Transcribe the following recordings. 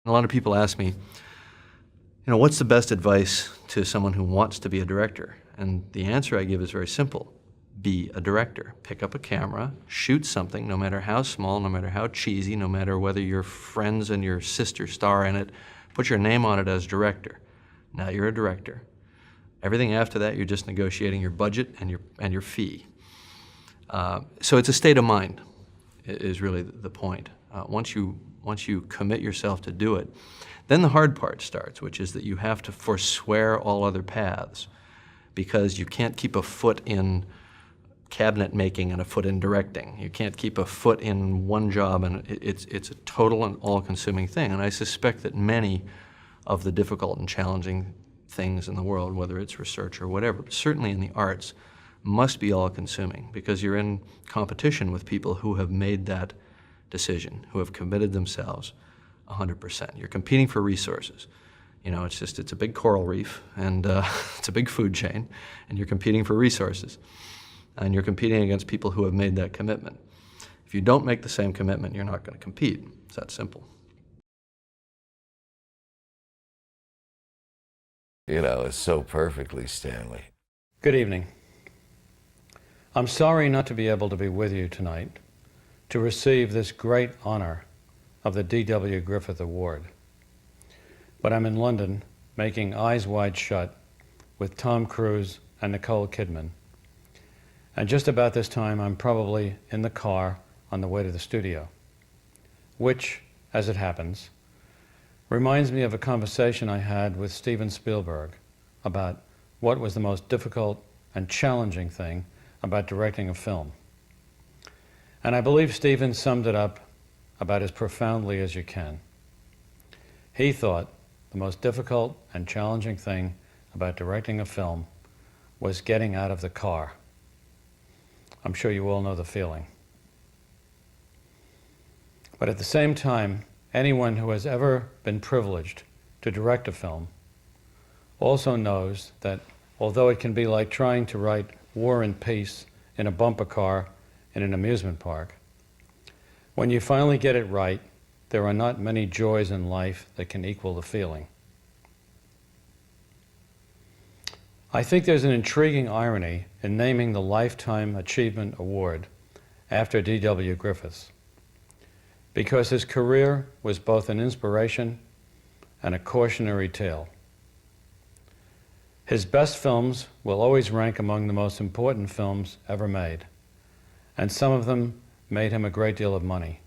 A lot of people ask me, what's the best advice to someone who wants to be a director? And the answer I give is very simple. Be a director. Pick up a camera, shoot something, no matter how small, no matter how cheesy, no matter whether your friends and your sister star in it, put your name on it as director. Now you're a director. Everything after that, you're just negotiating your budget and your fee. So it's a state of mind, is really the point. Once you commit yourself to do it, then the hard part starts, which is that you have to forswear all other paths, because you can't keep a foot in cabinet making and a foot in directing. You can't keep a foot in one job, and it's a total and all-consuming thing. And I suspect that many of the difficult and challenging things in the world, whether it's research or whatever, but certainly in the arts, must be all-consuming, because you're in competition with people who have made that decision, who have committed themselves 100%. You're competing for resources. It's a big coral reef, and it's a big food chain, and you're competing for resources. And you're competing against people who have made that commitment. If you don't make the same commitment, you're not going to compete. It's that simple. It's so perfectly Stanley. Good evening. I'm sorry not to be able to be with you tonight to receive this great honor of the D.W. Griffith Award. But I'm in London making Eyes Wide Shut with Tom Cruise and Nicole Kidman. And just about this time, I'm probably in the car on the way to the studio, which, as it happens, reminds me of a conversation I had with Steven Spielberg about what was the most difficult and challenging thing about directing a film. And I believe Steven summed it up about as profoundly as you can. He thought the most difficult and challenging thing about directing a film was getting out of the car. I'm sure you all know the feeling. But at the same time, anyone who has ever been privileged to direct a film also knows that although it can be like trying to write War and Peace in a bumper car in an amusement park, when you finally get it right, there are not many joys in life that can equal the feeling. I think there's an intriguing irony in naming the Lifetime Achievement Award after D.W. Griffith, because his career was both an inspiration and a cautionary tale. His best films will always rank among the most important films ever made, and some of them made him a great deal of money.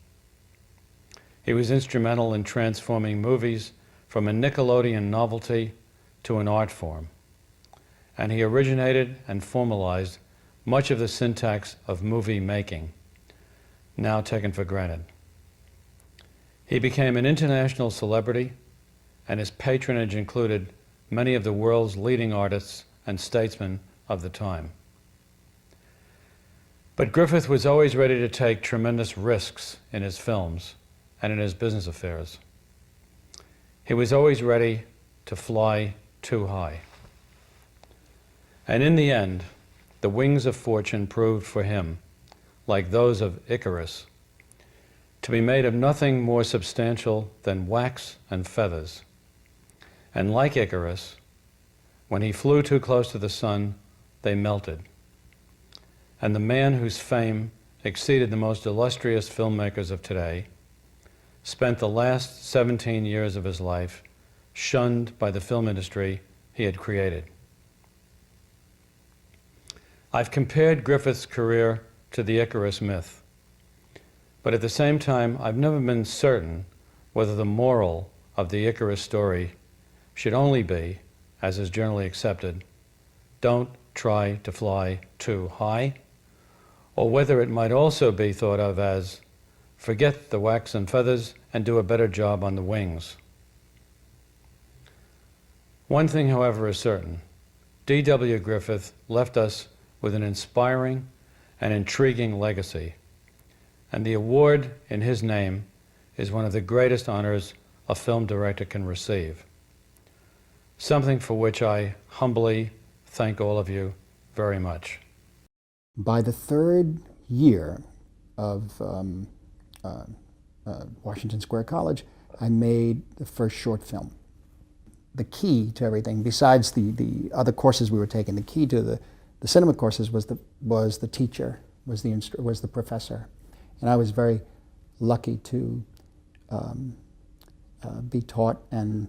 He was instrumental in transforming movies from a Nickelodeon novelty to an art form, and he originated and formalized much of the syntax of movie making, now taken for granted. He became an international celebrity, and his patronage included many of the world's leading artists and statesmen of the time. But Griffith was always ready to take tremendous risks in his films and in his business affairs. He was always ready to fly too high. And in the end, the wings of fortune proved for him, like those of Icarus, to be made of nothing more substantial than wax and feathers. And like Icarus, when he flew too close to the sun, they melted. And the man whose fame exceeded the most illustrious filmmakers of today spent the last 17 years of his life shunned by the film industry he had created. I've compared Griffith's career to the Icarus myth, but at the same time, I've never been certain whether the moral of the Icarus story should only be, as is generally accepted, don't try to fly too high, or whether it might also be thought of as forget the wax and feathers and do a better job on the wings. One thing, however, is certain. D.W. Griffith left us with an inspiring and intriguing legacy, and the award in his name is one of the greatest honors a film director can receive, something for which I humbly thank all of you very much. By the third year of Washington Square College, I made the first short film. The key to everything, besides the other courses we were taking, the key to the cinema courses was the teacher, was the professor. And I was very lucky to be taught and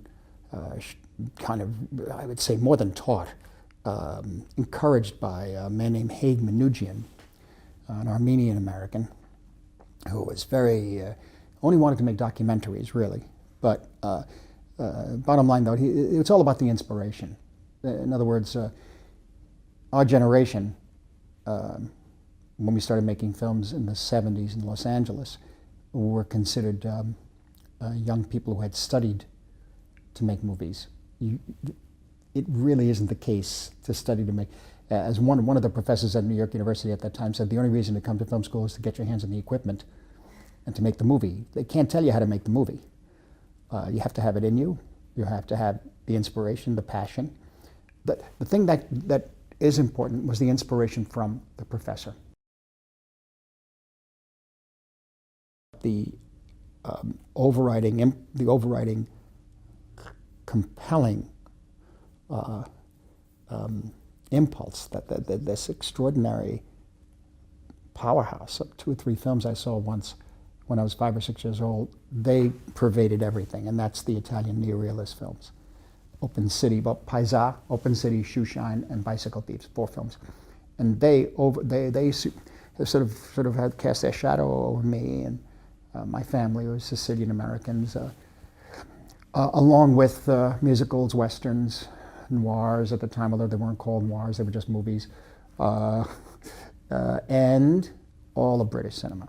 kind of, I would say more than taught, encouraged by a man named Haig Manouchian, an Armenian American, who was very, only wanted to make documentaries, really. But bottom line, though, it's all about the inspiration. In other words, our generation, when we started making films in the 70s in Los Angeles, were considered young people who had studied to make movies. It really isn't the case to study to make. As one of the professors at New York University at that time said, the only reason to come to film school is to get your hands on the equipment and to make the movie. They can't tell you how to make the movie. You have to have it in you. You have to have the inspiration, the passion. The thing that is important was the inspiration from the professor. The overriding compelling impulse that this extraordinary powerhouse of 2 or 3 films I saw once when I was 5 or 6 years old, they pervaded everything, and that's the Italian neorealist films. Open City, Paisa, Open City, Shoeshine, and Bicycle Thieves, 4 films. And they sort of had cast their shadow over me and my family was Sicilian Americans, along with musicals, westerns, noirs at the time, although they weren't called noirs, they were just movies, and all of British cinema.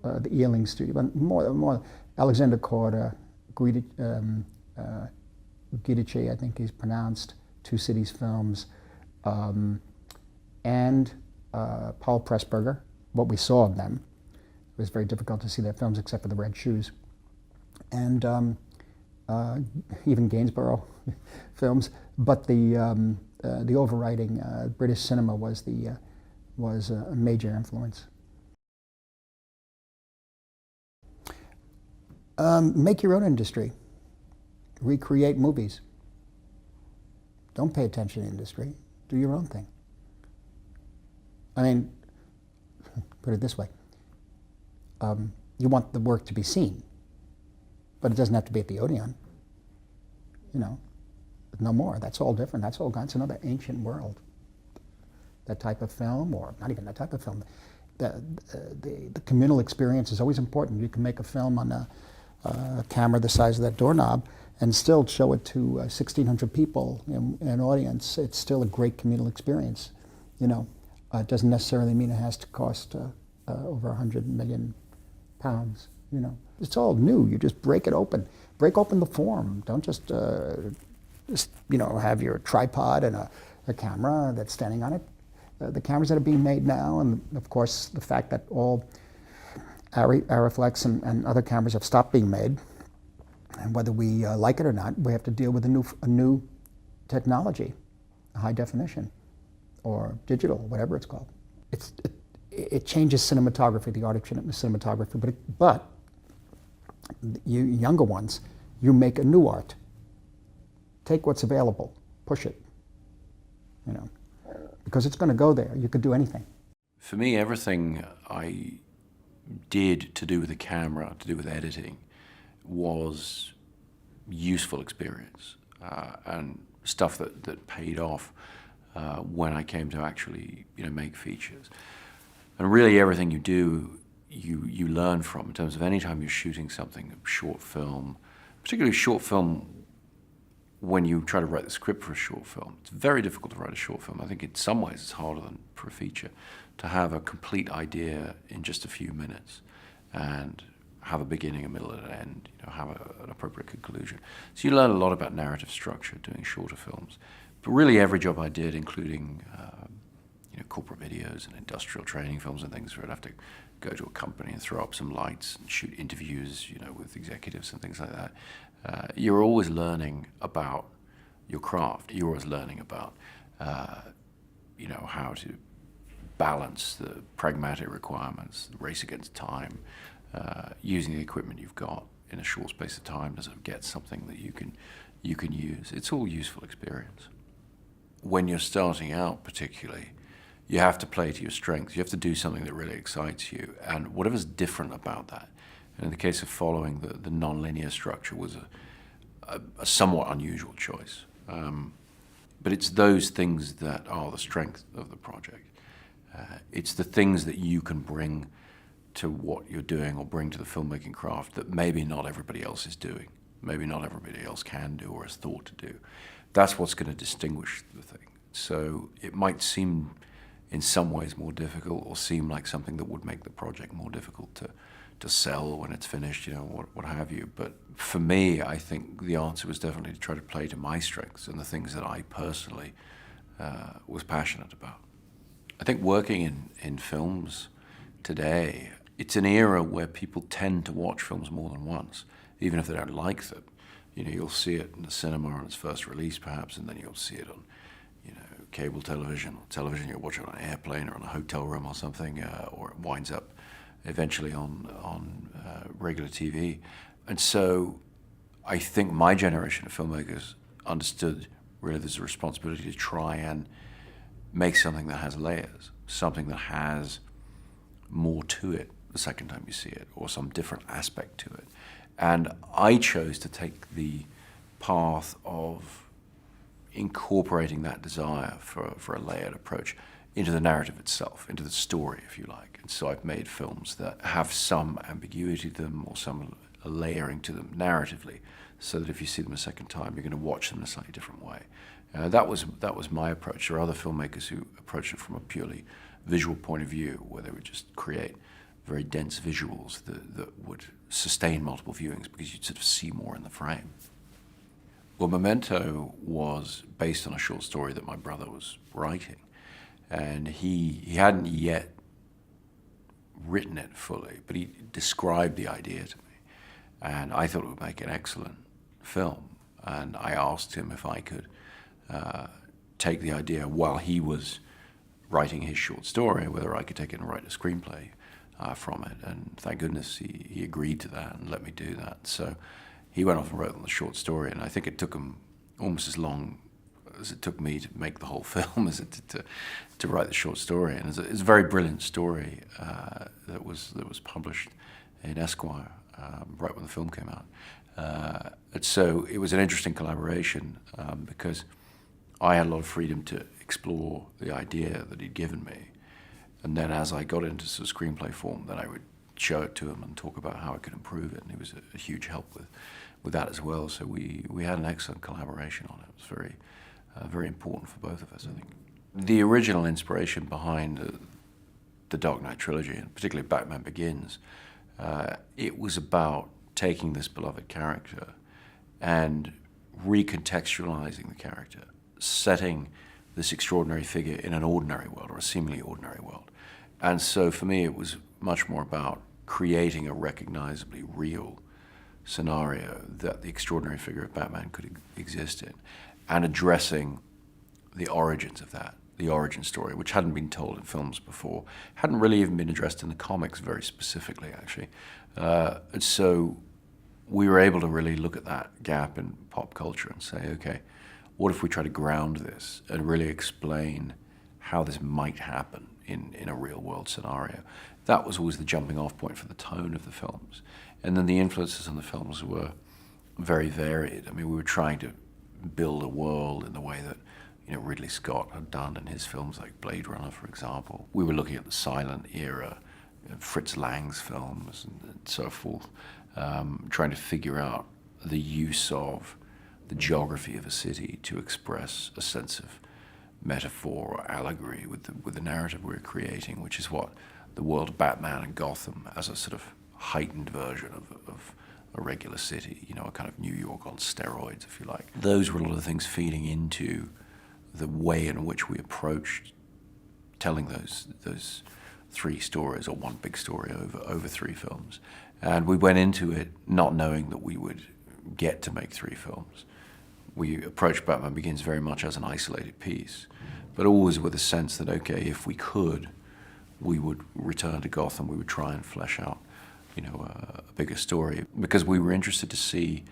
The Ealing Studio, but more Alexander Korda, Giudice, I think he's pronounced, Two Cities Films, and Paul Pressburger. What we saw of them, it was very difficult to see their films except for the Red Shoes, and even Gainsborough films. But the overriding British cinema was a major influence. Make your own industry. Recreate movies. Don't pay attention to the industry. Do your own thing. I mean, put it this way. You want the work to be seen, but it doesn't have to be at the Odeon. You know, no more. That's all different. That's all gone. It's another ancient world. That type of film, or not even that type of film. The communal experience is always important. You can make a film on a camera the size of that doorknob and still show it to 1,600 people in an audience. It's still a great communal experience. You know, it doesn't necessarily mean it has to cost over 100 million pounds. You know, it's all new. You just break it open. Break open the form. Don't just you know, have your tripod and a camera that's standing on it. The cameras that are being made now, and of course the fact that all Arriflex and other cameras have stopped being made, and whether we like it or not, we have to deal with a new technology, high definition, or digital, whatever it's called. It changes cinematography, the art of cinematography, but you younger ones, you make a new art. Take what's available, push it, you know, because it's going to go there. You could do anything. For me, everything I did to do with the camera, to do with editing, was useful experience and stuff that paid off when I came to actually, you know, make features. And really, everything you do, you learn from. In terms of any time you're shooting something, a short film, particularly short film. When you try to write the script for a short film, it's very difficult to write a short film. I think in some ways it's harder than for a feature to have a complete idea in just a few minutes and have a beginning, a middle, and an end, you know, have an appropriate conclusion. So you learn a lot about narrative structure doing shorter films. But really every job I did, including you know, corporate videos and industrial training films and things where I'd have to go to a company and throw up some lights and shoot interviews, you know, with executives and things like that. You're always learning about your craft. You're always learning about, you know, how to balance the pragmatic requirements, the race against time, using the equipment you've got in a short space of time? Does it get something that you can use? It's all useful experience. When you're starting out particularly, you have to play to your strengths. You have to do something that really excites you, and whatever's different about that. And in the case of following the non-linear structure was a somewhat unusual choice. But it's those things that are the strength of the project. It's the things that you can bring to what you're doing or bring to the filmmaking craft that maybe not everybody else is doing, maybe not everybody else can do or has thought to do. That's what's going to distinguish the thing. So it might seem in some ways more difficult or seem like something that would make the project more difficult to sell when it's finished, what have you. But for me, I think the answer was definitely to try to play to my strengths and the things that I personally was passionate about. I think working in films today, it's an era where people tend to watch films more than once, even if they don't like them. You'll see it in the cinema on its first release, perhaps, and then you'll see it on, cable television, or television you'll watch it on an airplane or in a hotel room or something, or it winds up eventually on regular TV. And so I think my generation of filmmakers understood really there's a responsibility to try and make something that has layers, something that has more to it the second time you see it, or some different aspect to it. And I chose to take the path of incorporating that desire for a layered approach into the narrative itself, into the story, if you like. And so I've made films that have some ambiguity to them or some layering to them narratively, so that if you see them a second time, you're going to watch them in a slightly different way. That was my approach. There are other filmmakers who approach it from a purely visual point of view, where they would just create very dense visuals that would sustain multiple viewings because you'd sort of see more in the frame. Well, Memento was based on a short story that my brother was writing, and he hadn't yet written it fully, but he described the idea to me, and I thought it would make an excellent film. And I asked him if I could take the idea while he was writing his short story, whether I could take it and write a screenplay from it. And thank goodness he agreed to that and let me do that. So he went off and wrote the short story, and I think it took him almost as long as it took me to make the whole film as it did to write the short story. And it's a very brilliant story that was published in Esquire right when the film came out. And so it was an interesting collaboration because I had a lot of freedom to explore the idea that he'd given me. And then as I got into the screenplay form, then I would show it to him and talk about how I could improve it. And he was a huge help with that as well. So we had an excellent collaboration on it. It was very important for both of us, I think. The original inspiration behind the Dark Knight trilogy, and particularly Batman Begins, it was about taking this beloved character and recontextualizing the character, setting this extraordinary figure in an ordinary world, or a seemingly ordinary world. And so for me, it was much more about creating a recognizably real scenario that the extraordinary figure of Batman could exist in, and addressing the origins of that, the origin story, which hadn't been told in films before, hadn't really even been addressed in the comics very specifically, actually. And so we were able to really look at that gap in pop culture and say, okay, what if we try to ground this and really explain how this might happen in a real world scenario? That was always the jumping off point for the tone of the films. And then the influences on the films were very varied. I mean, we were trying to build a world in the way that Ridley Scott had done in his films like Blade Runner, for example. We were looking at the silent era, Fritz Lang's films and so forth, trying to figure out the use of the geography of a city to express a sense of metaphor or allegory with the narrative we were creating, which is what the world of Batman and Gotham as a sort of heightened version of a regular city, a kind of New York on steroids, if you like. Those were a lot of the things feeding into the way in which we approached telling those three stories, or one big story over three films. And we went into it not knowing that we would get to make three films. We approached Batman Begins very much as an isolated piece, but always with a sense that, okay, if we could, we would return to Gotham, we would try and flesh out a bigger story, because we were interested to see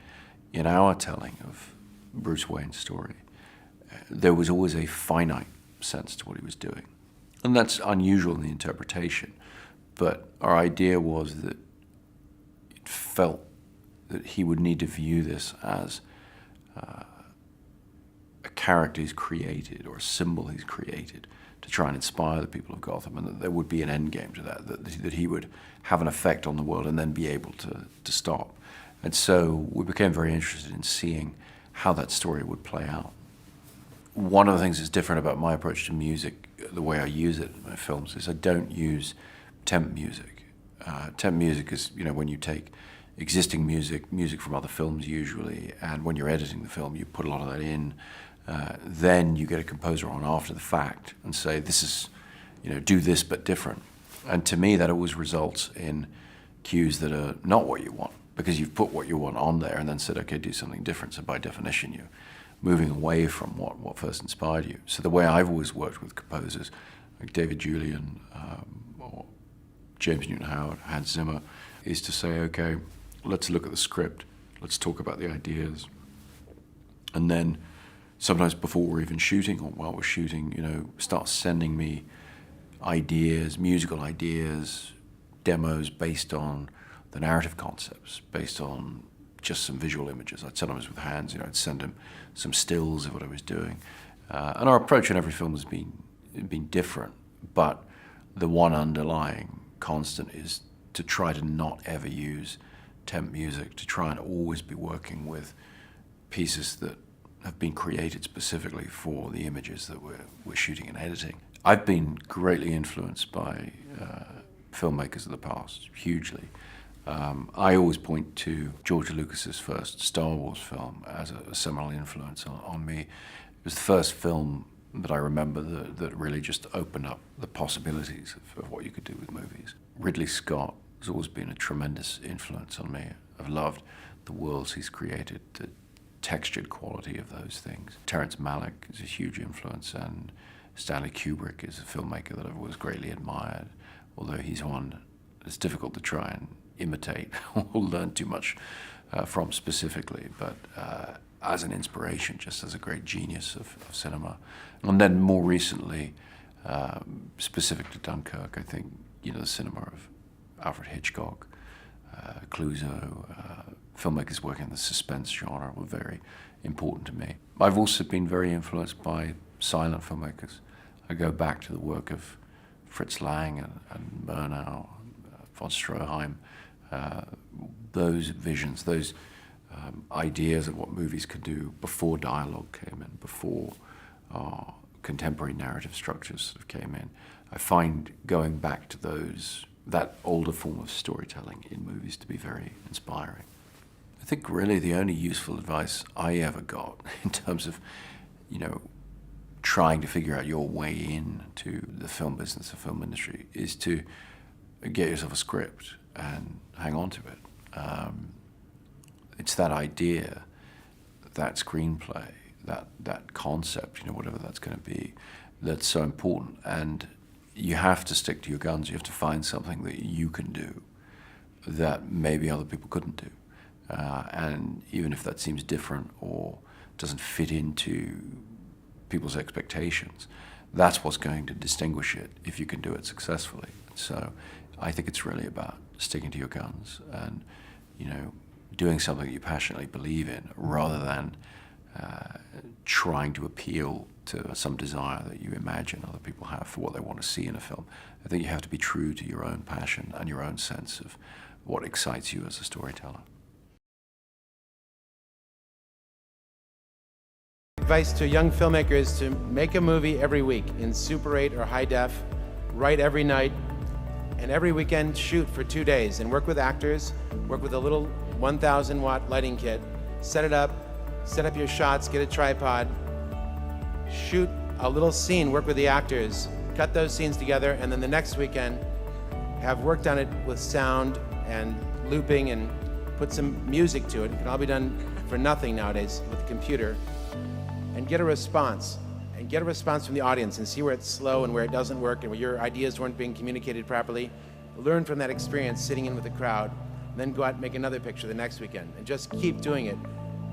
in our telling of Bruce Wayne's story, there was always a finite sense to what he was doing. And that's unusual in the interpretation, but our idea was that it felt that he would need to view this as a character he's created or a symbol he's created to try and inspire the people of Gotham, and that there would be an end game to that he would have an effect on the world and then be able to stop. And so we became very interested in seeing how that story would play out. One of the things that's different about my approach to music, the way I use it in my films, is I don't use temp music. Temp music is, when you take existing music from other films usually, and when you're editing the film, you put a lot of that in. Then you get a composer on after the fact and say, this is, do this but different. And to me, that always results in cues that are not what you want, because you've put what you want on there and then said, okay, do something different. So by definition, you're moving away from what first inspired you. So the way I've always worked with composers, like David Julian, or James Newton Howard, Hans Zimmer, is to say, okay, let's look at the script, let's talk about the ideas, and then sometimes before we're even shooting or while we're shooting, start sending me ideas, musical ideas, demos based on the narrative concepts, based on just some visual images. I'd sometimes with Hans, I'd send him some stills of what I was doing. And our approach in every film has been different, but the one underlying constant is to try to not ever use temp music, to try and always be working with pieces that have been created specifically for the images that we're shooting and editing. I've been greatly influenced by filmmakers of the past, hugely. I always point to George Lucas's first Star Wars film as a seminal influence on me. It was the first film that I remember that really just opened up the possibilities of what you could do with movies. Ridley Scott has always been a tremendous influence on me. I've loved the worlds he's created, the textured quality of those things. Terrence Malick is a huge influence, and Stanley Kubrick is a filmmaker that I've always greatly admired, although he's one that's difficult to try and imitate or learn too much from specifically, but as an inspiration, just as a great genius of cinema. And then more recently, specific to Dunkirk, I think, the cinema of Alfred Hitchcock, Clouseau, filmmakers working in the suspense genre were very important to me. I've also been very influenced by silent filmmakers. I go back to the work of Fritz Lang and Murnau, von Stroheim, those visions, those ideas of what movies could do before dialogue came in, before contemporary narrative structures sort of came in. I find going back to that older form of storytelling in movies to be very inspiring. I think really the only useful advice I ever got in terms of, trying to figure out your way into the film business, the film industry, is to get yourself a script and hang on to it. It's that idea, that screenplay, that concept, whatever that's going to be, that's so important. And you have to stick to your guns. You have to find something that you can do that maybe other people couldn't do. And even if that seems different or doesn't fit into people's expectations, that's what's going to distinguish it if you can do it successfully. So I think it's really about sticking to your guns and, doing something that you passionately believe in rather than trying to appeal to some desire that you imagine other people have for what they want to see in a film. I think you have to be true to your own passion and your own sense of what excites you as a storyteller. Advice to young filmmakers is to make a movie every week in Super 8 or high def, write every night, and every weekend shoot for 2 days and work with actors, work with a little 1,000 watt lighting kit, set up your shots, get a tripod, shoot a little scene, work with the actors, cut those scenes together, and then the next weekend have worked on it with sound and looping and put some music to it. It can all be done for nothing nowadays with a computer. And get a response from the audience and see where it's slow and where it doesn't work and where your ideas weren't being communicated properly. learn from that experience sitting in with the crowd, and then go out and make another picture the next weekend, and just keep doing it.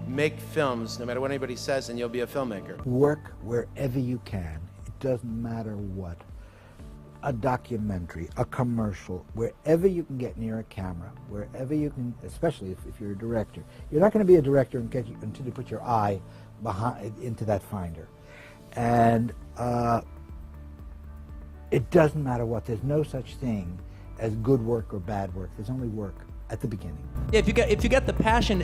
Make films, no matter what anybody says, and you'll be a filmmaker. Work wherever you can. It doesn't matter what. A documentary, a commercial, wherever you can get near a camera, wherever you can, especially if you're a director. You're not going to be a director until you put your eye into that finder. And it doesn't matter what. There's no such thing as good work or bad work. There's only work at the beginning. If you got the passion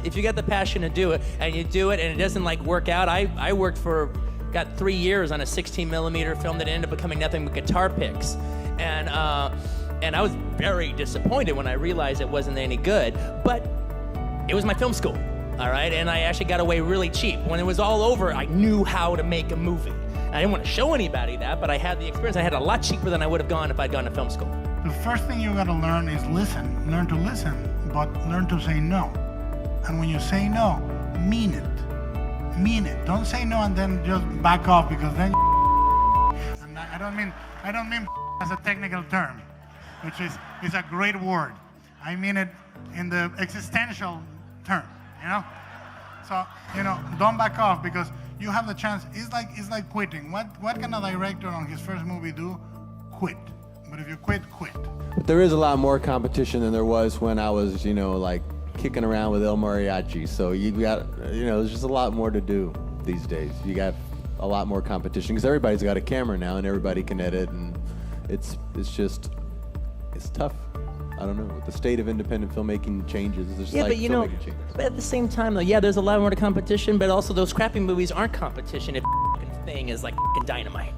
to do it, and you do it, and it doesn't like work out. I got 3 years on a 16mm film that ended up becoming nothing but guitar picks, and I was very disappointed when I realized it wasn't any good. But it was my film school, all right, and I actually got away really cheap. When it was all over, I knew how to make a movie. I didn't want to show anybody that, but I had the experience. I had a lot cheaper than I would have gone if I'd gone to film school. The first thing you gotta learn is listen. Learn to listen, but learn to say no. And when you say no, mean it. Mean it. Don't say no and then just back off, because then and I don't mean as a technical term, which is a great word. I mean it in the existential term, you know? So, don't back off, because you have the chance. It's like quitting. What can a director on his first movie do? Quit. But if you quit. But there is a lot more competition than there was when I was, like kicking around with El Mariachi. So you got, there's just a lot more to do these days. You got a lot more competition because everybody's got a camera now and everybody can edit, and it's tough. I don't know. The state of independent filmmaking changes. It's just Yeah, like but filmmaking changes. but at the same time though, yeah, there's a lot more to competition, but also those crappy movies aren't competition if the thing is like dynamite.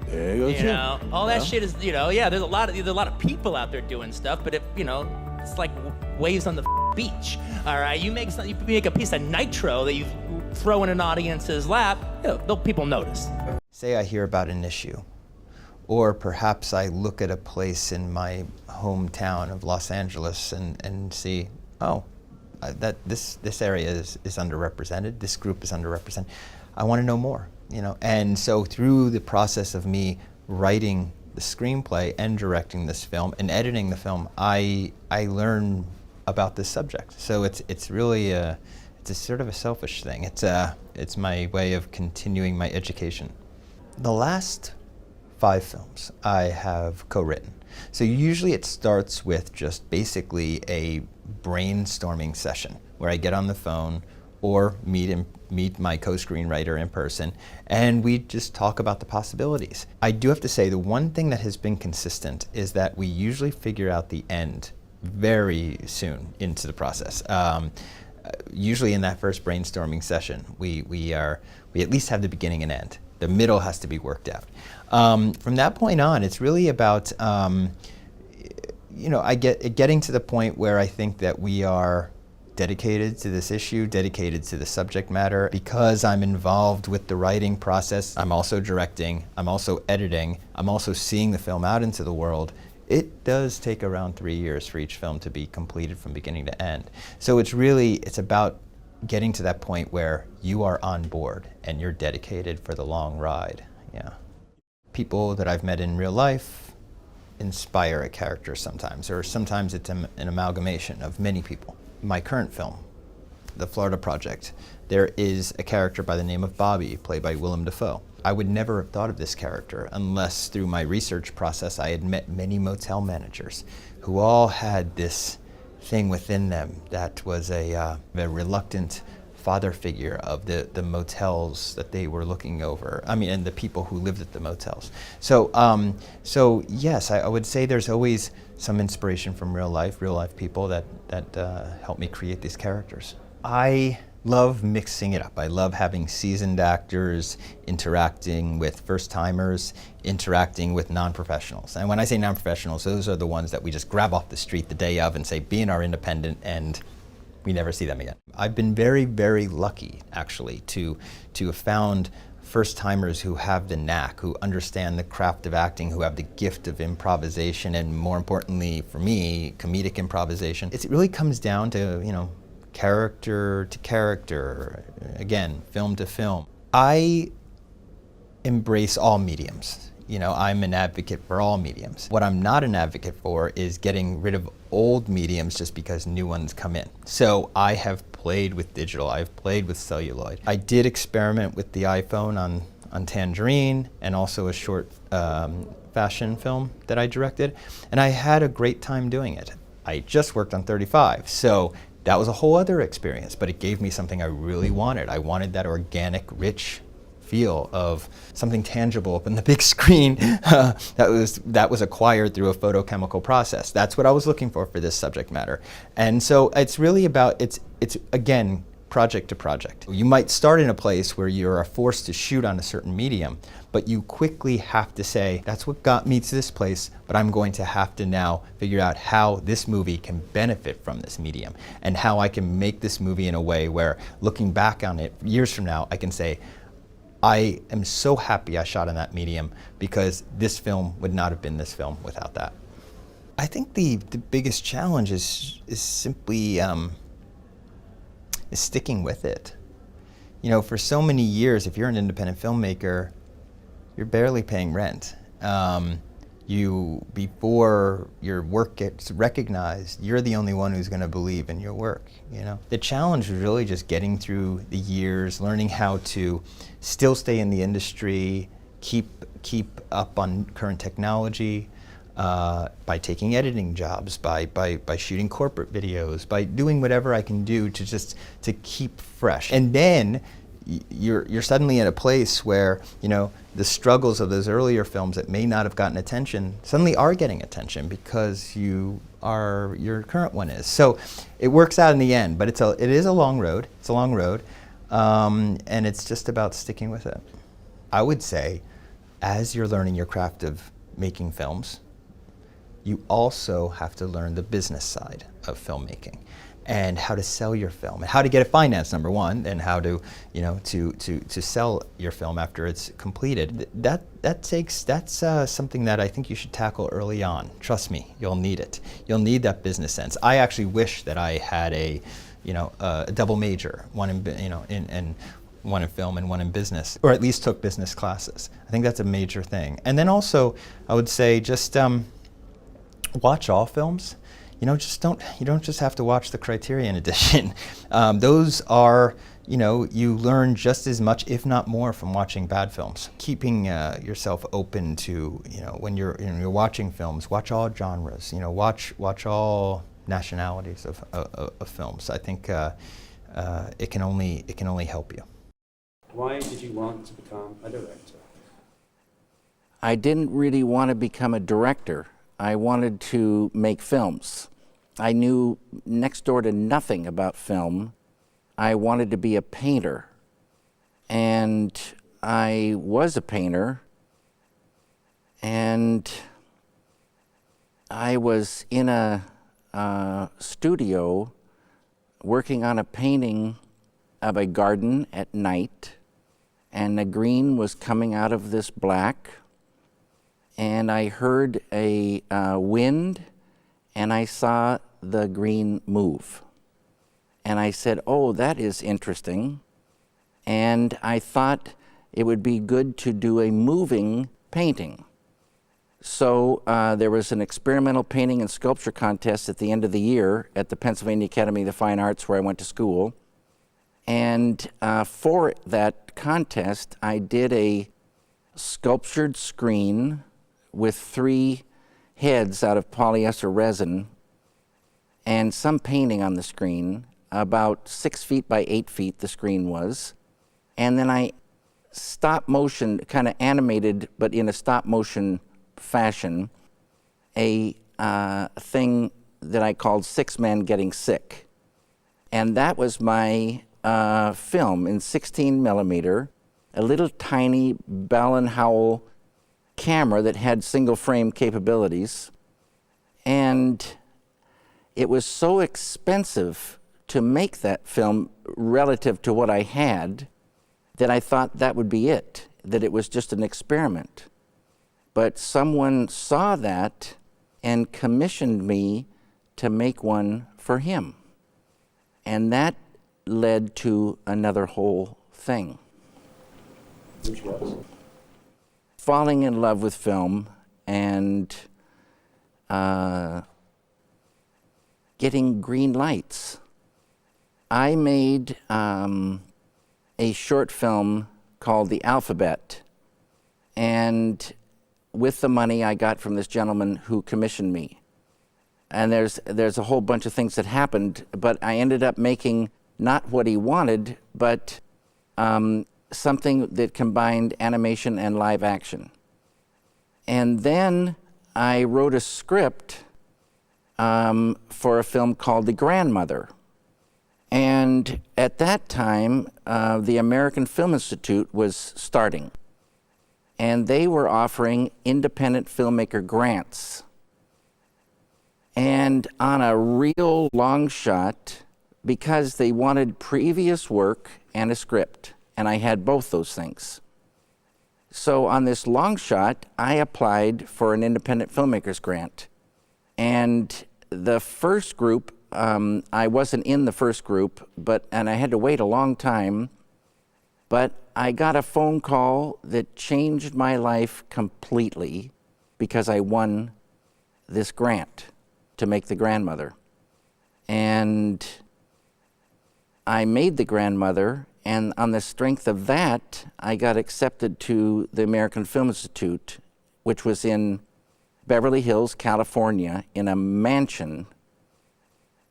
There you go. All that shit is, there's a lot of people out there doing stuff, but it's like waves on the beach. All right, you make a piece of nitro that you throw in an audience's lap, people notice. Say I hear about an issue, or perhaps I look at a place in my hometown of Los Angeles and see, that this area is underrepresented, this group is underrepresented. I want to know more, And so through the process of me writing the screenplay and directing this film and editing the film, I learn about this subject. So it's really it's a sort of a selfish thing. It's my way of continuing my education. The last 5 films I have co-written. So usually it starts with just basically a brainstorming session where I get on the phone or meet my co-screenwriter in person, and we just talk about the possibilities. I do have to say, the one thing that has been consistent is that we usually figure out the end very soon into the process. Usually in that first brainstorming session, we at least have the beginning and end. The middle has to be worked out. From that point on, it's really about getting to the point where I think that we are dedicated to this issue, dedicated to the subject matter. Because I'm involved with the writing process, I'm also directing, I'm also editing, I'm also seeing the film out into the world. It does take around 3 years for each film to be completed from beginning to end. So it's about getting to that point where you are on board and you're dedicated for the long ride. Yeah. People that I've met in real life inspire a character sometimes, or sometimes it's an amalgamation of many people. My current film, The Florida Project, there is a character by the name of Bobby, played by Willem Dafoe. I would never have thought of this character unless through my research process I had met many motel managers who all had this thing within them that was a reluctant father figure of the motels that they were looking over. And the people who lived at the motels. So yes, I would say there's always some inspiration from real life people that help me create these characters. I love mixing it up. I love having seasoned actors interacting with first-timers, interacting with non-professionals. And when I say non-professionals, those are the ones that we just grab off the street the day of and say, be in our independent, and we never see them again. I've been very, very lucky, actually, to have found first-timers who have the knack, who understand the craft of acting, who have the gift of improvisation, and more importantly, for me, comedic improvisation. It really comes down to, character to character, again, film to film. I embrace all mediums. You know, I'm an advocate for all mediums. What I'm not an advocate for is getting rid of old mediums just because new ones come in. So I have played with digital, I've played with celluloid. I did experiment with the iPhone on Tangerine, and also a short fashion film that I directed, and I had a great time doing it. I just worked on 35, so that was a whole other experience, but it gave me something I really wanted. I wanted that organic, rich feel of something tangible up on the big screen that was acquired through a photochemical process. That's what I was looking for this subject matter. And so it's really about, it's again, project to project. You might start in a place where you're forced to shoot on a certain medium, but you quickly have to say, that's what got me to this place, but I'm going to have to now figure out how this movie can benefit from this medium, and how I can make this movie in a way where, looking back on it years from now, I can say, I am so happy I shot in that medium, because this film would not have been this film without that. I think the biggest challenge is simply is sticking with it. You know, for so many years, if you're an independent filmmaker, you're barely paying rent. Before your work gets recognized, you're the only one who's going to believe in your work. You know, the challenge was really just getting through the years, learning how to still stay in the industry, keep up on current technology, by taking editing jobs, by shooting corporate videos, by doing whatever I can do to keep fresh. And then you're suddenly in a place where, you know, the struggles of those earlier films that may not have gotten attention suddenly are getting attention because your current one is. So it works out in the end, but it is a long road. It's a long road, and it's just about sticking with it. I would say, as you're learning your craft of making films, you also have to learn the business side of filmmaking, and how to sell your film, and how to get it financed, number one, and how to, you know, to sell your film after it's completed. That's something that I think you should tackle early on. Trust me, you'll need it. You'll need that business sense. I actually wish that I had a double major, one in one in film and one in business, or at least took business classes. I think that's a major thing. And then also, I would say just watch all films. You know, you don't just have to watch the Criterion edition. Those are, you know, you learn just as much, if not more, from watching bad films. Keeping yourself open to, you know, when you're watching films, watch all genres. You know, watch all nationalities of films. I think it can only help you. Why did you want to become a director? I didn't really want to become a director. I wanted to make films. I knew next door to nothing about film. I wanted to be a painter. And I was a painter. And I was in a studio working on a painting of a garden at night. And the green was coming out of this black. And I heard a wind, and I saw the green move. And I said, oh, that is interesting. And I thought it would be good to do a moving painting. So there was an experimental painting and sculpture contest at the end of the year at the Pennsylvania Academy of the Fine Arts, where I went to school. And for that contest, I did a sculptured screen with 3 heads out of polyester resin and some painting on the screen, about 6 feet by 8 feet the screen was. And then I stop motion, kind of animated, but in a stop motion fashion, a thing that I called 6 Men Getting Sick. And that was my film in 16 millimeter, a little tiny Bell & Howell camera that had single frame capabilities. And it was so expensive to make that film relative to what I had that I thought that would be it, that it was just an experiment. But someone saw that and commissioned me to make one for him. And that led to another whole thing. Which was? falling in love with film and getting green lights. I made a short film called The Alphabet, and with the money I got from this gentleman who commissioned me. And there's a whole bunch of things that happened, but I ended up making not what he wanted, but something that combined animation and live action. And then I wrote a script for a film called The Grandmother. And at that time, the American Film Institute was starting. And they were offering independent filmmaker grants. And on a real long shot, because they wanted previous work and a script, and I had both those things. So on this long shot, I applied for an independent filmmakers grant. And the first group, I wasn't in the first group, and I had to wait a long time, but I got a phone call that changed my life completely because I won this grant to make The Grandmother. And I made The Grandmother, and on the strength of that, I got accepted to the American Film Institute, which was in Beverly Hills, California, in a mansion.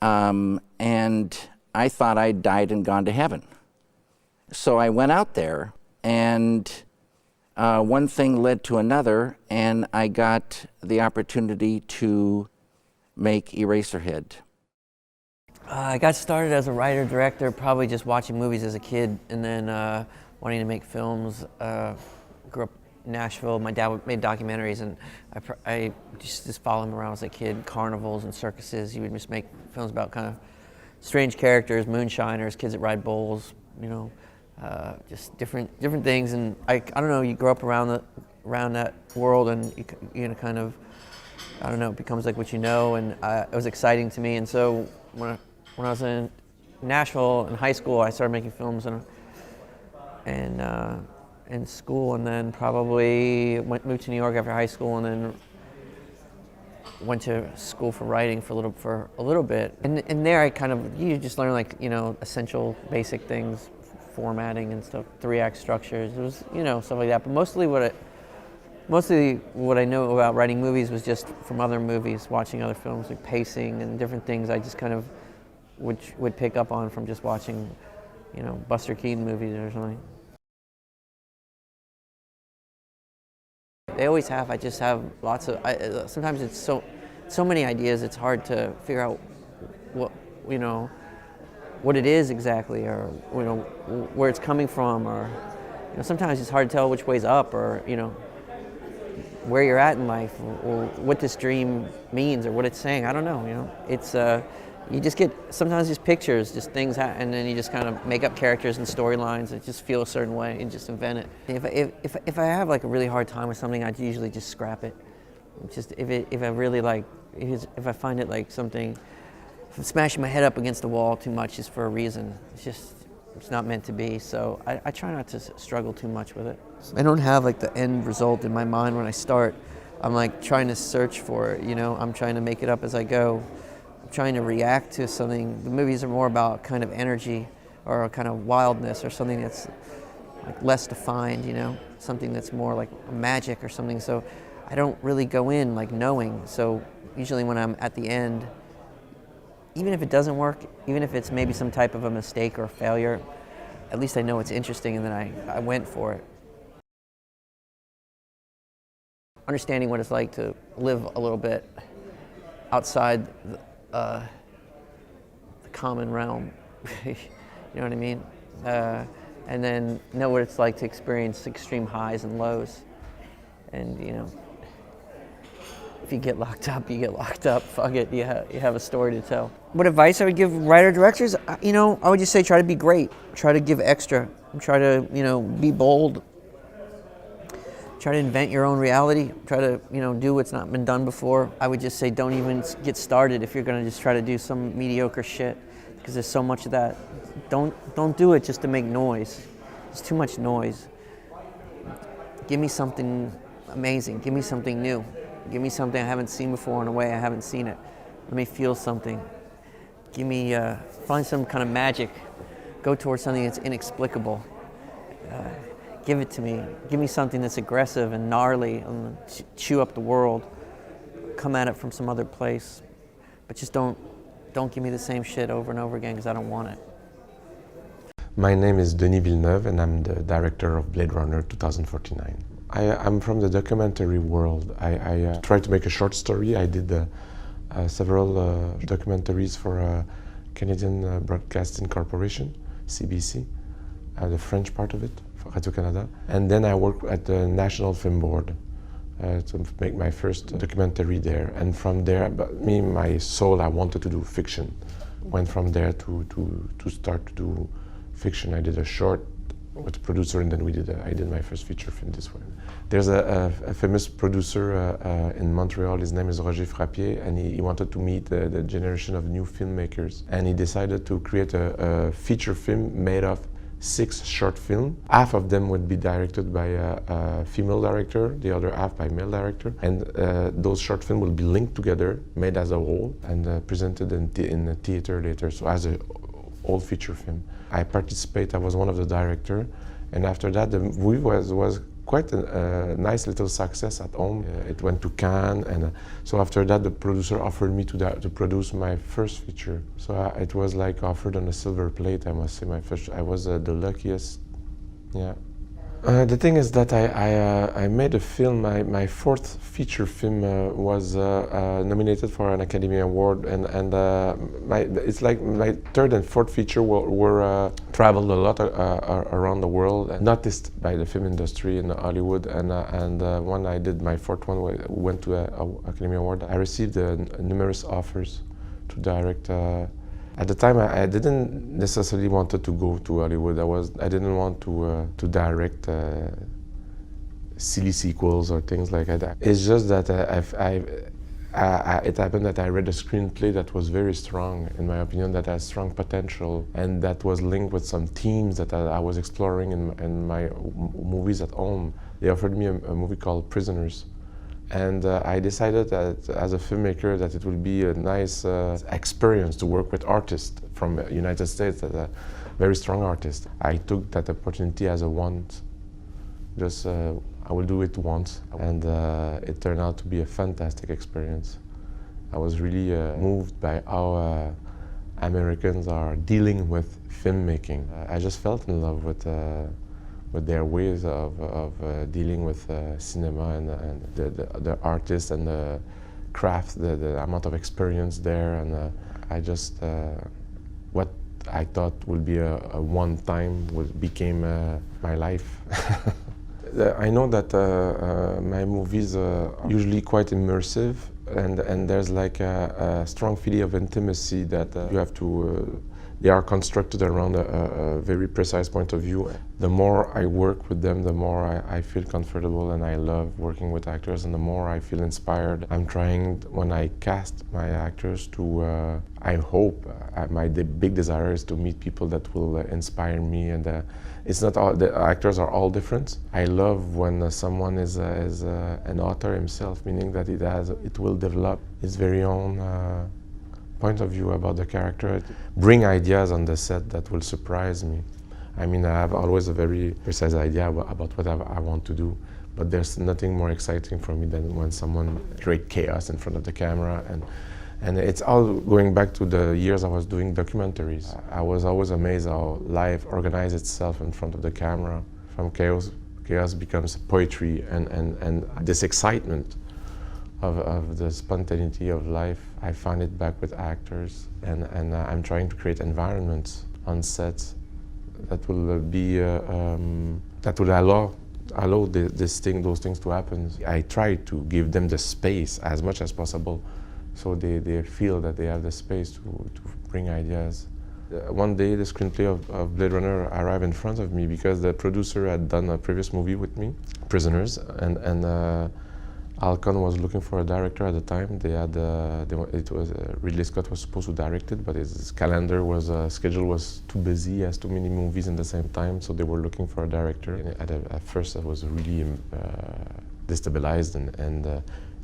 And I thought I'd died and gone to heaven. So I went out there, and one thing led to another, and I got the opportunity to make Eraserhead. I got started as a writer-director, probably just watching movies as a kid, and then wanting to make films. Grew up in Nashville. My dad made documentaries, and I just followed him around as a kid. Carnivals and circuses. He would just make films about kind of strange characters, moonshiners, kids that ride bulls, you know, just different things. And I don't know. You grow up around that world, and you know, kind of, I don't know, it becomes like what you know, and it was exciting to me. And so when I was in Nashville in high school, I started making films in school, and then probably moved to New York after high school, and then went to school for writing for a little bit. And there you just learn, like, you know, essential basic things, formatting and stuff, 3-act structures. It was, you know, stuff like that. But mostly what I know about writing movies was just from other movies, watching other films, like pacing and different things. I just kind of would pick up on from just watching, you know, Buster Keaton movies or something. They always have. I just have lots of. Sometimes it's so many ideas. It's hard to figure out what it is exactly, or, you know, where it's coming from, or, you know, sometimes it's hard to tell which way's up, or, you know, where you're at in life, or what this dream means, or what it's saying. I don't know. You know, it's you just get sometimes just pictures, just things, and then you just kind of make up characters and storylines that just feel a certain way and just invent it. If I have like a really hard time with something, I'd usually just scrap it. Just if I really like, if I find it like something, if I'm smashing my head up against the wall too much is for a reason. It's not meant to be. So I try not to struggle too much with it. I don't have like the end result in my mind when I start. I'm like trying to search for it. You know, I'm trying to make it up as I go. Trying to react to something. The movies are more about kind of energy or a kind of wildness, or something that's like less defined, you know, something that's more like magic or something. So I don't really go in like knowing. So usually when I'm at the end, even if it doesn't work, even if it's maybe some type of a mistake or failure, at least I know it's interesting, and then I went for it. Understanding what it's like to live a little bit outside the common realm, you know what I mean? And then know what it's like to experience extreme highs and lows. And, you know, if you get locked up, you get locked up. Fuck it, you have a story to tell. What advice I would give writer-directors? You know, I would just say try to be great. Try to give extra. Try to, you know, be bold. Try to invent your own reality. Try to, you know, do what's not been done before. I would just say don't even get started if you're going to just try to do some mediocre shit, because there's so much of that. Don't do it just to make noise. It's too much noise. give me something amazing, give me something new, give me something I haven't seen before in a way I haven't seen it. Let me feel something. Give me, find some kind of magic. Go towards something that's inexplicable. Give it to me. Give me something that's aggressive and gnarly and chew up the world. Come at it from some other place. But just don't give me the same shit over and over again because I don't want it. My name is Denis Villeneuve and I'm the director of Blade Runner 2049. I'm from the documentary world. I tried to make a short story. I did several documentaries for Canadian Broadcasting Corporation, CBC, the French part of it, for Radio-Canada. And then I worked at the National Film Board to make my first documentary there. And from there, my soul, I wanted to do fiction. Went from there to start to do fiction. I did a short with a producer, and then I did my first feature film this way. There's a famous producer in Montreal. His name is Roger Frappier, and he wanted to meet the generation of new filmmakers. And he decided to create a feature film made of 6 short films. Half of them would be directed by a female director, the other half by male director. And those short films will be linked together, made as a whole, and presented in the theater later, so as a whole feature film. I was one of the directors, and after that the movie was quite a nice little success at home. It went to Cannes, and so after that the producer offered me to produce my first feature. So it was like offered on a silver plate, I must say. I was the luckiest, yeah. The thing is that I made a film. My 4th feature film was nominated for an Academy Award, and it's like my 3rd and 4th feature were traveled a lot around the world, noticed by the film industry in Hollywood. And when I did my 4th one, went to an Academy Award. I received numerous offers to direct. At the time, I didn't necessarily wanted to go to Hollywood. I didn't want to direct silly sequels or things like that. It's just that it happened that I read a screenplay that was very strong, in my opinion, that has strong potential, and that was linked with some themes that I was exploring in my movies at home. They offered me a movie called Prisoners. And I decided that as a filmmaker that it would be a nice experience to work with artists from the United States, that are very strong artists. I took that opportunity as a once. Just I will do it once, and it turned out to be a fantastic experience. I was really moved by how Americans are dealing with filmmaking. I just felt in love with their ways of dealing with cinema and the artists and the craft, the amount of experience there, and I just what I thought would be a one time became my life. I know that my movies are usually quite immersive, and there's like a strong feeling of intimacy that you have to. They are constructed around a very precise point of view. The more I work with them, the more I feel comfortable, and I love working with actors, and the more I feel inspired. I'm trying, when I cast my actors, to, I hope, my big desire is to meet people that will inspire me, and it's not all, the actors are all different. I love when someone is an author himself, meaning that it will develop his very own point of view about the character, bring ideas on the set that will surprise me. I mean, I have always a very precise idea about what I want to do, but there's nothing more exciting for me than when someone creates chaos in front of the camera, and it's all going back to the years I was doing documentaries. I was always amazed how life organizes itself in front of the camera. From chaos becomes poetry, and this excitement of the spontaneity of life, I find it back with actors, and I'm trying to create environments on sets that will be that will allow those things to happen. I try to give them the space as much as possible, so they feel that they have the space to bring ideas. One day, the screenplay of Blade Runner arrived in front of me because the producer had done a previous movie with me, Prisoners, and Alcon was looking for a director at the time. Ridley Scott was supposed to direct it, but his schedule was too busy. He has too many movies in the same time, so they were looking for a director. And at first, I was really destabilized and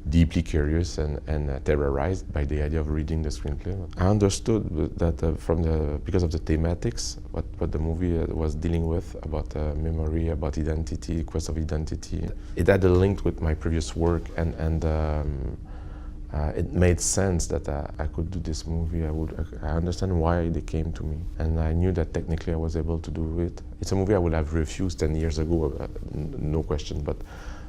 deeply curious and terrorized by the idea of reading the screenplay. I understood that because of the thematics, what the movie was dealing with about memory, about identity, quest of identity. It had a link with my previous work, and it made sense that I could do this movie. I understand why they came to me, and I knew that technically I was able to do it. It's a movie I would have refused 10 years ago, no question, but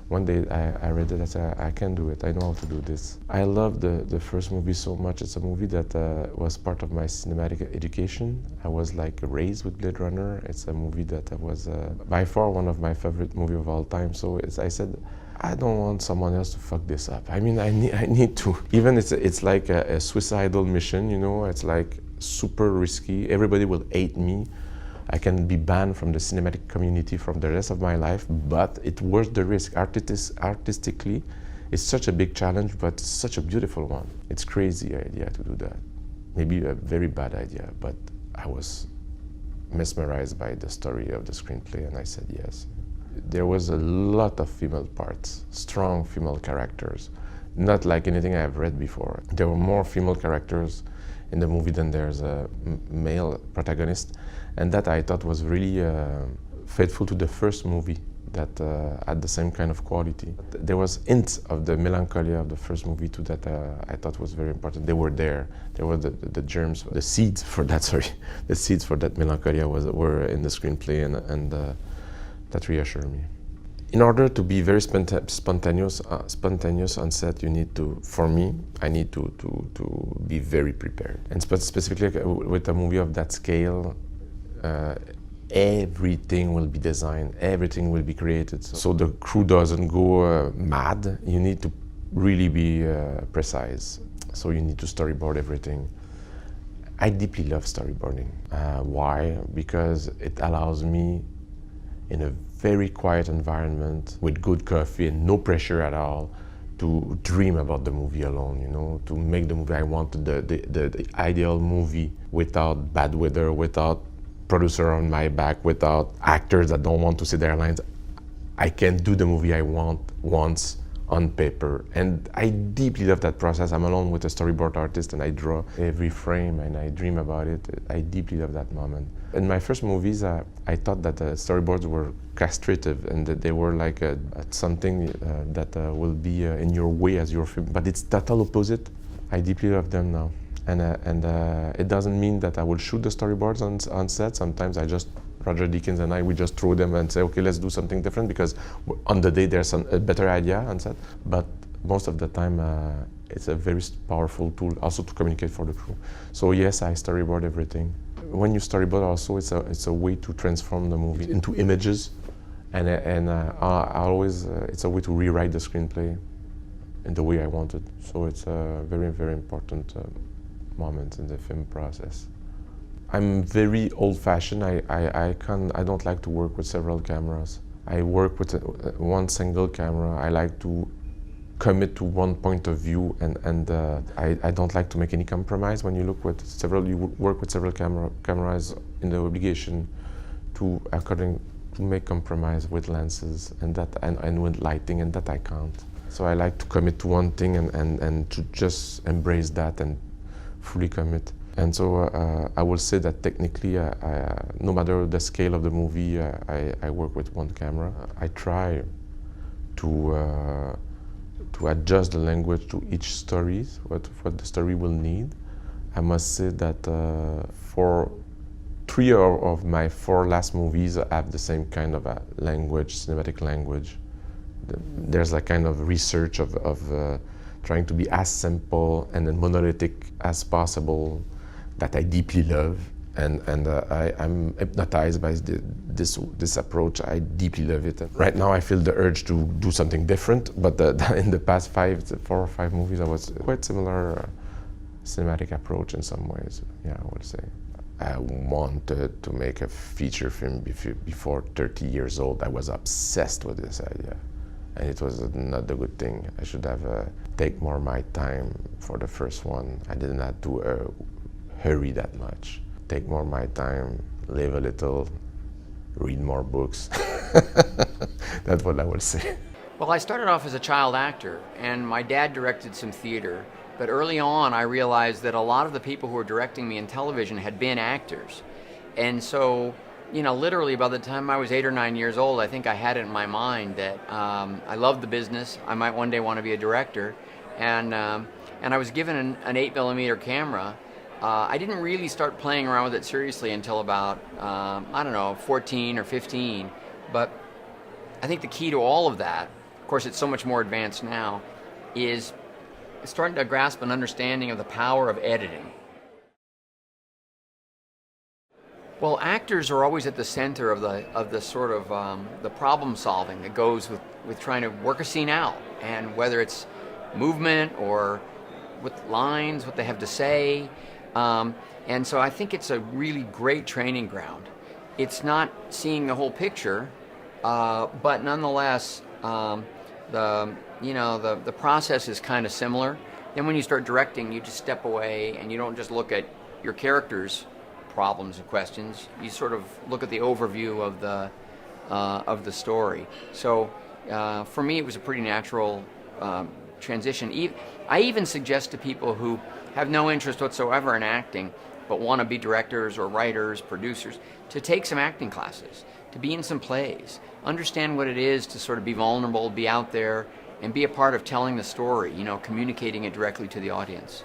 one day I read it, I said, I can do it, I know how to do this. I love the first movie so much. It's a movie that was part of my cinematic education. I was like raised with Blade Runner. It's a movie that was by far one of my favorite movies of all time. So I said, I don't want someone else to fuck this up. I mean, I need to. Even it's like a suicidal mission, you know, it's like super risky. Everybody will hate me. I can be banned from the cinematic community for the rest of my life, but it's worth the risk. Artistically, it's such a big challenge, but it's such a beautiful one. It's a crazy idea to do that. Maybe a very bad idea, but I was mesmerized by the story of the screenplay, and I said yes. There was a lot of female parts, strong female characters, not like anything I've read before. There were more female characters in the movie than there's a male protagonist, and that I thought was really faithful to the first movie that had the same kind of quality. There was hints of the melancholia of the first movie too that I thought was very important. They were there. There were the germs, the seeds for that. Sorry, the seeds for that melancholia were in the screenplay, and that reassured me. In order to be very spontaneous on set, you need to, for me, I need to be very prepared. And specifically with a movie of that scale, everything will be designed, everything will be created. So the crew doesn't go mad. You need to really be precise. So you need to storyboard everything. I deeply love storyboarding. Why? Because it allows me, in a very quiet environment with good coffee and no pressure at all, to dream about the movie alone, you know, to make the movie I wanted, the ideal movie, without bad weather, without producer on my back, without actors that don't want to say their lines. I can do the movie I want once on paper, and I deeply love that process. I'm alone with a storyboard artist and I draw every frame and I dream about it. I deeply love that moment. In my first movies, I thought that the storyboards were castrative and that they were like something that will be in your way as your film, but it's total opposite. I deeply love them now. And it doesn't mean that I will shoot the storyboards on set. Sometimes Roger Deakins and we just throw them and say, okay, let's do something different, because on the day there's a better idea on set. But most of the time, it's a very powerful tool also to communicate for the crew. So yes, I storyboard everything. When you storyboard also, it's a way to transform the movie into images, and it's a way to rewrite the screenplay in the way I want it. So it's a very, very important moment in the film process. I'm very old-fashioned. I don't like to work with several cameras. I work with one single camera. I like to commit to one point of view, and I don't like to make any compromise. When you work with several cameras, in the obligation to make compromise with lenses and with lighting, and that I can't. So I like to commit to one thing and to just embrace that and fully commit. And so I will say that technically, no matter the scale of the movie, I work with one camera. I try to adjust the language to each story, what the story will need. I must say that for 3 of my 4 last movies, I have the same kind of language, cinematic language. There's a kind of research of trying to be as simple and monolithic as possible, that I deeply love, and I'm hypnotized by this approach. I deeply love it. And right now I feel the urge to do something different, but in the past 4 or 5 movies I was quite similar cinematic approach in some ways, yeah, I would say. I wanted to make a feature film before 30 years old. I was obsessed with this idea. and it was not the good thing. I should have take more my time for the first one. I did not do hurry that much. Take more my time, live a little, read more books. That's what I would say. Well, I started off as a child actor, and my dad directed some theater. But early on, I realized that a lot of the people who were directing me in television had been actors. And so, you know, literally by the time I was 8 or 9 years old, I think I had it in my mind that I loved the business. I might one day want to be a director. And I was given an 8mm camera. I didn't really start playing around with it seriously until about, I don't know, 14 or 15. But I think the key to all of that, of course it's so much more advanced now, is starting to grasp an understanding of the power of editing. Well, actors are always at the center of the sort of the problem solving that goes with trying to work a scene out, and whether it's movement or with lines, what they have to say. And so I think it's a really great training ground. It's not seeing the whole picture, but nonetheless, the process is kind of similar. Then when you start directing, you just step away and you don't just look at your characters' problems and questions. You sort of look at the overview of the story. So for me, it was a pretty natural transition. I even suggest to people who have no interest whatsoever in acting, but want to be directors or writers, producers, to take some acting classes, to be in some plays, understand what it is to sort of be vulnerable, be out there, and be a part of telling the story, you know, communicating it directly to the audience.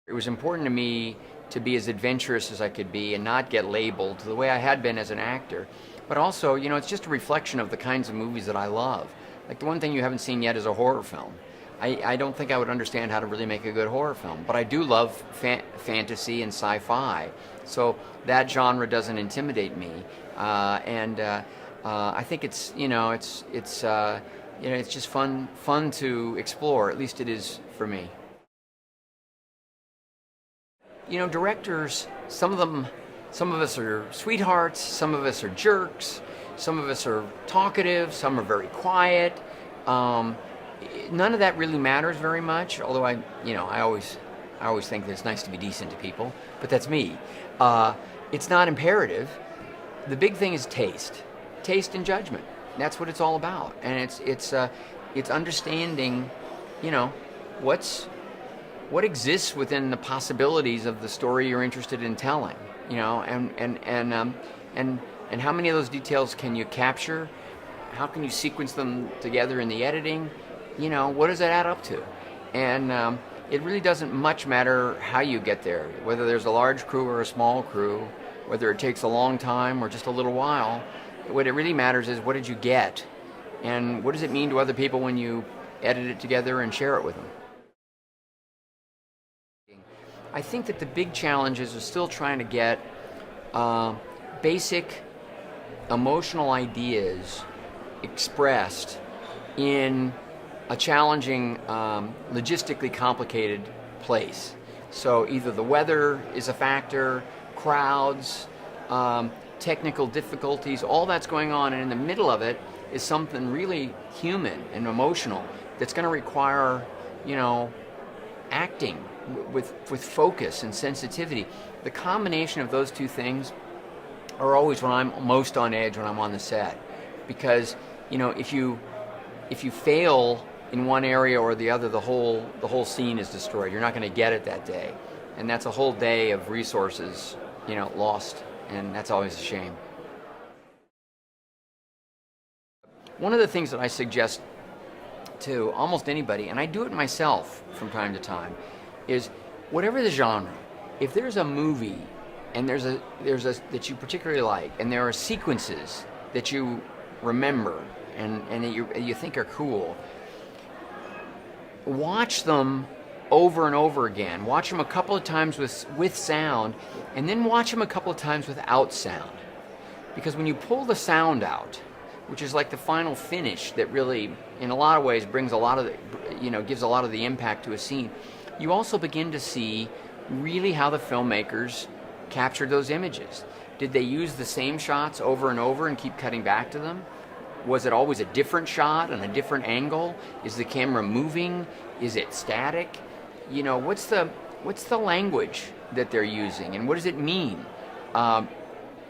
It was important to me to be as adventurous as I could be and not get labeled the way I had been as an actor. But also, you know, it's just a reflection of the kinds of movies that I love. Like, the one thing you haven't seen yet is a horror film. I don't think I would understand how to really make a good horror film, but I do love fantasy and sci-fi. So that genre doesn't intimidate me, and I think it's just fun to explore. At least it is for me. You know, directors, some of us are sweethearts, some of us are jerks, some of us are talkative, some are very quiet. None of that really matters very much, although I always think that it's nice to be decent to people, but that's me. It's not imperative. The big thing is taste and judgment. That's what it's all about, and it's understanding, you know, what exists within the possibilities of the story you're interested in telling, you know, and how many of those details can you capture? How can you sequence them together in the editing? You know, what does that add up to? And it really doesn't much matter how you get there, whether there's a large crew or a small crew, whether it takes a long time or just a little while. What it really matters is, what did you get? And what does it mean to other people when you edit it together and share it with them? I think that the big challenges are still trying to get basic emotional ideas expressed in a challenging, logistically complicated place. So either the weather is a factor, crowds, technical difficulties, all that's going on, and in the middle of it is something really human and emotional that's going to require, you know, acting with focus and sensitivity. The combination of those two things are always when I'm most on edge when I'm on the set, because, you know, if you fail in one area or the other, the whole scene is destroyed. You're not going to get it that day, and that's a whole day of resources, you know, lost, and that's always a shame. One of the things that I suggest to almost anybody, and I do it myself from time to time, is whatever the genre, if there's a movie and there's a that you particularly like, and there are sequences that you remember and that you think are cool, watch them over and over again. Watch them a couple of times with sound, and then watch them a couple of times without sound. Because when you pull the sound out, which is like the final finish that really, in a lot of ways, brings a lot of the, you know, gives a lot of the impact to a scene, you also begin to see really how the filmmakers captured those images. Did they use the same shots over and over and keep cutting back to them? Was it always a different shot and a different angle? Is the camera moving? Is it static? You know, what's the language that they're using, and what does it mean? And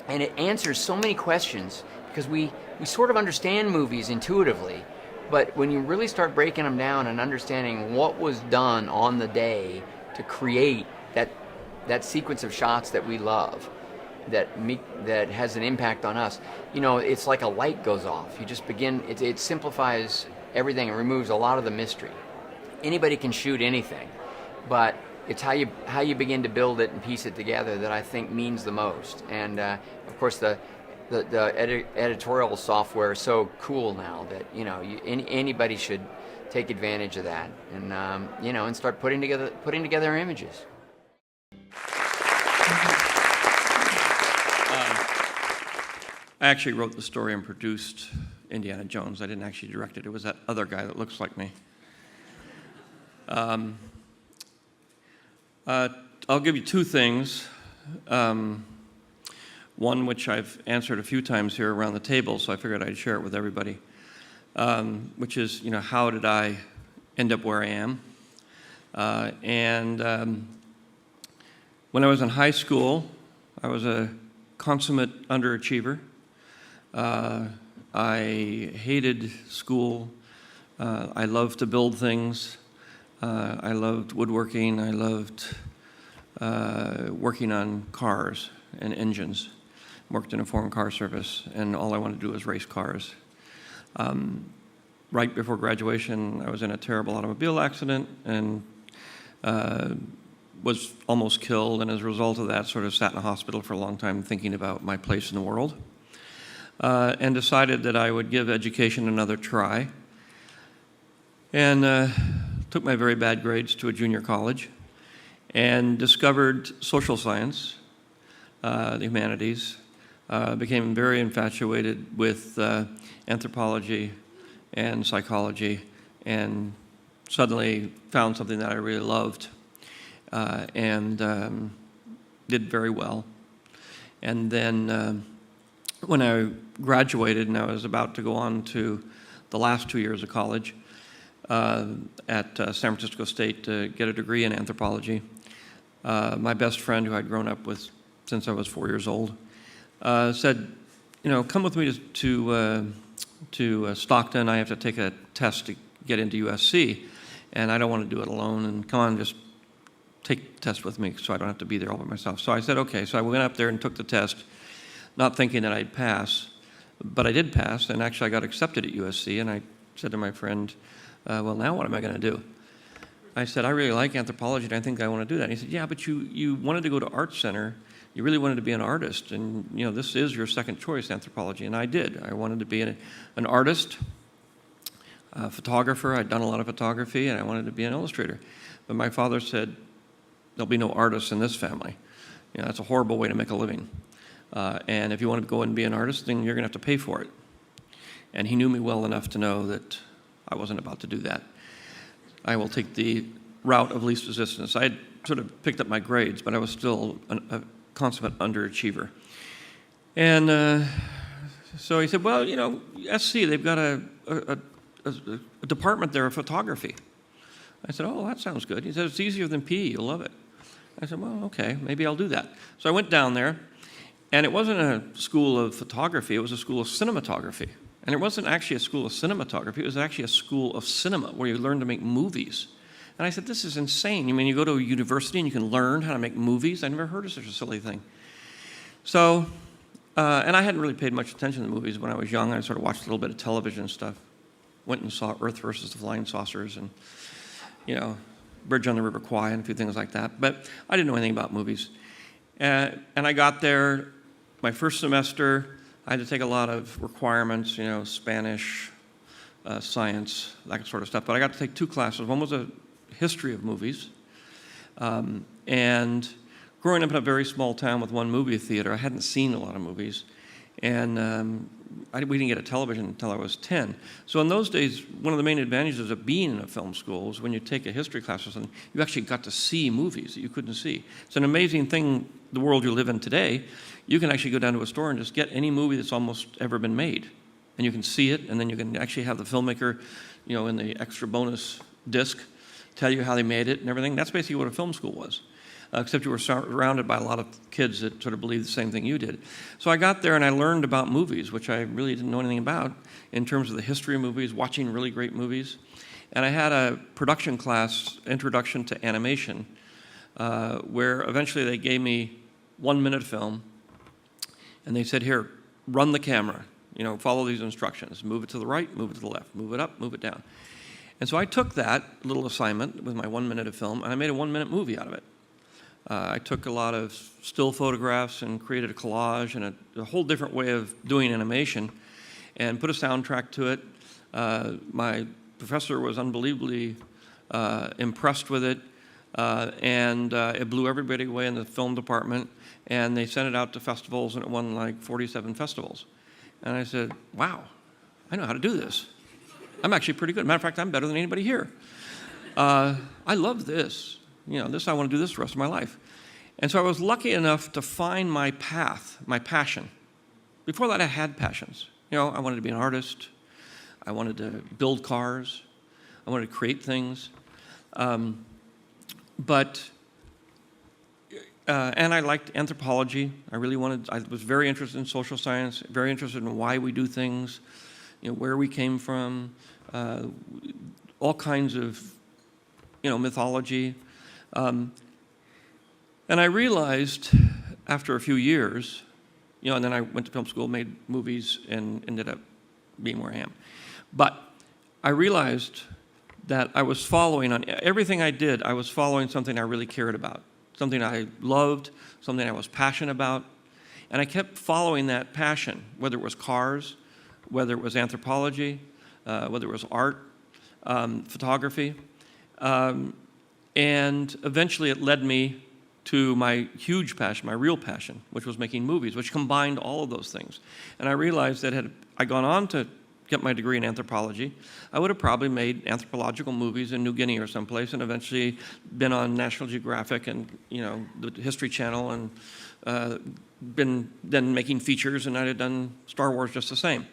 it answers so many questions, because we sort of understand movies intuitively, but when you really start breaking them down and understanding what was done on the day to create that sequence of shots that we love, that has an impact on us, you know, it's like a light goes off. You just begin, it simplifies everything and removes a lot of the mystery. Anybody can shoot anything, but it's how you begin to build it and piece it together that I think means the most. And of course, the editorial software is so cool now that, you know, anybody should take advantage of that, and you know, and start putting together images. I actually wrote the story and produced Indiana Jones. I didn't actually direct it. It was that other guy that looks like me. I'll give you two things. One which I've answered a few times here around the table, so I figured I'd share it with everybody, which is, you know, how did I end up where I am? When I was in high school, I was a consummate underachiever. I hated school. I loved to build things. I loved woodworking. I loved working on cars and engines. Worked in a foreign car service, and all I wanted to do was race cars. Right before graduation, I was in a terrible automobile accident and was almost killed, and as a result of that, sort of sat in a hospital for a long time thinking about my place in the world, and decided that I would give education another try, and took my very bad grades to a junior college and discovered social science, the humanities, became very infatuated with anthropology and psychology, and suddenly found something that I really loved, and did very well. And then when I graduated and I was about to go on to the last 2 years of college at San Francisco State to get a degree in anthropology, my best friend, who I'd grown up with since I was 4 years old, said, you know, come with me to Stockton. I have to take a test to get into USC, and I don't want to do it alone, and come on, just take the test with me so I don't have to be there all by myself. So I said, okay. So I went up there and took the test, not thinking that I'd pass, but I did pass, and actually I got accepted at USC, and I said to my friend, well, now what am I going to do? I said, I really like anthropology, and I think I want to do that. And he said, yeah, but you wanted to go to Art Center. You really wanted to be an artist, and you know, this is your second choice, anthropology. And I did. I wanted to be an artist, a photographer. I'd done a lot of photography, and I wanted to be an illustrator. But my father said, there'll be no artists in this family. You know, that's a horrible way to make a living. And if you want to go and be an artist, then you're going to have to pay for it. And he knew me well enough to know that I wasn't about to do that. I will take the route of least resistance. I had sort of picked up my grades, but I was still a consummate underachiever. And so he said, well, you know, SC, they've got a department there of photography. I said, oh, that sounds good. He said, it's easier than PE, you'll love it. I said, well, okay, maybe I'll do that. So I went down there, and it wasn't a school of photography, it was a school of cinematography. And it wasn't actually a school of cinematography, it was actually a school of cinema, where you learn to make movies. And I said, this is insane. You mean you go to a university and you can learn how to make movies? I never heard of such a silly thing. So, and I hadn't really paid much attention to movies when I was young. I sort of watched a little bit of television stuff. Went and saw Earth versus the Flying Saucers and, you know, Bridge on the River Kwai and a few things like that. But I didn't know anything about movies. And I got there, my first semester, I had to take a lot of requirements, you know, Spanish, science, that sort of stuff. But I got to take two classes. One was a history of movies. And growing up in a very small town with one movie theater, I hadn't seen a lot of movies. And we didn't get a television until I was 10. So in those days, one of the main advantages of being in a film school is when you take a history class or something, you actually got to see movies that you couldn't see. It's an amazing thing, the world you live in today. You can actually go down to a store and just get any movie that's almost ever been made. and you can see it, and then you can actually have the filmmaker, in the extra bonus disc, tell you how they made it and everything. That's basically what a film school was, except you were surrounded by a lot of kids that sort of believed the same thing you did. So I got there and I learned about movies, which I really didn't know anything about, in terms of the history of movies, watching really great movies. And I had a production class, Introduction to Animation, where eventually they gave me 1-minute film, and they said, here, run the camera, follow these instructions. Move it to the right, move it to the left, move it up, move it down. And so I took that little assignment with my 1 minute of film, and I made a 1-minute movie out of it. I took a lot of still photographs and created a collage and a whole different way of doing animation, and put a soundtrack to it. My professor was unbelievably impressed with it, and it blew everybody away in the film department, and they sent it out to festivals, and it won like 47 festivals. And I said, wow, I know how to do this. I'm actually pretty good. Matter of fact, I'm better than anybody here. I love this. This, I want to do this the rest of my life. And so I was lucky enough to find my path, my passion. Before that, I had passions. I wanted to be an artist. I wanted to build cars. I wanted to create things. And I liked anthropology. I was very interested in social science, very interested in why we do things, where we came from, all kinds of, mythology. And I realized after a few years, and then I went to film school, made movies, and ended up being where I am. But I realized that I was following, on everything I did, I was following something I really cared about, something I loved, something I was passionate about. And I kept following that passion, whether it was cars, whether it was anthropology, whether it was art, photography. And eventually it led me to my huge passion, my real passion, which was making movies, which combined all of those things. And I realized that had I gone on to get my degree in anthropology, I would have probably made anthropological movies in New Guinea or someplace, and eventually been on National Geographic and the History Channel, and been then making features, and I'd have done Star Wars just the same.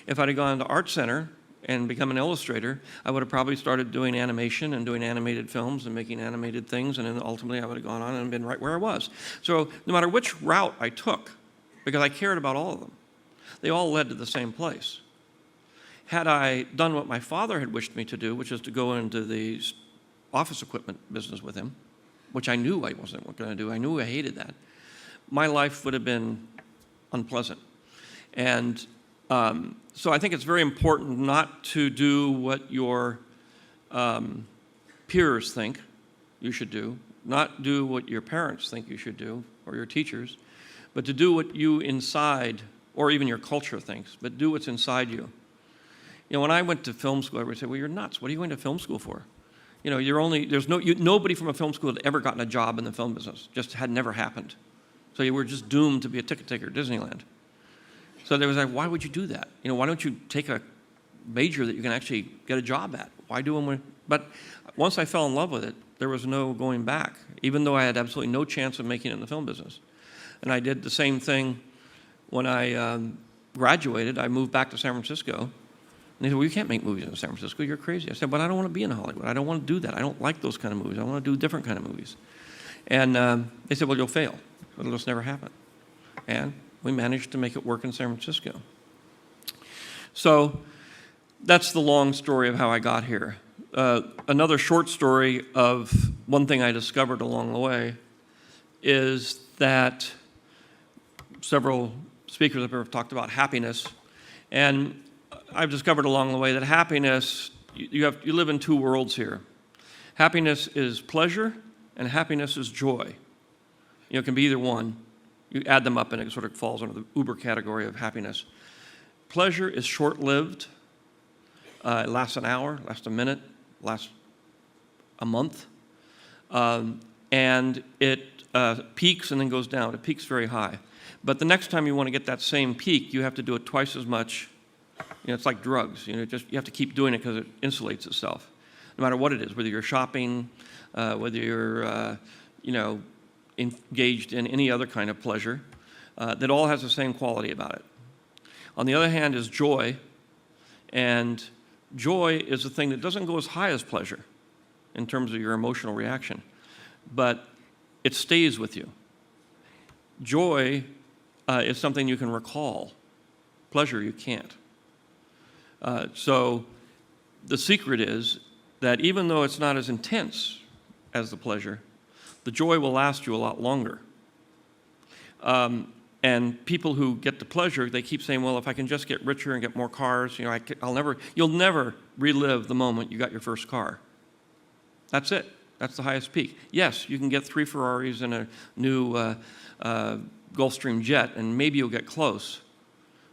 If I'd have gone to Art Center and become an illustrator, I would have probably started doing animation and doing animated films and making animated things, and then ultimately I would have gone on and been right where I was. So no matter which route I took, because I cared about all of them, they all led to the same place. Had I done what my father had wished me to do, which is to go into the office equipment business with him, which I knew I wasn't going to do, I knew I hated that, my life would have been unpleasant. And so I think it's very important not to do what your peers think you should do, not do what your parents think you should do, or your teachers, but to do what you inside, or even your culture thinks, but do what's inside you. When I went to film school, everybody said, well, you're nuts. What are you going to film school for? Nobody from a film school had ever gotten a job in the film business. Just had never happened. So you were just doomed to be a ticket taker at Disneyland. So they was like, why would you do that? Why don't you take a major that you can actually get a job at? Why do them? But once I fell in love with it, there was no going back, even though I had absolutely no chance of making it in the film business. And I did the same thing when I graduated. I moved back to San Francisco. And they said, well, you can't make movies in San Francisco. You're crazy. I said, but I don't want to be in Hollywood. I don't want to do that. I don't like those kind of movies. I want to do different kind of movies. And they said, well, you'll fail. It'll just never happen. And we managed to make it work in San Francisco. So that's the long story of how I got here. Another short story of one thing I discovered along the way is that several speakers up here have talked about happiness. And I've discovered along the way that happiness, you live in two worlds here. Happiness is pleasure, and happiness is joy. It can be either one. You add them up and it sort of falls under the uber category of happiness. Pleasure is short-lived. It lasts an hour, lasts a minute, lasts a month. And it peaks and then goes down. It peaks very high. But the next time you want to get that same peak, you have to do it twice as much. It's like drugs. You have to keep doing it because it insulates itself, no matter what it is. Whether you're shopping, whether you're, engaged in any other kind of pleasure, that all has the same quality about it. On the other hand is joy, and joy is a thing that doesn't go as high as pleasure in terms of your emotional reaction, but it stays with you. Joy is something you can recall. Pleasure, you can't. So the secret is that even though it's not as intense as the pleasure, the joy will last you a lot longer. And people who get the pleasure, they keep saying, well, if I can just get richer and get more cars, you'll never relive the moment you got your first car. That's it. That's the highest peak. Yes, you can get 3 Ferraris and a new Gulfstream jet, and maybe you'll get close.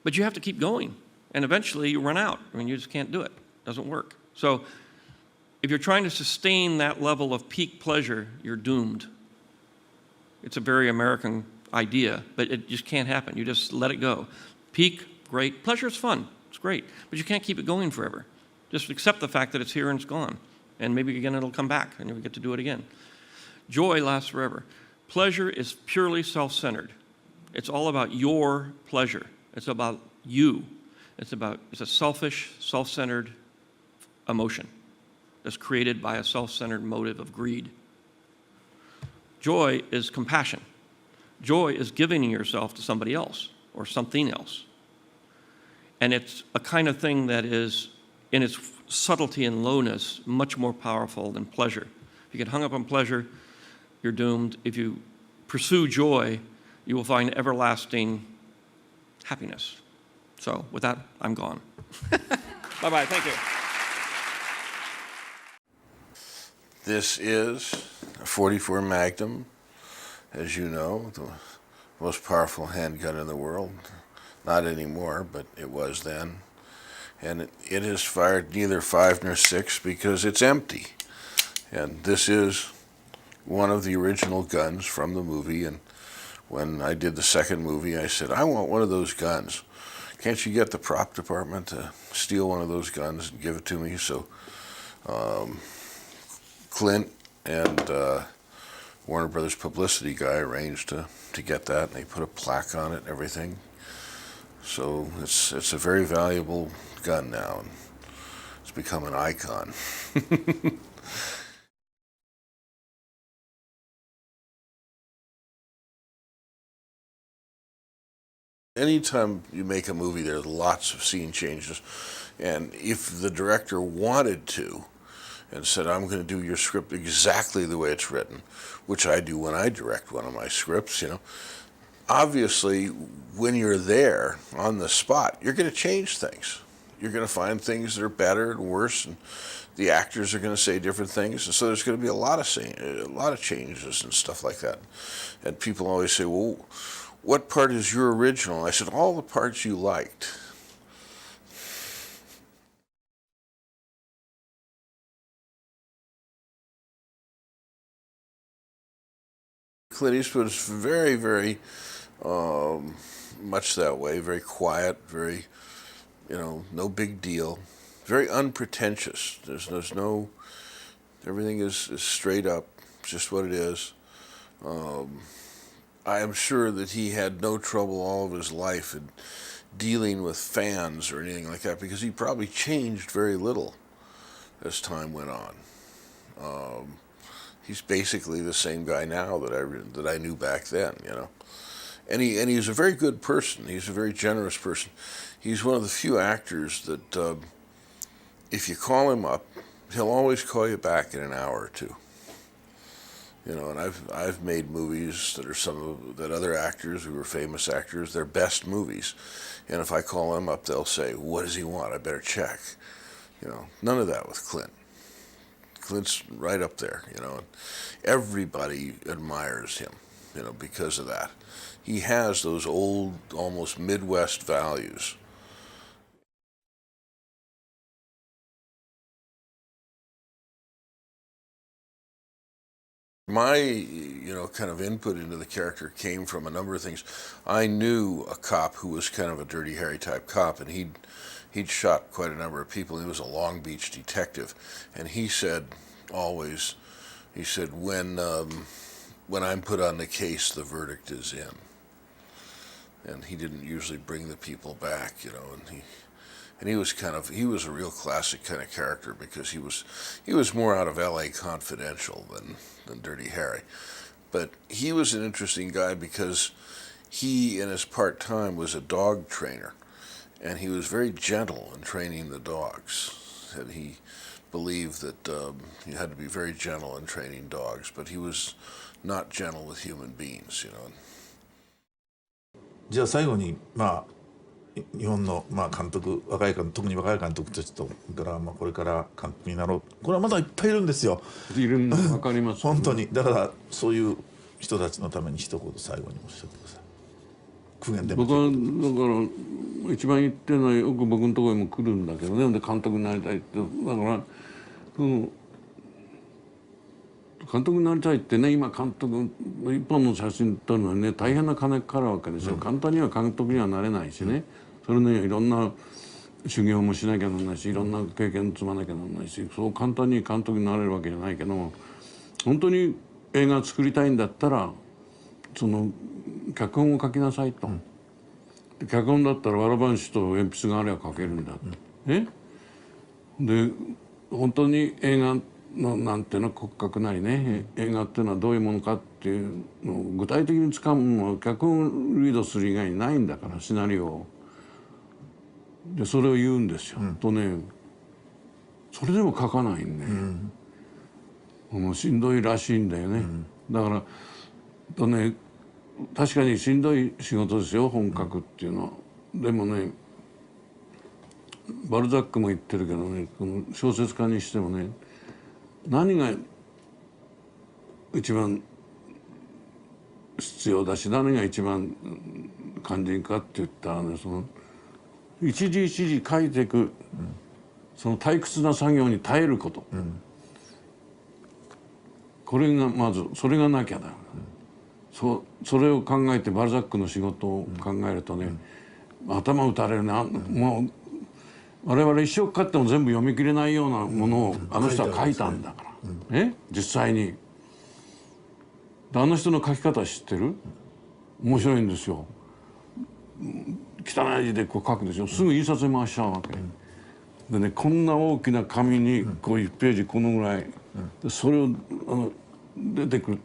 But you have to keep going, and eventually you run out. I mean, you just can't do it. It doesn't work. So if you're trying to sustain that level of peak pleasure, you're doomed. It's a very American idea, but it just can't happen. You just let it go. Peak, great. Pleasure is fun. It's great. But you can't keep it going forever. Just accept the fact that it's here and it's gone. And maybe again it'll come back and you'll get to do it again. Joy lasts forever. Pleasure is purely self-centered. It's all about your pleasure. It's about you. It's a selfish, self-centered emotion that's created by a self-centered motive of greed. Joy is compassion. Joy is giving yourself to somebody else or something else. And it's a kind of thing that is, in its subtlety and lowness, much more powerful than pleasure. If you get hung up on pleasure, you're doomed. If you pursue joy, you will find everlasting happiness. So with that, I'm gone. Bye-bye, thank you. This is a .44 Magnum, as you know, the most powerful handgun in the world. Not anymore, but it was then. And it has fired neither 5 nor 6 because it's empty. And this is one of the original guns from the movie. And when I did the second movie, I said, I want one of those guns. Can't you get the prop department to steal one of those guns and give it to me? So Clint and Warner Brothers publicity guy arranged to get that, and they put a plaque on it and everything. So it's a very valuable gun now, and it's become an icon. Anytime you make a movie, there's lots of scene changes, and if the director wanted to and said, I'm going to do your script exactly the way it's written, which I do when I direct one of my scripts, obviously when you're there on the spot, you're going to change things. You're going to find things that are better and worse, and the actors are going to say different things, and so there's going to be a lot of changes and stuff like that. And people always say, well, what part is your original? I said, all the parts you liked. Clint Eastwood is very, very much that way, very quiet, very, no big deal, very unpretentious. There's no, everything is straight up, just what it is. I am sure that he had no trouble all of his life in dealing with fans or anything like that, because he probably changed very little as time went on. He's basically the same guy now that I knew back then, And he's a very good person. He's a very generous person. He's one of the few actors that if you call him up, he'll always call you back in an hour or two. And I've made movies that are that other actors who are famous actors, their best movies. And if I call them up, they'll say, what does he want? I better check. None of that with Clint. Clint's right up there, and everybody admires him, because of that. He has those old, almost Midwest values. My, kind of input into the character came from a number of things. I knew a cop who was kind of a Dirty Harry type cop, and he'd shot quite a number of people. He was a Long Beach detective, and he said always, when I'm put on the case, the verdict is in. and he didn't usually bring the people back, you know, and he was a real classic kind of character because he was more out of L.A. Confidential than Dirty Harry. But he was an interesting guy because he, in his part-time, was a dog trainer, and he was very gentle in training the dogs. And he believed that you had to be very gentle in training dogs, but he was not gentle with human beings, you know. じゃあ最後に日本の監督、特に若い監督たちと、それからこれから監督になろう、これはまだいっぱいいるんですよ。いるんです、わかります。本当に。だからそういう人たちのために一言最後におっしゃってください。苦言でも。僕はだから一番言ってるのはよく僕のところにも来るんだけどね、で監督になりたいって、だから監督になりたいってね、今監督一本の写真撮るのにね大変な金かかるわけですよ。簡単には監督にはなれないしね、それねいろんな修行もしなきゃならないし、いろんな経験積まなきゃならないし、そう簡単に監督になれるわけじゃないけど、本当に映画を作りたいんだったらその脚本を書きなさいと。脚本だったらわらばんしと鉛筆があれば書けるんだ。で本当に映画のなんていうの骨格なりね、映画っていうのはどういうものかっていうのを具体的につかむのは脚本をリードする以外にないんだから、シナリオを。でそれを言うんですよ。とね、それでも書かないんで、しんどいらしいんだよね。だからとね、確かにしんどい仕事ですよ、本書くっていうのは。でもね、バルザックも言ってるけどね、この小説家にしてもね、何が一番必要だし、何が一番肝心かって言ったらね、その一時一時書いていく、その退屈な作業に耐えること、これがまずそれがなきゃだよ。それを考えてバルザックの仕事を考えるとね、頭打たれるな。もう我々一生かかっても全部読み切れないようなものをあの人は書いたんだから、実際に。あの人の書き方知ってる？面白いんですよ。汚い字でこう書くでしょ。すぐ印刷に回しちゃうわけ。でね、こんな大きな紙にこう1ページこのぐらい、それを出てくる、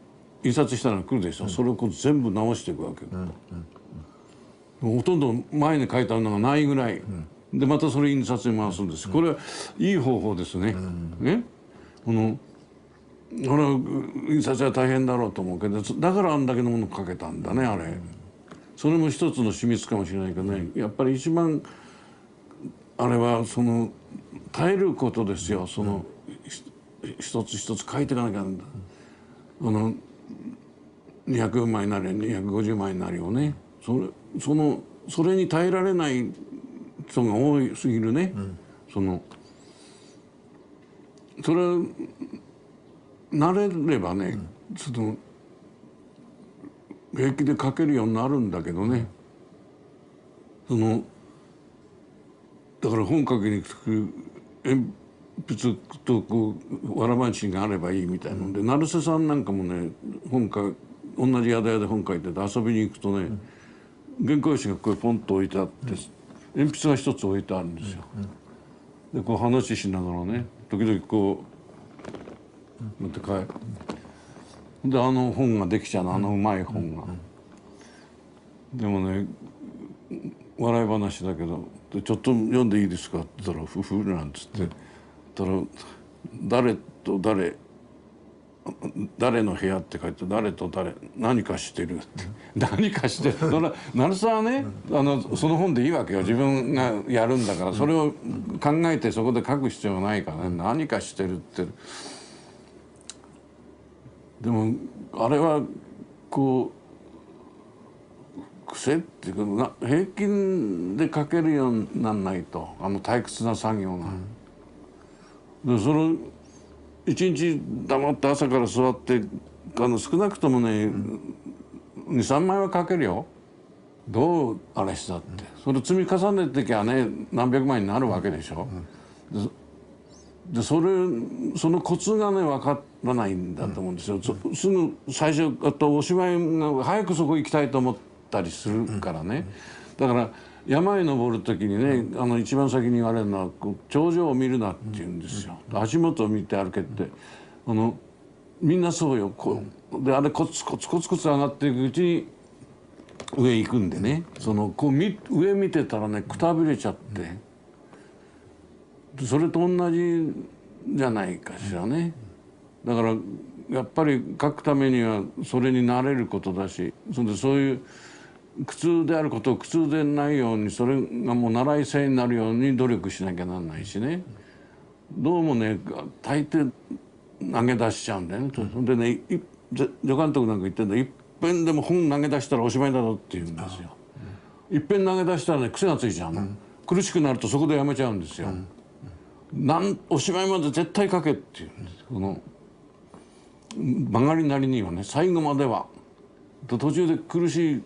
印刷したら来るでしょ。それをこう全部直していくわけ。ほとんど前に書いてあるのがないぐらい。でまたそれ印刷に回すんです。これはいい方法ですね。これは印刷は大変だろうと思うけど、だからあんだけのもの書けたんだね、あれ。それも一つの秘密かもしれないけどね、やっぱり一番あれはその耐えることですよ。その一つ一つ書いていかなきゃなんだ。200枚なり250枚なりをね、それに耐えられない人が多すぎるね。それ慣れればね、平気で書けるようになるんだけどね。だから本書きに鉛筆とこうわらばんしがあればいいみたいなので、成瀬さんなんかもね、同じ宿屋で本書いてて遊びに行くとね、原稿用紙がこうポンと置いてあって、鉛筆が一つ置いてあるんですよ。でこう話しながらね、時々こう持って帰る。で本ができちゃうの、うまい本が。でもね、笑い話だけど「ちょっと読んでいいですか?」って言ったら「ふふ」なんつってたら「誰と誰の部屋」って書いて「誰と誰何かしてる」って何かしてる。成瀬はね、その本でいいわけよ。自分がやるんだからそれを考えてそこで書く必要はないからね。何かしてるって。でもあれはこう癖っていうか、平均で書けるようにならないと、退屈な作業が。でその一日黙って朝から座って少なくともね、23枚は書けるよ。どうあれしたって、それ積み重ねてきゃね、何百枚になるわけでしょ。でそのコツがね分からないんだと思うんですよ。すぐ最初お芝居が早くそこ行きたいと思ったりするからね。だから山へ登る時にね、一番先に言われるのは頂上を見るなって言うんですよ。足元を見て歩けって、みんなそうよ。であれコツコツコツコツ上がっていくうちに上行くんでね、上見てたらねくたびれちゃって、それと同じじゃないかしらね。だからやっぱり書くためにはそれに慣れることだし、そういう苦痛であることを苦痛でないように、それがもう習い性になるように努力しなきゃならないしね。どうもね大抵投げ出しちゃうんだよね。でね、助監督なんか言ってんだ、いっぺんでも本投げ出したらおしまいだろって言うんですよ。いっぺん投げ出したらね癖がついちゃうの、苦しくなるとそこでやめちゃうんですよ。おしまいまで絶対書けって言うんです。この曲がりなりにはね、最後までは。途中で苦し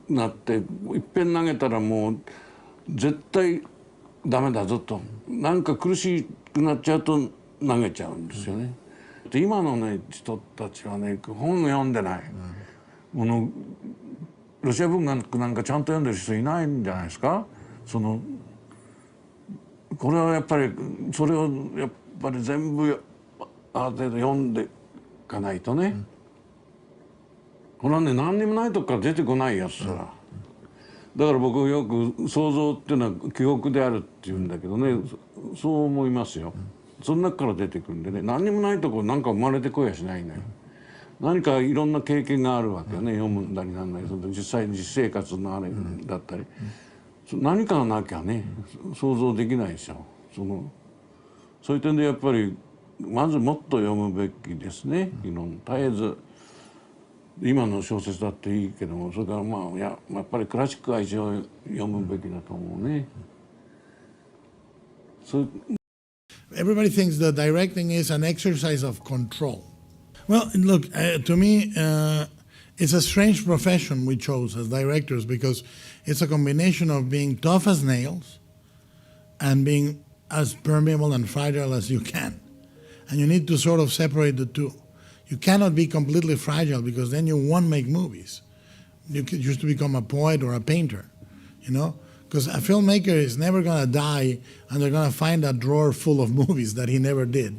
くなっていっぺん投げたらもう絶対ダメだぞと、なんか苦しくなっちゃうと投げちゃうんですよね。で今のね人たちはね本読んでない、ロシア文学なんかちゃんと読んでる人いないんじゃないですか。これはやっぱりそれをやっぱり全部ある程度読んでいかないとね、これはね何にもないとこから出てこないやつだ。だから僕よく想像っていうのは記憶であるって言うんだけどね、そう思いますよ。その中から出てくるんでね、何にもないとこなんか生まれてこやしないのよ。何かいろんな経験があるわけよね、読むんだりなんだり、実生活のあれだったり、何かがなきゃね想像できないでしょ。そういう点でやっぱりまずもっと読むべきですね。絶えず今の小説だっていいけども、それからやっぱりクラシックは一応読むべきだと思うね。Everybody thinks that directing is an exercise of control. Well, look, to me, it's a strange profession we chose as directors, because it's a combination of being tough as nails and being as permeable and fragile as you can. And you need to sort of separate the two. You cannot be completely fragile, because then you won't make movies. You used to become a poet or a painter, because a filmmaker is never going to die and they're going to find a drawer full of movies that he never did.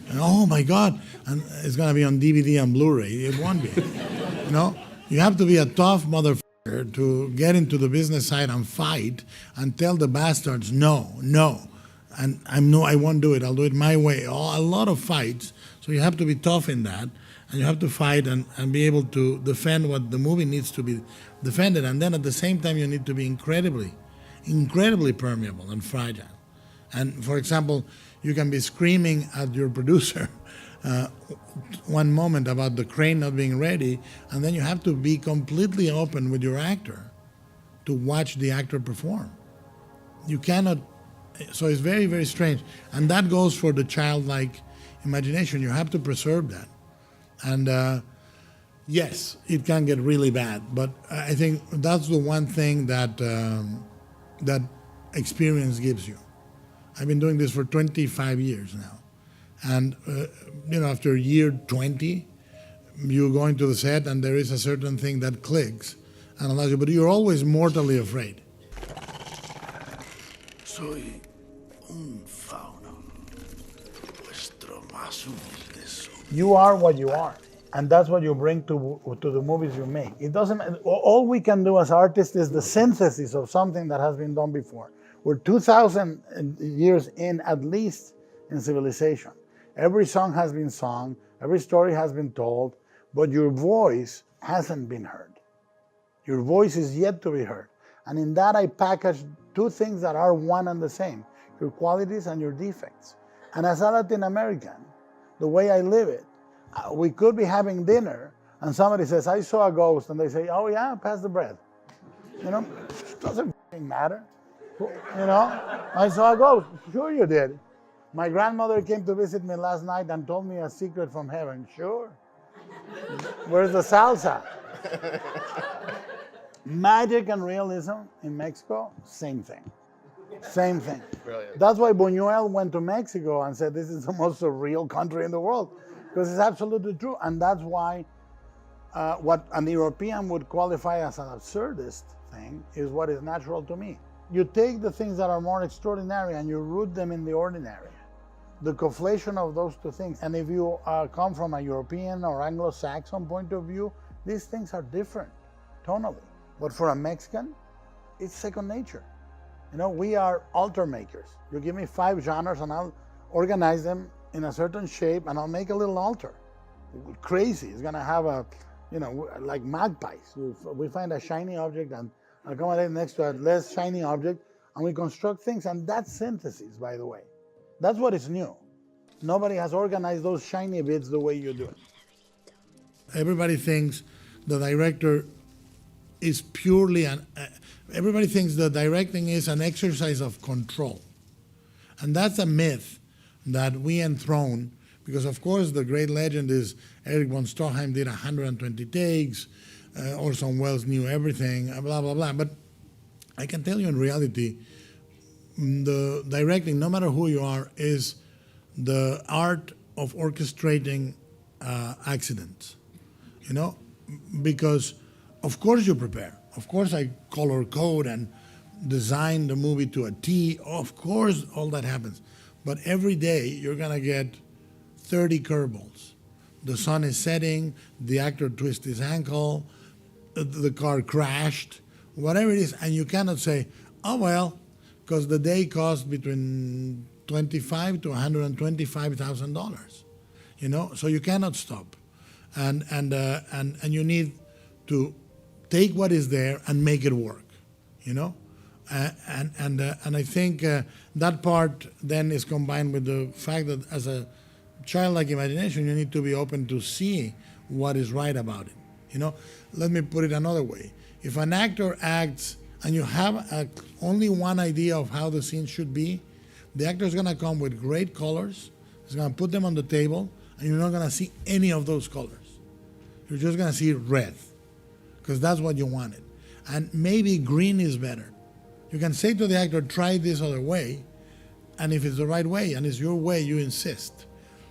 And oh my God, and it's going to be on DVD and Blu-ray. It won't be. You have to be a tough motherfucker to get into the business side and fight and tell the bastards no. And I won't do it. I'll do it my way. A lot of fights. So you have to be tough in that, and you have to fight and be able to defend what the movie needs to be defended. And then at the same time, you need to be incredibly permeable and fragile. And for example, you can be screaming at your producer one moment about the crane not being ready, and then you have to be completely open with your actor to watch the actor perform. You cannot, so it's very, very strange. And that goes for the childlike imagination. You have to preserve that. And yes, it can get really bad, but I think that's the one thing that that experience gives you. I've been doing this for 25 years now. And, after year 20, you go into the set and there is a certain thing that clicks and allows you, but you're always mortally afraid. Soy un fauno, vuestro más humilde soy. You are what you are, and that's what you bring to the movies you make. It doesn't. All we can do as artists is the synthesis of something that has been done before. We're 2,000 years in, at least, in civilization. Every song has been sung, every story has been told, but your voice hasn't been heard. Your voice is yet to be heard. And in that I package two things that are one and the same, your qualities and your defects. And as a Latin American, the way I live it, we could be having dinner and somebody says, I saw a ghost, and they say, oh yeah, pass the bread. It doesn't matter. I saw a ghost. Sure you did. My grandmother came to visit me last night and told me a secret from heaven. Sure. Where's the salsa? Magic and realism in Mexico, same thing. Same thing. Brilliant. That's why Buñuel went to Mexico and said, this is the most surreal country in the world, because it's absolutely true. And that's why what an European would qualify as an absurdist thing is what is natural to me. You take the things that are more extraordinary and you root them in the ordinary. The conflation of those two things. And if you come from a European or Anglo-Saxon point of view, these things are different tonally. But for a Mexican, it's second nature. You know, we are altar makers. You give me 5 genres and I'll organize them in a certain shape and I'll make a little altar. Crazy. It's gonna have a, you know, like magpies. We find a shiny object and accommodate next to a less shiny object and we construct things, and that's synthesis, by the way. That's what is new. Nobody has organized those shiny bits the way you do it. Everybody thinks the director is purely everybody thinks the directing is an exercise of control. And that's a myth that we enthrone, because of course the great legend is Erich von Stroheim did 120 takes, Orson Welles knew everything, blah, blah, blah. But I can tell you in reality, the directing, no matter who you are, is the art of orchestrating accidents, you know, because of course you prepare. Of course I color code and design the movie to a T. Of course all that happens. But every day you're gonna get 30 curveballs. The sun is setting, the actor twists his ankle, the car crashed, whatever it is, and you cannot say, oh well, because the day cost between $25,000 to $125,000, you know. So you cannot stop, and you need to take what is there and make it work, you know. And I think that part then is combined with the fact that as a childlike imagination, you need to be open to see what is right about it, you know. Let me put it another way. If an actor acts and you have only one idea of how the scene should be, the actor is going to come with great colors, he's going to put them on the table, and you're not going to see any of those colors. You're just going to see red, because that's what you wanted. And maybe green is better. You can say to the actor, try this other way, and if it's the right way and it's your way, you insist.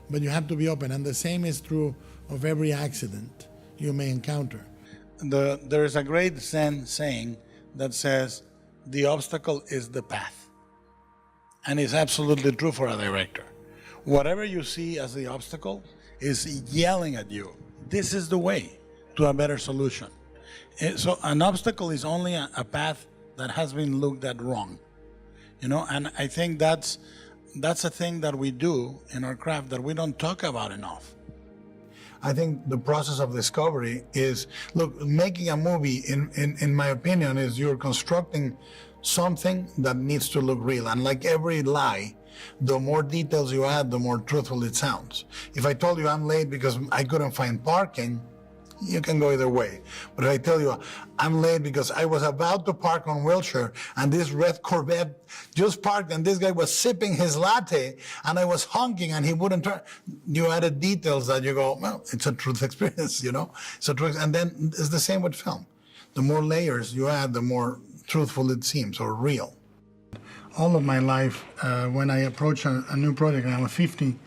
But you have to be open, and the same is true of every accident you may encounter. There is a great Zen saying that says, the obstacle is the path. And it's absolutely true for a director. Whatever you see as the obstacle is yelling at you, this is the way to a better solution. So an obstacle is only a path that has been looked at wrong, you know. And I think that's a thing that we do in our craft that we don't talk about enough. I think the process of discovery is, look, making a movie, in my opinion, is you're constructing something that needs to look real. And like every lie, the more details you add, the more truthful it sounds. If I told you I'm late because I couldn't find parking, you can go either way. But if I tell you I'm late because I was about to park on Wilshire and this red Corvette just parked and this guy was sipping his latte and I was honking and he wouldn't turn, you added details that you go, well, it's a truth experience, you know? It's a truth, and then it's the same with film. The more layers you add, the more truthful it seems, or real. All of my life, when I approach a new project, I'm 50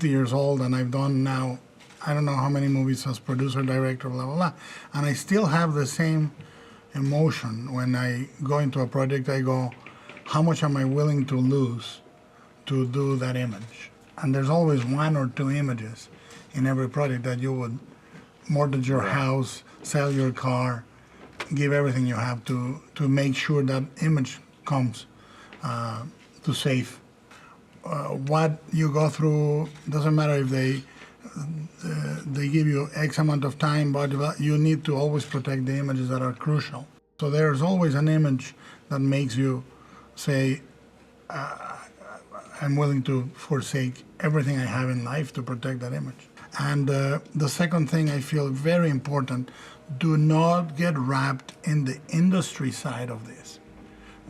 years old and I've done now, I don't know how many movies as producer, director, blah, blah, blah. And I still have the same emotion. When I go into a project, I go, how much am I willing to lose to do that image? And there's always 1 or 2 images in every project that you would mortgage your house, sell your car, give everything you have to make sure that image comes to safe. What you go through, doesn't matter if they give you X amount of time, but you need to always protect the images that are crucial. So there's always an image that makes you say, I'm willing to forsake everything I have in life to protect that image. And the second thing I feel very important, do not get wrapped in the industry side of this.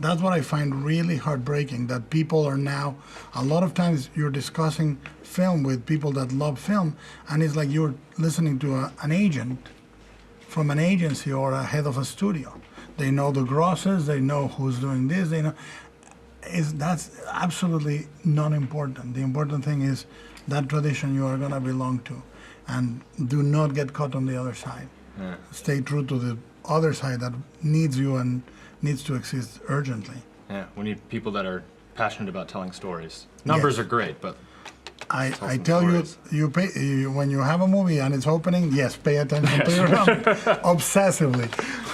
That's what I find really heartbreaking, that people are now, a lot of times you're discussing film with people that love film, and it's like you're listening to an agent from an agency or a head of a studio. They know the grosses, they know who's doing this, they know. That's absolutely not important. The important thing is that tradition you are going to belong to, and do not get caught on the other side. Stay true to the other side that needs you and needs to exist urgently. Yeah, we need people that are passionate about telling stories. Numbers are great, but I tell stories. when you have a movie and it's opening, yes, pay attention to your number obsessively.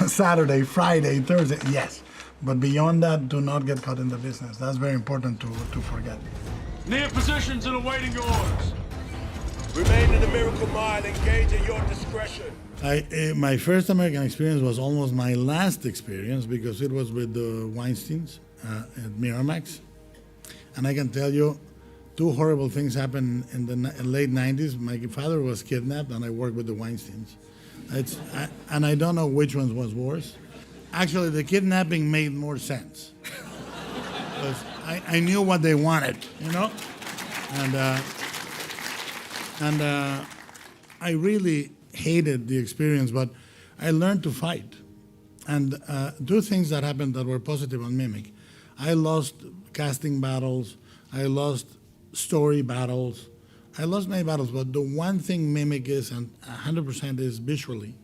Saturday, Friday, Thursday, yes. But beyond that, do not get caught in the business. That's very important to forget. Near positions and awaiting orders. Remain in the Miracle Mile, engage at your discretion. My first American experience was almost my last experience because it was with the Weinsteins at Miramax. And I can tell you, two horrible things happened in the late 90s. My father was kidnapped and I worked with the Weinsteins. And I don't know which one was worse. Actually, the kidnapping made more sense. Because I knew what they wanted, you know? And I really hated the experience, but I learned to fight. And two things that happened that were positive on Mimic. I lost casting battles, I lost story battles, I lost many battles, but the one thing Mimic is, and 100% is visually,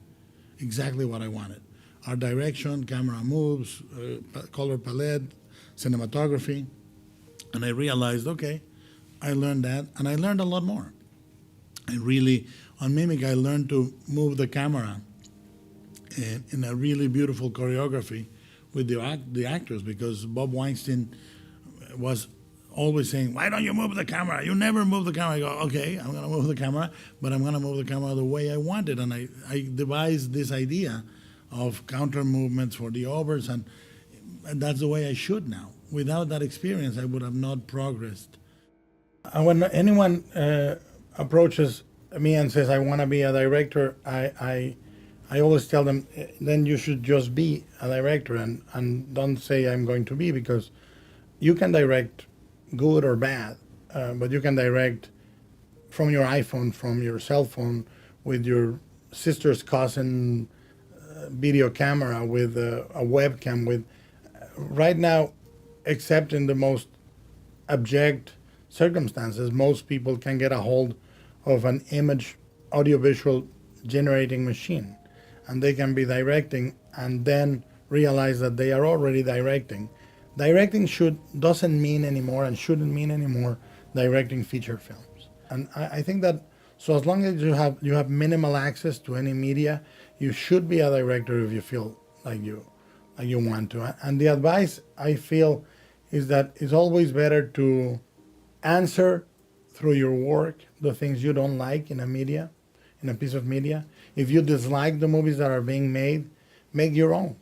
exactly what I wanted. Our direction, camera moves, color palette, cinematography. And I realized, okay, I learned that, and I learned a lot more. On Mimic, I learned to move the camera in a really beautiful choreography with the actors, because Bob Weinstein was always saying, why don't you move the camera? You never move the camera. I go, okay, I'm going to move the camera, but I'm going to move the camera the way I want it. And I devised this idea of counter movements for the overs, and that's the way I shoot now. Without that experience, I would have not progressed. And when anyone approaches me and says, I want to be a director, I always tell them, then you should just be a director and don't say I'm going to be, because you can direct good or bad, but you can direct from your iPhone, from your cell phone, with your sister's cousin video camera, with a webcam, with right now, except in the most abject circumstances, most people can get a hold of an image audiovisual generating machine, and they can be directing and then realize that they are already directing. Directing doesn't mean anymore and shouldn't mean anymore directing feature films. And I think that so as long as you have minimal access to any media, you should be a director if you feel like you want to. And the advice I feel is that it's always better to answer through your work the things you don't like in a piece of media. If you dislike the movies that are being made, make your own.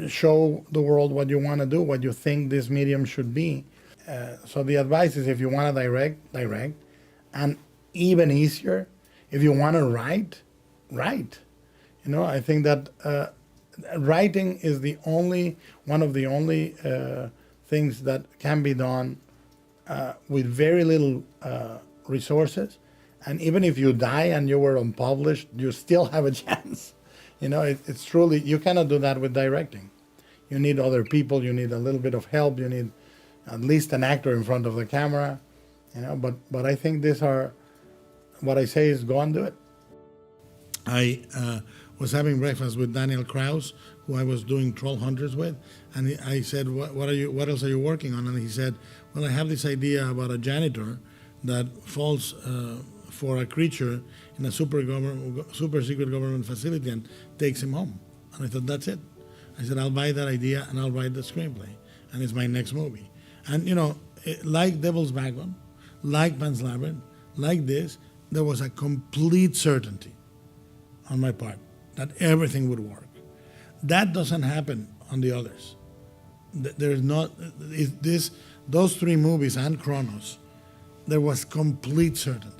Show the world what you want to do, what you think this medium should be. So the advice is, if you want to direct, and even easier, if you want to write. You know, I think that writing is one of the only things that can be done with very little resources. And even if you die and you were unpublished, you still have a chance. You know, it's truly, you cannot do that with directing. You need other people, you need a little bit of help, you need at least an actor in front of the camera, you know, but I think what I say is go and do it. I was having breakfast with Daniel Krauss, who I was doing Troll Hunters with, and I said, what else are you working on? And he said, well, I have this idea about a janitor that falls for a creature in a super secret government facility and takes him home. And I thought, that's it. I said, I'll buy that idea and I'll write the screenplay. And it's my next movie. And, you know, like Devil's Backbone, like Pan's Labyrinth, like this, there was a complete certainty on my part that everything would work. That doesn't happen on the others. There's not, those three movies and Chronos, there was complete certainty.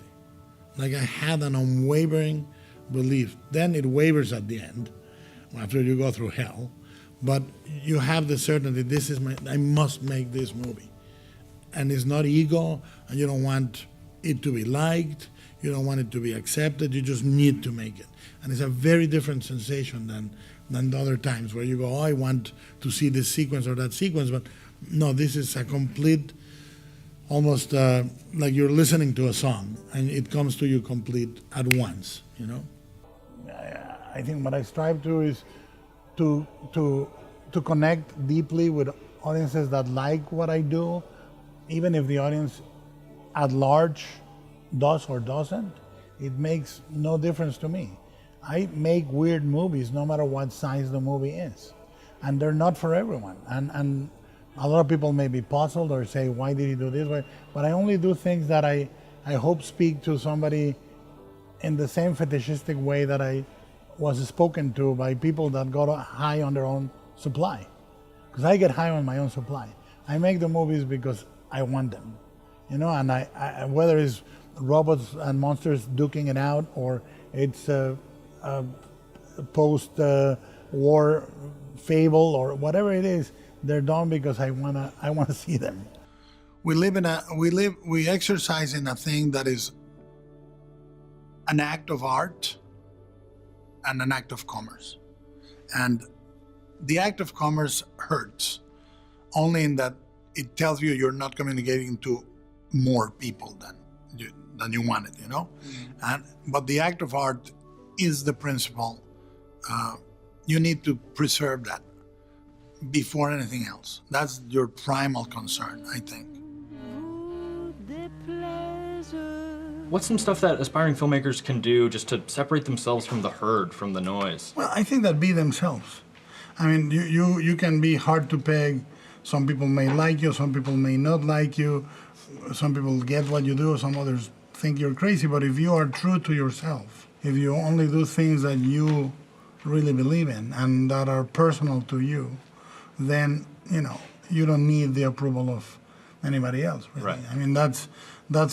Like I had an unwavering belief. Then it wavers at the end, after you go through hell, but you have the certainty, I must make this movie. And it's not ego, and you don't want it to be liked, you don't want it to be accepted, you just need to make it. And it's a very different sensation than the other times where you go, oh, I want to see this sequence or that sequence, but no, this is a complete, almost like you're listening to a song, and it comes to you complete at once, you know? I think what I strive to is to connect deeply with audiences that like what I do, even if the audience at large does or doesn't. It makes no difference to me. I make weird movies no matter what size the movie is, and they're not for everyone. And a lot of people may be puzzled or say, why did he do this way? But I only do things that I hope speak to somebody in the same fetishistic way that I was spoken to by people that got high on their own supply. Because I get high on my own supply. I make the movies because I want them, you know, and I whether it's robots and monsters duking it out or it's a post-war fable or whatever it is, they're done because I wanna see them. We exercise in a thing that is an act of art and an act of commerce. And the act of commerce hurts only in that it tells you you're not communicating to more people than you wanted, you know? But the act of art is the principle. You need to preserve that before anything else. That's your primal concern, I think. What's some stuff that aspiring filmmakers can do just to separate themselves from the herd, from the noise? Well, I think that be themselves. I mean, you can be hard to peg. Some people may like you, some people may not like you. Some people get what you do, some others think you're crazy. But if you are true to yourself, if you only do things that you really believe in and that are personal to you, then, you know, you don't need the approval of anybody else, really. Right. I mean, that's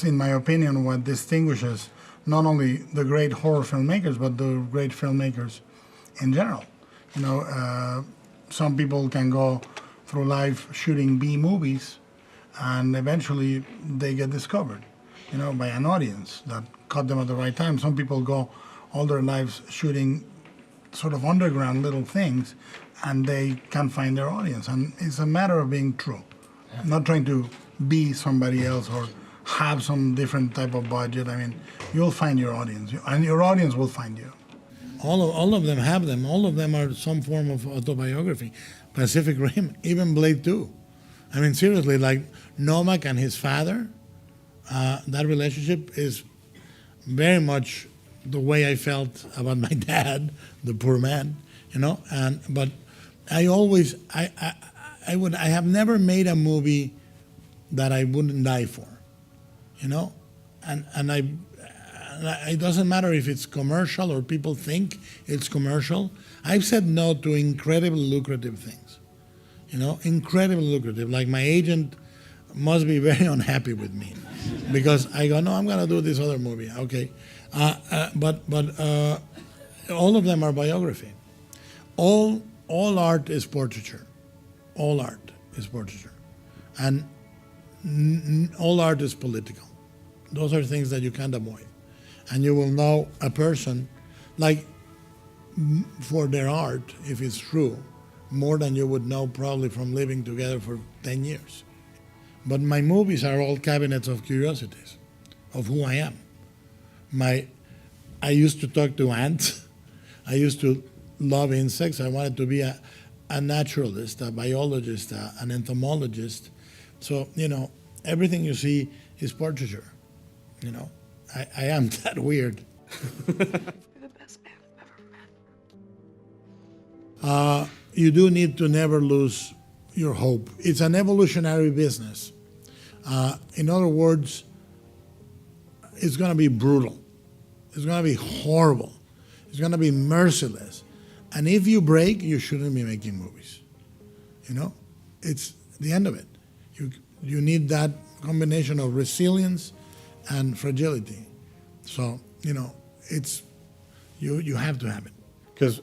in my opinion what distinguishes not only the great horror filmmakers but the great filmmakers in general. You know, some people can go through life shooting B movies and eventually they get discovered, you know, by an audience that caught them at the right time. Some people go all their lives shooting sort of underground little things and they can't find their audience. And it's a matter of being true, not trying to be somebody else or have some different type of budget. I mean, you'll find your audience, and your audience will find you. All of them have them. All of them are some form of autobiography. Pacific Rim, even Blade 2. I mean, seriously, like Nomak and his father, that relationship is very much the way I felt about my dad, the poor man, you know. But I always, I have never made a movie that I wouldn't die for, you know, and it doesn't matter if it's commercial or people think it's commercial. I've said no to incredibly lucrative things, you know, incredibly lucrative. Like my agent must be very unhappy with me because I go, no, I'm gonna do this other movie, okay, but all of them are biography. All art is portraiture. All art is portraiture, and all art is political. Those are things that you can't avoid. And you will know a person, like, for their art, if it's true, more than you would know probably from living together for 10 years. But my movies are all cabinets of curiosities, of who I am. I used to talk to ants. I used to love insects. I wanted to be a naturalist, a biologist, an entomologist. So, you know, everything you see is portraiture, you know. I am that weird. You're the best man I've ever met. You do need to never lose your hope. It's an evolutionary business. In other words, it's going to be brutal. It's going to be horrible. It's going to be merciless. And if you break, you shouldn't be making movies. You know, it's the end of it. You need that combination of resilience and fragility. So, you know, it's, you have to have it. Because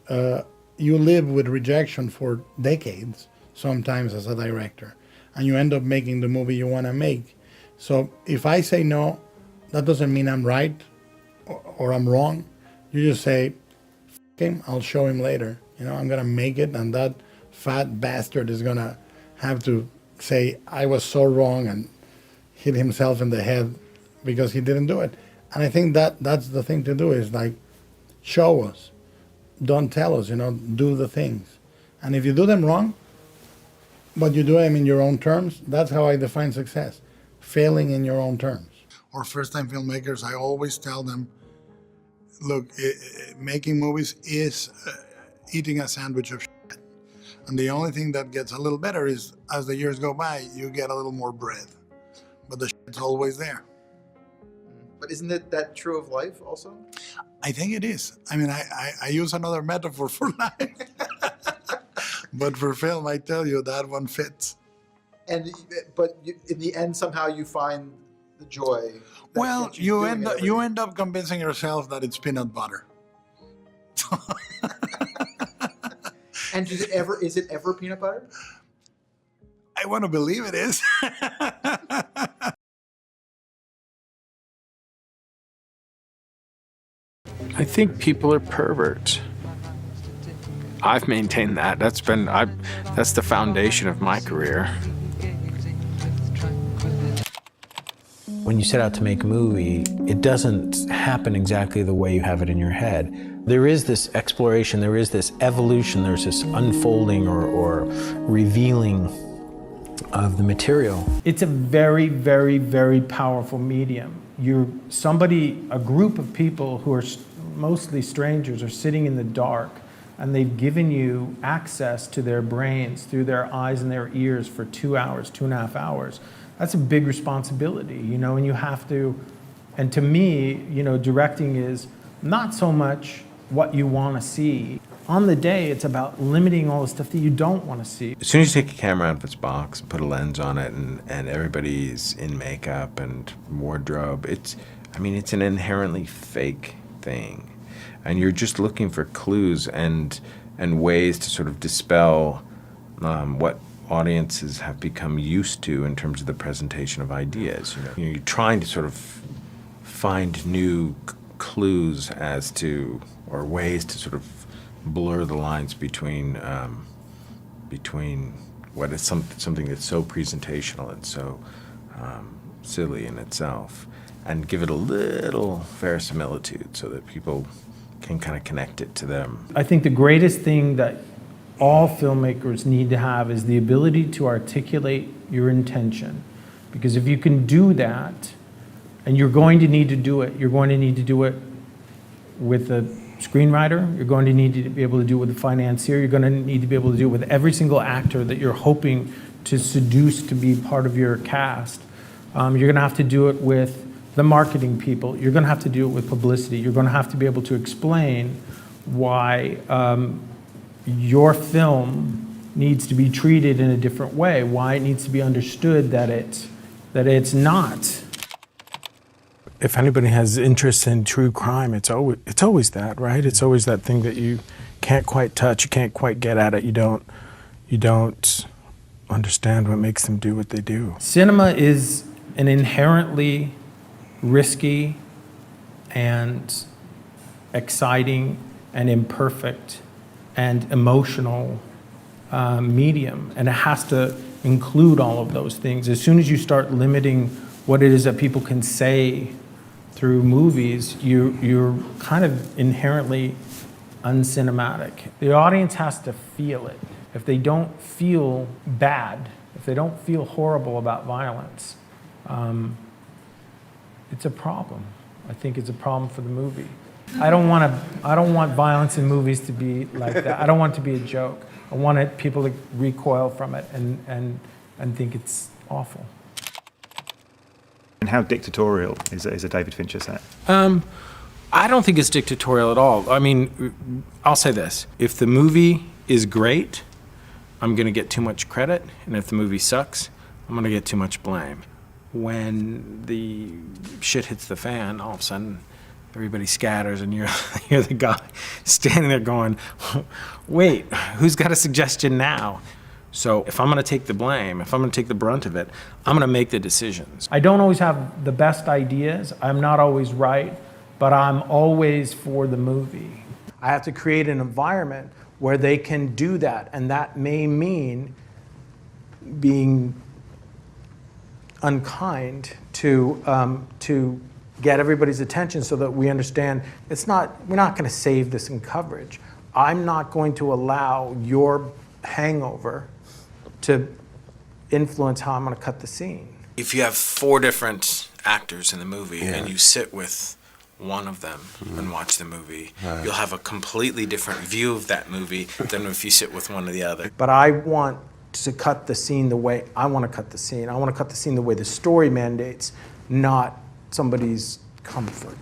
you live with rejection for decades, sometimes as a director, and you end up making the movie you want to make. So if I say no, that doesn't mean I'm right or I'm wrong. You just say, F him, I'll show him later. You know, I'm going to make it, and that fat bastard is going to have to say, I was so wrong, and hit himself in the head because he didn't do it. And I think that's the thing to do, is like, show us. don't tell us, do the things. And if you do them wrong, but you do them in your own terms, that's how I define success. Failing in your own terms. Or first-time filmmakers, I always tell them, look, making movies is eating a sandwich of shit. And the only thing that gets a little better is, as the years go by, you get a little more bread. But the shit's always there. But isn't that true of life also? I think it is. I mean, I use another metaphor for life. But for film, I tell you, that one fits. But in the end, somehow you find the joy. Well, you end up convincing yourself that it's peanut butter. And is it ever peanut butter? I want to believe it is. I think people are perverts. I've maintained that. That's the foundation of my career. When you set out to make a movie, it doesn't happen exactly the way you have it in your head. There is this exploration, there is this evolution, there's this unfolding or revealing of the material. It's a very, very, very powerful medium. A group of people who are mostly strangers are sitting in the dark, and they've given you access to their brains through their eyes and their ears for 2 hours, 2.5 hours. That's a big responsibility, and you have to, and to me, directing is not so much what you want to see. On the day, it's about limiting all the stuff that you don't want to see. As soon as you take a camera out of its box, put a lens on it, and everybody's in makeup and wardrobe, it's an inherently fake thing. And you're just looking for clues and ways to sort of dispel what audiences have become used to in terms of the presentation of ideas. You're trying to sort of find new clues as to, or ways to sort of blur the lines between what is something that's so presentational and so silly in itself, and give it a little verisimilitude so that people can kind of connect it to them. I think the greatest thing that all filmmakers need to have is the ability to articulate your intention. Because if you can do that, and you're going to need to do it, you're going to need to do it with a screenwriter, you're going to need to be able to do it with a financier, you're going to need to be able to do it with every single actor that you're hoping to seduce to be part of your cast. You're going to have to do it with the marketing people, you're going to have to do it with publicity, you're going to have to be able to explain why your film needs to be treated in a different way, why it needs to be understood that it's not. If anybody has interest in true crime, it's always that, right? It's always that thing that you can't quite touch, you can't quite get at it, you don't understand what makes them do what they do. Cinema is an inherently risky and exciting and imperfect and emotional medium, and it has to include all of those things. As soon as you start limiting what it is that people can say through movies, you're kind of inherently uncinematic. The audience has to feel it. If they don't feel bad, if they don't feel horrible about violence, it's a problem. I think it's a problem for the movie. I don't want violence in movies to be like that. I don't want it to be a joke. I want people to recoil from it and think it's awful. And how dictatorial is a David Fincher set? I don't think it's dictatorial at all. I mean, I'll say this. If the movie is great, I'm going to get too much credit. And if the movie sucks, I'm going to get too much blame. When the shit hits the fan, all of a sudden, everybody scatters and you're the guy standing there going, wait, who's got a suggestion now? So if I'm going to take the blame, if I'm going to take the brunt of it, I'm going to make the decisions. I don't always have the best ideas. I'm not always right, but I'm always for the movie. I have to create an environment where they can do that, and that may mean being unkind to get everybody's attention so that we understand we're not going to save this in coverage. I'm not going to allow your hangover to influence how I'm going to cut the scene. If you have 4 different actors in the movie and you sit with one of them and watch the movie, you'll have a completely different view of that movie than if you sit with one or the other. But I want to cut the scene the way I want to cut the scene. I want to cut the scene the way the story mandates, not somebody's comfort.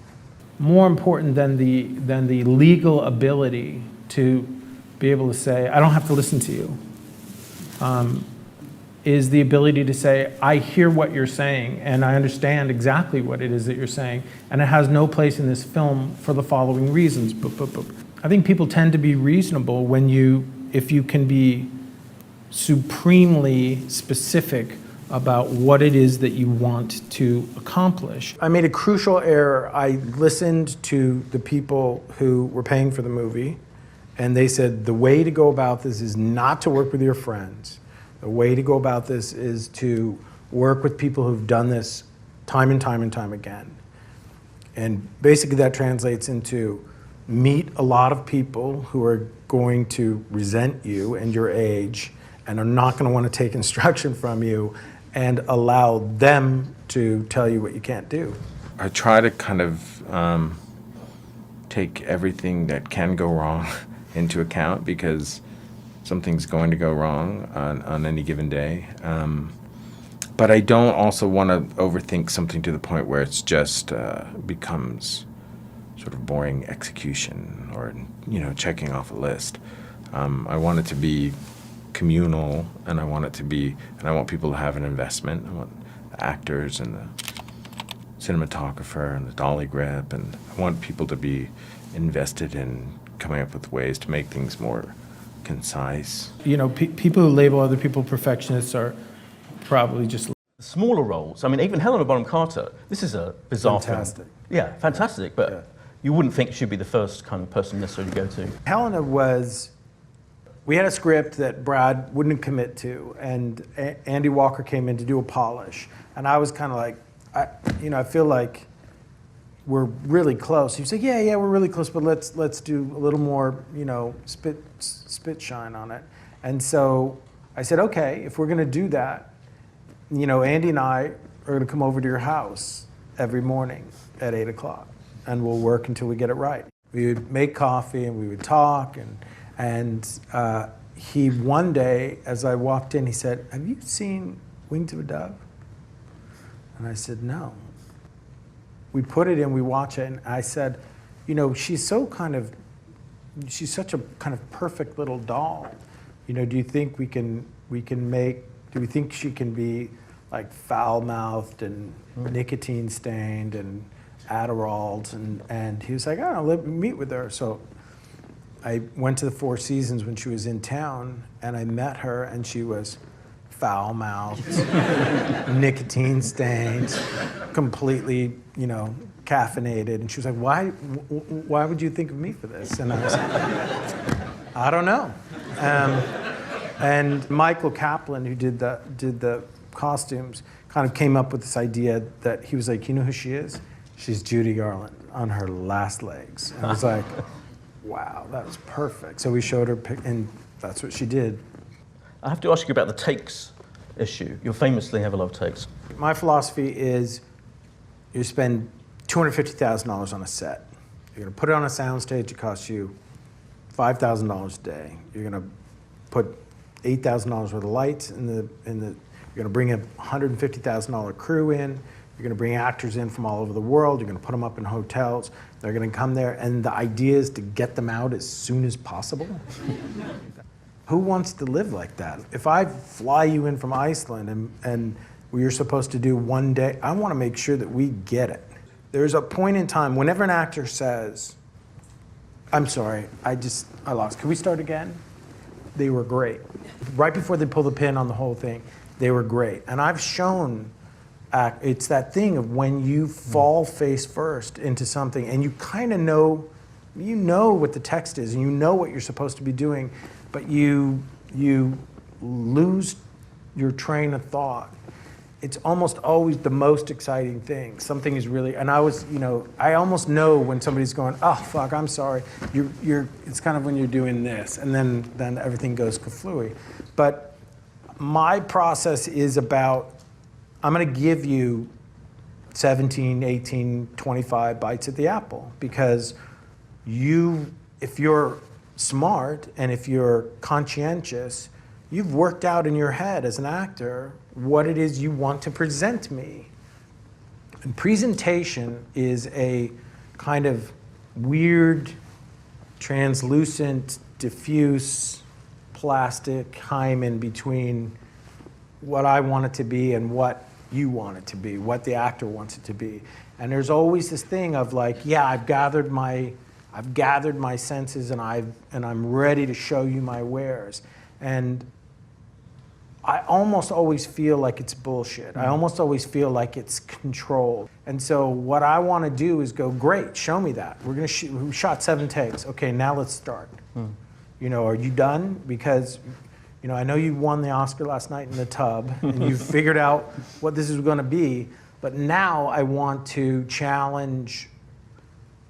More important than the legal ability to be able to say, I don't have to listen to you, is the ability to say, I hear what you're saying and I understand exactly what it is that you're saying, and it has no place in this film for the following reasons. I think people tend to be reasonable if you can be supremely specific about what it is that you want to accomplish. I made a crucial error. I listened to the people who were paying for the movie, and they said the way to go about this is not to work with your friends. The way to go about this is to work with people who've done this time and time and time again. And basically that translates into meet a lot of people who are going to resent you and your age and are not going to want to take instruction from you, and allow them to tell you what you can't do. I try to kind of take everything that can go wrong into account, because something's going to go wrong on any given day. But I don't also want to overthink something to the point where it's just becomes sort of boring execution or, checking off a list. I want it to be communal, and I want people to have an investment. I want the actors and the cinematographer and the dolly grip, and I want people to be invested in coming up with ways to make things more concise. People who label other people perfectionists are probably just smaller roles. I mean, even Helena Bonham Carter, this is a bizarre fantastic. film. Yeah, fantastic, but you wouldn't think she'd be the first kind of person necessarily to go to. Helena we had a script that Brad wouldn't commit to, and Andy Walker came in to do a polish. And I was kind of like, I feel like we're really close. He was like, yeah, we're really close, but let's do a little more, spit shine on it. And so I said, okay, if we're gonna do that, Andy and I are gonna come over to your house every morning at 8 o'clock, and we'll work until we get it right. We would make coffee and we would talk, and he, one day, as I walked in, he said, have you seen Wings of a Dove? And I said, no. We put it in, we watch it, and I said, she's such a kind of perfect little doll. Do you think we think she can be like foul-mouthed and nicotine stained and Adderalled? And he was like, I don't know, let me meet with her. So I went to the Four Seasons when she was in town, and I met her, and she was foul-mouthed, nicotine-stained, completely, caffeinated. And she was like, why would you think of me for this? And I was like, I don't know. And Michael Kaplan, who did the costumes, kind of came up with this idea that he was like, you know who she is? She's Judy Garland on her last legs. And I was like, wow, that was perfect. So we showed her, and that's what she did. I have to ask you about the takes issue. You famously have a lot of takes. My philosophy is you spend $250,000 on a set. You're going to put it on a soundstage, it costs you $5,000 a day. You're going to put $8,000 worth of lights you're going to bring a $150,000 crew in. You're going to bring actors in from all over the world. You're going to put them up in hotels. They're going to come there, and the idea is to get them out as soon as possible. Who wants to live like that? If I fly you in from Iceland and you're supposed to do one day, I want to make sure that we get it. There's a point in time, whenever an actor says, I'm sorry, I lost. Can we start again? They were great. Right before they pull the pin on the whole thing, they were great. And I've shown, it's that thing of when you fall face first into something and you kind of know, what the text is and you know what you're supposed to be doing, but you lose your train of thought. it's almost always the most exciting thing. Something is really, and I was, you know, I almost know when somebody's going, oh fuck, I'm sorry. It's kind of when you're doing this, and then everything goes kaflooey. But my process is about, I'm gonna give you 17, 18, 25 bites at the apple, because if you're smart and if you're conscientious, you've worked out in your head as an actor what it is you want to present me. And presentation is a kind of weird, translucent, diffuse, plastic hymen between what I want it to be and what you want it to be, what the actor wants it to be. And there's always this thing of like, yeah, I've gathered my senses and I'm ready to show you my wares. And I almost always feel like it's bullshit. I almost always feel like it's controlled. And so what I want to do is go, great, show me that. We shot 7 takes. Okay, now let's start. You know, are you done? Because, you know, I know you won the Oscar last night in the tub and you've figured out what this is going to be, but now I want to challenge.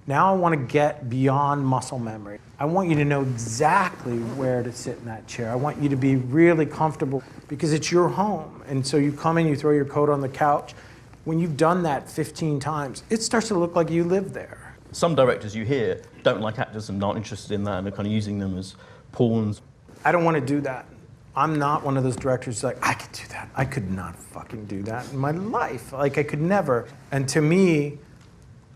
Now I want to get beyond muscle memory. I want you to know exactly where to sit in that chair. I want you to be really comfortable because it's your home. And so you come in, you throw your coat on the couch. When you've done that 15 times, it starts to look like you live there. Some directors you hear don't like actors and aren't interested in that and are kind of using them as pawns. I don't want to do that. I'm not one of those directors like, I could do that. I could not fucking do that in my life. Like, I could never. And to me,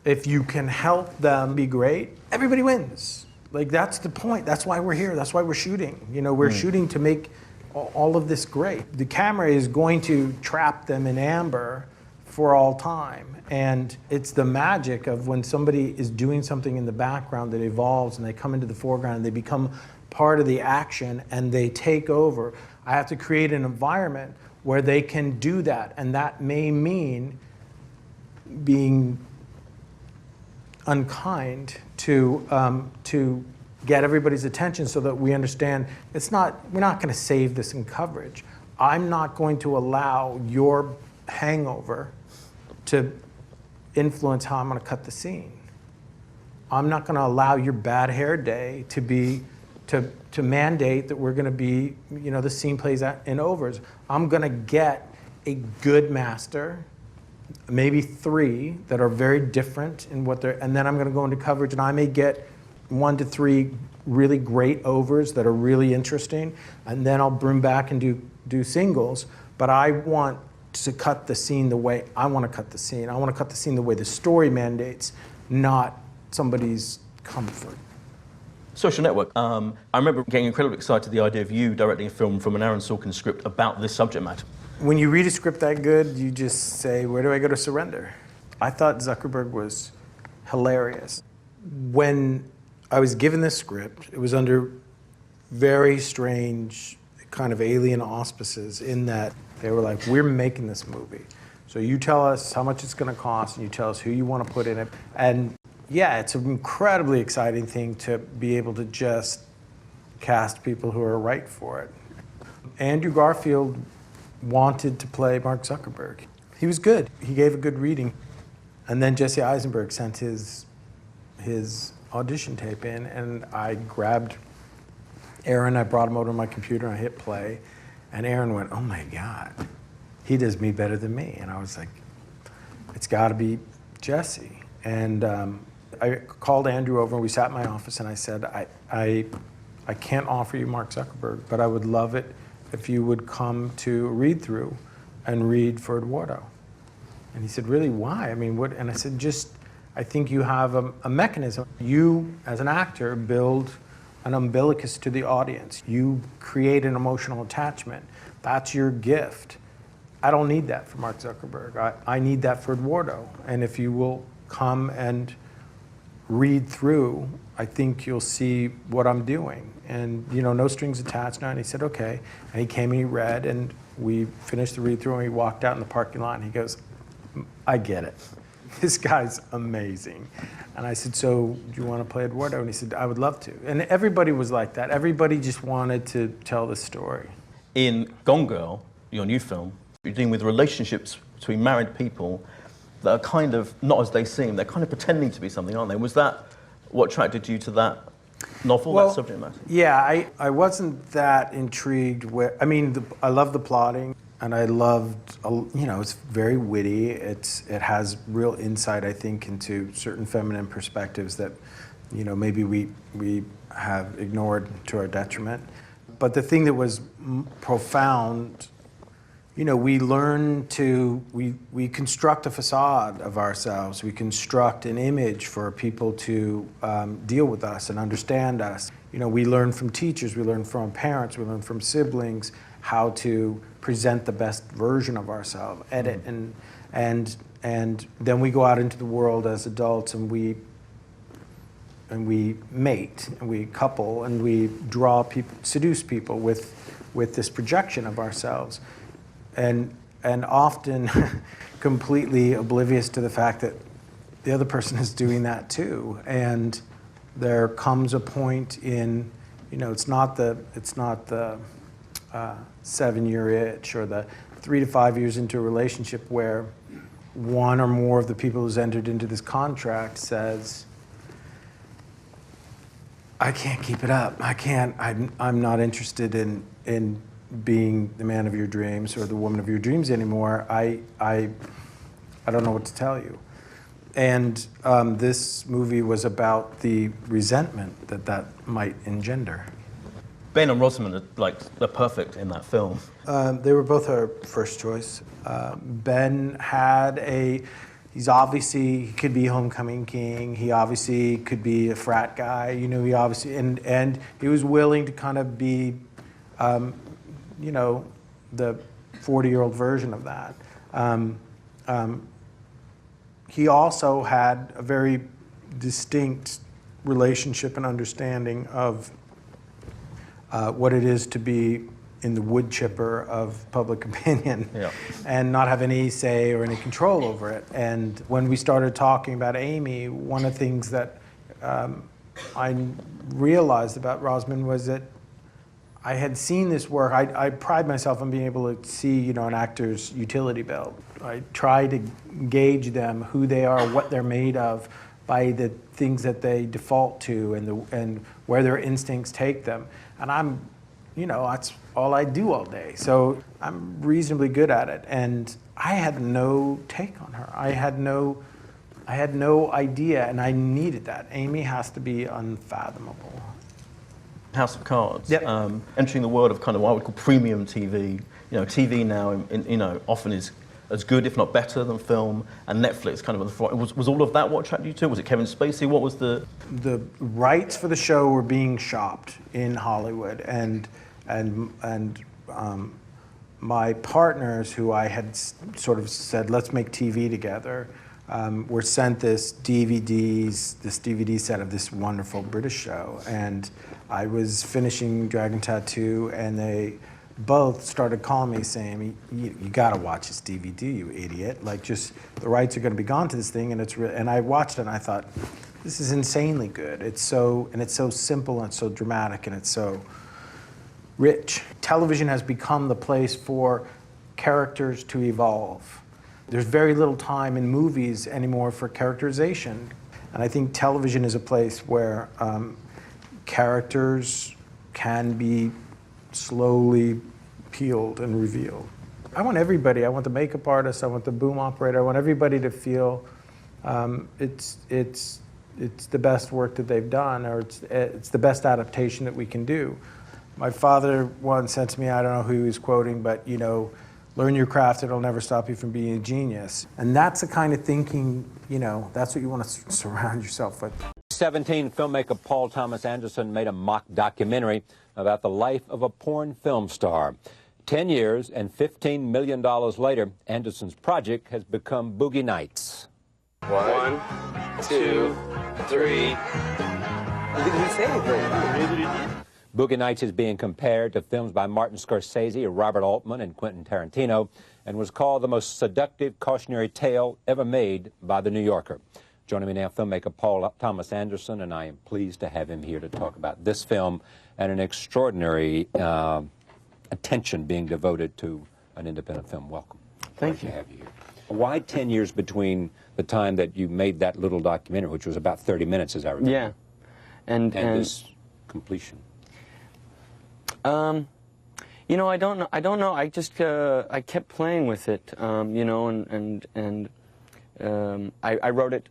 if you can help them be great, everybody wins. Like, that's the point. That's why we're here. That's why we're shooting. You know, we're shooting to make all of this great. The camera is going to trap them in amber for all time. And it's the magic of when somebody is doing something in the background that evolves and they come into the foreground and they become part of the action and they take over. I have to create an environment where they can do that. And that may mean being unkind to get everybody's attention so that we understand we're not going to save this in coverage. I'm not going to allow your hangover to influence how I'm going to cut the scene. I'm not going to allow your bad hair day to mandate that we're going to be, you know, the scene plays out in overs. I'm going to get a good master, maybe 3 that are very different in what they're, and then I'm going to go into coverage and I may get 1 to 3 really great overs that are really interesting, and then I'll bring back and do singles. But I want to cut the scene the way I want to cut the scene. I want to cut the scene the way the story mandates, not somebody's comfort. Social Network. I remember getting incredibly excited at the idea of you directing a film from an Aaron Sorkin script about this subject matter. When you read a script that good, you just say, where do I go to surrender? I thought Zuckerberg was hilarious. When I was given this script, it was under very strange kind of alien auspices in that they were like, we're making this movie. So you tell us how much it's going to cost and you tell us who you want to put in it. And yeah, it's an incredibly exciting thing to be able to just cast people who are right for it. Andrew Garfield wanted to play Mark Zuckerberg. He was good. He gave a good reading. And then Jesse Eisenberg sent his audition tape in, and I grabbed Aaron, I brought him over to my computer, and I hit play, and Aaron went, oh my God, he does me better than me. And I was like, it's gotta be Jesse. And I called Andrew over, and we sat in my office, and I said, I can't offer you Mark Zuckerberg, but I would love it if you would come to a read-through and read for Eduardo. And he said, really, why? I mean, what? And I said, I think you have a mechanism. You, as an actor, build an umbilicus to the audience. You create an emotional attachment. That's your gift. I don't need that for Mark Zuckerberg. I need that for Eduardo. And if you will come and read through, I think you'll see what I'm doing. And, you know, no strings attached now. And he said, okay. And he came and he read, and we finished the read through, and we walked out in the parking lot, and he goes, I get it. This guy's amazing. And I said, so do you want to play Eduardo? And he said, I would love to. And everybody was like that. Everybody just wanted to tell the story. In Gone Girl, your new film, You're dealing with relationships between married people that are kind of not as they seem. They're kind of pretending to be something, aren't they? Was that what attracted you to that novel, that subject matter? Yeah, I wasn't that intrigued with, I mean, I love the plotting, and I loved, you know, it's very witty. It has real insight, I think, into certain feminine perspectives that, you know, maybe we have ignored to our detriment. But the thing that was profound, you know, we learn to, we construct a facade of ourselves. We construct an image for people to deal with us and understand us. You know, we learn from teachers, we learn from parents, we learn from siblings how to present the best version of ourselves, edit, and then we go out into the world as adults and we mate, and we couple, and we draw people, seduce people with this projection of ourselves. And often completely oblivious to the fact that the other person is doing that too. And there comes a point in, you know, it's not the 7-year itch or the 3 to 5 years into a relationship where one or more of the people who's entered into this contract says, I can't keep it up. I'm not interested in being the man of your dreams or the woman of your dreams anymore. I don't know what to tell you. And this movie was about the resentment that might engender. Ben and Rosamund are perfect in that film. They were both our first choice. Ben had he's obviously, he could be homecoming king. He obviously could be a frat guy. You know, he obviously, and he was willing to kind of be, you know, the 40-year-old version of that. He also had a very distinct relationship and understanding of what it is to be in the wood chipper of public opinion, and not have any say or any control over it. And when we started talking about Amy, one of the things that I realized about Rosamund was that I had seen this work. I pride myself on being able to see, you know, an actor's utility belt. I try to gauge them, who they are, what they're made of, by the things that they default to and where their instincts take them. And I'm, you know, that's all I do all day. So I'm reasonably good at it. And I had no take on her. I had no idea, and I needed that. Amy has to be unfathomable. House of Cards. Yep. Entering the world of kind of what I would call premium TV. You know, TV now, you know, often is as good, if not better, than film, and Netflix kind of at the front. Was all of that what attracted you to? Was it Kevin Spacey? What was the rights for the show were being shopped in Hollywood, and my partners, who I had sort of said, let's make TV together, were sent this DVD set of this wonderful British show, and I was finishing Dragon Tattoo, and they both started calling me saying, you gotta watch this DVD, you idiot. Like, just, the rights are gonna be gone to this thing, and and I watched it and I thought, this is insanely good. It's so simple and it's so dramatic and it's so rich. Television has become the place for characters to evolve. There's very little time in movies anymore for characterization. And I think television is a place where characters can be slowly peeled and revealed. I want everybody, I want the makeup artist, I want the boom operator, I want everybody to feel it's the best work that they've done, or it's the best adaptation that we can do. My father once said to me, I don't know who he was quoting, but, you know, learn your craft, it'll never stop you from being a genius. And that's the kind of thinking, you know, that's what you want to surround yourself with. 17 filmmaker Paul Thomas Anderson made a mock documentary about the life of a porn film star. 10 years and $15 million later, Anderson's project has become Boogie Nights. 1, 2, 3. Did he say anything? Boogie Nights is being compared to films by Martin Scorsese, Robert Altman, and Quentin Tarantino, and was called the most seductive cautionary tale ever made by The New Yorker. Joining me now, filmmaker Paul Thomas Anderson, and I am pleased to have him here to talk about this film and an extraordinary attention being devoted to an independent film. Welcome. Thank Great you. to have you here. Why 10 years between the time that you made that little documentary, which was about 30 minutes, as I remember, Yeah, and this completion? You know, I don't know. I just I kept playing with it. You know, I wrote it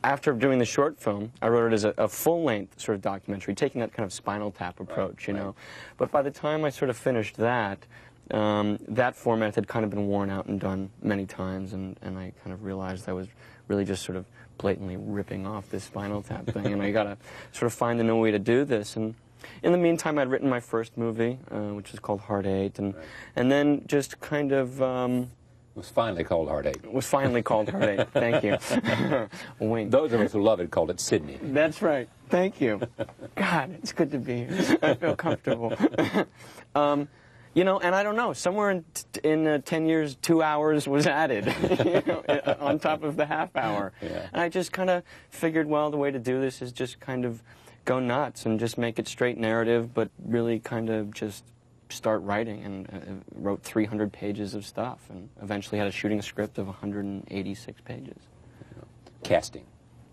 after doing the short film. I wrote it as a full-length sort of documentary, taking that kind of Spinal Tap approach. You know, but by the time I sort of finished that, that format had kind of been worn out and done many times, and I kind of realized I was really just sort of blatantly ripping off this Spinal Tap thing, and I got to sort of find a new way to do this. And in the meantime, I'd written my first movie, which is called Heart 8, and then just kind of... It was finally called Heart 8. It was finally called Heart 8. Thank you. Wink. Those of us who love it called it Sydney. That's right. Thank you. God, it's good to be here. I feel comfortable. You know, and I don't know, somewhere in 10 years, 2 hours was added, you know, on top of the half hour. Yeah. And I just kind of figured, well, the way to do this is just kind of go nuts and just make it straight narrative, but really kind of just start writing, and wrote 300 pages of stuff, and eventually had a shooting script of 186 pages. Casting.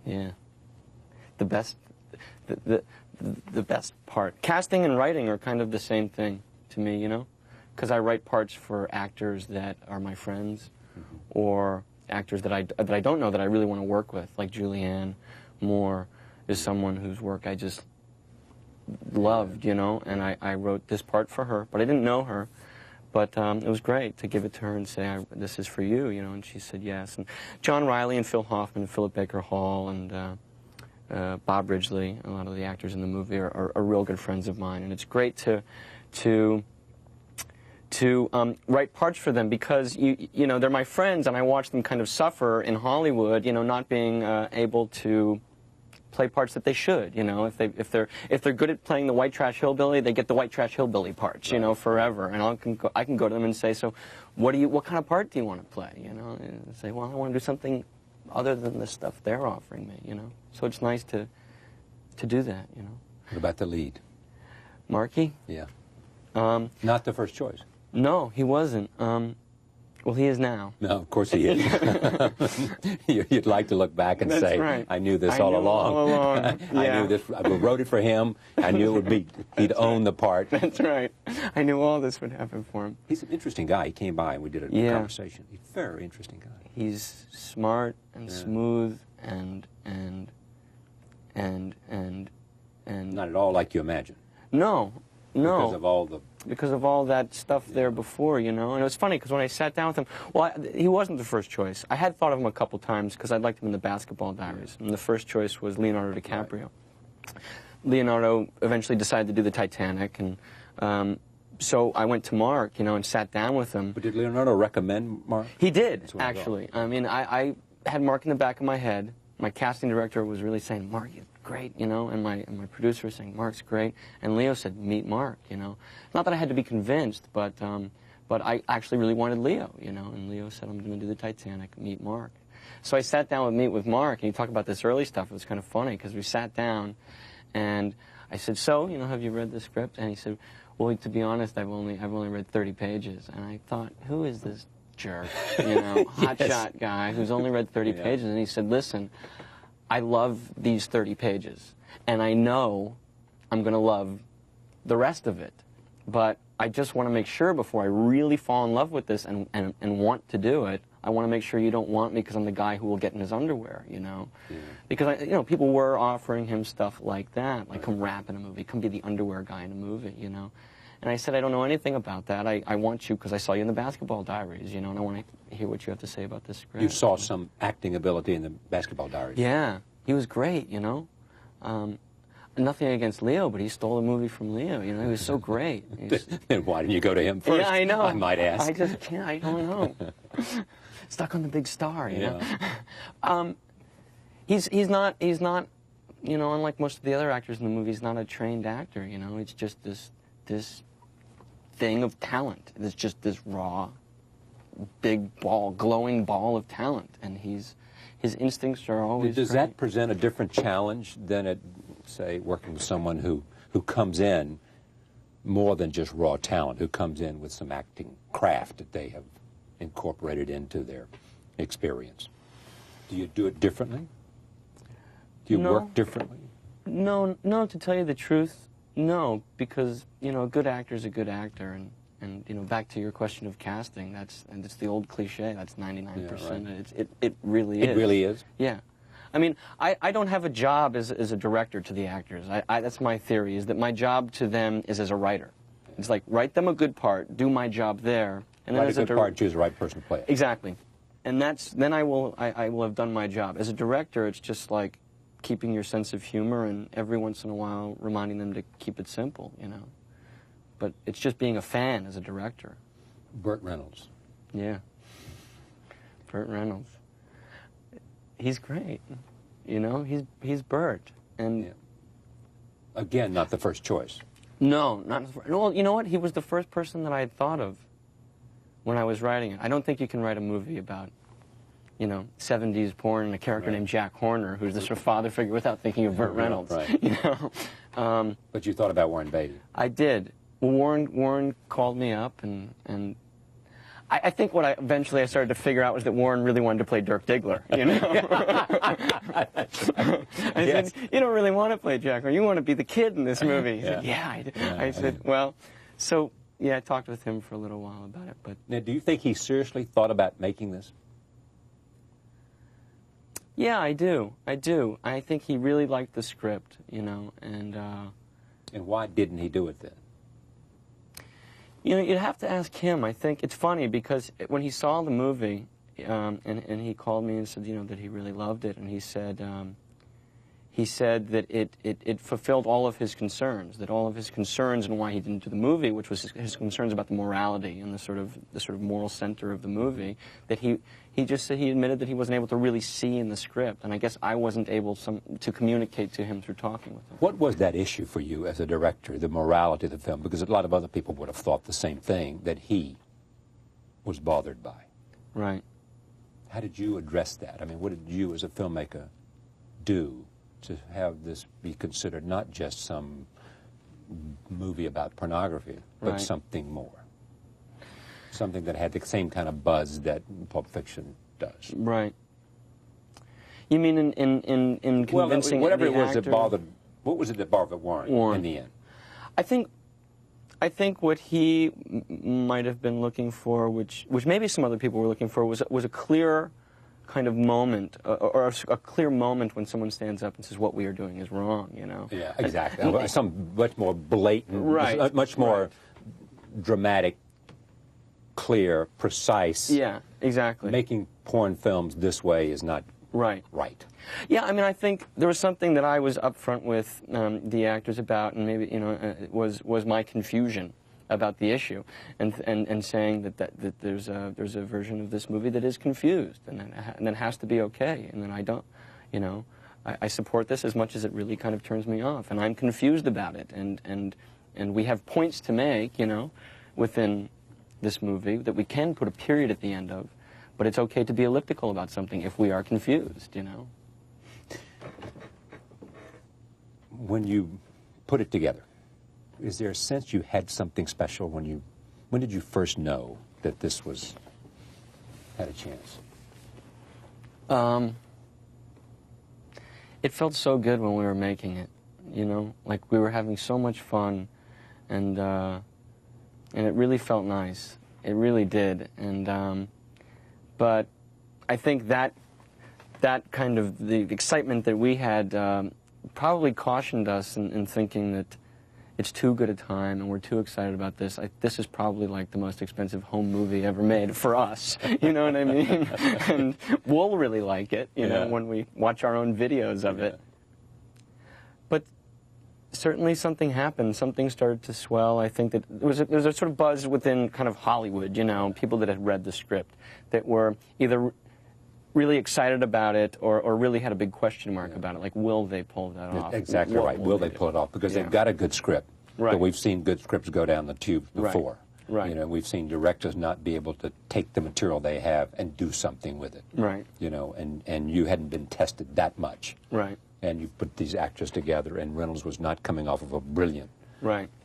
Yeah. The best part. Casting and writing are kind of the same thing to me, you know, because I write parts for actors that are my friends, or actors that I don't know that I really want to work with, like Julianne Moore is someone whose work I just loved, you know, and I wrote this part for her, but I didn't know her. But it was great to give it to her and say, this is for you, you know, and she said yes. And John Riley and Phil Hoffman and Philip Baker Hall and Bob Ridgely, a lot of the actors in the movie are real good friends of mine, and it's great to write parts for them, because you know, they're my friends, and I watch them kind of suffer in Hollywood, you know, not being able to play parts that they should, you know. If they're good at playing the white trash hillbilly, they get the white trash hillbilly parts, you know, forever. And I can go to them and say, so what kind of part do you want to play, you know? And say, well, I want to do something other than the stuff they're offering me, you know. So it's nice to do that, you know. What about the lead? Marky? Yeah. Not the first choice. No, he wasn't. Well, he is now. No, of course he is. You'd like to look back and That's say, right. I knew this all along. All along. I Yeah. knew this. I wrote it for him. I knew it would be, he'd own the part. That's right. I knew all this would happen for him. He's an interesting guy. He came by and we did a conversation. He's a very interesting guy. He's smart and smooth and not at all like you imagine. No. Because of all the that stuff there before, you know. And it was funny because when I sat down with him, well, he wasn't the first choice. I had thought of him a couple times because I'd liked him in the Basketball Diaries. And the first choice was Leonardo DiCaprio. Leonardo eventually decided to do the Titanic, and so I went to Mark, you know, and sat down with him. But did Leonardo recommend Mark? He did, actually. I mean, I had Mark in the back of my head. My casting director was really saying, Mark, you're great, you know, and my producer was saying, Mark's great. And Leo said, meet Mark, you know. Not that I had to be convinced, but I actually really wanted Leo, you know. And Leo said, I'm going to do the Titanic, meet Mark. So I sat down with Mark, and he talked about this early stuff. It was kind of funny, because we sat down, and I said, so, you know, have you read the script? And he said, well, to be honest, I've only read 30 pages. And I thought, who is this jerk, you know, hotshot guy who's only read 30 pages? And he said, listen, I love these 30 pages, and I know I'm going to love the rest of it, but I just want to make sure before I really fall in love with this and want to do it, I want to make sure you don't want me because I'm the guy who will get in his underwear, you know? Yeah. Because, you know, people were offering him stuff like that, like come rap in a movie, come be the underwear guy in a movie, you know? And I said, I don't know anything about that. I want you because I saw you in the Basketball Diaries, you know, and I want to hear what you have to say about this script. You saw some acting ability in the Basketball Diaries. Yeah, he was great, you know. Nothing against Leo, but he stole a movie from Leo, you know. He was so great. Then why didn't you go to him first? Yeah, I know. I might ask. I just can't. I don't know. Stuck on the big star, you know. He's not, you know, unlike most of the other actors in the movie, he's not a trained actor, you know. It's just this thing of talent. It's just this raw, big ball, glowing ball of talent, and his instincts are always Does great. that present a different challenge than, say, working with someone who comes in more than just raw talent who comes in with some acting craft that they have incorporated into their experience. Do you do it differently? Do you work differently? No, to tell you the truth, no, because, you know, a good actor is a good actor, and you know, back to your question of casting, that's the old cliche, that's 99%. Yeah, right. It really is. It really is? Yeah. I mean, I don't have a job as a director to the actors. That's my theory, is that my job to them is as a writer. It's like, write them a good part, do my job there, and then Write as a good part, choose the right person to play it. Exactly. And then I will have done my job. As a director, it's just like keeping your sense of humor and every once in a while reminding them to keep it simple, you know. But it's just being a fan as a director. Burt Reynolds. Yeah. Burt Reynolds. He's great. You know, he's Burt. And yeah. Again, not the first choice. No, not the first. Well, you know what? He was the first person that I had thought of when I was writing it. I don't think you can write a movie about, you know, 70s porn and a character named Jack Horner, who's the sort of father figure, without thinking of Burt Reynolds. Right. You know? But you thought about Warren Beatty. I did. Well, Warren called me up, and I think what eventually I started to figure out was that Warren really wanted to play Dirk Diggler, you know? I said, you don't really want to play Jack Horner, you want to be the kid in this movie. He said, yeah, I do. I said, well, so, yeah, I talked with him for a little while about it. But now, do you think he seriously thought about making this? Yeah, I do. I think he really liked the script, you know, and why didn't he do it then? You know, you'd have to ask him. I think it's funny because when he saw the movie, and he called me and said, you know, that he really loved it, and he said that it fulfilled all of his concerns, that all of his concerns and why he didn't do the movie, which was his concerns about the morality and the sort of moral center of the movie, that he just said, he admitted that he wasn't able to really see in the script, and I guess I wasn't able to communicate to him through talking with him. What was that issue for you as a director, the morality of the film? Because a lot of other people would have thought the same thing that he was bothered by. Right. How did you address that? I mean, what did you as a filmmaker do to have this be considered not just some movie about pornography, but Right. something more? Something that had the same kind of buzz that Pulp Fiction does. Right. You mean in convincing whatever the it was actor? that bothered, what was it that bothered Warren in the end? I think what he might have been looking for, which maybe some other people were looking for, was a clear kind of moment, or a clear moment when someone stands up and says, what we are doing is wrong, you know? Yeah, exactly. Some much more blatant, Right. much more dramatic, clear, precise. Yeah, exactly. Making porn films this way is not right. Yeah, I mean, I think there was something that I was upfront with the actors about, and maybe, you know, was my confusion about the issue, and saying that there's a version of this movie that is confused, and that has to be okay, and then I don't, you know, I support this as much as it really kind of turns me off, and I'm confused about it, and we have points to make, you know, within this movie that we can put a period at the end of, but it's okay to be elliptical about something if we are confused, you know. When you put it together, is there a sense you had something special when did you first know that this had a chance? It felt so good when we were making it, you know, like we were having so much fun, and it really felt nice. It really did, and but I think that kind of the excitement that we had probably cautioned us in thinking that it's too good a time and we're too excited about this. This is probably like the most expensive home movie ever made for us, you know what I mean? And we'll really like it, you know, when we watch our own videos of it. But certainly something happened. Something started to swell. I think that there was a sort of buzz within kind of Hollywood, you know, people that had read the script that were either really excited about it or really had a big question mark about it. Like, will they pull that off? Exactly right. Will they pull it off? Because they've got a good script. Right. But we've seen good scripts go down the tubes before. Right. You know, we've seen directors not be able to take the material they have and do something with it. Right. You know, and you hadn't been tested that much. Right. And you put these actors together, and Reynolds was not coming off of a brilliant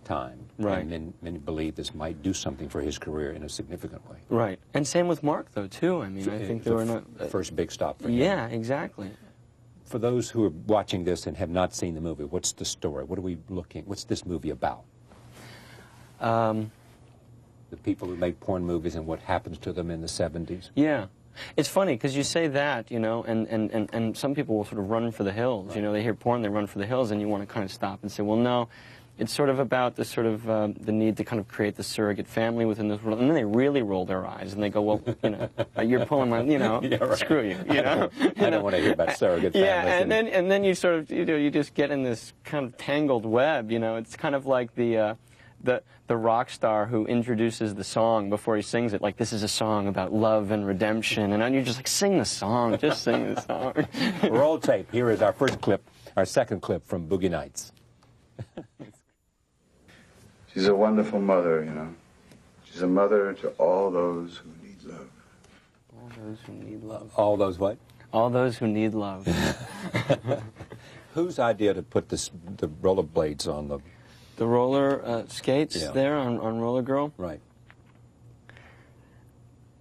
time. Right. And many believe this might do something for his career in a significant way. Right. And same with Mark, though, too. I mean, I think they were not... First big stop for him. Yeah, exactly. For those who are watching this and have not seen the movie, what's the story? What's this movie about? The people who make porn movies and what happens to them in the 70s? Yeah. It's funny, because you say that, you know, and some people will sort of run for the hills. Right. You know, they hear porn, they run for the hills, and you want to kind of stop and say, well, no, it's sort of about the sort of the need to kind of create the surrogate family within this world. And then they really roll their eyes, and they go, well, you know, you're pulling my, you know, yeah, right. Screw you, you know. I don't want to hear about surrogate families. Yeah, and then you sort of, you know, you just get in this kind of tangled web, you know. It's kind of like the rock star who introduces the song before he sings it, like, this is a song about love and redemption, and you're just like, sing the song, just sing the song. Roll tape. Here is our first clip, our second clip from Boogie Nights. She's a wonderful mother, you know. She's a mother to all those who need love. All those who need love. All those what? All those who need love. Whose idea to put the rollerblades on the... The roller skates there on Roller Girl? Right.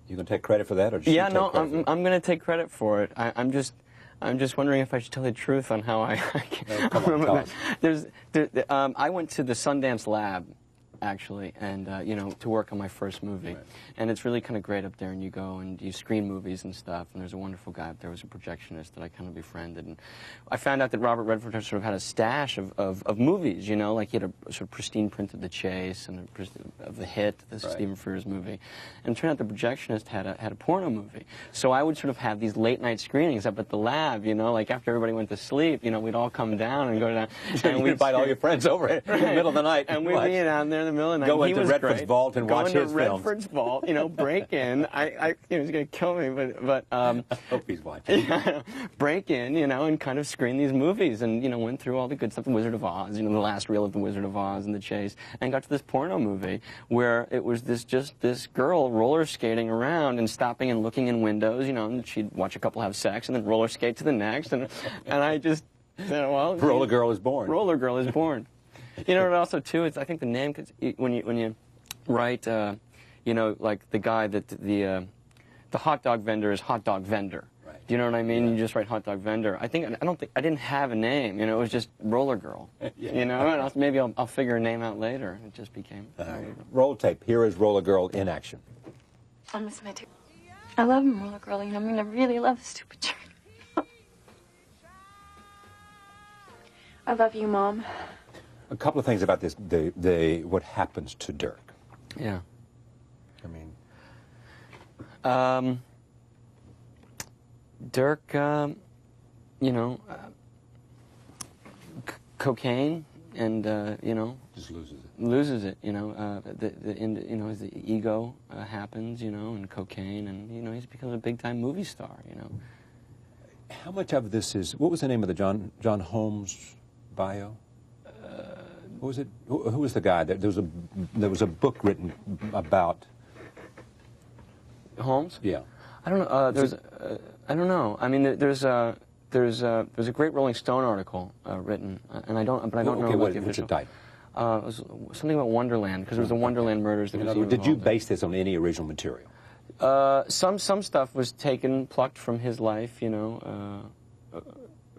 You gonna take credit for that, or yeah, no, I'm gonna take credit for it. I'm just wondering if I should tell the truth on how I. No, come on, tell us. I went to the Sundance Lab, actually, and you know, to work on my first movie, right. And it's really kind of great up there. And you go and you screen movies and stuff. And there's a wonderful guy up there, who was a projectionist that I kind of befriended. And I found out that Robert Redford sort of had a stash of movies. You know, like he had a sort of pristine print of The Chase and of The Hit, this right. Stephen Frears movie. And it turned out the projectionist had a porno movie. So I would sort of have these late night screenings up at the lab. You know, like after everybody went to sleep. You know, we'd all come down and go down. And we'd invite all your friends over in the middle of the night. And we'd be down there in the middle of the night. Go into Redford's vault and watch his films. Go into Redford's vault, you know, break in. He was going to kill me, but I hope he's watching. Yeah, break in, you know, and kind of screen these movies, and you know, went through all the good stuff, The Wizard of Oz, you know, the last reel of The Wizard of Oz and The Chase, and got to this porno movie where it was this girl roller skating around and stopping and looking in windows, you know, and she'd watch a couple have sex and then roller skate to the next, and I just said, well, Roller Girl is born. Roller Girl is born. You know, and also too, it's I think the name, cause when you write, you know, like the guy that the hot dog vendor is hot dog vendor. Right. Do you know what I mean? Yeah. You just write hot dog vendor. I didn't have a name. You know, it was just Roller Girl. Yeah. You know, and maybe I'll figure a name out later. It just became. Roll tape. Here is Roller Girl in action. I miss my tape. I love him, Roller Girl. You know, I mean, I really love the stupid jerk. I love you, Mom. A couple of things about this, what happens to Dirk. Yeah. I mean... Dirk, you know, cocaine, and, you know... Just loses it. Loses it, you know. You know, the ego happens, you know, and cocaine, and, you know, he becomes a big-time movie star, you know. How much of this is... What was the name of the John Holmes bio? What was it? Who was the guy? There was a book written about Holmes. Yeah. I don't know. I don't know. I mean, there's a great Rolling Stone article written, and I don't know. Okay, what's the title? It was something about Wonderland, because there was the Wonderland murders. Did you base this on any original material? Some stuff was plucked from his life. You know.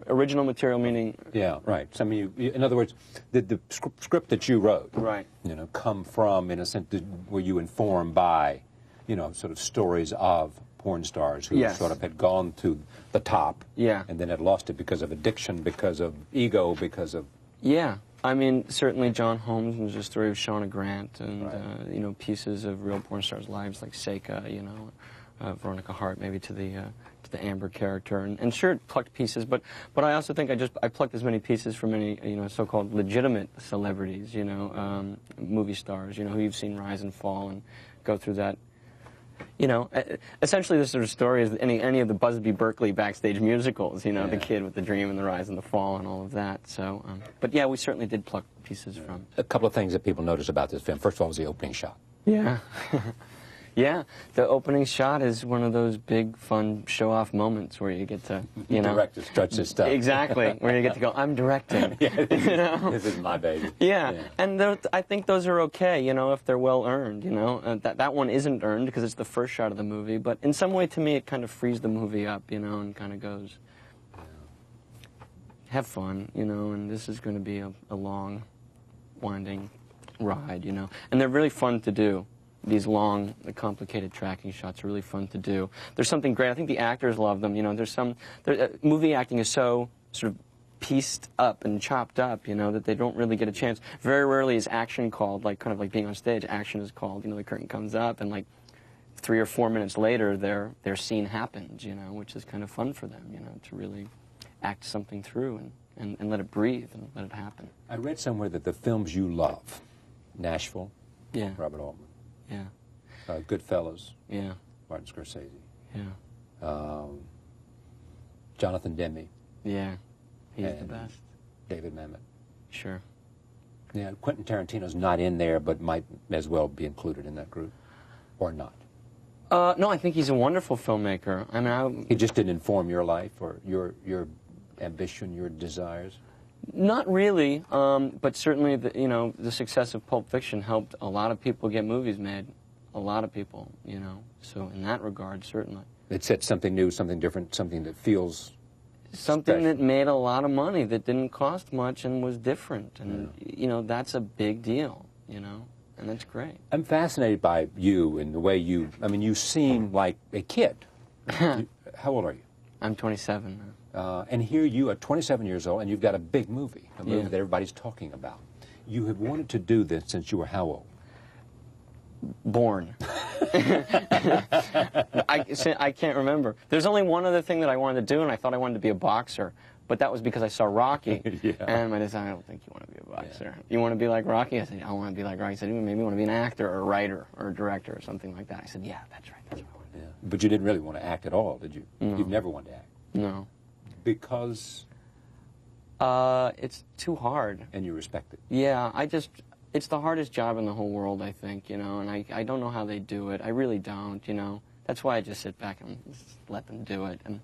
Original material meaning... Yeah, right. Some of you, in other words, the script that you wrote, right, you know, come from, in a sense, were you informed by, you know, sort of stories of porn stars who yes. sort of had gone to the top, yeah, and then had lost it because of addiction, because of ego, because of... Yeah. I mean, certainly John Holmes was a story of Shauna Grant, and, right. You know, pieces of real porn stars' lives, like Seika, you know, Veronica Hart, maybe to the Amber character, and sure, it plucked pieces, but I also think I plucked as many pieces from any, you know, so-called legitimate celebrities, you know, movie stars, you know, who you've seen rise and fall and go through that. You know, essentially this sort of story is any of the Busby Berkeley backstage musicals, you know, yeah. The Kid with the Dream and the Rise and the Fall and all of that. So, but yeah, we certainly did pluck pieces from. A couple of things that people notice about this film. First of all, was the opening shot. Yeah. Yeah, the opening shot is one of those big, fun, show-off moments where you get to, you know... Director stretch his stuff. Exactly, where you get to go, I'm directing. Yeah, you know? This is my baby. Yeah, and I think those are okay, you know, if they're well earned, you know. That one isn't earned because it's the first shot of the movie, but in some way, to me, it kind of frees the movie up, you know, and kind of goes, have fun, you know, and this is going to be a long, winding ride, you know. And they're really fun to do. These long, complicated tracking shots are really fun to do. There's something great. I think the actors love them. You know, movie acting is so sort of pieced up and chopped up, you know, that they don't really get a chance. Very rarely is action called, like kind of like being on stage. Action is called. You know, the curtain comes up, and like 3 or 4 minutes later, their scene happens. You know, which is kind of fun for them. You know, to really act something through and let it breathe and let it happen. I read somewhere that the films you love, Nashville, yeah, Robert Altman. Yeah. Goodfellas. Yeah. Martin Scorsese. Yeah. Jonathan Demme. Yeah. He's the best. David Mamet. Sure. Yeah, Quentin Tarantino's not in there, but might as well be included in that group, or not. No, I think he's a wonderful filmmaker. I mean, he just didn't inform your life or your ambition, your desires. Not really, but certainly, you know, the success of Pulp Fiction helped a lot of people get movies made. A lot of people, you know. So in that regard, certainly. It said something new, something different, something that feels something special. that made a lot of money, that didn't cost much and was different. And, you know, that's a big deal, you know, and that's great. I'm fascinated by you and the way you, I mean, you seem like a kid. How old are you? I'm 27 now. And here you are 27 years old, and you've got a big movie, a movie Yeah. that everybody's talking about. You have wanted to do this since you were how old? Born. I can't remember. There's only one other thing that I wanted to do, and I thought I wanted to be a boxer. But that was because I saw Rocky. Yeah. And my dad said, I don't think you want to be a boxer. You want to be like Rocky? I said, I want to be like Rocky. He said, maybe you want to be an actor or a writer or a director or something like that. I said, yeah, that's right. That's what I want to do. But you didn't really want to act at all, did you? No. You've never wanted to act? No. Because? It's too hard. And you respect it? Yeah, it's the hardest job in the whole world, I think, you know, and I don't know how they do it. I really don't, you know. That's why I just sit back and just let them do it. And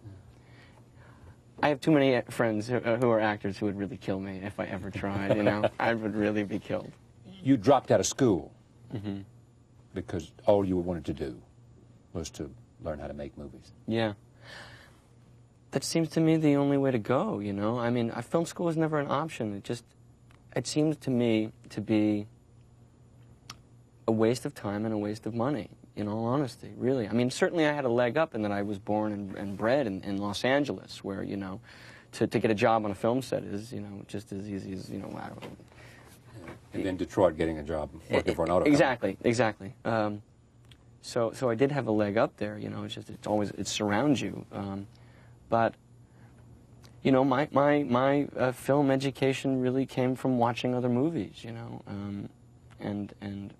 I have too many friends who are actors who would really kill me if I ever tried, you know. I would really be killed. You dropped out of school because all you wanted to do was to learn how to make movies. Yeah. That seems to me the only way to go, you know. I mean, film school was never an option. It seems to me to be a waste of time and a waste of money, in all honesty, really. I mean, certainly I had a leg up in that I was born and bred in Los Angeles, where, you know, to get a job on a film set is, you know, just as easy as, you know, I don't know. And then Detroit getting a job working for an auto company. Exactly. So I did have a leg up there, you know. It surrounds you. But, you know, my film education really came from watching other movies, you know, and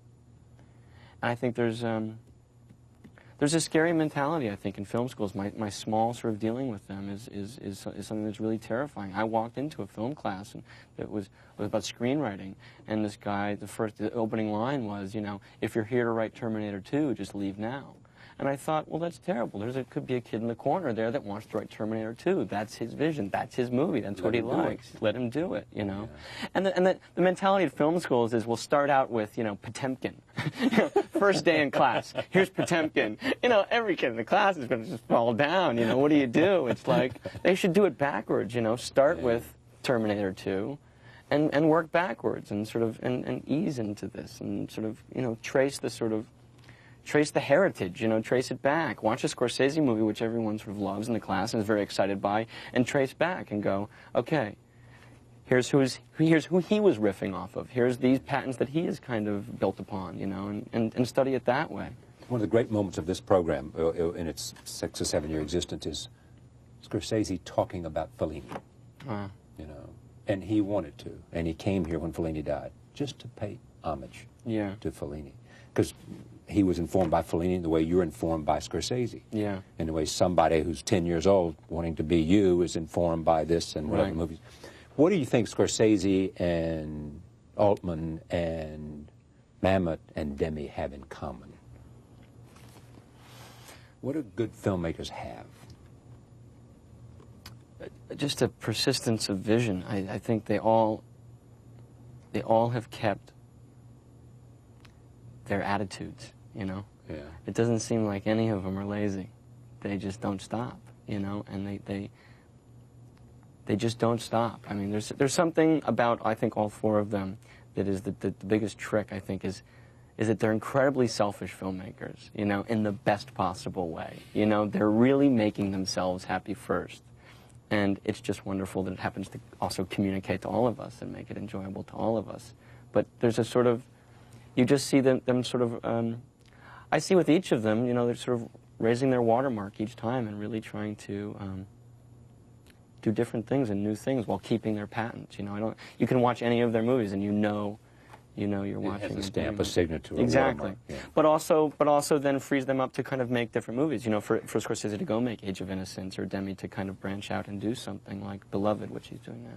I think there's a scary mentality, I think, in film schools. My small sort of dealing with them is something that's really terrifying. I walked into a film class, and it was about screenwriting, and this guy, the opening line was, you know, if you're here to write Terminator 2, just leave now. And I thought, well, that's terrible. Could be a kid in the corner there that wants to write Terminator 2. That's his vision. That's his movie. That's what he likes. Let him do it, you know. Yeah. And the mentality at film schools is we'll start out with, you know, Potemkin. First day in class, here's Potemkin. You know, every kid in the class is going to just fall down. You know, what do you do? It's like, they should do it backwards, you know. Start with Terminator 2 and work backwards and sort of, and ease into this and sort of, you know, trace the heritage, you know, trace it back. Watch a Scorsese movie, which everyone sort of loves in the class and is very excited by, and trace back and go, okay, here's who he was riffing off of. Here's these patents that he has kind of built upon, you know, and study it that way. One of the great moments of this program in its 6 or 7 year existence is Scorsese talking about Fellini, you know, and he wanted to, and he came here when Fellini died, just to pay homage to Fellini. Because he was informed by Fellini the way you're informed by Scorsese. Yeah. In the way somebody who's 10 years old wanting to be you is informed by this and whatever movies. What do you think Scorsese and Altman and Mamet and Demme have in common? What do good filmmakers have? Just a persistence of vision. I think they all have kept their attitudes, you know? Yeah. It doesn't seem like any of them are lazy. They just don't stop, you know? And they just don't stop. I mean, there's something about, I think, all four of them that is the biggest trick, I think, is that they're incredibly selfish filmmakers, you know, in the best possible way. You know, they're really making themselves happy first. And it's just wonderful that it happens to also communicate to all of us and make it enjoyable to all of us. But there's a sort of, you just see them sort of, I see with each of them, you know, they're sort of raising their watermark each time and really trying to do different things and new things while keeping their patents. You know, you can watch any of their movies and you know you're watching. It has a stamp, a signature. Exactly. Yeah. But also then frees them up to kind of make different movies. You know, for Scorsese to go make Age of Innocence, or Demi to kind of branch out and do something like Beloved, which he's doing now.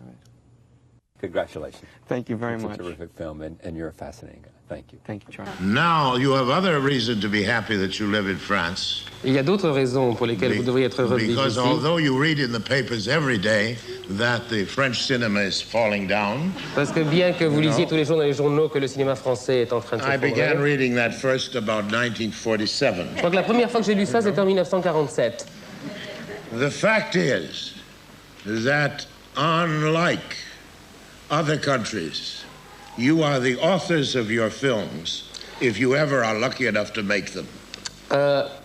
Congratulations. Thank you very It's much. a terrific film, and you're a fascinating guy. Thank you. Thank you, Charlie. Now you have other reason to be happy that you live in France. Il y a d'autres raisons pour lesquelles vous devriez être heureux de vivre Because ici. although you read in the papers every day that the French cinema is falling down, Parce que bien que vous lisiez tous les jours dans les journaux que le cinéma français est en train de I began s'effondrer, reading that first about 1947. je crois que la première fois que j'ai lu ça, c'était en 1947. The fact is that unlike other countries, you are the authors of your films if you ever are lucky enough to make them.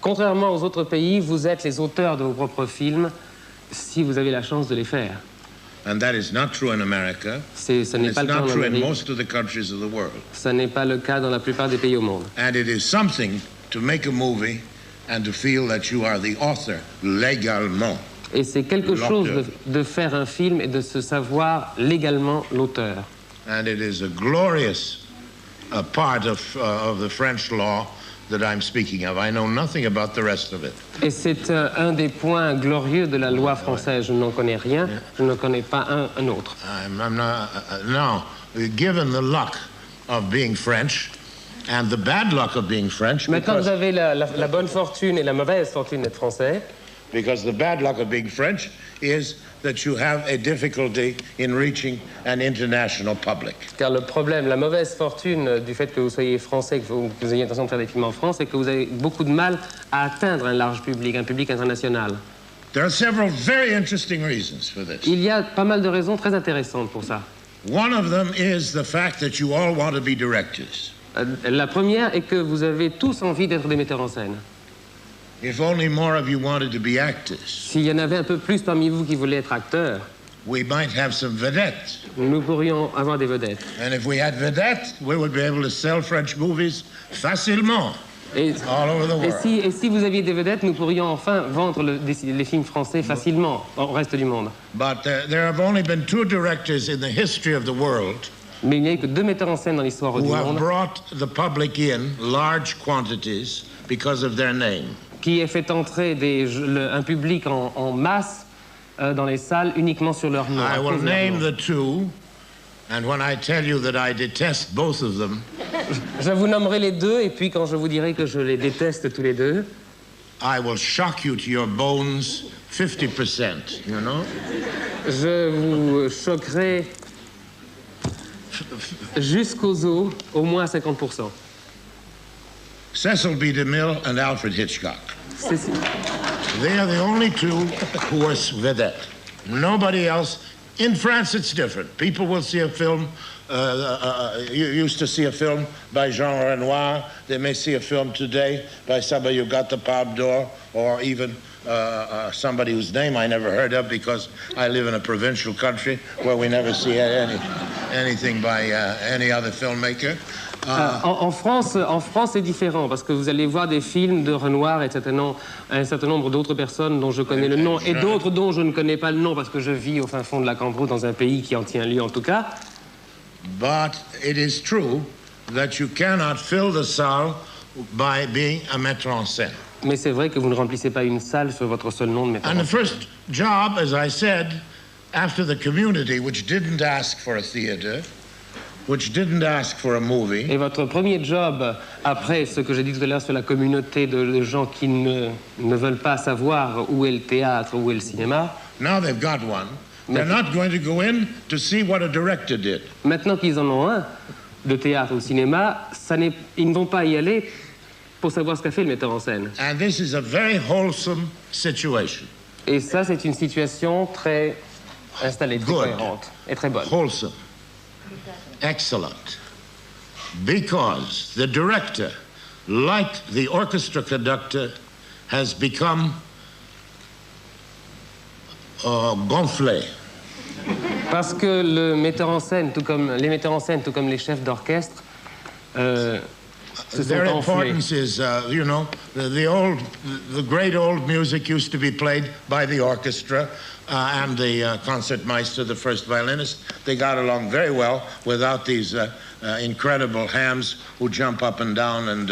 Contrairement aux autres pays, vous êtes les auteurs de vos propres films si vous avez la chance de les faire. And that is not true in America. Ce n'est It's pas le cas not en true in Amérique. most of the countries of the world. Ça n'est pas le cas dans la plupart des pays au monde. And it is something to make a movie and to feel that you are the author légalement. Et c'est quelque chose de faire un film et de se savoir légalement l'auteur. And it is a glorious part of the French law that I'm speaking of. I know nothing about the rest of it. Et c'est un des points glorieux de la loi française. Je n'en connais rien, je ne connais pas un autre. I'm not, now, given the luck of being French and the bad luck of being French, Maintenant, vous avez la bonne fortune et la mauvaise fortune d'être français. because the bad luck of being French is that you have a difficulty in reaching an international public. Car le problème, la mauvaise fortune du fait que vous soyez français, que vous ayez l'intention de faire des films en France, c'est que vous avez beaucoup de mal à atteindre un large public, un public international. There are several very interesting reasons for this. Il y a pas mal de raisons très intéressantes pour ça. One of them is the fact that you all want to be directors. La première est que vous avez tous envie d'être des metteurs en scène. If only more of you wanted to be actors, S'il y en avait un peu plus parmi vous qui voulaient être acteurs, we might have some vedettes. nous pourrions avoir des vedettes. And if we had vedettes, we would be able to sell French movies facilement all over the world. Et si vous aviez des vedettes, nous pourrions enfin vendre les films français facilement au reste du monde. But there have only been two directors in the history of the world Mais il n'y a eu que deux metteurs en scène dans l'histoire du who have monde brought the public in large quantities because of their name. qui a fait entrer un public en masse dans les salles uniquement sur leur nom. I will name the two, and when I tell you that I detest both of them, Je vous nommerai les deux, et puis quand je vous dirai que je les déteste tous les deux, I will shock you to your bones 50%, you know? je vous choquerai jusqu'aux os, au moins à 50%. Cecil B. DeMille and Alfred Hitchcock. C'est- They are the only two who were vedette. Nobody else. In France, it's different. People will see a film. You used to see a film by Jean Renoir. They may see a film today by somebody who got the Palme d'Or, or even somebody whose name I never heard of because I live in a provincial country where we never see anything by any other filmmaker. En France, c'est différent parce que vous allez voir des films de Renoir et un certain nombre d'autres personnes dont je connais le nom et d'autres dont je ne connais pas le nom parce que je vis au fin fond de la Cambrousse dans un pays qui en tient lieu en tout cas. But it is true that you cannot fill the salle by being a metteur en scène. Mais c'est vrai que vous ne remplissez pas une salle sur votre seul nom de metteur And en the scène. first job, as I said, after the community, which didn't ask for a theater, which didn't ask for a movie. Et votre premier job, après ce que j'ai dit tout à l'heure sur la communauté de gens qui ne veulent pas savoir où est le théâtre, où est le cinéma. Now they've got one. They're not going to go in to see what a director did. Maintenant qu'ils en ont un, de théâtre ou cinéma, ils ne vont pas y aller pour savoir ce qu'a fait le metteur en scène. And this is a very wholesome situation. Et ça, c'est une situation très installée, très cohérente et très bonne. Wholesome. Excellent. Because the director, like the orchestra conductor, has become gonflé. Parce que le metteur en scène, tout comme les metteurs en scène, tout comme les chefs d'orchestre, se Their sont enflés. importance is, you know, the great old music used to be played by the orchestra and the concertmeister, the first violinist. They got along very well without these incredible hams who jump up and down and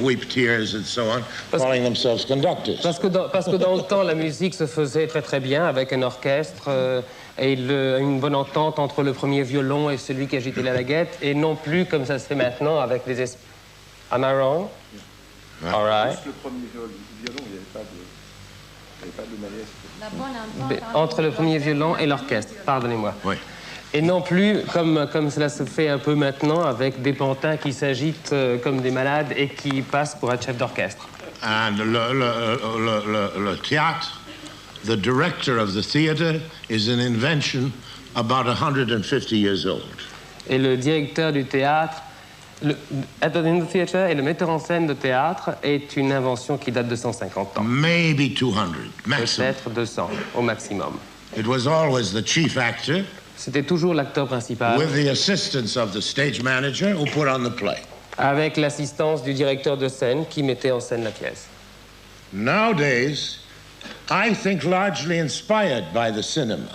weep tears and so on, calling themselves conductors. Parce que dans le temps, la musique se faisait très très bien avec un orchestre et une bonne entente entre le premier violon et celui qui agitait la baguette, et non plus comme ça se fait maintenant avec les Am I wrong? All right. Juste le premier violon, il n'y avait pas de maestro. Entre le premier violon et l'orchestre, pardonnez-moi. Oui. Et non plus comme cela se fait un peu maintenant avec des pantins qui s'agitent comme des malades et qui passent pour être chef d'orchestre. And le théâtre, the director of the theater is an invention about 150 years old. Et le directeur du théâtre, et le metteur en scène de théâtre est une invention qui date de 150 ans. Maybe 200, maximum. Peut-être 200 au maximum. It was always the chief actor. C'était toujours l'acteur principal. With the assistance of the stage manager who put on the play. Avec l'assistance du directeur de scène qui mettait en scène la pièce. Nowadays, I think largely inspired by the cinema.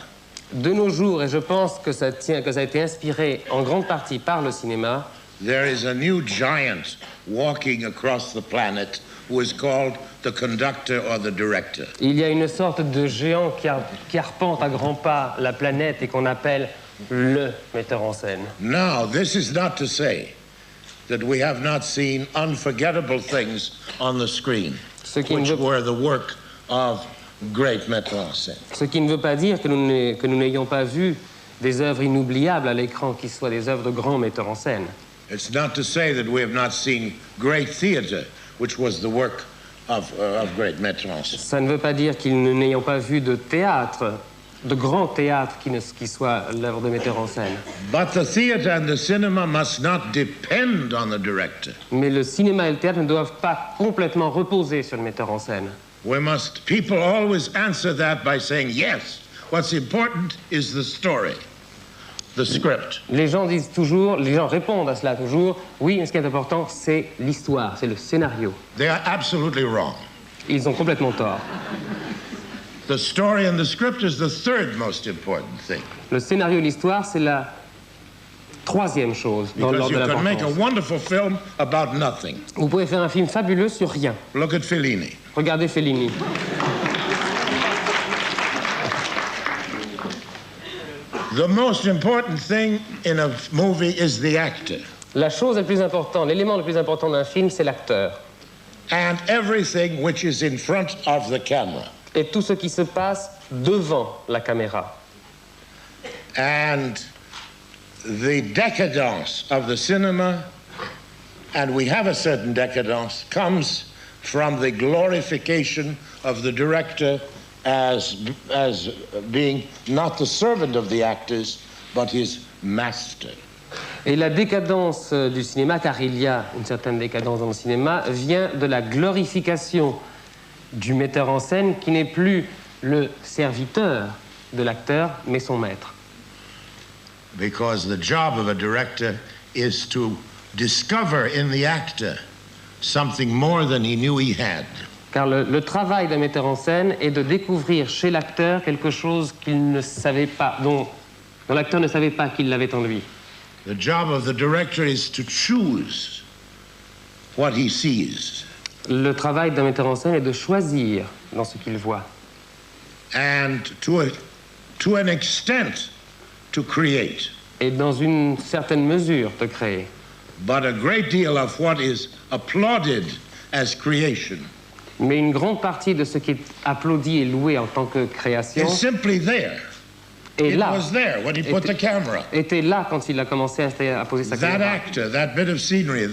De nos jours, et je pense que ça a été inspiré en grande partie par le cinéma, there is a new giant walking across the planet who is called the conductor or the director. Il y a une sorte de géant qui arpente à grands pas la planète et qu'on appelle le metteur en scène. Now, this is not to say that we have not seen unforgettable things on the screen, which were the work of great metteurs en scène. Ce qui ne veut pas dire que nous n'ayons pas vu des œuvres inoubliables à l'écran qui soient des œuvres de grands metteurs en scène. It's not to say that we have not seen great theater, which was the work of great metteurs en scène. Ça ne veut pas dire qu'ils n'ayons pas vu de théâtre, de grands théâtres qui soient l'œuvre de metteurs en scène. But the theater and the cinema must not depend on the director. Mais le cinéma et le théâtre ne doivent pas complètement reposer sur le metteur en scène. People always answer that by saying, yes, what's important is the story, the script. Les gens répondent à cela toujours, oui, mais ce qui est important, c'est l'histoire, c'est le scénario. They are absolutely wrong. Ils ont complètement tort. The story and the script is the third most important thing. Le scénario et l'histoire, c'est la troisième chose dans l'ordre de Because you can make a l'importance. wonderful film about nothing. Vous pouvez faire un film fabuleux sur rien. Look at Fellini. Regardez Fellini. The most important thing in a movie is the actor. La chose la plus importante, l'élément le plus important d'un film, c'est l'acteur. And everything which is in front of the camera. Et tout ce qui se passe devant la caméra. And the decadence of the cinema, and we have a certain decadence, comes from the glorification of the director as being not the servant of the actors, but his master. Et la décadence du cinéma, car il y a une certaine décadence dans le cinéma, vient de la glorification du metteur en scène qui n'est plus le serviteur de l'acteur, mais son maître. Because the job of a director is to discover in the actor something more than he knew he had. Car le travail d'un metteur en scène est de découvrir chez l'acteur quelque chose qu'il ne savait pas, dont l'acteur ne savait pas qu'il l'avait en lui. The job of the director is to choose what he sees. Le travail d'un metteur en scène est de choisir dans ce qu'il voit. And to an extent, to create. et dans une certaine mesure te créer. But a great deal of what is applauded as creation Mais une grande partie de ce qui est applaudi et loué en tant que création is simply there. est It là. was there when he put the camera. Était là quand il a commencé à poser sa That caméra. actor, that bit of scenery,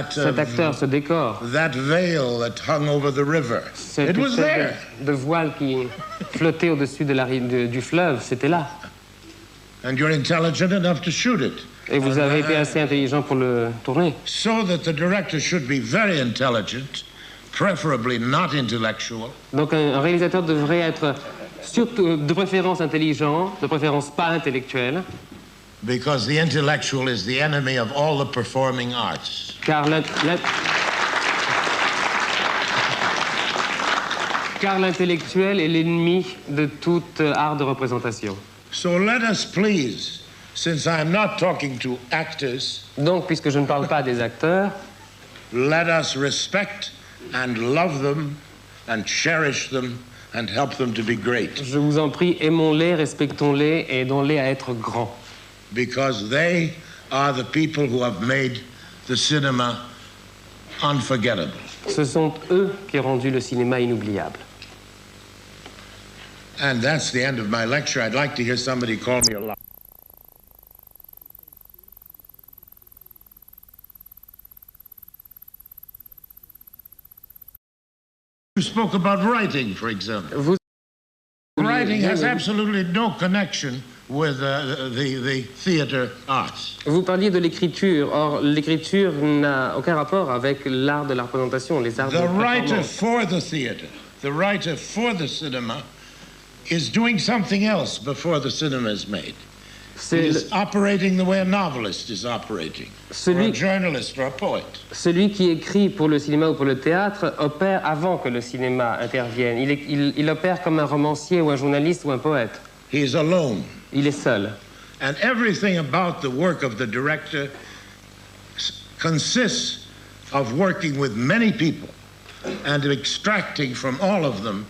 Cet acteur, ce décor, that veil that hung over the river. cette It was there. espèce de voile qui flottait au-dessus du fleuve, c'était là. And you're intelligent enough to shoot it. Et vous avez été assez intelligent pour le tourner. So that the director should be very intelligent, preferably not intellectual. Donc un réalisateur devrait être surtout de préférence intelligent, de préférence pas intellectuel. Because the intellectual is the enemy of all the performing arts. Car l'intellectuel est l'ennemi de toute art de représentation. So let us please, since I'm not talking to actors, donc puisque je ne parle pas des acteurs, let us respect and love them and cherish them and help them to be great. Je vous en prie, aimons-les, respectons-les et aidons-les à être grands. Because they are the people who have made the cinema unforgettable. Ce sont eux qui ont rendu le cinéma inoubliable. And that's the end of my lecture. I'd like to hear somebody call me a liar. You spoke about writing, for example. Writing has absolutely no connection with the theater arts. Vous parliez de l'écriture. Or, l'écriture n'a aucun rapport avec l'art de la représentation, les arts de la The writer performance. for the theater, the writer for the cinema, is doing something else before the cinema is made. He is operating the way a novelist is operating, or a journalist or a poet. Celui qui écrit pour le cinéma ou pour le théâtre opère avant que le cinéma intervienne. Il opère comme un romancier ou un journaliste ou un poète. He is alone. Il est seul. And everything about the work of the director consists of working with many people and extracting from all of them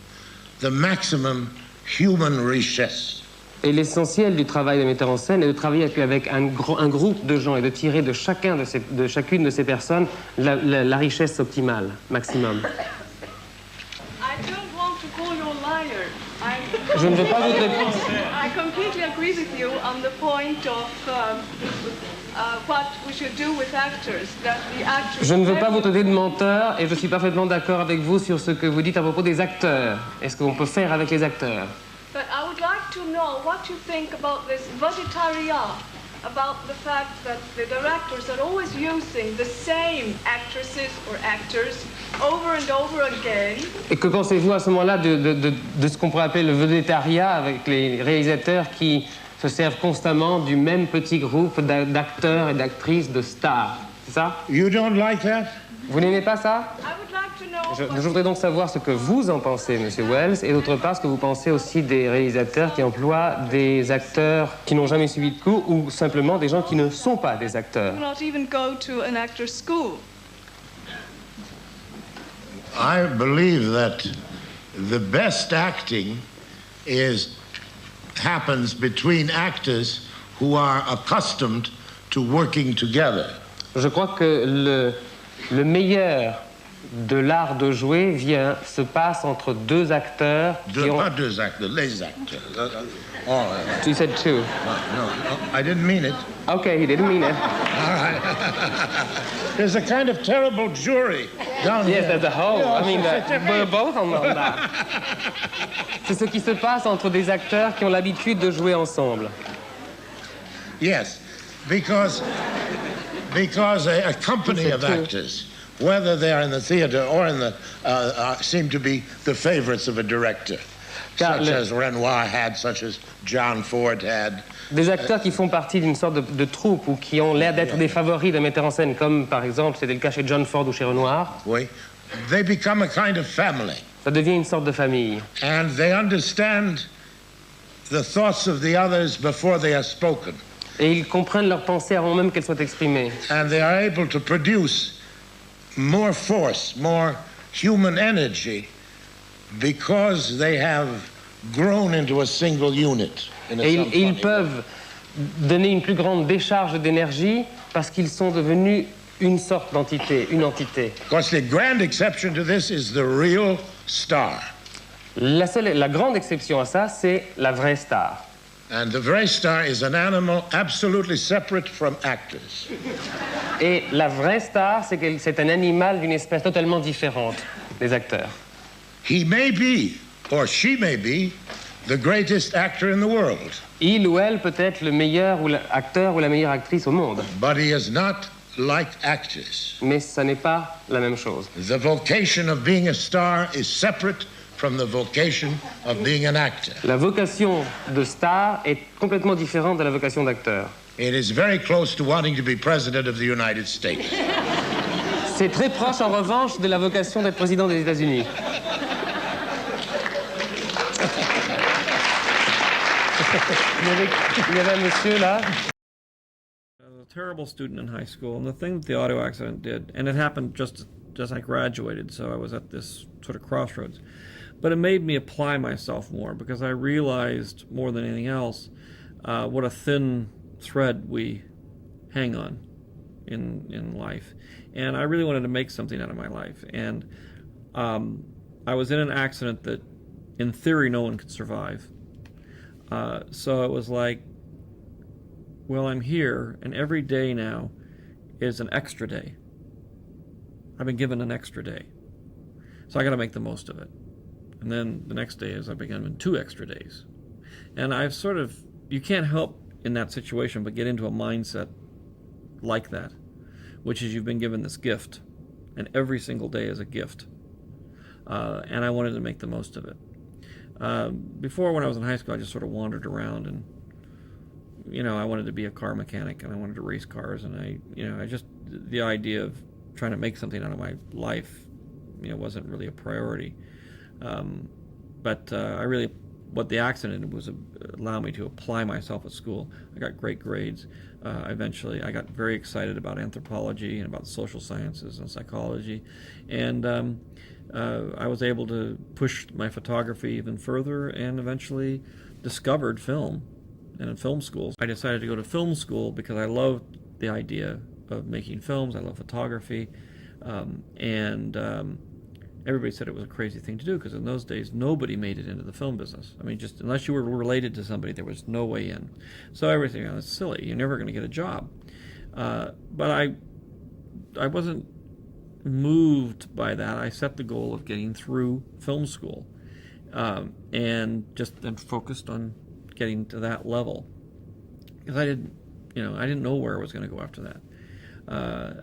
the maximum human richesse. Et l'essentiel du travail de metteur en scène est de travailler avec un groupe de gens et de tirer de chacune de ces personnes la richesse optimale, maximum. Je ne veux pas vous répondre. I completely agree with you on the point of what we should do with actors. That the actors. Je ne veux pas vous traiter de menteur et je suis parfaitement d'accord avec vous sur ce que vous dites à propos des acteurs. Est-ce qu'on peut faire avec les acteurs? But I would like to know what you think about this vegetarian, about the fact that the directors are always using the same actresses or actors over and over again. Et que pensez-vous à ce moment-là de ce qu'on pourrait appeler le végétariat avec les réalisateurs qui se servent constamment du même petit groupe d'acteurs et d'actrices, de stars? C'est ça? You don't like that? Vous n'aimez pas ça? Je voudrais donc savoir ce que vous en pensez, Monsieur Wells, et d'autre part, ce que vous pensez aussi des réalisateurs qui emploient des acteurs qui n'ont jamais suivi de cours ou simplement des gens qui ne sont pas des acteurs. Not even go to an actor's school. I believe that the best acting happens between actors who are accustomed to working together. Je crois que le meilleur de l'art de jouer se passe entre deux acteurs Pas deux acteurs, les acteurs. You said two. No, I didn't mean it. Okay, he didn't mean it. All right. There's a kind of terrible jury down here. Yes, there's a whole. I mean, we're both on that. C'est ce qui se passe entre des acteurs qui ont l'habitude de jouer ensemble. Yes, because a company of actors, whether they are in the theater or in the, seem to be the favorites of a director, such as Renoir had, such as John Ford had. Des acteurs qui font partie d'une sorte de troupe ou qui ont l'air d'être des favoris d'un metteur en scène, comme par exemple c'était le cas chez John Ford ou chez Renoir. Oui. They become a kind of family. Ça devient une sorte de famille. And they understand the thoughts of the others before they are spoken. Et ils comprennent leurs pensées avant même qu'elles soient exprimées. And they are able to produce more force, more human energy, because they have grown into a single unit. Et ils peuvent donner une plus grande décharge d'énergie parce qu'ils sont devenus une sorte d'entité, une entité. Of course, the grand exception to this is the real star. La grande exception à ça, c'est la vraie star. And the very star is an animal absolutely separate from actors. Et la vraie star, c'est un animal d'une espèce totalement différente des acteurs. He may be, or she may be, the greatest actor in the world. Il ou elle peut être le meilleur acteur ou la meilleure actrice au monde. But he is not like actors. Mais ça n'est pas la même chose. The vocation of being a star is separate from the vocation of being an actor. La vocation de star est complètement différente de la vocation d'acteur. It is very close to wanting to be president of the United States. C'est très proche, en revanche, de la vocation d'être président des États-Unis. Il y avait un monsieur là. I was a terrible student in high school, and the thing that the auto accident did, and it happened just as I graduated, so I was at this sort of crossroads, but it made me apply myself more because I realized more than anything else what a thin thread we hang on in life. And I really wanted to make something out of my life. And I was in an accident that, in theory, no one could survive. So it was like, well, I'm here, and every day now is an extra day. I've been given an extra day. So I got to make the most of it. And then the next day is I've been given 2 extra days. And I've sort of, you can't help in that situation but get into a mindset like that, which is you've been given this gift, and every single day is a gift. And I wanted to make the most of it. Before, when I was in high school, I just sort of wandered around, and I wanted to be a car mechanic, and I wanted to race cars, and I just, the idea of trying to make something out of my life, wasn't really a priority. But what the accident was allow me to apply myself at school. I got great grades. Eventually, I got very excited about anthropology and about social sciences and psychology, and I was able to push my photography even further, and eventually discovered film. And in film schools, I decided to go to film school because I loved the idea of making films. I love photography, and everybody said it was a crazy thing to do because in those days nobody made it into the film business. I mean, just unless you were related to somebody, there was no way in. So everything, it's silly. You're never going to get a job. But I wasn't moved by that. I set the goal of getting through film school, and just then focused on getting to that level because I didn't know where I was going to go after that.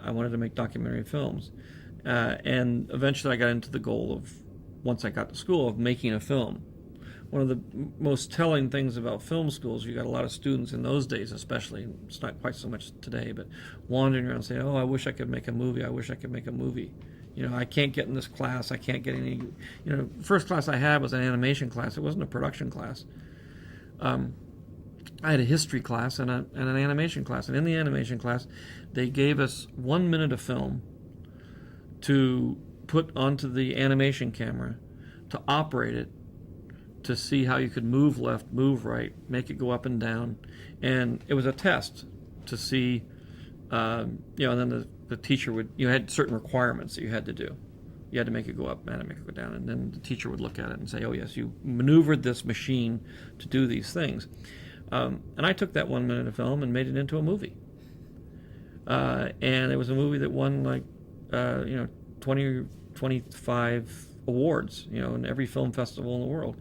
I wanted to make documentary films. And eventually I got into the goal of, once I got to school, of making a film. One of the most telling things about film schools, you got a lot of students in those days especially, it's not quite so much today, but wandering around saying, oh, I wish I could make a movie, I wish I could make a movie. I can't get in this class, I can't get any, first class I had was an animation class, it wasn't a production class. I had a history class and an animation class, and in the animation class, they gave us 1 minute of film to put onto the animation camera, to operate it, to see how you could move left, move right, make it go up and down. And it was a test to see, and then the teacher you had certain requirements that you had to do. You had to make it go up and make it go down. And then the teacher would look at it and say, oh yes, you maneuvered this machine to do these things. And I took that 1 minute of film and made it into a movie. And it was a movie that won 20, 25 awards, in every film festival in the world,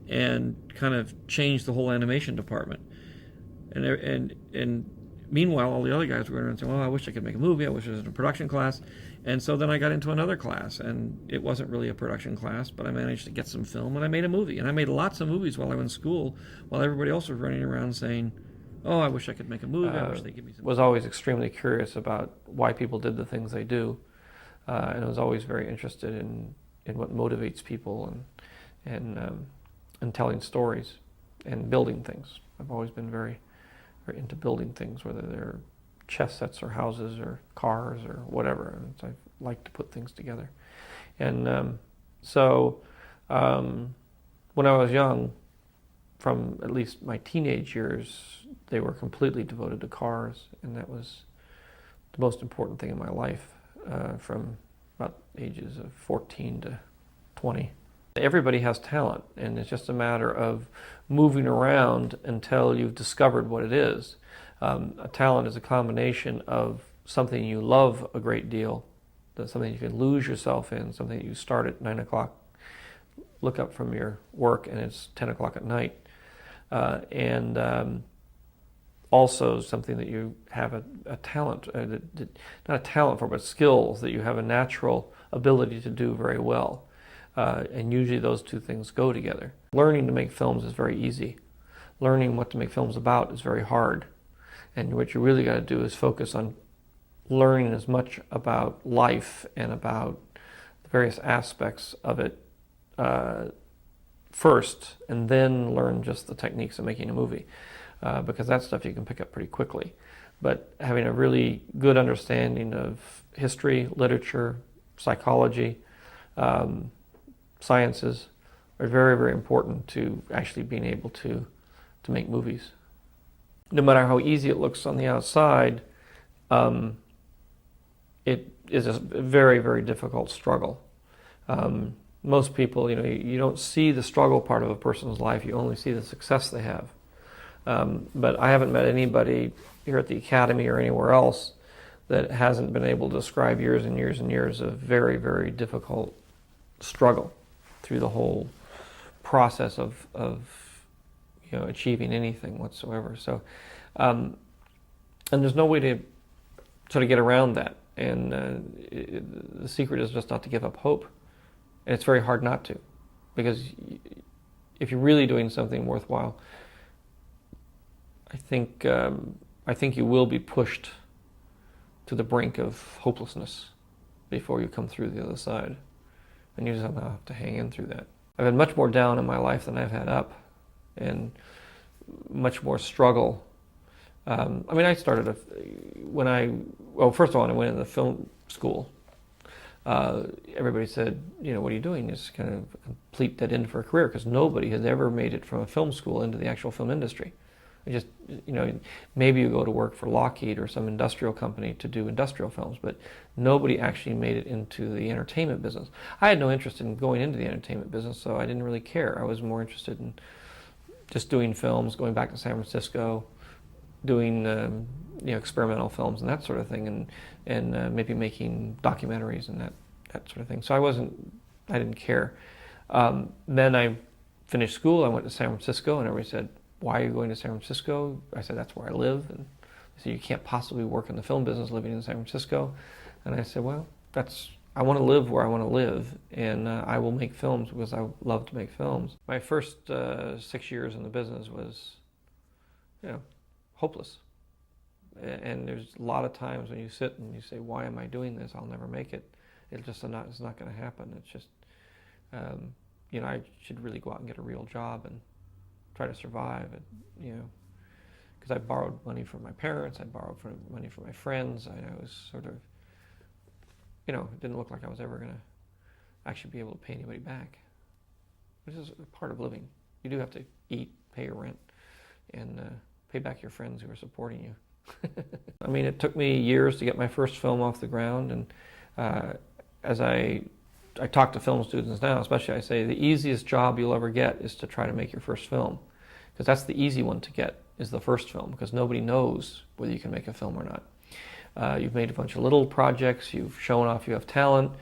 and kind of changed the whole animation department. And meanwhile, all the other guys were going around saying, well, I wish I could make a movie, I wish I was in a production class. And so then I got into another class, and it wasn't really a production class, but I managed to get some film, and I made a movie. And I made lots of movies while I was in school, while everybody else was running around saying, oh, I wish I could make a movie, I wish they'd give me some. Was always extremely curious about why people did the things they do. And I was always very interested in what motivates people and telling stories and building things. I've always been very, very into building things, whether they're chess sets or houses or cars or whatever. And I like to put things together. And so when I was young, from at least my teenage years they were completely devoted to cars, and that was the most important thing in my life from about ages of 14 to 20. Everybody has talent, and it's just a matter of moving around until you've discovered what it is. A talent is a combination of something you love a great deal, something you can lose yourself in, something you start at 9 o'clock, look up from your work, and it's 10 o'clock at night. And also something that you have a talent, not a talent for, but skills that you have a natural ability to do very well. And usually those two things go together. Learning to make films is very easy. Learning what to make films about is very hard. And what you really got to do is focus on learning as much about life and about the various aspects of it first, and then learn just the techniques of making a movie. Because that stuff you can pick up pretty quickly. But having a really good understanding of history, literature, psychology, sciences are very, very important to actually being able to make movies. No matter how easy it looks on the outside, it is a very, very difficult struggle. Most people, you don't see the struggle part of a person's life, you only see the success they have. But I haven't met anybody here at the Academy or anywhere else that hasn't been able to describe years and years and years of very, very difficult struggle through the whole process of achieving anything whatsoever. So, and there's no way to sort of get around that. And the secret is just not to give up hope. And it's very hard not to, because if you're really doing something worthwhile, I think you will be pushed to the brink of hopelessness before you come through the other side. And you just somehow have to hang in through that. I've had much more down in my life than I've had up, and much more struggle. I started first of all, I went into film school. Everybody said, what are you doing? It's kind of a complete dead end for a career, because nobody has ever made it from a film school into the actual film industry. Just, maybe you go to work for Lockheed or some industrial company to do industrial films, but nobody actually made it into the entertainment business. I had no interest in going into the entertainment business, so I didn't really care. I was more interested in just doing films, going back to San Francisco, doing experimental films and that sort of thing, and maybe making documentaries and that sort of thing. So I didn't care. Then I finished school. I went to San Francisco, and everybody said, "Why are you going to San Francisco?" I said, "That's where I live." And they said, "You can't possibly work in the film business living in San Francisco." And I said, "Well, I want to live where I want to live, and I will make films because I love to make films." My first 6 years in the business was, hopeless. And there's a lot of times when you sit and you say, "Why am I doing this? I'll never make it. It's not going to happen." It's just, I should really go out and get a real job and try to survive, because I borrowed money from my parents, I borrowed money from my friends. I was sort of, it didn't look like I was ever going to actually be able to pay anybody back, which is a part of living. You do have to eat, pay your rent, and pay back your friends who are supporting you. It took me years to get my first film off the ground, and as I talk to film students now, especially, I say the easiest job you'll ever get is to try to make your first film, because that's the easy one to get, is the first film, because nobody knows whether you can make a film or not. You've made a bunch of little projects, you've shown off you have talent,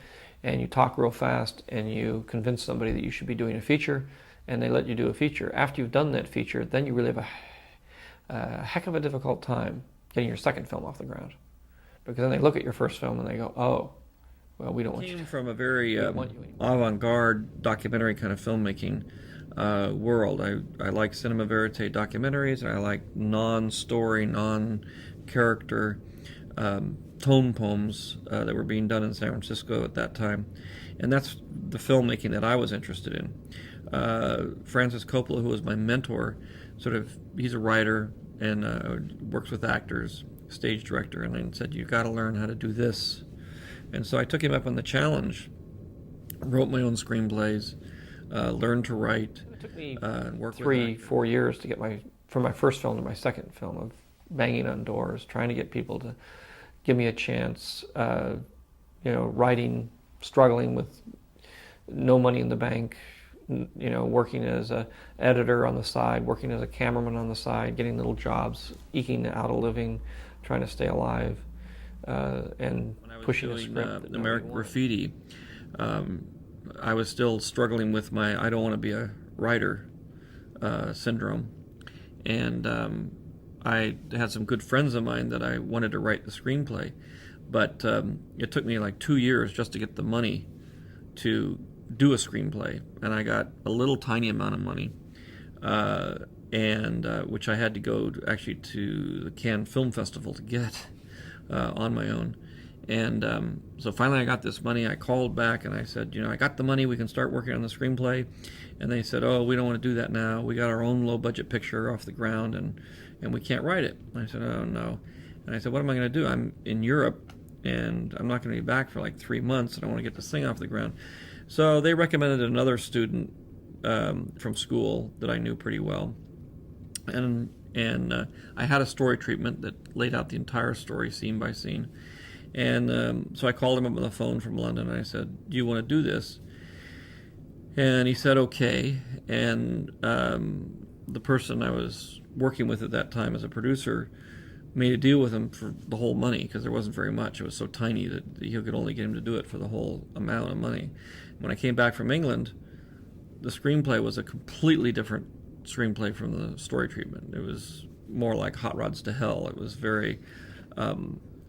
and you talk real fast, and you convince somebody that you should be doing a feature, and they let you do a feature. After you've done that feature, then you really have a heck of a difficult time getting your second film off the ground, because then they look at your first film and they go, "Oh, well, we don't want you." I came from a very avant-garde documentary kind of filmmaking world. I like cinema verite documentaries, and I like non-story, non-character tone poems that were being done in San Francisco at that time. And that's the filmmaking that I was interested in. Francis Coppola, who was my mentor, he's a writer and works with actors, stage director, and I said, "You've got to learn how to do this." And so I took him up on the challenge, wrote my own screenplays, learned to write. It took me and work 3-4 years to get my from my first film to my second film, of banging on doors, trying to get people to give me a chance, writing, struggling with no money in the bank, working as a editor on the side, working as a cameraman on the side, getting little jobs, eking out a living, trying to stay alive, and pushing a script. That American Graffiti, I was still struggling with my I don't want to be a writer syndrome, and I had some good friends of mine that I wanted to write the screenplay, but it took me like 2 years just to get the money to do a screenplay, and I got a little tiny amount of money, which I had to go to the Cannes Film Festival to get on my own. And so finally I got this money. I called back and I said, I got the money, we can start working on the screenplay. And they said, oh, we don't want to do that now. We got our own low budget picture off the ground and we can't write it. And I said, oh no. And I said, what am I going to do? I'm in Europe and I'm not going to be back for like 3 months and I want to get this thing off the ground. So they recommended another student from school that I knew pretty well. And I had a story treatment that laid out the entire story scene by scene. And so I called him up on the phone from London and I said, do you want to do this? And he said, okay. And the person I was working with at that time as a producer made a deal with him for the whole money, because there wasn't very much. It was so tiny that he could only get him to do it for the whole amount of money. When I came back from England, the screenplay was a completely different screenplay from the story treatment. It was more like Hot Rods to Hell. It was very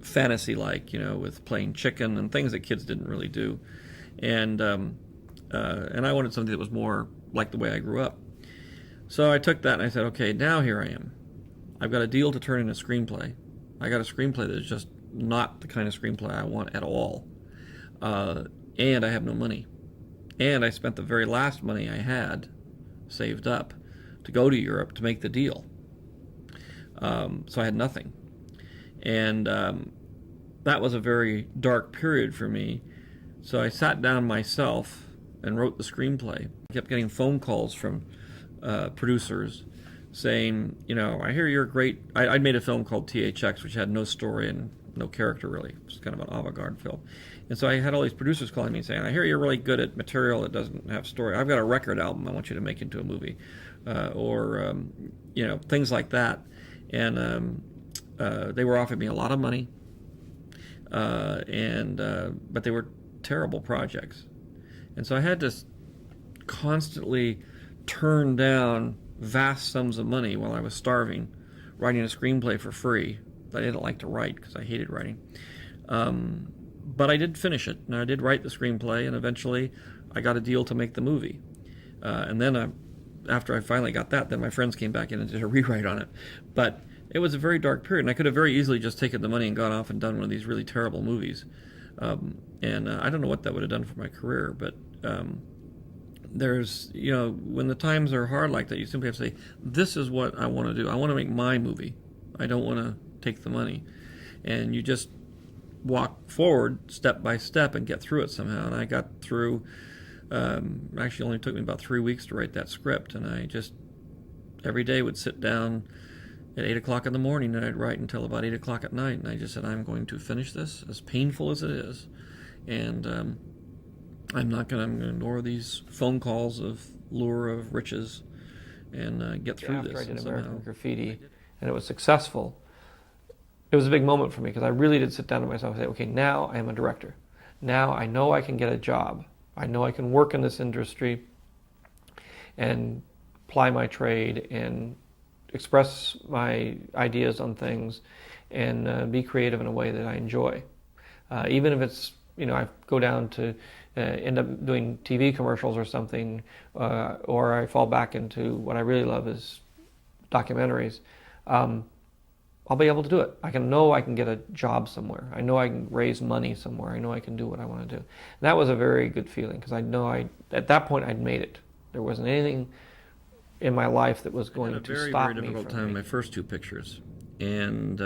fantasy-like, with playing chicken and things that kids didn't really do. And I wanted something that was more like the way I grew up. So I took that and I said, okay, now here I am. I've got a deal to turn in a screenplay. I got a screenplay that is just not the kind of screenplay I want at all. And I have no money. And I spent the very last money I had saved up to go to Europe to make the deal. So I had nothing. And that was a very dark period for me. So I sat down myself and wrote the screenplay. I kept getting phone calls from producers saying, I hear you're great. I'd made a film called THX, which had no story and no character really. It was kind of an avant-garde film. And so I had all these producers calling me saying, I hear you're really good at material that doesn't have story. I've got a record album I want you to make into a movie. Or things like that. And they were offering me a lot of money. But they were terrible projects. And so I had to constantly turn down vast sums of money while I was starving, writing a screenplay for free that I didn't like to write because I hated writing. But I did finish it, and I did write the screenplay, and eventually I got a deal to make the movie. And then after I finally got that, then my friends came back in and did a rewrite on it. But it was a very dark period, and I could have very easily just taken the money and gone off and done one of these really terrible movies. And I don't know what that would have done for my career, but there's, when the times are hard like that, you simply have to say, this is what I want to do. I want to make my movie. I don't want to take the money. And you just walk forward step by step and get through it somehow. And I got through, actually only took me about 3 weeks to write that script. And I just, every day would sit down at 8 o'clock in the morning and I'd write until about 8 o'clock at night. And I just said, I'm going to finish this, as painful as it is. And I'm going to ignore these phone calls of lure of riches and get through this. After I did American Graffiti and it was successful, it was a big moment for me because I really did sit down to myself and say, okay, now I am a director. Now I know I can get a job. I know I can work in this industry and ply my trade and express my ideas on things and be creative in a way that I enjoy. Even if it's, I go down to end up doing TV commercials or something, or I fall back into what I really love is documentaries, I'll be able to do it. I know I can get a job somewhere. I know I can raise money somewhere. I know I can do what I want to do. And that was a very good feeling because I know at that point I'd made it. There wasn't anything in my life that was going to stop me. I had a very, very difficult time with my first two pictures. And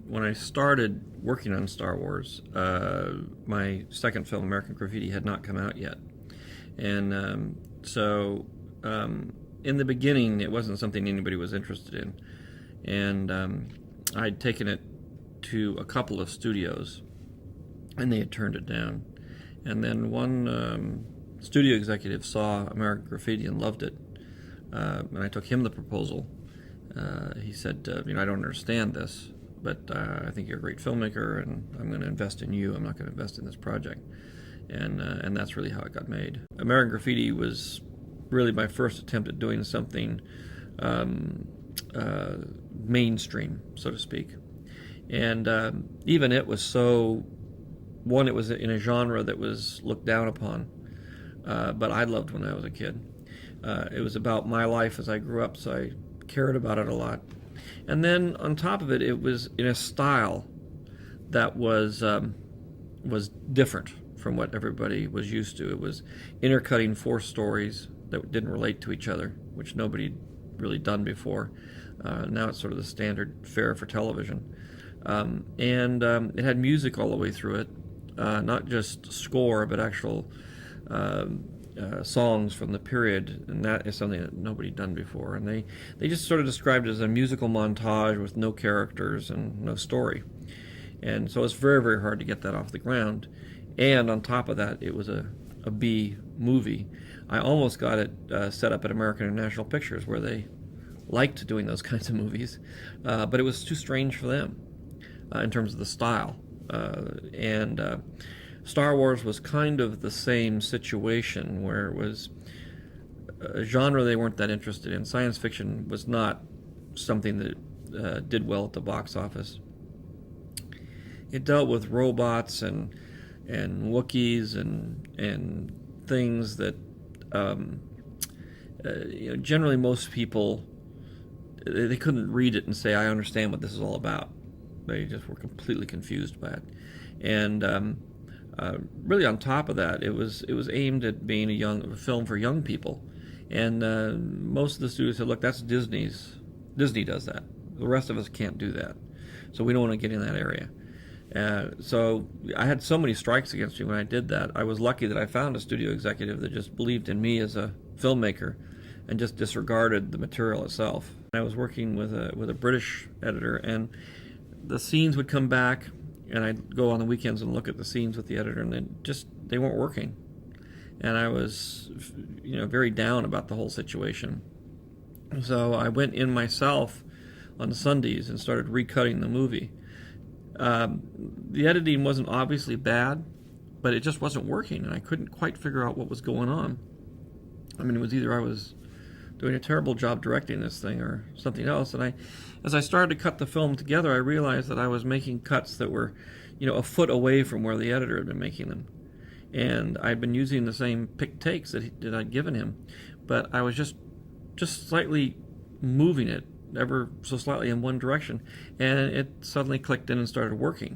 when I started working on Star Wars, my second film, American Graffiti, had not come out yet. And so in the beginning, it wasn't something anybody was interested in. And I'd taken it to a couple of studios, and they had turned it down. And then one studio executive saw American Graffiti and loved it. And I took him the proposal. He said, I don't understand this, but I think you're a great filmmaker, and I'm going to invest in you. I'm not going to invest in this project. And that's really how it got made. American Graffiti was really my first attempt at doing something mainstream, so to speak. And even it was so, one, it was in a genre that was looked down upon, but I loved when I was a kid. It was about my life as I grew up, so I cared about it a lot. And then on top of it, it was in a style that was different from what everybody was used to. It was intercutting 4 stories that didn't relate to each other, which nobody really done before. Now it's sort of the standard fare for television. And it had music all the way through it, not just score, but actual songs from the period, and that is something that nobody done before. And they just sort of described it as a musical montage with no characters and no story. And so it's very, very hard to get that off the ground. And on top of that, it was a B movie. I almost got it set up at American International Pictures, where they liked doing those kinds of movies, but it was too strange for them in terms of the style. And Star Wars was kind of the same situation, where it was a genre they weren't that interested in. Science fiction was not something that did well at the box office. It dealt with robots and Wookiees and things that generally most people, they couldn't read it and say, I understand what this is all about. They just were completely confused by it. And really on top of that, it was aimed at being a film for young people. And most of the studios said, look, that's Disney's. Disney does that. The rest of us can't do that. So we don't want to get in that area. So I had so many strikes against me when I did that. I was lucky that I found a studio executive that just believed in me as a filmmaker and just disregarded the material itself. I was working with a British editor, and the scenes would come back, and I'd go on the weekends and look at the scenes with the editor, and they weren't working. And I was, very down about the whole situation. So I went in myself on Sundays and started recutting the movie. The editing wasn't obviously bad, but it just wasn't working, and I couldn't quite figure out what was going on. I mean, it was either I was doing a terrible job directing this thing or something else. And as I started to cut the film together, I realized that I was making cuts that were, a foot away from where the editor had been making them. And I'd been using the same pick takes that I'd given him, but I was just slightly moving it ever so slightly in one direction, and it suddenly clicked in and started working,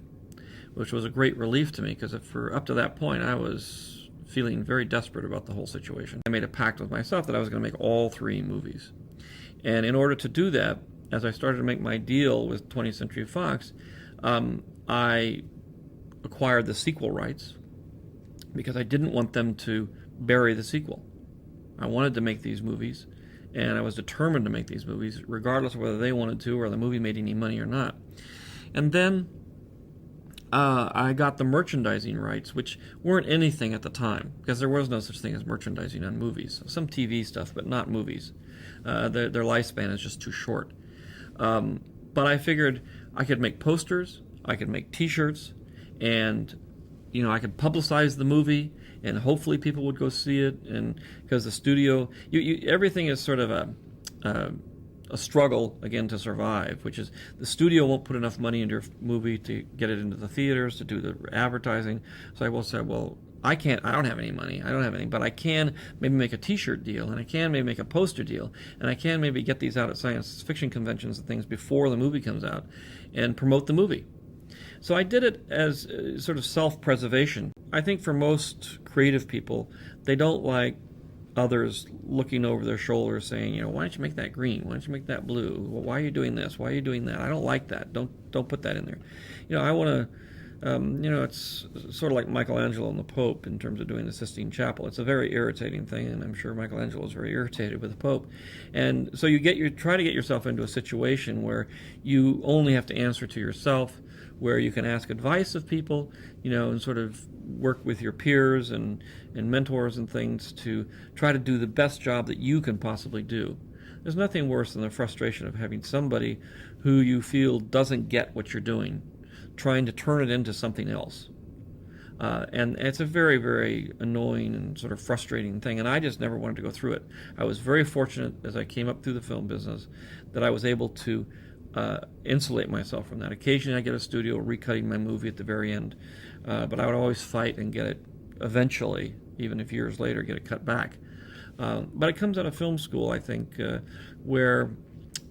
which was a great relief to me, because up to that point I was feeling very desperate about the whole situation. I made a pact with myself that I was going to make all 3 movies. And in order to do that, as I started to make my deal with 20th Century Fox, I acquired the sequel rights, because I didn't want them to bury the sequel. I wanted to make these movies, and I was determined to make these movies, regardless of whether they wanted to or the movie made any money or not. And then I got the merchandising rights, which weren't anything at the time, because there was no such thing as merchandising on movies. Some TV stuff, but not movies. Their lifespan is just too short. But I figured I could make posters, I could make T-shirts, and I could publicize the movie, and hopefully people would go see it. And because the studio, everything is sort of a struggle again to survive, which is the studio won't put enough money into your movie to get it into the theaters, to do the advertising. So I will say, well, I don't have any money, but I can maybe make a T-shirt deal, and I can maybe make a poster deal, and I can maybe get these out at science fiction conventions and things before the movie comes out and promote the movie. So I did it as sort of self-preservation. I think for most creative people, they don't like others looking over their shoulder saying, why don't you make that green? Why don't you make that blue? Well, why are you doing this? Why are you doing that? I don't like that. Don't put that in there. I want You know, it's sort of like Michelangelo and the Pope in terms of doing the Sistine Chapel. It's a very irritating thing, and I'm sure Michelangelo is very irritated with the Pope. And so you try to get yourself into a situation where you only have to answer to yourself, where you can ask advice of people, you know, and sort of work with your peers and mentors and things to try to do the best job that you can possibly do. There's nothing worse than the frustration of having somebody who you feel doesn't get what you're doing, trying to turn it into something else. And it's a very, very annoying and sort of frustrating thing, and I just never wanted to go through it. I was very fortunate as I came up through the film business that I was able to insulate myself from that. Occasionally I get a studio recutting my movie at the very end, but I would always fight and get it eventually, even if years later, get it cut back. But it comes out of film school, I think, where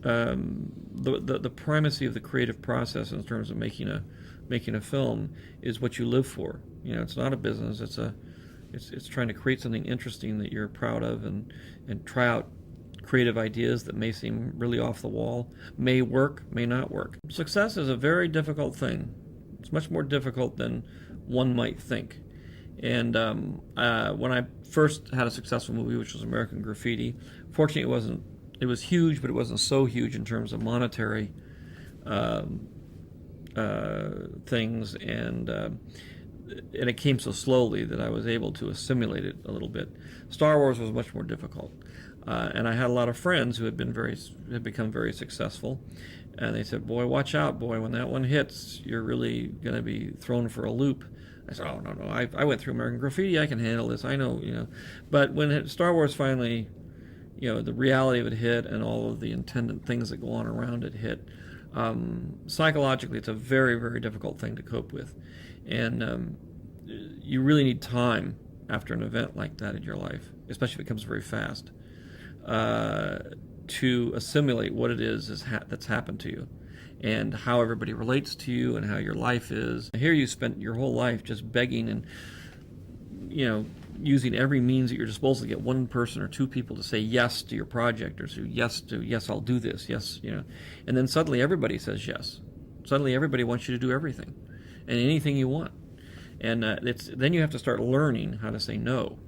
the primacy of the creative process in terms of making a film is what you live for. You know, it's not a business. It's trying to create something interesting that you're proud of, and try out creative ideas that may seem really off the wall, may work, may not work. Success is a very difficult thing. It's much more difficult than one might think. And when I first had a successful movie, which was American Graffiti, fortunately it was huge, but it wasn't so huge in terms of monetary things, and it came so slowly that I was able to assimilate it a little bit. Star Wars was much more difficult, and I had a lot of friends who had become very successful, and they said, "Boy, watch out, boy! When that one hits, you're really going to be thrown for a loop." I said, "Oh no, I went through American Graffiti. I can handle this. I know, you know." But when Star Wars finally, you know, the reality of it hit, and all of the attendant things that go on around it hit, psychologically, it's a very, very difficult thing to cope with, and you really need time after an event like that in your life, especially if it comes very fast, to assimilate what it is that's happened to you, and how everybody relates to you, and how your life is. Here you spent your whole life just begging and, you know, using every means at your disposal to get one person or two people to say yes to your project, or say yes, I'll do this, yes, you know. And then suddenly everybody says yes. Suddenly everybody wants you to do everything and anything you want. And then you have to start learning how to say no.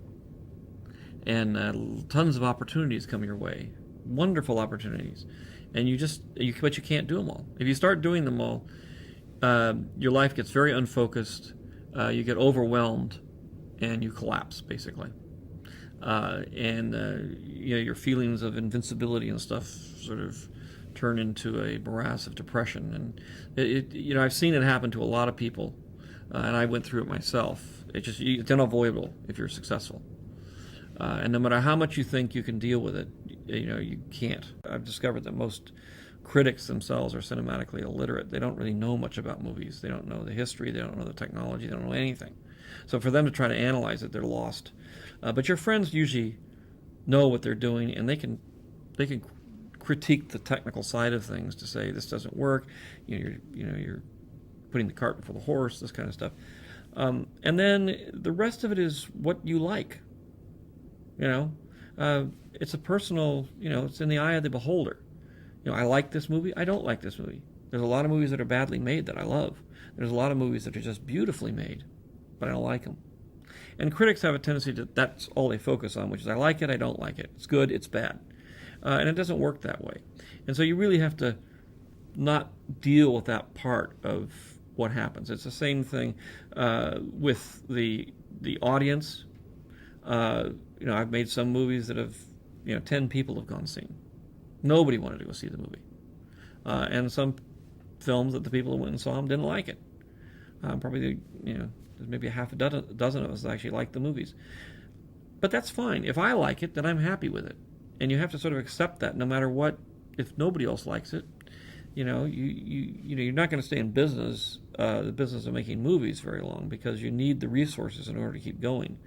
And tons of opportunities come your way, wonderful opportunities. And but you can't do them all. If you start doing them all, your life gets very unfocused, you get overwhelmed, and you collapse, basically. You know, your feelings of invincibility and stuff sort of turn into a morass of depression. And you know, I've seen it happen to a lot of people, and I went through it myself. It's unavoidable if you're successful. And no matter how much you think you can deal with it, you know, you can't. I've discovered that most critics themselves are cinematically illiterate. They don't really know much about movies. They don't know the history. They don't know the technology. They don't know anything. So for them to try to analyze it, they're lost. But your friends usually know what they're doing, and they can critique the technical side of things to say this doesn't work. You're putting the cart before the horse. This kind of stuff. And then the rest of it is what you like. You know, it's a personal. You know, it's in the eye of the beholder. You know, I like this movie. I don't like this movie. There's a lot of movies that are badly made that I love. There's a lot of movies that are just beautifully made, but I don't like them. And critics have a tendency that's all they focus on, which is I like it, I don't like it. It's good, it's bad. And it doesn't work that way. And so you really have to not deal with that part of what happens. It's the same thing with the audience. You know, I've made some movies that have, 10 people have gone seen. Nobody wanted to go see the movie. And some films that the people who went and saw them didn't like it. Probably, there's maybe a half a dozen of us that actually like the movies. But that's fine. If I like it, then I'm happy with it. And you have to sort of accept that no matter what. If nobody else likes it, you're not going to stay in business, the business of making movies very long, because you need the resources in order to keep going.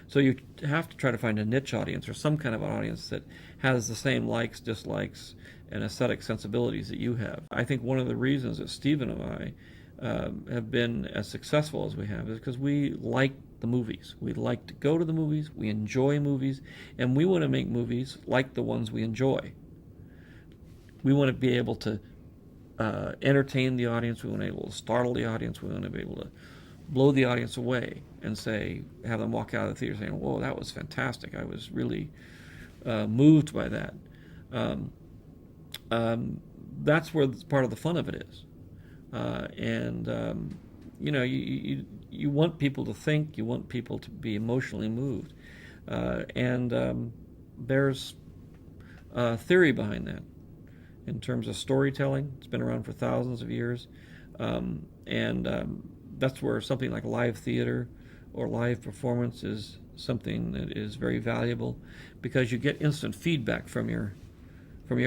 So you have to try to find a niche audience or some kind of an audience that has the same likes, dislikes, and aesthetic sensibilities that you have. I think one of the reasons that Stephen and I have been as successful as we have is because we like the movies. We like to go to the movies, we enjoy movies, and we want to make movies like the ones we enjoy. We want to be able to entertain the audience. We want to be able to startle the audience. We want to be able to blow the audience away and have them walk out of the theater saying, "Whoa, that was fantastic! I was really moved by that." That's where part of the fun of it is, you want people to think, you want people to be emotionally moved, there's theory behind that in terms of storytelling. It's been around for thousands of years, that's where something like live theater or live performance is something that is very valuable, because you get instant feedback from your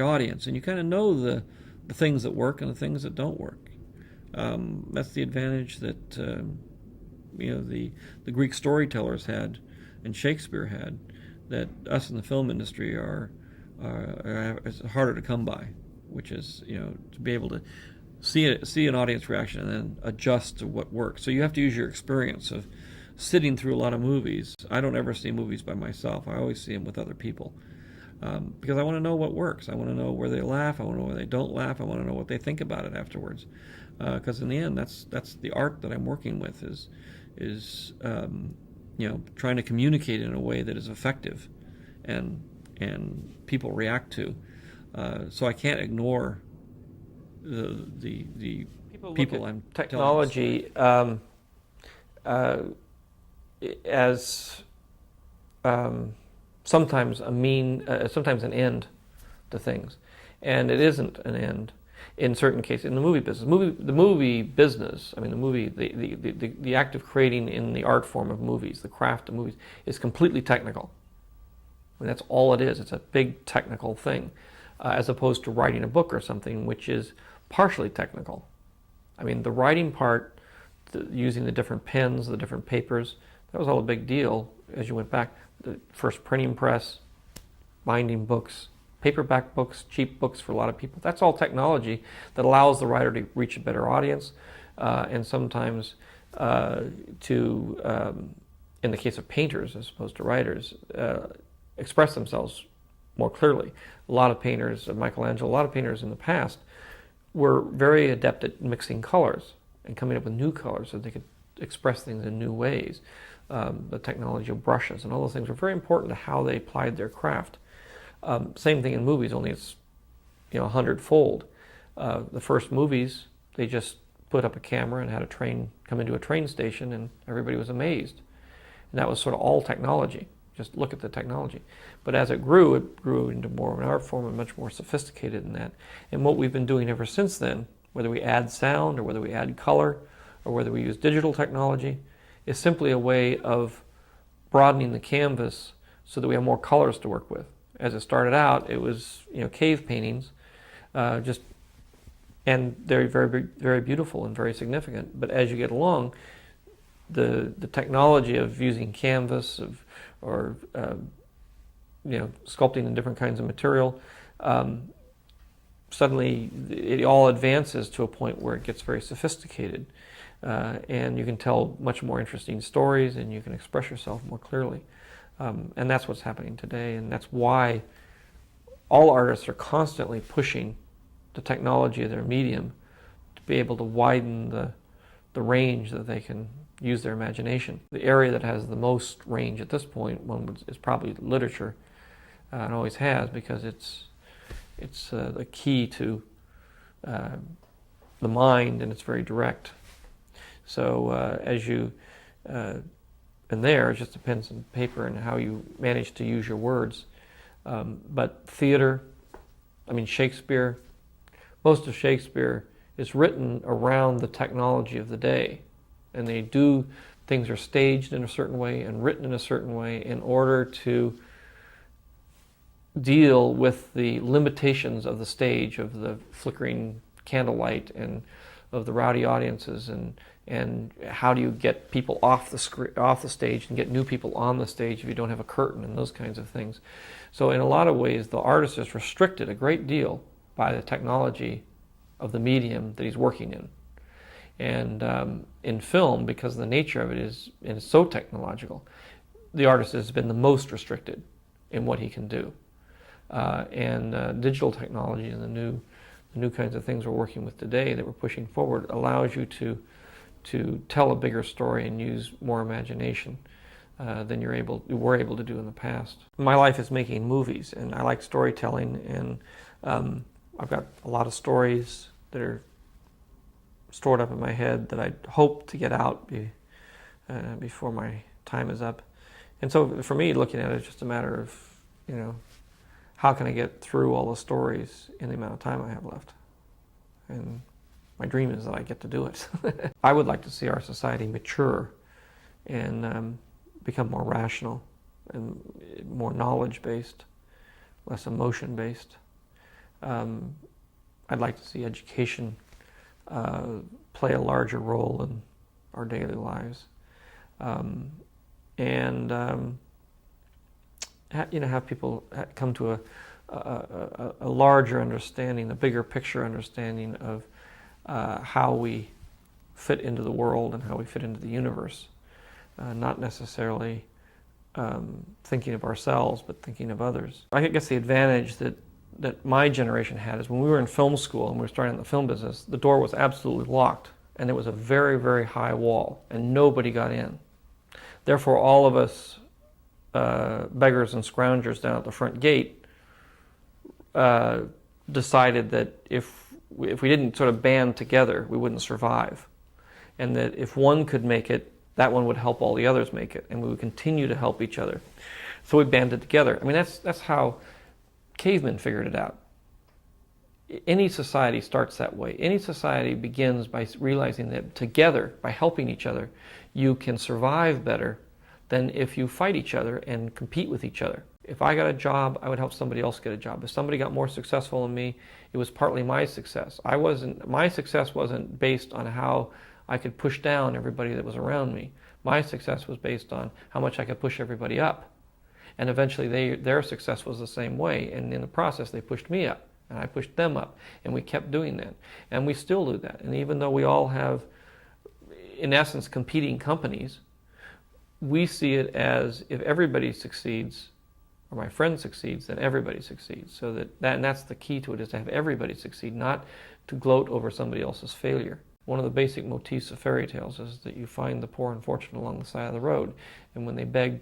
audience, and you kind of know the things that work and the things that don't work. That's the advantage that the Greek storytellers had and Shakespeare had, that us in the film industry it's harder to come by, which is to be able to see an audience reaction and then adjust to what works. So you have to use your experience of sitting through a lot of movies. I don't ever see movies by myself. I always see them with other people, because I want to know what works. I want to know where they laugh. I want to know where they don't laugh. I want to know what they think about it afterwards. Because in the end, that's the art that I'm working with, is trying to communicate in a way that is effective, and people react to. So I can't ignore the people I'm technology as sometimes sometimes an end to things, and it isn't an end in certain cases. In the movie business, the act of creating in the art form of movies, the craft of movies, is completely technical. I mean, that's all it is. It's a big technical thing, as opposed to writing a book or something, which is partially technical. I mean, the writing part, using the different pens, the different papers, that was all a big deal as you went back. The first printing press, binding books, paperback books, cheap books for a lot of people. That's all technology that allows the writer to reach a better audience, and sometimes in the case of painters as opposed to writers, express themselves more clearly. A lot of painters, Michelangelo, a lot of painters in the past were very adept at mixing colors and coming up with new colors so they could express things in new ways. The technology of brushes and all those things were very important to how they applied their craft. Same thing in movies, only it's 100-fold. The first movies, they just put up a camera and had a train come into a train station, and everybody was amazed. And that was sort of all technology. Just look at the technology. But as it grew into more of an art form and much more sophisticated than that. And what we've been doing ever since then, whether we add sound or whether we add color or whether we use digital technology, is simply a way of broadening the canvas so that we have more colors to work with. As it started out, it was cave paintings, and they're very, very beautiful and very significant. But as you get along, the technology of using canvas or sculpting in different kinds of material, suddenly it all advances to a point where it gets very sophisticated, and you can tell much more interesting stories and you can express yourself more clearly. And that's what's happening today, and that's why all artists are constantly pushing the technology of their medium to be able to widen the range that they can use their imagination. The area that has the most range at this point is probably literature, and always has, because it's the key to the mind, and it's very direct. So and there, it just depends on paper and how you manage to use your words. But theater, Shakespeare, most of Shakespeare is written around the technology of the day. And things are staged in a certain way and written in a certain way in order to deal with the limitations of the stage, of the flickering candlelight and of the rowdy audiences, and how do you get people off the stage and get new people on the stage if you don't have a curtain and those kinds of things. So in a lot of ways, the artist is restricted a great deal by the technology of the medium that he's working in. And in film, because the nature of it is so technological, the artist has been the most restricted in what he can do. And digital technology and the new kinds of things we're working with today that we're pushing forward allows you to tell a bigger story and use more imagination than you were able to do in the past. My life is making movies, and I like storytelling, and I've got a lot of stories that are stored up in my head that I hope to get out before my time is up. And so for me, looking at it, it's just a matter of, how can I get through all the stories in the amount of time I have left? And my dream is that I get to do it. I would like to see our society mature and become more rational and more knowledge-based, less emotion-based. I'd like to see education play a larger role in our daily lives, and have people come to a larger understanding, a bigger picture understanding of how we fit into the world and how we fit into the universe. Not necessarily thinking of ourselves, but thinking of others. I guess the advantage that my generation had is when we were in film school and we were starting in the film business, the door was absolutely locked, and there was a very, very high wall, and nobody got in. Therefore, all of us beggars and scroungers down at the front gate decided that if we didn't sort of band together, we wouldn't survive, and that if one could make it, that one would help all the others make it, and we would continue to help each other. So we banded together. I mean, that's how cavemen figured it out. Any society starts that way. Any society begins by realizing that together, by helping each other, you can survive better than if you fight each other and compete with each other. If I got a job, I would help somebody else get a job. If somebody got more successful than me, it was partly my success. My success wasn't based on how I could push down everybody that was around me. My success was based on how much I could push everybody up. And eventually their success was the same way, and in the process they pushed me up, and I pushed them up, and we kept doing that. And we still do that. And even though we all have, in essence, competing companies, we see it as if everybody succeeds, or my friend succeeds, then everybody succeeds. So that's the key to it, is to have everybody succeed, not to gloat over somebody else's failure. One of the basic motifs of fairy tales is that you find the poor and fortunate along the side of the road, and when they beg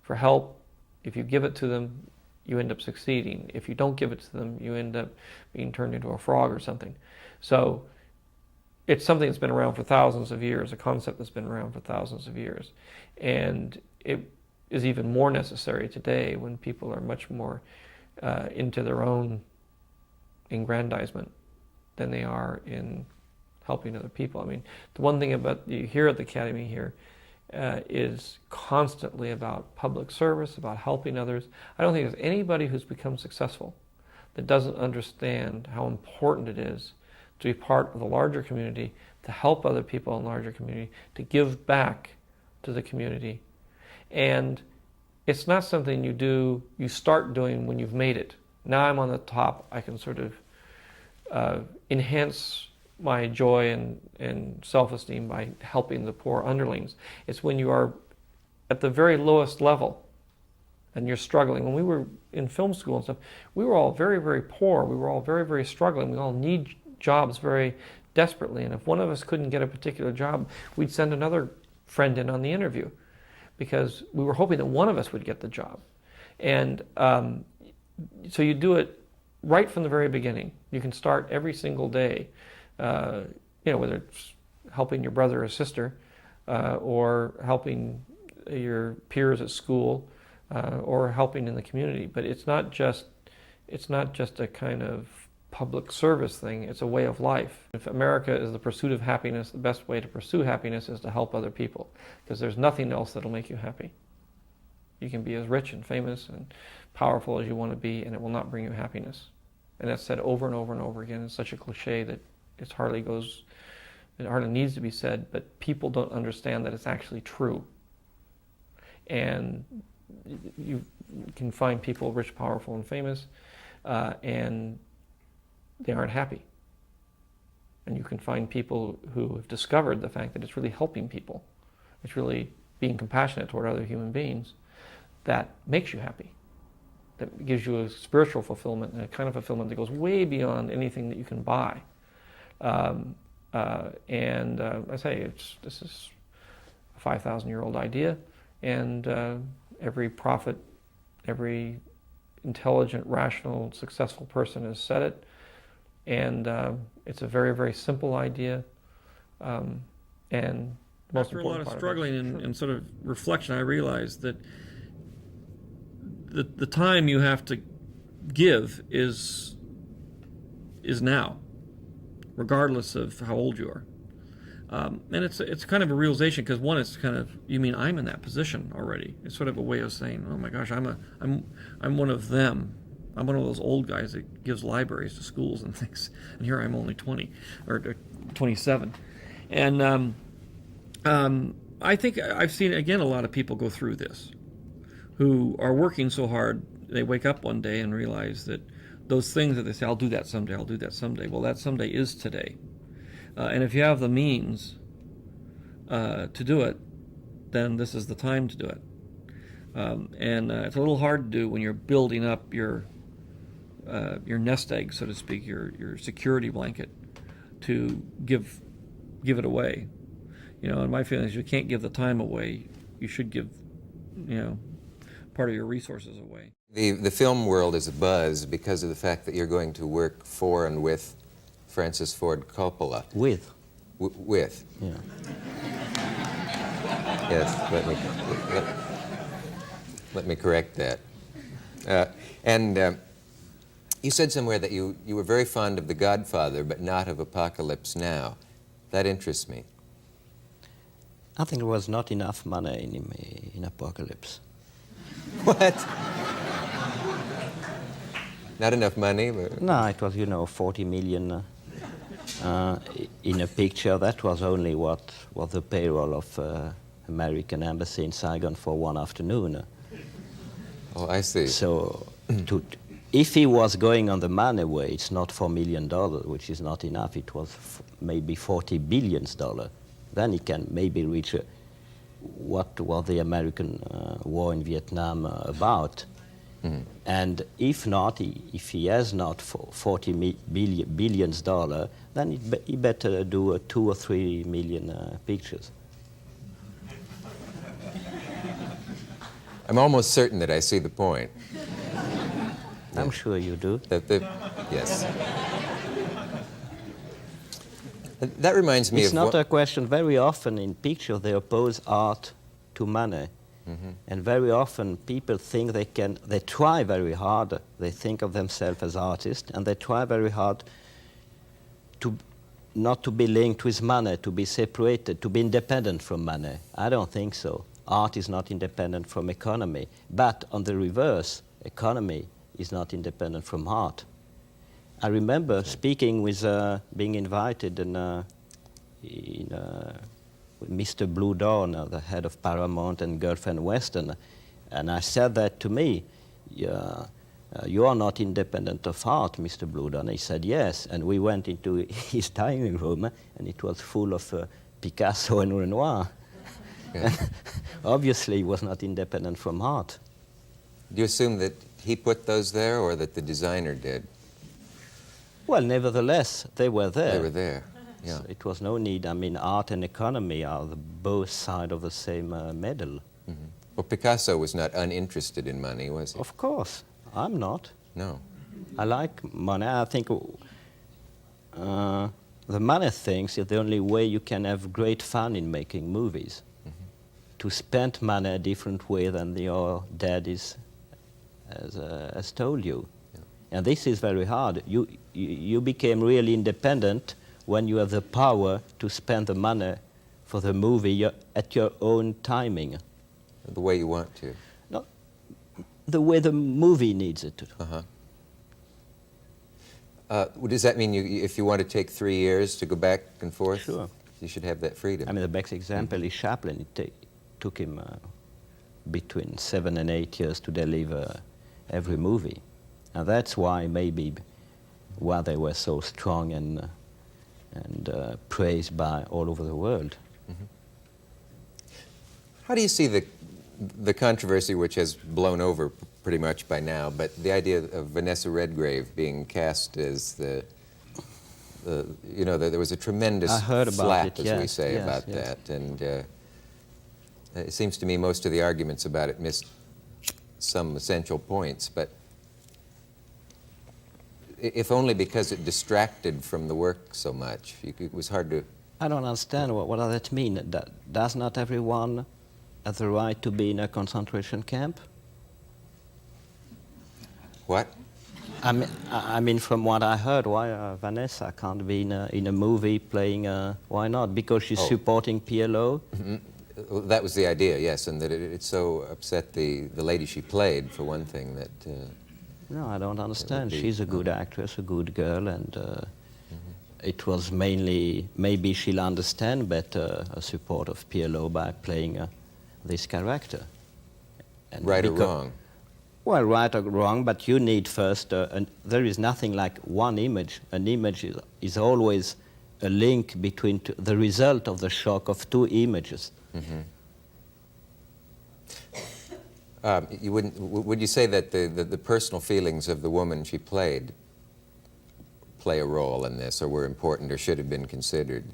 for help, if you give it to them, you end up succeeding. If you don't give it to them, you end up being turned into a frog or something. So it's something that's been around for thousands of years, a concept that's been around for thousands of years. And it is even more necessary today when people are much more into their own aggrandizement than they are in helping other people. I mean, the one thing about you here at the Academy here is constantly about public service, about helping others. I don't think there's anybody who's become successful that doesn't understand how important it is to be part of the larger community, to help other people in the larger community, to give back to the community. And it's not something you start doing when you've made it. Now I'm on the top, I can sort of enhance my joy and self-esteem by helping the poor underlings. It's when you are at the very lowest level and you're struggling. When we were in film school and stuff, we were all very, very poor. We were all very, very struggling. We all need jobs very desperately. And if one of us couldn't get a particular job, we'd send another friend in on the interview because we were hoping that one of us would get the job. And so you do it right from the very beginning. You can start every single day. Whether it's helping your brother or sister, or helping your peers at school, or helping in the community. But it's not just a kind of public service thing. It's a way of life. If America is the pursuit of happiness, the best way to pursue happiness is to help other people, because there's nothing else that'll make you happy. You can be as rich and famous and powerful as you want to be, and it will not bring you happiness. And that's said over and over and over again. It's such a cliche that it hardly needs to be said, but people don't understand that it's actually true. And you can find people rich, powerful, and famous, and they aren't happy. And you can find people who have discovered the fact that it's really helping people, it's really being compassionate toward other human beings, that makes you happy. that gives you a spiritual fulfillment and a kind of fulfillment that goes way beyond anything that you can buy. I say this is a 5,000-year-old idea, and every prophet, every intelligent, rational, successful person has said it, and it's a very, very simple idea. And most after a lot of struggling and sort of reflection, I realized that the time you have to give is now, regardless of how old you are. And it's kind of a realization, because one, it's kind of, you mean I'm in that position already. It's sort of a way of saying, oh my gosh, I'm one of them. I'm one of those old guys that gives libraries to schools and things, and here I'm only 20 or 27. And I think I've seen, again, a lot of people go through this who are working so hard, they wake up one day and realize that those things that they say, I'll do that someday, I'll do that someday. Well, that someday is today. And if you have the means to do it, then this is the time to do it. And it's a little hard to do when you're building up your nest egg, so to speak, your security blanket, to give it away. And my feeling is you can't give the time away. You should give, part of your resources away. The film world is abuzz because of the fact that you're going to work for and with Francis Ford Coppola. With? With. Yeah. Yes, let me correct that. You said somewhere that you were very fond of The Godfather, but not of Apocalypse Now. That interests me. I think there was not enough money in Apocalypse. What? Not enough money? But... No, it was, 40 million in a picture. That was only what was the payroll of American embassy in Saigon for one afternoon. Oh, I see. So, if he was going on the money way, it's not $4 million, which is not enough. It was maybe $40 billion. Then he can maybe reach what was the American war in Vietnam about. Mm. And if not, if he has not $40 billion, then he better do 2 or 3 million pictures. I'm almost certain that I see the point. I'm sure you do. Yes. That reminds me it's of... It's not a question. Very often in pictures they oppose art to money. Mm-hmm. And very often people think they try very hard, they think of themselves as artists, and they try very hard to not to be linked with money, to be separated, to be independent from money. I don't think so. Art is not independent from economy. But on the reverse, economy is not independent from art. I remember speaking with, being invited with Mr. Blue Dawn, the head of Paramount and Girlfriend Western, and I said that to me, you are not independent of art, Mr. Blue Dawn. He said yes, and we went into his dining room, and it was full of Picasso and Renoir. Yeah. Obviously, he was not independent from art. Do you assume that he put those there, or that the designer did? Well, nevertheless, they were there. They were there, yeah. So it was no need. I mean, art and economy are both sides of the same medal. Mm-hmm. Well, Picasso was not uninterested in money, was he? Of course. I'm not. No. I like money. I think the money things is the only way you can have great fun in making movies. Mm-hmm. To spend money a different way than your dad has told you. And this is very hard. You became really independent when you have the power to spend the money for the movie at your own timing. The way you want to. No, the way the movie needs it. Does that mean if you want to take 3 years to go back and forth, sure, you should have that freedom? I mean, the best example is Chaplin. It took him between 7 and 8 years to deliver every movie. And that's why maybe they were so strong and praised by all over the world. Mm-hmm. How do you see the controversy which has blown over pretty much by now, but the idea of Vanessa Redgrave being cast as you know, there was a tremendous I heard about flap, it, as we yes, say, yes, about yes. that. And it seems to me most of the arguments about it missed some essential points, but if only because it distracted from the work so much. It was hard to... I don't understand what does that mean. Does not everyone have the right to be in a concentration camp? What? I mean, from what I heard, why Vanessa can't be in a movie playing, why not? Because she's supporting PLO? Mm-hmm. Well, that was the idea, yes, and that it so upset the lady she played, for one thing, that... No, I don't understand. She's a good actress, a good girl, and it was mainly, maybe she'll understand better a support of PLO by playing this character. And right or wrong? Well, right or wrong, but you need first, there is nothing like one image. An image is always a link between the result of the shock of two images. Mm-hmm. Would you say that the personal feelings of the woman she played play a role in this, or were important, or should have been considered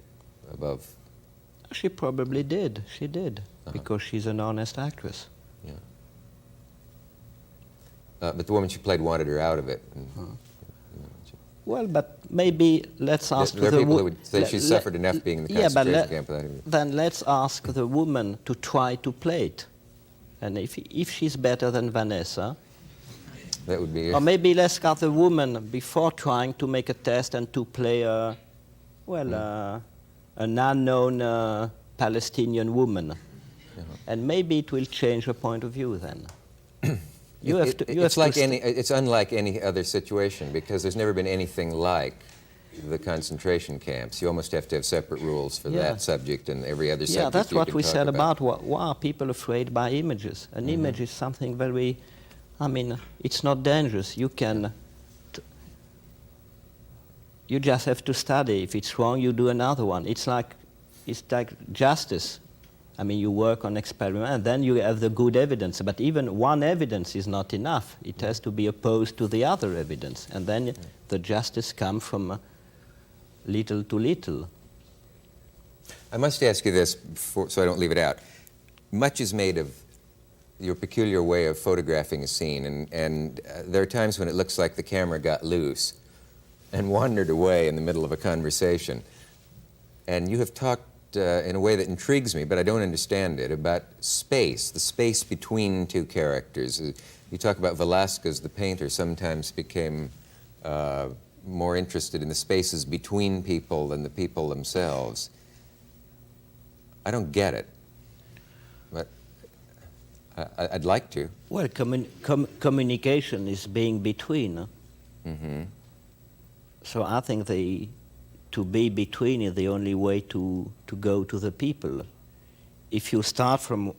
above? She probably did. She did, because she's an honest actress. Yeah. But the woman she played wanted her out of it. Well, but maybe let's ask there are people who would say she suffered enough being in the concentration camp without it. Then let's ask the woman to try to play it. And if she's better than Vanessa, that would be... Or maybe let's ask the woman before trying to make a test and to play an unknown Palestinian woman. And maybe it will change her point of view then. It's unlike any other situation, because there's never been anything like the concentration camps. You almost have to have separate rules for that subject and every other subject. Yeah, that's what we said about why are people afraid by images. An image is something very, I mean, it's not dangerous. You can, you just have to study. If it's wrong, you do another one. It's like justice. I mean, you work on experiment, and then you have the good evidence. But even one evidence is not enough. It has to be opposed to the other evidence. And then the justice comes from little to little. I must ask you this, so I don't leave it out. Much is made of your peculiar way of photographing a scene, and there are times when it looks like the camera got loose and wandered away in the middle of a conversation. And you have talked in a way that intrigues me, but I don't understand it, about space, the space between two characters. You talk about Velázquez, the painter, sometimes became more interested in the spaces between people than the people themselves. I don't get it, but I'd like to. Well, communication is being between. Mm-hmm. So I think to be between is the only way to go to the people. If you start from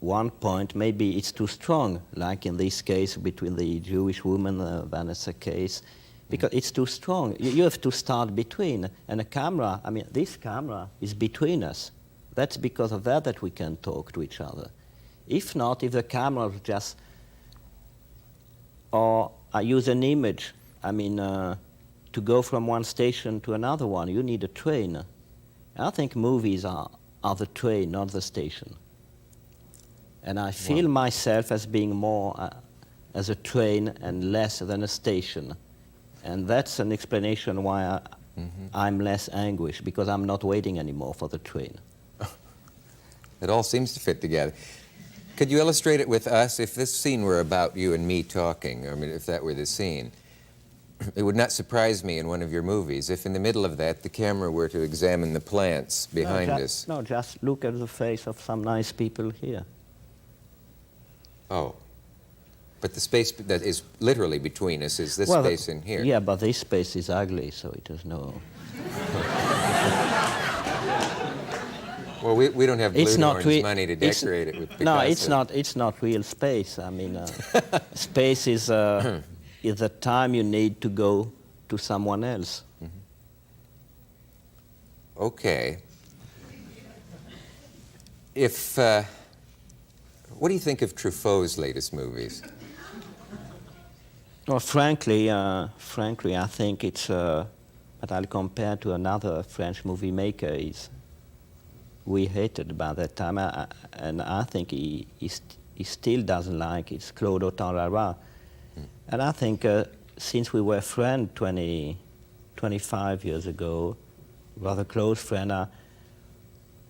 one point, maybe it's too strong, like in this case between the Jewish woman, the Vanessa case, because it's too strong. You have to start between. And a camera, I mean, this camera is between us. That's because of that we can talk to each other. If not, if the camera was just, or I use an image, I mean, to go from one station to another one, you need a train. I think movies are the train, not the station. And I feel myself as being more as a train and less than a station. And that's an explanation why I'm less anguished, because I'm not waiting anymore for the train. It all seems to fit together. Could you illustrate it with us? If this scene were about you and me talking, I mean, if that were the scene, it would not surprise me in one of your movies if in the middle of that the camera were to examine the plants behind us. No, just look at the face of some nice people here. Oh. But the space that is literally between us is this space in here. Yeah, but this space is ugly, so it has no... Well, we don't have Blue Horn's money to decorate it with Picasso. No, it's not real space. I mean, space is the time you need to go to someone else. Okay. What do you think of Truffaut's latest movies? Well, frankly, I think it's, but I'll compare to another French movie maker we hated by that time, and I think he still doesn't like it. It's Claude Autant-Lara. And I think since we were friends 25 years ago, rather close friend,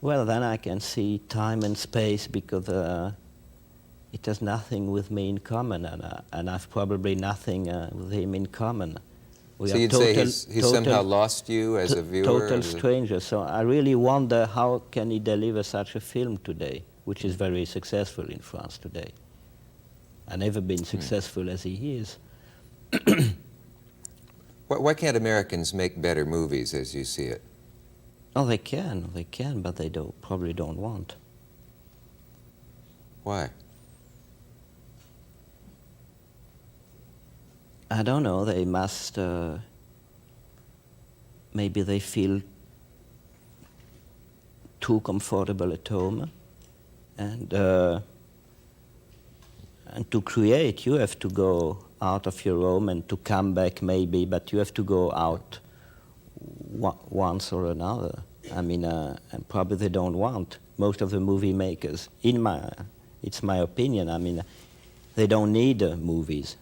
well, then I can see time and space because it has nothing with me in common, and I've probably nothing with him in common. So you'd say he's somehow lost you as a viewer? Total stranger. So I really wonder how can he deliver such a film today, which is very successful in France today. I've never been successful as he is. Why can't Americans make better movies as you see it? Oh, they can, but they probably don't want. Why? I don't know, they must, maybe they feel too comfortable at home, and to create you have to go out of your home and to come back maybe, but you have to go out once or another. I mean, and probably they don't want. Most of the movie makers, it's my opinion, I mean, they don't need movies.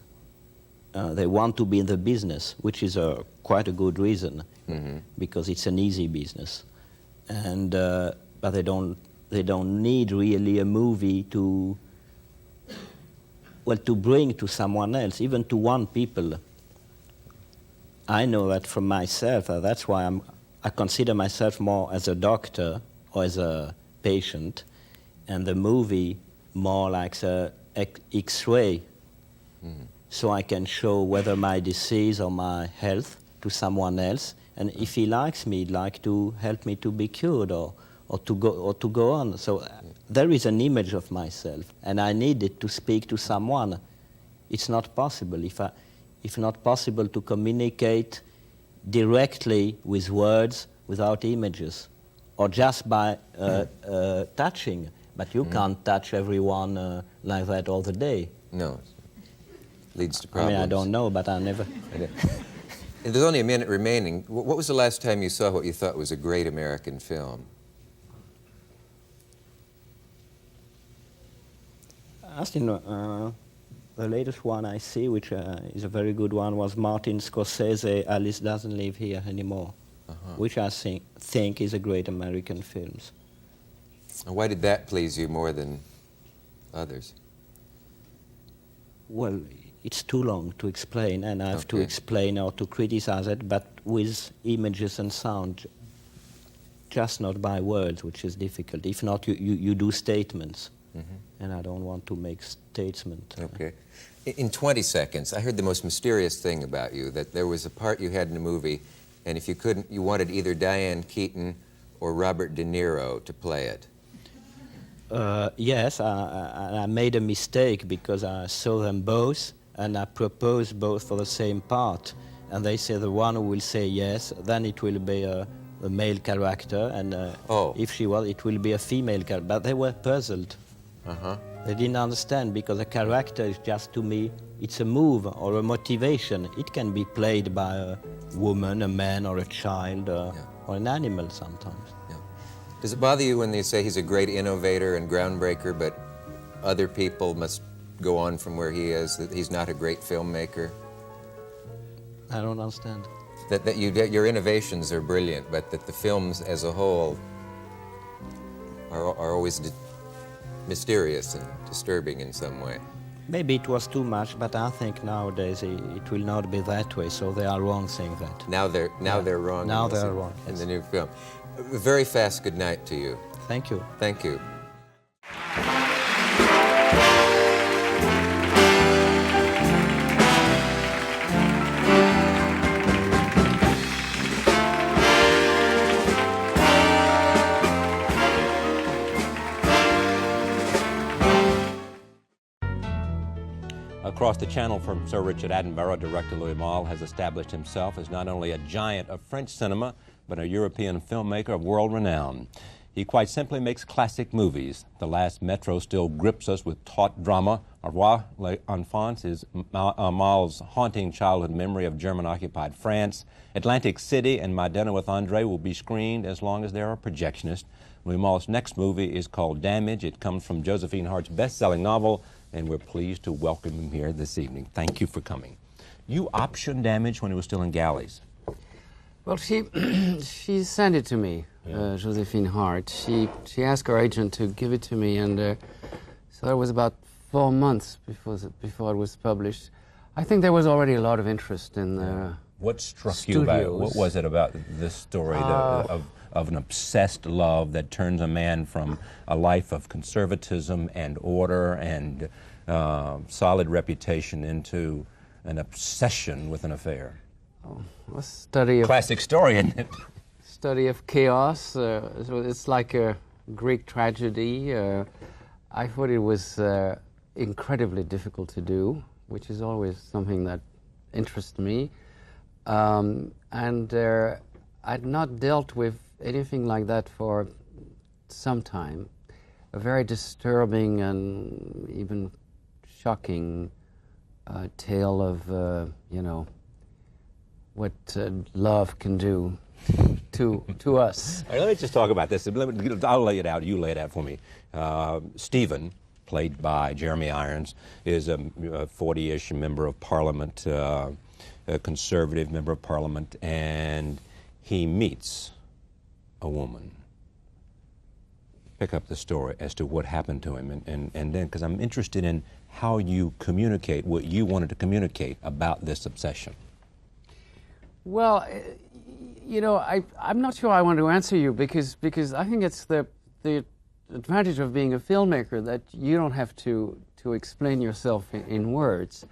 They want to be in the business, which is quite a good reason, because it's an easy business, and but they don't need really a movie to bring to someone else, even to one people. I know that from myself. That's why I consider myself more as a doctor or as a patient, and the movie more like a X-ray. So I can show whether my disease or my health to someone else, and if he likes me, he'd like to help me to be cured or to go on. So there is an image of myself, and I need it to speak to someone. It's not possible if not possible to communicate directly with words without images, or just by touching. But you can't touch everyone like that all the day. No. Leads to problems. I mean, I don't know, but I never... And there's only a minute remaining. What was the last time you saw what you thought was a great American film? I think the latest one I see, which is a very good one, was Martin Scorsese, Alice Doesn't Live Here Anymore, which I think is a great American film. And why did that please you more than others? Well, it's too long to explain, and I have to explain or to criticize it, but with images and sound, just not by words, which is difficult. If not, you do statements, and I don't want to make statements. Okay. In 20 seconds, I heard the most mysterious thing about you, that there was a part you had in a movie, and if you couldn't, you wanted either Diane Keaton or Robert De Niro to play it. Yes, I made a mistake because I saw them both, and I proposed both for the same part. And they say the one who will say yes, then it will be a male character, and if she was, it will be a female character. But they were puzzled. They didn't understand, because a character is just, to me, it's a move or a motivation. It can be played by a woman, a man, or a child, or an animal sometimes. Does it bother you when they say he's a great innovator and groundbreaker, but other people must go on from where he is, that he's not a great filmmaker? I don't understand. That your innovations are brilliant, but that the films as a whole are always mysterious and disturbing in some way. Maybe it was too much, but I think nowadays it will not be that way, so they are wrong saying that. Now they're wrong. Now they're wrong, in the new film. A very fast good night to you. Thank you. Thank you. Across the channel from Sir Richard Attenborough, director Louis Malle has established himself as not only a giant of French cinema, but a European filmmaker of world renown. He quite simply makes classic movies. The Last Metro still grips us with taut drama. Au revoir, l'enfance is Mal's haunting childhood memory of German-occupied France. Atlantic City and My Dinner with Andre will be screened as long as there are projectionists. Louis Malle's next movie is called Damage. It comes from Josephine Hart's best-selling novel, and we're pleased to welcome him here this evening. Thank you for coming. You optioned Damage when he was still in galleys. Well, she sent it to me, Josephine Hart. She asked her agent to give it to me, and so that was about 4 months before it was published. I think there was already a lot of interest in the What struck studios. you about it? What was it about this story of an obsessed love that turns a man from a life of conservatism and order and solid reputation into an obsession with an affair? A study of classic story, isn't it? Study of chaos. So it's like a Greek tragedy. I thought it was incredibly difficult to do, which is always something that interests me. And I'd not dealt with anything like that for some time. A very disturbing and even shocking tale of, what love can do to us. All right, let me just talk about this. I'll lay it out. You lay it out for me. Stephen, played by Jeremy Irons, is a 40-ish member of Parliament, a conservative member of Parliament, and he meets a woman. Pick up the story as to what happened to him, and then, because I'm interested in how you communicate what you wanted to communicate about this obsession. Well, I'm not sure I want to answer you because I think it's the advantage of being a filmmaker that you don't have to explain yourself in words.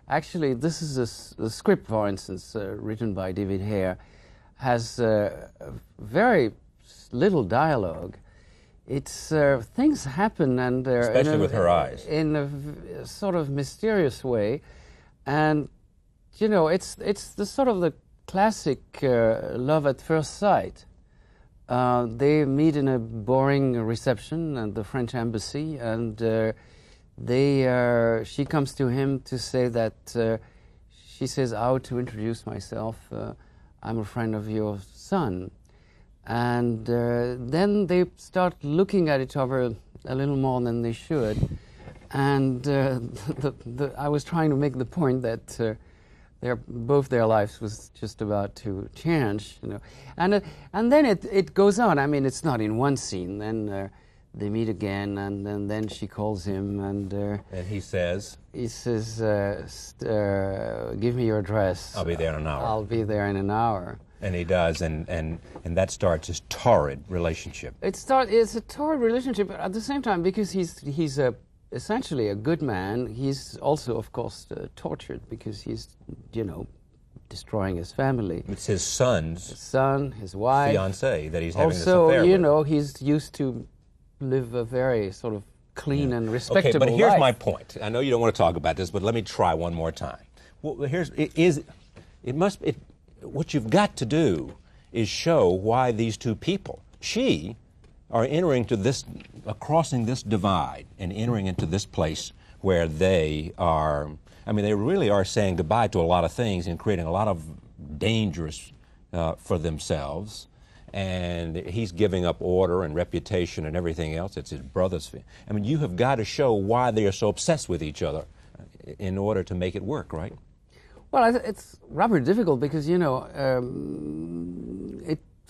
Actually, this is a script, for instance, written by David Hare, has very little dialogue. It's things happen, and especially with her eyes, in a sort of mysterious way, and it's the sort of the classic love at first sight. They meet in a boring reception at the French embassy, and she comes to him to say that she says, "I ought to introduce myself. I'm a friend of your son." And then they start looking at each other a little more than they should. And I was trying to make the point that both their lives was just about to change, and then it goes on. I mean, it's not in one scene. Then they meet again, and then she calls him, and he says, "Give me your address. I'll be there in an hour." I'll be there in an hour. And he does, and that starts his torrid relationship. It's a torrid relationship, but at the same time, because he's essentially a good man, he's also, of course, tortured because he's, destroying his family. It's his son, his wife, fiancée that he's having this also, affair with. He's used to live a very sort of clean and respectable life. Okay, but here's life. my point. I know you don't want to talk about this, but let me try one more time. Well, what you've got to do is show why these two people, are entering to this, crossing this divide and entering into this place where they really are saying goodbye to a lot of things and creating a lot of dangers for themselves. And he's giving up order and reputation and everything else. It's his brother's. I mean, you have got to show why they are so obsessed with each other in order to make it work, right? Well, it's rather difficult because,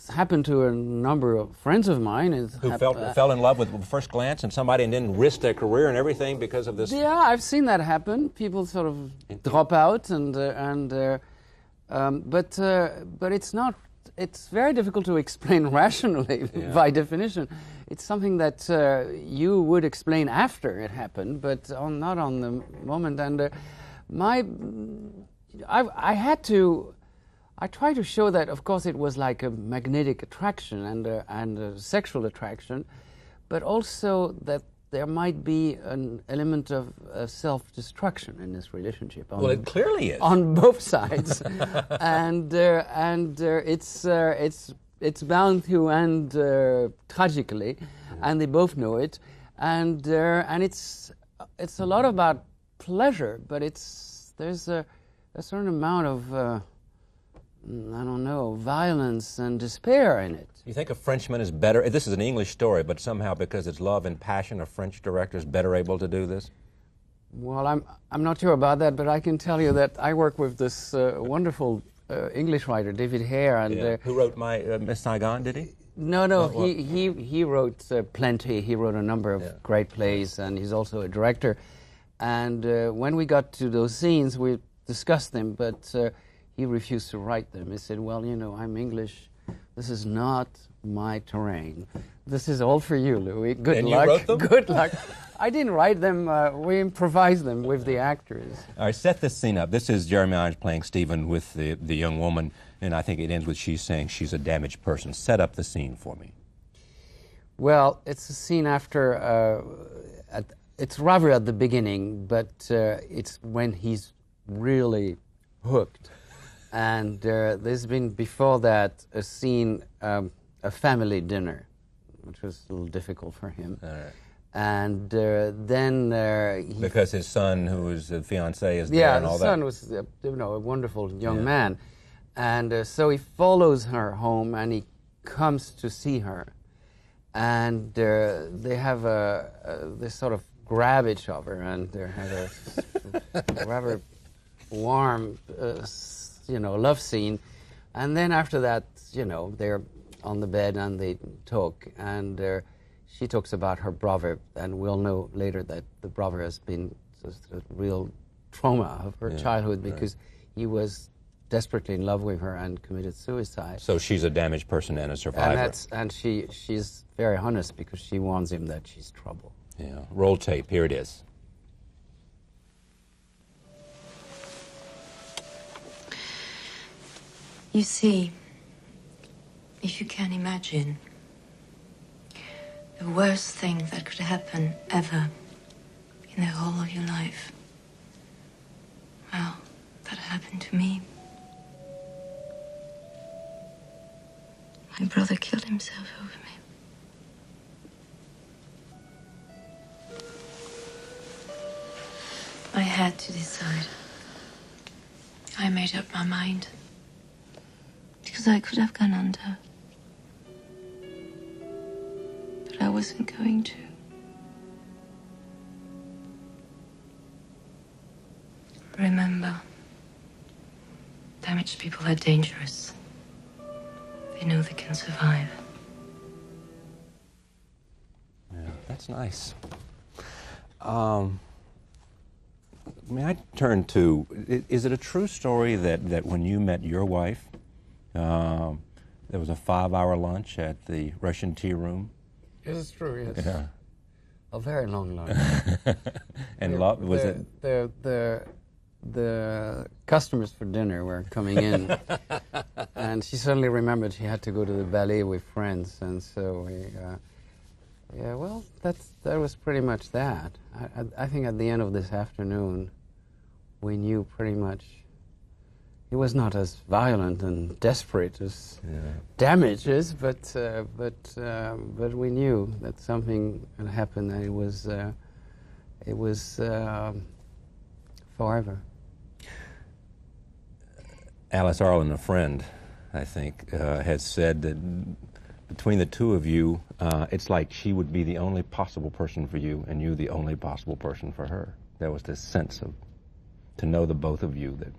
it's happened to a number of friends of mine. Who fell in love with first glance and somebody and then risked their career and everything because of this? Yeah, I've seen that happen. People sort of drop out, but it's not. It's very difficult to explain rationally by definition. It's something that you would explain after it happened, but not on the moment. And I try to show that, of course, it was like a magnetic attraction and a sexual attraction, but also that there might be an element of self-destruction in this relationship. Well, it clearly is on both sides, and it's it's bound to end tragically, and they both know it, and it's a lot about pleasure, but there's a certain amount of I don't know, violence and despair in it. You think a Frenchman is better? This is an English story, but somehow because it's love and passion, a French director is better able to do this? Well, I'm not sure about that, but I can tell you that I work with this wonderful English writer, David Hare, and who wrote my Miss Saigon? Did he? No. He wrote plenty. He wrote a number of great plays, and he's also a director. And when we got to those scenes, we discussed them, but he refused to write them. He said, "Well, you know, I'm English. This is not my terrain. This is all for you, Louis. Good luck." And you wrote them? Good luck. I didn't write them. We improvised them with the actors. All right, set this scene up. This is Jeremy Irons playing Stephen with the young woman, and I think it ends with she's saying she's a damaged person. Set up the scene for me. Well, it's a scene after, it's rather at the beginning, but it's when he's really hooked. And there's been before that a scene, a family dinner, which was a little difficult for him. All right. And then because his son, who is the fiancé, is there and all that. Yeah, his son was a wonderful young man, and so he follows her home and he comes to see her, and they have they sort of grab each other and they have a rather warm, love scene, and then after that, they're on the bed and they talk, and she talks about her brother, and we'll know later that the brother has been just a real trauma of her childhood because he was desperately in love with her and committed suicide. So she's a damaged person and a survivor. And she's very honest because she warns him that she's trouble. Yeah. Roll tape. Here it is. You see, if you can imagine, the worst thing that could happen ever in the whole of your life, well, that happened to me. My brother killed himself over me. I had to decide. I made up my mind. Because I could have gone under. But I wasn't going to. Remember, damaged people are dangerous. They know they can survive. Yeah, that's nice. May I turn to, is it a true story that when you met your wife, there was a 5-hour lunch at the Russian tea room? It is true, yes. Yeah. A very long lunch. And was it? The customers for dinner were coming in, and she suddenly remembered she had to go to the ballet with friends, and so that was pretty much that. I think at the end of this afternoon, we knew pretty much. It was not as violent and desperate as damage is, but we knew that something had happened, and it was forever. Alice Arlen, a friend, I think, has said that between the two of you, it's like she would be the only possible person for you, and you the only possible person for her. There was this sense of, to know the both of you that.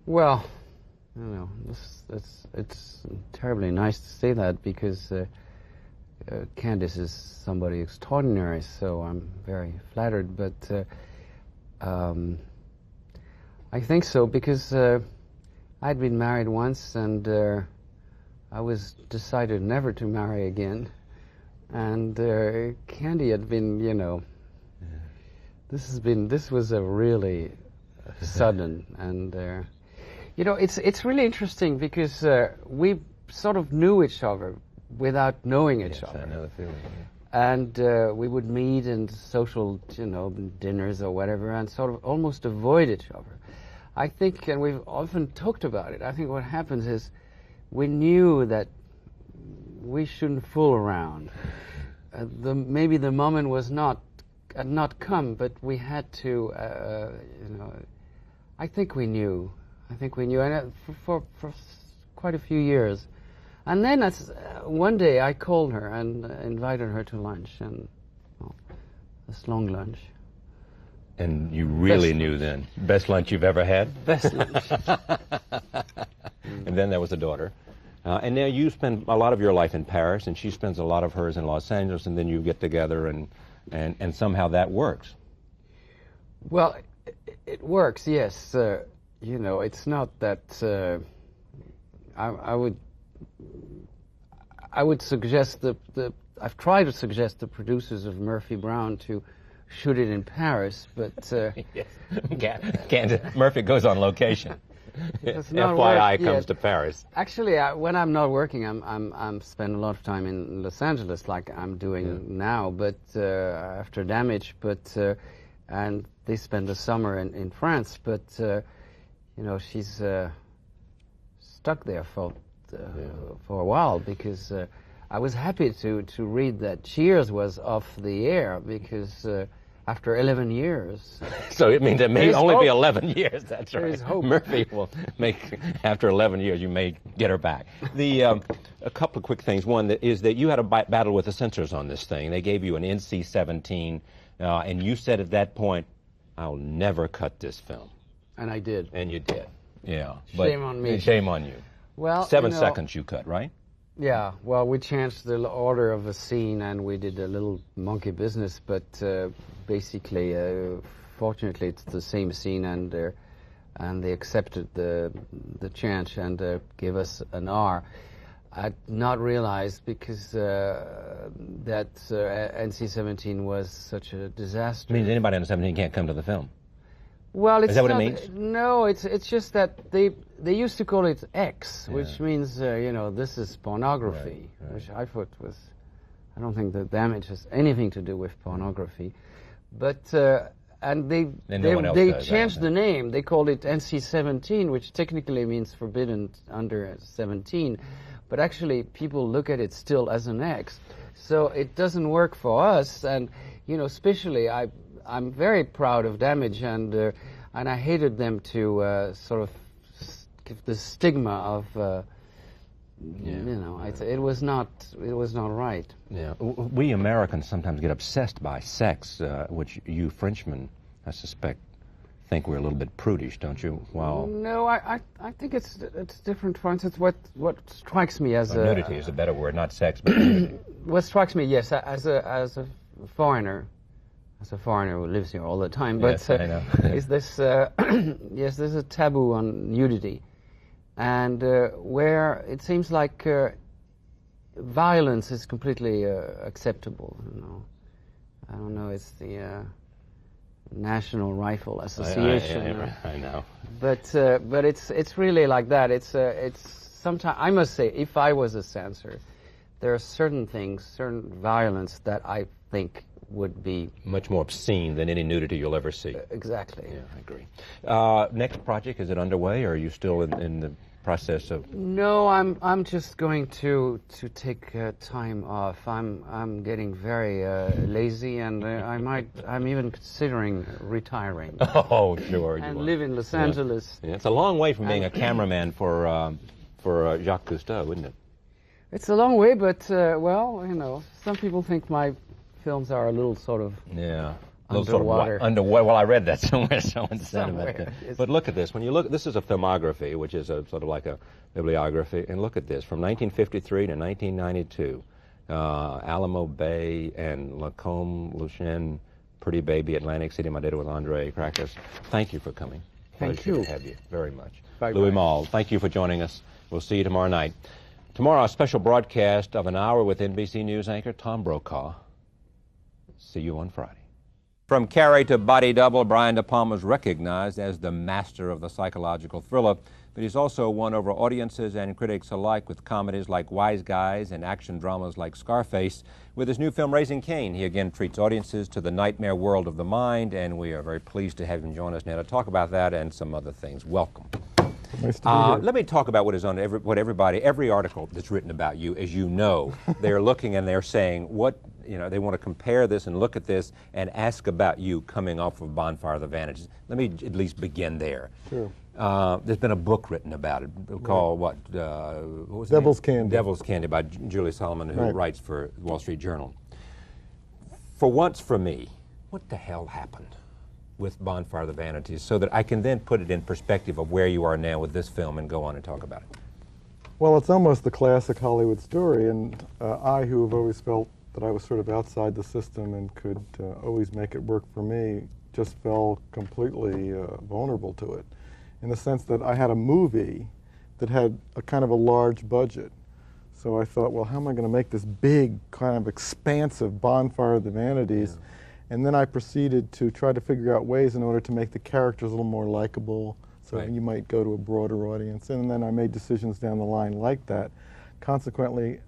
Well, it's terribly nice to say that because Candice is somebody extraordinary, so I'm very flattered, but I think so because I'd been married once and I was decided never to marry again, and Candy had been, this was a really sudden, and it's really interesting because we sort of knew each other without knowing each other. I know the feeling. And we would meet in social, dinners or whatever, and sort of almost avoid each other. I think, and we've often talked about it, I think what happens is we knew that we shouldn't fool around. Maybe the moment had not come, but we had to, you know, I think we knew, and for quite a few years. And then one day I called her and invited her to lunch, and this long lunch. And you really knew then. Best lunch you've ever had? Best lunch. And then there was a daughter. And now you spend a lot of your life in Paris, and she spends a lot of hers in Los Angeles, and then you get together, and somehow that works. Well, it works, yes. You know, it's not that I would suggest I've tried to suggest the producers of Murphy Brown to shoot it in Paris, but yes. Murphy goes on location. FYI comes to Paris. Actually, when I'm not working, I'm spend a lot of time in Los Angeles, like I'm doing now. But after Damage, and they spend the summer in France. But you know, she's stuck there for a while because I was happy to read that Cheers was off the air because. After 11 years. So it means it may only be 11 years, that's right. Hope. Murphy will make, after 11 years, you may get her back. A couple of quick things. One is that you had a battle with the censors on this thing. They gave you an NC-17, and you said at that point, I'll never cut this film. And I did. And you did, yeah. Shame on me. Shame on you. Well, 7 seconds you cut, right? Yeah, well, we changed the order of a scene and we did a little monkey business, but basically, fortunately, it's the same scene, and they accepted the change and gave us an R. I'd not realized because that NC-17 was such a disaster. It means anybody under 17 can't come to the film. Well, is that what it means? No, it's just that they used to call it X, which means you know, this is pornography, which I thought was. I don't think that Damage has anything to do with pornography, but and they changed the name. They called it NC-17, which technically means forbidden under 17, but actually people look at it still as an X, so it doesn't work for us. And you know, especially I'm very proud of Damage, and I hated them to sort of give the stigma of you know, it was not right. Yeah, we Americans sometimes get obsessed by sex, which you Frenchmen, I suspect, think we're a little bit prudish, don't you? Well, no, I think it's different. For instance, what strikes me as nudity is a better word, not sex, but nudity. What strikes me, yes, as a foreigner. As a foreigner who lives here all the time, but yes, I know. is this yes, there's a taboo on nudity, and where it seems like violence is completely acceptable. You know, I don't know. It's the National Rifle Association. I know. But it's really like that. It's sometimes, I must say, if I was a censor, there are certain things, certain violence that I think would be much more obscene than any nudity you'll ever see. Exactly. Yeah, I agree. Next project, is it underway, or are you still in the process of? No, I'm just going to take time off. I'm getting very lazy, and I'm even considering retiring. Oh, sure. And live in Los Angeles. Yeah, it's a long way from being a cameraman for Jacques Cousteau, isn't it? It's a long way, but well, you know, some people think my films are a little sort of underwater. Underwater. Well, I read that somewhere. Someone said about that. But look at this. When you look, this is a filmography, which is a sort of like a bibliography. And look at this, from 1953 to 1992, Alamo Bay and Lacombe, Lucien, Pretty Baby, Atlantic City, My Date with Andre Crackus. Thank you for coming. Thank you. Pleasure to have you very much. Bye-bye. Louis Malle, thank you for joining us. We'll see you tomorrow night. Tomorrow, a special broadcast of an hour with NBC News anchor Tom Brokaw. See you on Friday. From Carrie to Body Double, Brian De Palma is recognized as the master of the psychological thriller, but he's also won over audiences and critics alike with comedies like Wise Guys and action dramas like Scarface. With his new film, Raising Cain, he again treats audiences to the nightmare world of the mind, and we are very pleased to have him join us now to talk about that and some other things. Welcome. Nice to be here. Let me talk about what is on every article that's written about you, as you know, they're looking and they're saying they want to compare this and look at this and ask about you coming off of Bonfire of the Vanities. Let me at least begin there. Sure. There's been a book written about it called what was the Devil's name? Candy. Devil's Candy by Julie Solomon, who Right. writes for Wall Street Journal. For once, for me, what the hell happened with Bonfire of the Vanities, so that I can then put it in perspective of where you are now with this film and go on and talk about it? Well, it's almost the classic Hollywood story, and I, who have always felt that I was sort of outside the system and could always make it work for me, just fell completely vulnerable to it, in the sense that I had a movie that had a kind of a large budget. So I thought, well, how am I going to make this big, kind of expansive Bonfire of the Vanities? Yeah. And then I proceeded to try to figure out ways in order to make the characters a little more likable, so Right. you might go to a broader audience. And then I made decisions down the line like that. Consequently,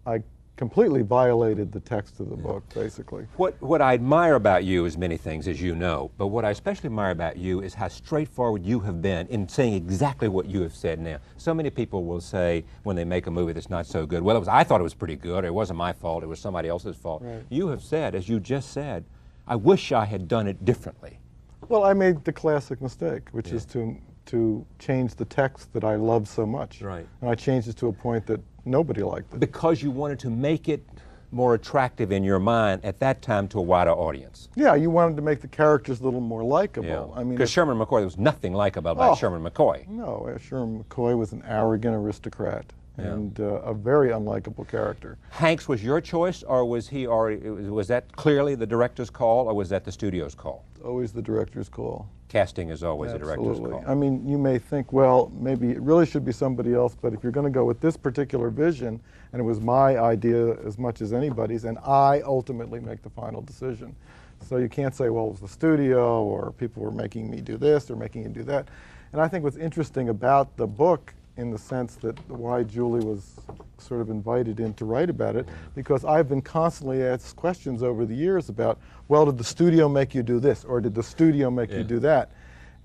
I completely violated the text of the book, basically. What I admire about you is many things, as you know, but what I especially admire about you is how straightforward you have been in saying exactly what you have said now. So many people will say when they make a movie that's not so good, well, I thought it was pretty good, or it wasn't my fault, it was somebody else's fault. Right. You have said, as you just said, I wish I had done it differently. Well, I made the classic mistake, which is to change the text that I love so much. Right. And I changed it to a point that nobody liked it. Because you wanted to make it more attractive in your mind at that time to a wider audience. Yeah, you wanted to make the characters a little more likable. Yeah. I mean, because Sherman McCoy, there was nothing likable about Sherman McCoy. No, Sherman McCoy was an arrogant aristocrat and a very unlikable character. Hanks was your choice, or was that clearly the director's call, or was that the studio's call? Always the director's call. Casting is always Absolutely. a director's call. I mean, you may think, well, maybe it really should be somebody else, but if you're going to go with this particular vision, and it was my idea as much as anybody's, and I ultimately make the final decision. So you can't say, well, it was the studio, or people were making me do this, or making you do that. And I think what's interesting about the book, in the sense that why Julie was sort of invited in to write about it, because I've been constantly asked questions over the years about, well, did the studio make you do this, or did the studio make you do that?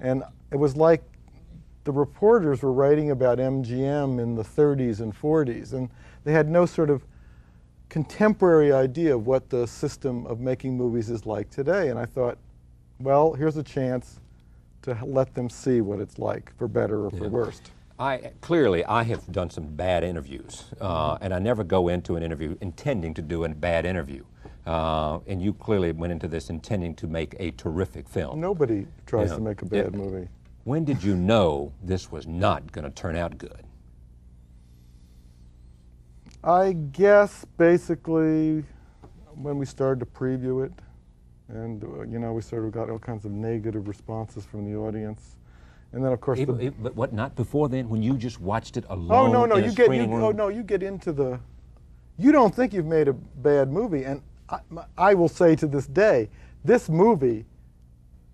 And it was like the reporters were writing about MGM in the 30s and 40s, and they had no sort of contemporary idea of what the system of making movies is like today. And I thought, well, here's a chance to let them see what it's like, for better or for worse. Clearly, I have done some bad interviews, and I never go into an interview intending to do a bad interview. And you clearly went into this intending to make a terrific film. Nobody tries to make a bad movie. When did you know this was not going to turn out good? I guess basically when we started to preview it, and we sort of got all kinds of negative responses from the audience. And then, of course, but what? Not before then, when you just watched it alone? Oh no, no, in a screening room? you get into the. You don't think you've made a bad movie, and I will say to this day, this movie,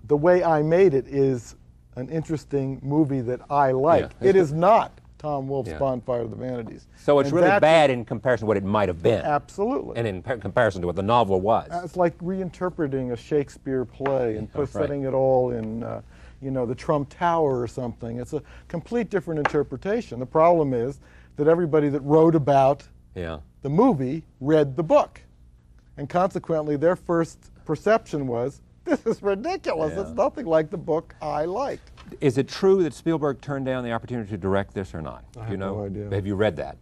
the way I made it, is an interesting movie that I like. Yeah, it is not Tom Wolfe's Bonfire of the Vanities. So it's really bad in comparison to what it might have been. Absolutely. And in comparison to what the novel was. It's like reinterpreting a Shakespeare play and setting it all in. The Trump Tower or something. It's a complete different interpretation. The problem is that everybody that wrote about the movie read the book. And consequently, their first perception was, this is ridiculous. It's nothing like the book I liked. Is it true that Spielberg turned down the opportunity to direct this or not? I have no idea. Have you read that?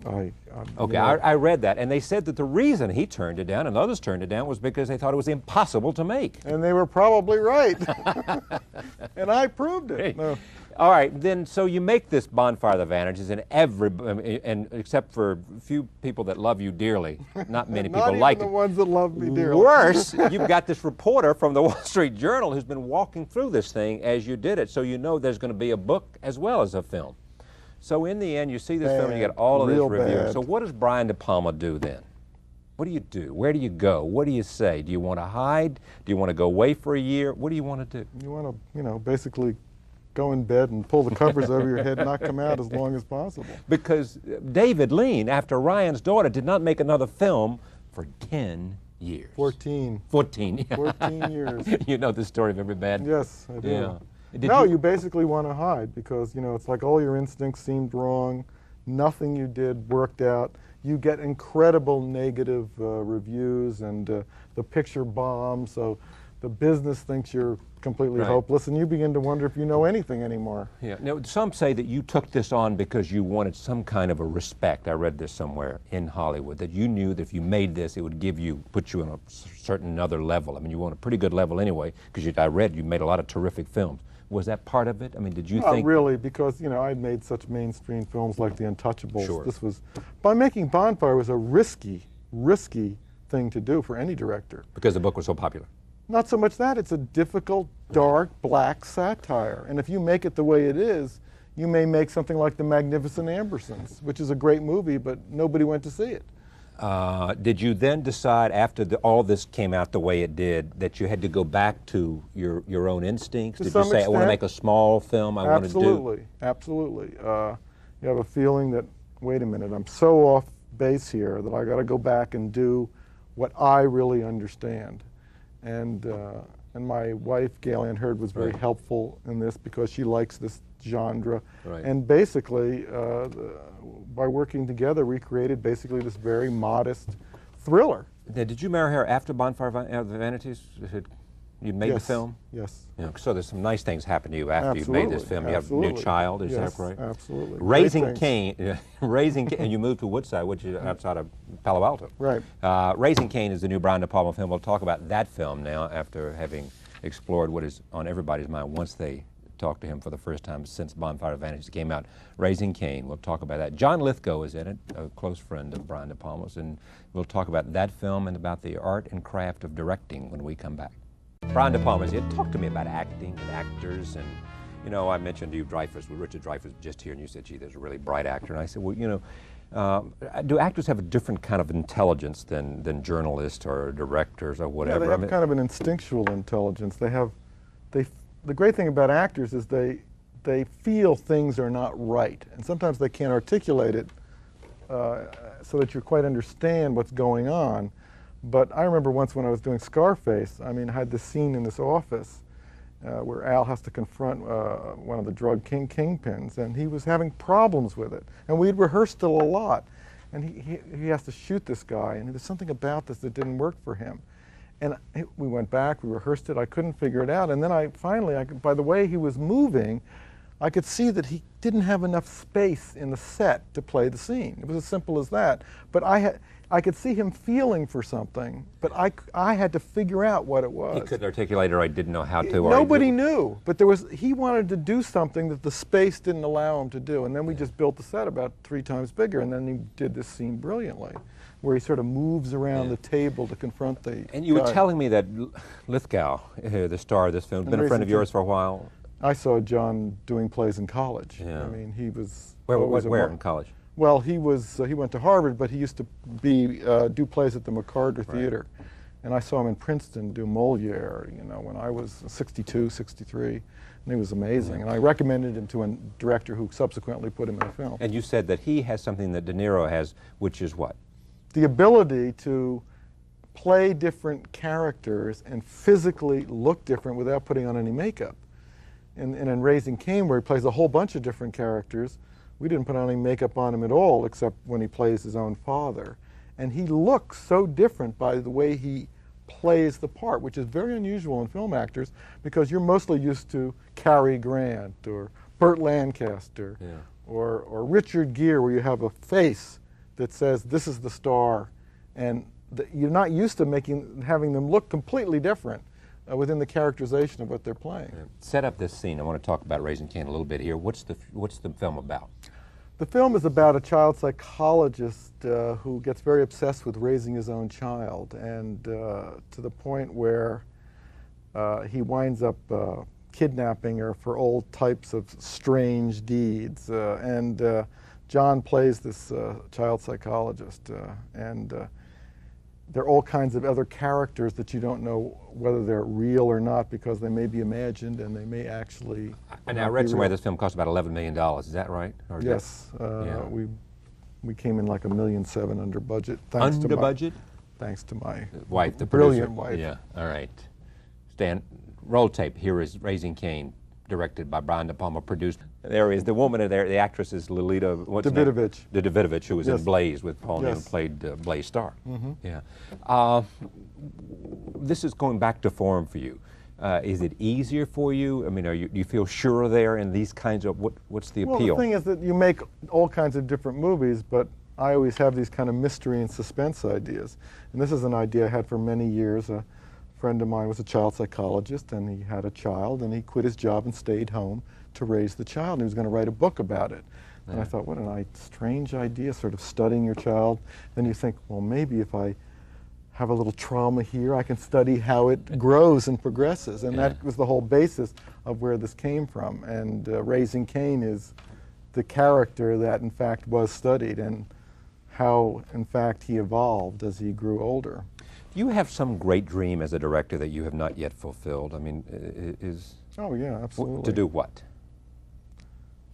Okay, I read that, and they said that the reason he turned it down and others turned it down was because they thought it was impossible to make. And they were probably right. And I proved it. No. All right, then, so you make this Bonfire of the Vanities, and and except for a few people that love you dearly, not many people like it. Not even the ones that love me dearly. Worse, you've got this reporter from the Wall Street Journal who's been walking through this thing as you did it, so you know there's going to be a book as well as a film. So in the end, you see this film and you get all of this review. So what does Brian De Palma do then? What do you do? Where do you go? What do you say? Do you want to hide? Do you want to go away for a year? What do you want to do? You want to, basically go in bed and pull the covers over your head and not come out as long as possible. Because David Lean, after Ryan's Daughter, did not make another film for 10 years. 14. 14, yeah. 14 years. You know the story of Every Bad. Yes, I do. Yeah. No, you basically want to hide because, you know, it's like all your instincts seemed wrong, nothing you did worked out. You get incredible negative reviews and the picture bombs, so the business thinks you're completely Right. hopeless and you begin to wonder if you know anything anymore. Yeah. Now, some say that you took this on because you wanted some kind of a respect. I read this somewhere in Hollywood, that you knew that if you made this, it would put you on a certain other level. I mean, you were on a pretty good level anyway, because I read you made a lot of terrific films. Was that part of it? I mean, did you Not think? really, because, you know, I'd made such mainstream films like The Untouchables. Sure. This was, by making Bonfire was a risky thing to do for any director. Because the book was so popular. Not so much that, it's a difficult, dark, black satire. And if you make it the way it is, you may make something like The Magnificent Ambersons, which is a great movie, but nobody went to see it. Did you then decide, after all this came out the way it did, that you had to go back to your own instincts? To Did some you say, I want to extent. make a small film, I want to do? Absolutely, absolutely. You have a feeling that, wait a minute, I'm so off base here that I got to go back and do what I really understand. And my wife, Gail Ann Hurd, was very Right. helpful in this because she likes this genre. Right. And basically, by working together, we created basically this very modest thriller. Now, did you marry her after Bonfire of the Vanities? You made Yes, the film? yes. You know, so there's some nice things happened to you after you made this Absolutely, film. You have a new absolutely. child, is Yes, that right? absolutely. Raising Great things. Cain, and you moved to Woodside, which is outside of Palo Alto. Right. Raising Cain is the new Brian De Palma film. We'll talk about that film now after having explored what is on everybody's mind once they talked to him for the first time since Bonfire of Vanities came out. Raising Cain, we'll talk about that. John Lithgow is in it, a close friend of Brian De Palma's, and we'll talk about that film and about the art and craft of directing when we come back. Brian De Palma's here. Talk to me about acting and actors. And, you know, I mentioned to you Dreyfuss, Richard Dreyfuss just here, and you said, gee, there's a really bright actor. And I said, well, you know, do actors have a different kind of intelligence than journalists or directors or whatever? Yeah, they have kind of an instinctual intelligence. The great thing about actors is they feel things are not right. And sometimes they can't articulate it so that you quite understand what's going on. But I remember once when I was doing Scarface, I mean, I had this scene in this office where Al has to confront one of the drug kingpins, and he was having problems with it. And we'd rehearsed it a lot. And he has to shoot this guy, and there's something about this that didn't work for him. And we went back, we rehearsed it, I couldn't figure it out. And then by the way he was moving, I could see that he didn't have enough space in the set to play the scene. It was as simple as that. But I could see him feeling for something, but I had to figure out what it was. He couldn't articulate it, or I didn't know how to. Nobody knew, but he wanted to do something that the space didn't allow him to do. And then we just built the set about 3 times bigger, and then he did this scene brilliantly, where he sort of moves around the table to confront the And you were telling me that Lithgow, the star of this film, has been a friend of yours for a while. I saw John doing plays in college. Yeah. I mean, he was Where in college? Well, he went to Harvard, but he used to do plays at the McCarter Theater. And I saw him in Princeton do Moliere, you know, when I was 62, 63. And he was amazing. And I recommended him to a director who subsequently put him in a film. And you said that he has something that De Niro has, which is what? The ability to play different characters and physically look different without putting on any makeup. And in Raising Cain, where he plays a whole bunch of different characters, we didn't put any makeup on him at all, except when he plays his own father. And he looks so different by the way he plays the part, which is very unusual in film actors, because you're mostly used to Cary Grant or Burt Lancaster or Richard Gere, where you have a face that says, this is the star. And you're not used to having them look completely different within the characterization of what they're playing. Set up this scene. I want to talk about Raising Cain a little bit here. What's the film about? The film is about a child psychologist who gets very obsessed with raising his own child, and to the point where he winds up kidnapping her for all types of strange deeds. And John plays this child psychologist, and there are all kinds of other characters that you don't know whether they're real or not, because they may be imagined and they may actually. And I read somewhere this film cost about $11 million. Is that right? Or yes, we came in like $1.7 million under budget. Under budget? Thanks to my wife, the brilliant producer. wife. Yeah. All right. Stan, roll tape. Here is Raising Cain, directed by Brian De Palma, produced. There is the woman there, the actress is Lolita, what's her name? Davidovich. The Davidovich, who was Yes. in Blaze with Paul Newman, Yes. played Blaze Starr. Mhm. Yeah. This is going back to form for you. Is it easier for you? I mean, do you feel sure there in these kinds of, what's the Well, appeal? the thing is that you make all kinds of different movies, but I always have these kind of mystery and suspense ideas. And this is an idea I had for many years. A friend of mine was a child psychologist, and he had a child, and he quit his job and stayed home to raise the child, and he was going to write a book about it. And I thought, what a strange idea, sort of studying your child. Then you think, well, maybe if I have a little trauma here, I can study how it grows and progresses. And that was the whole basis of where this came from. And Raising Cain is the character that, in fact, was studied, and how, in fact, he evolved as he grew older. Do you have some great dream as a director that you have not yet fulfilled? I mean, is... Oh, yeah, absolutely. To do what?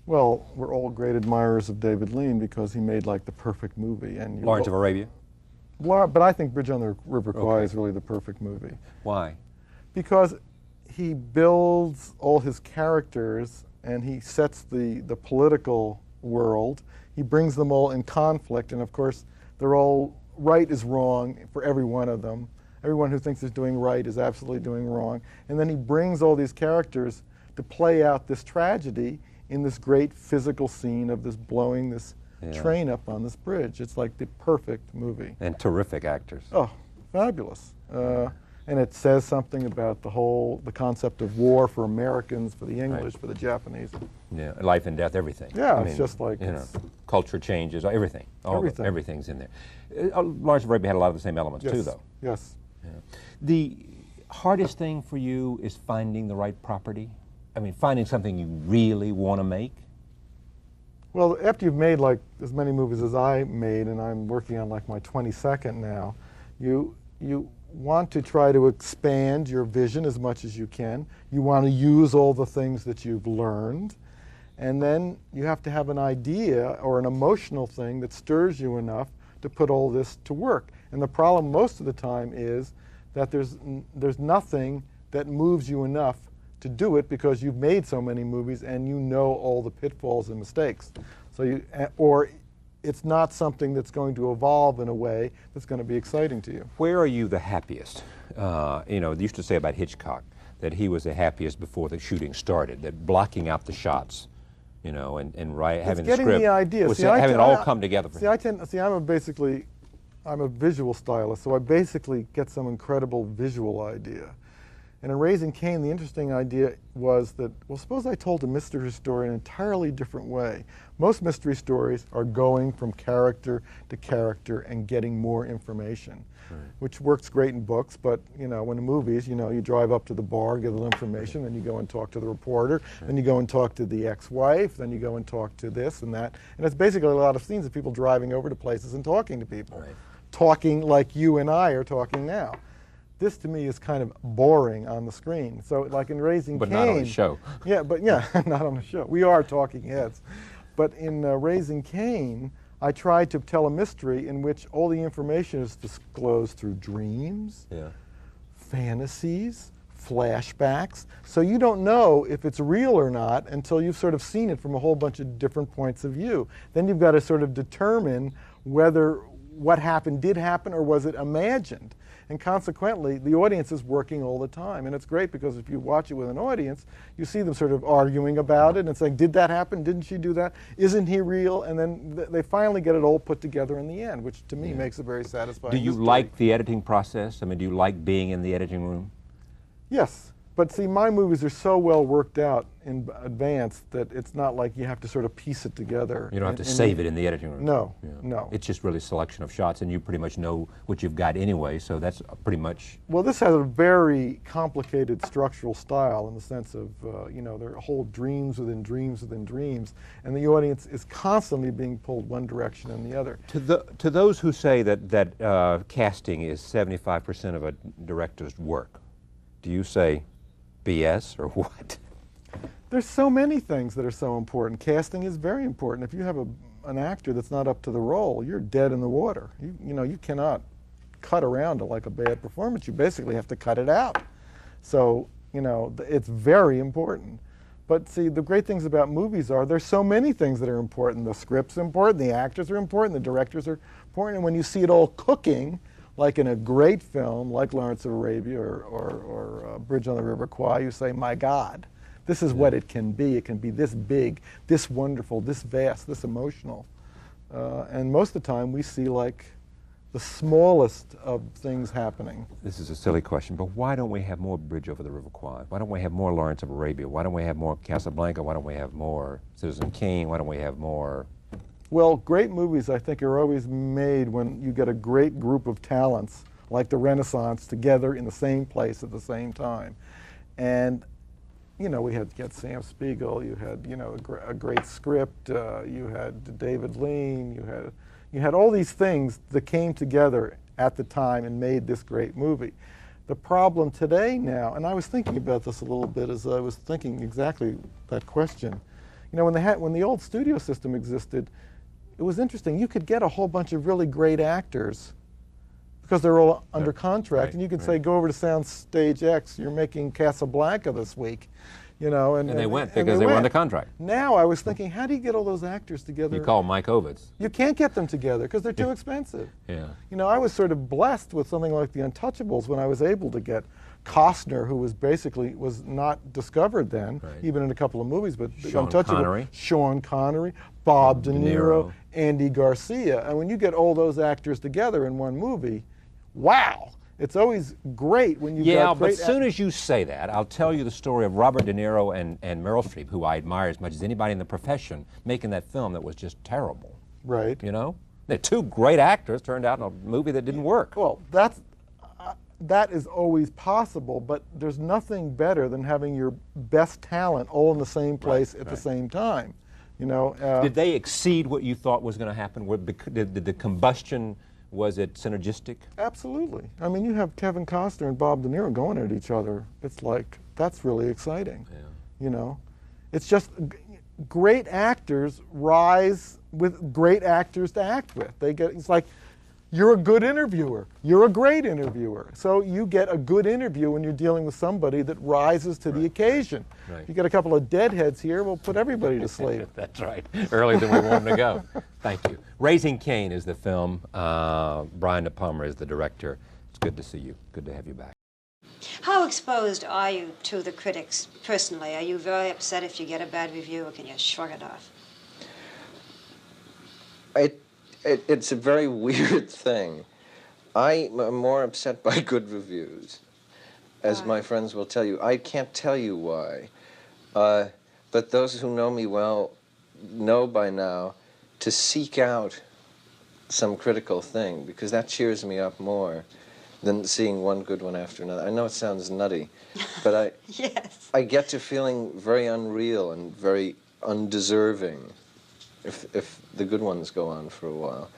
Well, we're all great admirers of David Lean because he made, like, the perfect movie. And Lawrence of Arabia? But I think Bridge on the River Kwai is really the perfect movie. Why? Because he builds all his characters, and he sets the political world. He brings them all in conflict, and of course, they're all right is wrong for every one of them. Everyone who thinks he's doing right is absolutely doing wrong. And then he brings all these characters to play out this tragedy in this great physical scene of this blowing this train up on this bridge. It's like the perfect movie. And terrific actors. Oh, fabulous. And it says something about the concept of war for Americans, for the English, for the Japanese. Yeah, life and death, everything. Yeah, I it's mean, just like... you know, culture changes, everything. Everything. Everything's in there. Lawrence of Arabia had a lot of the same elements too, though. Yes. Yeah. The hardest thing for you is finding the right property? I mean, finding something you really want to make? Well, after you've made like as many movies as I made, and I'm working on like my 22nd now, you want to try to expand your vision as much as you can. You want to use all the things that you've learned, and then you have to have an idea or an emotional thing that stirs you enough to put all this to work. And the problem most of the time is that there's nothing that moves you enough to do it because you've made so many movies and you know all the pitfalls and mistakes. So or it's not something that's going to evolve in a way that's going to be exciting to you. Where are you the happiest? You know, they used to say about Hitchcock that he was the happiest before the shooting started, that blocking out the shots, you know, and having the script. Getting the idea. Having it all come together for him. I'm a visual stylist, so I basically get some incredible visual idea. And in Raising Cain, the interesting idea was that, well, suppose I told a mystery story in an entirely different way. Most mystery stories are going from character to character and getting more information, which works great in books, but, you know, in the movies, you know, you drive up to the bar, get a little information, then you go and talk to the reporter, then you go and talk to the ex-wife, then you go and talk to this and that. And it's basically a lot of scenes of people driving over to places and talking to people, talking like you and I are talking now. This to me is kind of boring on the screen. So like in Raising Cain. But not on the show. Yeah, but yeah, not on the show. We are talking heads. But in Raising Cain, I tried to tell a mystery in which all the information is disclosed through dreams, fantasies, flashbacks. So you don't know if it's real or not until you've sort of seen it from a whole bunch of different points of view. Then you've got to sort of determine whether what happened did happen or was it imagined. And consequently, the audience is working all the time. And it's great because if you watch it with an audience, you see them sort of arguing about it and saying, did that happen? Didn't she do that? Isn't he real? And then they finally get it all put together in the end, which to me makes it very satisfying. Do you like the editing process? I mean, do you like being in the editing room? Yes. But see, my movies are so well worked out in advance that it's not like you have to sort of piece it together. You don't have to save it in the editing room. No, no. It's just really a selection of shots, and you pretty much know what you've got anyway, so that's pretty much... Well, this has a very complicated structural style in the sense of, you know, there are whole dreams within dreams within dreams, and the audience is constantly being pulled one direction and the other. To those who say that casting is 75% of a director's work, do you say BS or what? There's so many things that are so important. Casting is very important. If you have an actor that's not up to the role, you're dead in the water. You know, you cannot cut around to like a bad performance. You basically have to cut it out. So, you know, it's very important. But see, the great things about movies are there's so many things that are important. The script's important, the actors are important, the directors are important, and when you see it all cooking, like in a great film like Lawrence of Arabia or Bridge on the River Kwai, you say, my God, this is what it can be. It can be this big, this wonderful, this vast, this emotional. And most of the time we see like the smallest of things happening. This is a silly question, but why don't we have more Bridge over the River Kwai? Why don't we have more Lawrence of Arabia? Why don't we have more Casablanca? Why don't we have more Citizen Kane? Why don't we have more? Well, great movies, I think, are always made when you get a great group of talents, like the Renaissance, together in the same place at the same time. And, you know, we had Sam Spiegel, you had, you know, a great script, you had David Lean, you had all these things that came together at the time and made this great movie. The problem today now, and I was thinking about this a little bit as I was thinking exactly that question. You know, when the old studio system existed, it was interesting. You could get a whole bunch of really great actors because they're all under contract, and you could say, go over to Soundstage X, you're making Casablanca this week. You know, And they went because they were under contract. Now I was thinking, how do you get all those actors together? You call Mike Ovitz. You can't get them together because they're too expensive. Yeah. You know, I was sort of blessed with something like The Untouchables when I was able to get Costner, who was not discovered then, even in a couple of movies, but Sean Connery, Bob De Niro, Andy Garcia. And when you get all those actors together in one movie, wow. It's always great when you got great. But as soon as you say that, I'll tell you the story of Robert De Niro and Meryl Streep, who I admire as much as anybody in the profession, making that film that was just terrible. Right. You know? They're two great actors turned out in a movie that didn't work. Well, that is always possible, but there's nothing better than having your best talent all in the same place at the same time. You know. Did they exceed what you thought was going to happen? Did the combustion? Was it synergistic? Absolutely. I mean, you have Kevin Costner and Bob De Niro going at each other. It's like, that's really exciting. Yeah. You know? It's just great actors rise with great actors to act with. It's like, you're a good interviewer. You're a great interviewer. So you get a good interview when you're dealing with somebody that rises to the occasion. Right. You get a couple of deadheads here, we'll put everybody to sleep. That's right. Earlier than we want them to go. Thank you. Raising Cain is the film. Brian De Palma is the director. It's good to see you. Good to have you back. How exposed are you to the critics personally? Are you very upset if you get a bad review, or can you shrug it off? It's a very weird thing. I am more upset by good reviews, as my friends will tell you. I can't tell you why. But those who know me well know by now to seek out some critical thing, because that cheers me up more than seeing one good one after another. I know it sounds nutty, but I get to feeling very unreal and very undeserving if the good ones go on for a while.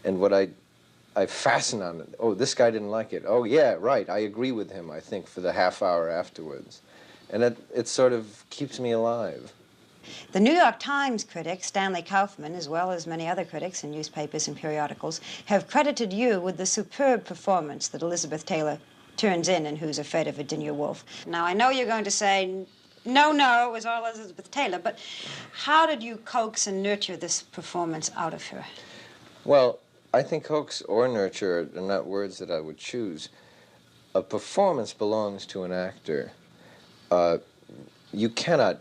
And what I fasten on it, oh, this guy didn't like it. Oh, yeah, right, I agree with him, I think, for the half hour afterwards. And it sort of keeps me alive. The New York Times critic, Stanley Kaufman, as well as many other critics in newspapers and periodicals, have credited you with the superb performance that Elizabeth Taylor turns in Who's Afraid of Virginia Woolf. Now, I know you're going to say, no, it was all Elizabeth Taylor, but how did you coax and nurture this performance out of her? Well, I think coax or nurture are not words that I would choose. A performance belongs to an actor. You cannot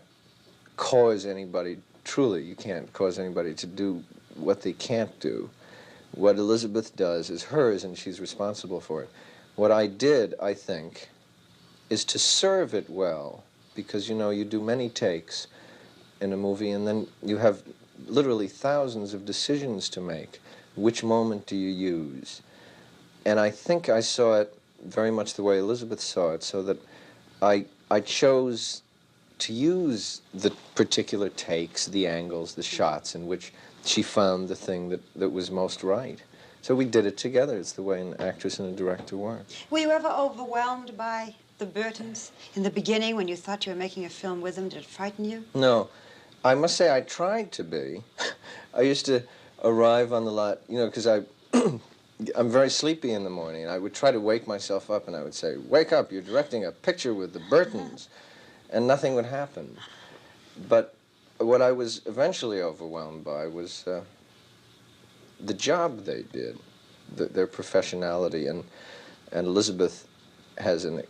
cause anybody, truly, you can't cause anybody to do what they can't do. What Elizabeth does is hers, and she's responsible for it. What I did, I think, is to serve it well, because, you know, you do many takes in a movie, and then you have literally thousands of decisions to make. Which moment do you use? And I think I saw it very much the way Elizabeth saw it, so that I chose to use the particular takes, the angles, the shots in which she found the thing that was most right. So we did it together. It's the way an actress and a director work. Were you ever overwhelmed by the Burtons in the beginning when you thought you were making a film with them? Did it frighten you? No. I must say I tried to be. I used to arrive on the lot, you know, because I'm very sleepy in the morning, and I would try to wake myself up, and I would say, wake up, you're directing a picture with the Burtons. And nothing would happen. But what I was eventually overwhelmed by was the job they did, their professionality, and Elizabeth has a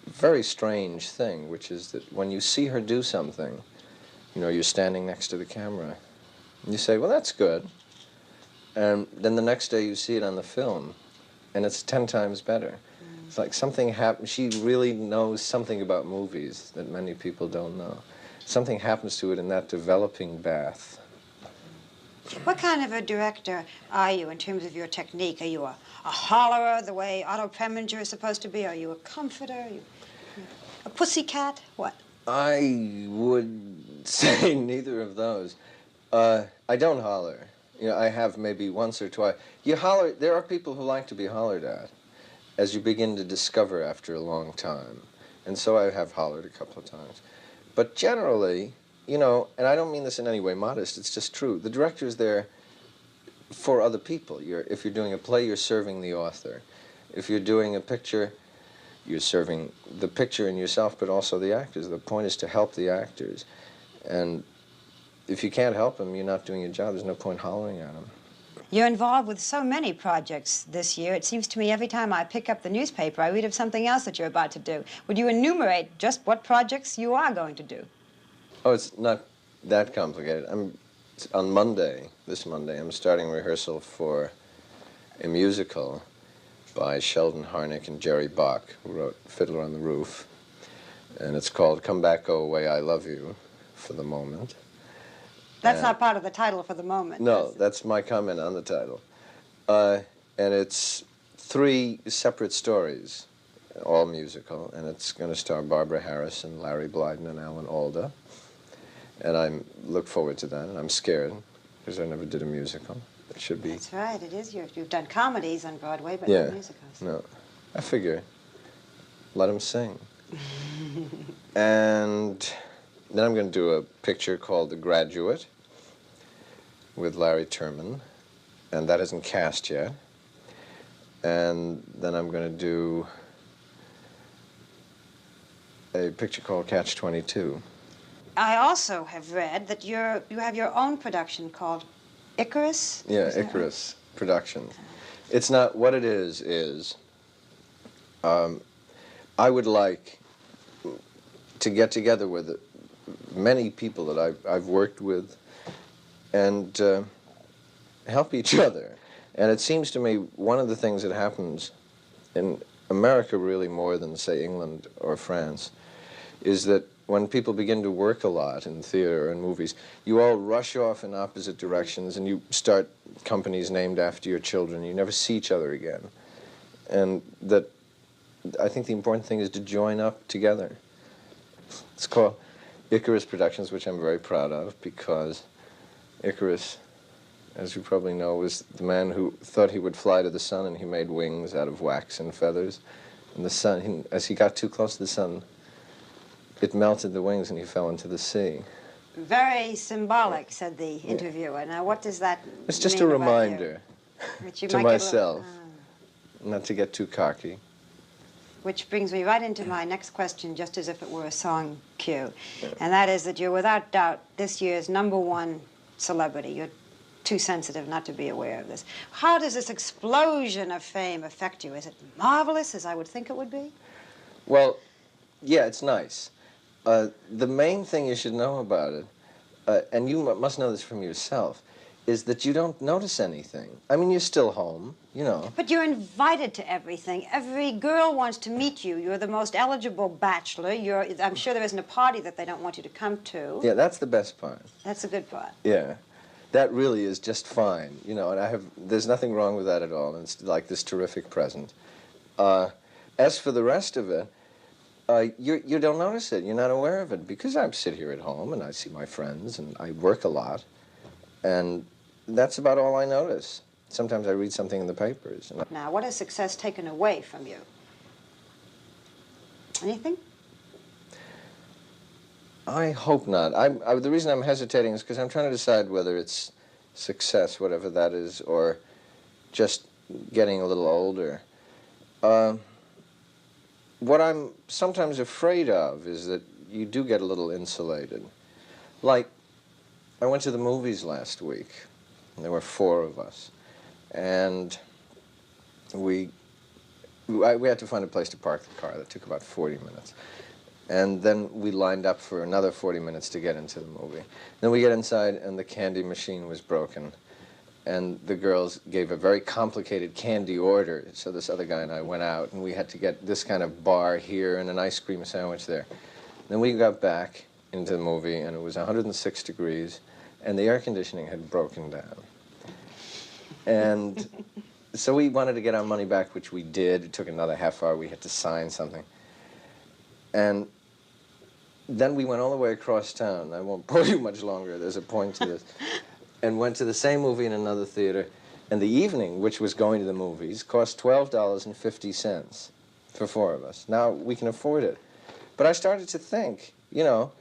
very strange thing, which is that when you see her do something, you know, you're standing next to the camera, and you say, well, that's good. And then the next day you see it on the film, and it's 10 times better. It's like something happened. She really knows something about movies that many people don't know. Something happens to it in that developing bath. What kind of a director are you in terms of your technique? Are you a hollerer, the way Otto Preminger is supposed to be? Are you a comforter? Are you a pussycat? What? I would say neither of those. I don't holler. You know, I have maybe once or twice. You holler. There are people who like to be hollered at, as you begin to discover after a long time. And so I have hollered a couple of times. But generally, you know, and I don't mean this in any way modest, it's just true. The director is there for other people. If you're doing a play, you're serving the author. If you're doing a picture, you're serving the picture and yourself, but also the actors. The point is to help the actors. And if you can't help them, you're not doing your job. There's no point hollering at them. You're involved with so many projects this year. It seems to me every time I pick up the newspaper, I read of something else that you're about to do. Would you enumerate just what projects you are going to do? Oh, it's not that complicated. On Monday, this Monday, I'm starting rehearsal for a musical by Sheldon Harnick and Jerry Bach, who wrote Fiddler on the Roof. And it's called Come Back, Go Away, I Love You, for the moment. That's not part of the title for the moment. No, that's my comment on the title. And it's 3 separate stories, all musical, and it's going to star Barbara Harris and Larry Blyden and Alan Alda. And I look forward to that, and I'm scared, because I never did a musical. It should be... That's right, it is you've done comedies on Broadway, but yeah, not musicals. No, I figure, let them sing. And then I'm going to do a picture called The Graduate with Larry Terman, and that isn't cast yet. And then I'm going to do a picture called Catch-22. I also have read that you have your own production called Icarus? Yeah, Icarus Productions. It's not, what it is, I would like to get together with many people that I've worked with and help each other. And it seems to me one of the things that happens in America really more than, say, England or France, is that when people begin to work a lot in theater and movies, you all rush off in opposite directions and you start companies named after your children. You never see each other again. And that I think the important thing is to join up together. It's called Icarus Productions, which I'm very proud of, because Icarus, as you probably know, was the man who thought he would fly to the sun, and he made wings out of wax and feathers. And the sun, as he got too close to the sun, it melted the wings and he fell into the sea. Very symbolic, said the interviewer. Now, what does that mean? It's just a reminder to might myself not to get too cocky. Which brings me right into my next question, just as if it were a song cue. And that is that you're without doubt this year's #1 celebrity. You're too sensitive not to be aware of this. How does this explosion of fame affect you? Is it marvelous, as I would think it would be? Well, yeah, it's nice. The main thing you should know about it, and you must know this from yourself, is that you don't notice anything. I mean, you're still home, you know. But you're invited to everything. Every girl wants to meet you. You're the most eligible bachelor. I'm sure there isn't a party that they don't want you to come to. Yeah, that's the best part. That's the good part. Yeah. That really is just fine, you know, and there's nothing wrong with that at all, and it's like this terrific present. As for the rest of it, you don't notice it, you're not aware of it, because I sit here at home and I see my friends and I work a lot, and that's about all I notice. Sometimes I read something in the papers. Now, what has success taken away from you? Anything? I hope not. The reason I'm hesitating is because I'm trying to decide whether it's success, whatever that is, or just getting a little older. What I'm sometimes afraid of is that you do get a little insulated. Like, I went to the movies last week, and there were 4 of us, and we had to find a place to park the car. That took about 40 minutes. And then we lined up for another 40 minutes to get into the movie. Then we get inside, and the candy machine was broken. And the girls gave a very complicated candy order. So this other guy and I went out, and we had to get this kind of bar here and an ice cream sandwich there. Then we got back into the movie, and it was 106 degrees, and the air conditioning had broken down. And so we wanted to get our money back, which we did. It took another half hour. We had to sign something. And then we went all the way across town. I won't bore you much longer. There's a point to this. And went to the same movie in another theater. And the evening, which was going to the movies, cost $12.50 for 4 of us. Now, we can afford it. But I started to think, you know,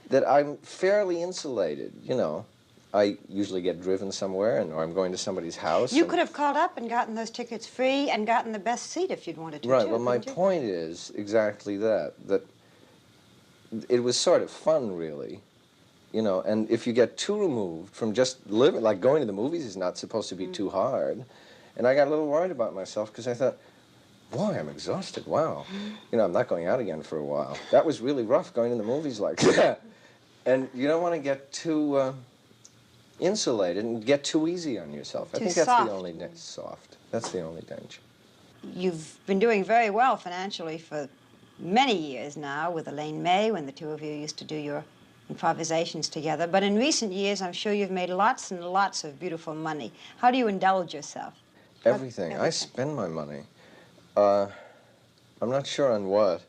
that I'm fairly insulated, you know. I usually get driven somewhere, or I'm going to somebody's house. You could have called up and gotten those tickets free and gotten the best seat if you'd wanted to, right, too, well, my point is exactly that it was sort of fun, really, you know, and if you get too removed from just living, like going to the movies is not supposed to be too hard, and I got a little worried about myself because I thought, boy, I'm exhausted, wow. You know, I'm not going out again for a while. That was really rough, going to the movies like that. And you don't want to get too insulated and get too easy on yourself. I think that's the only soft. That's the only danger. You've been doing very well financially for many years now with Elaine May, when the two of you used to do your improvisations together. But in recent years, I'm sure you've made lots and lots of beautiful money. How do you indulge yourself? Everything. I spend my money. I'm not sure on what.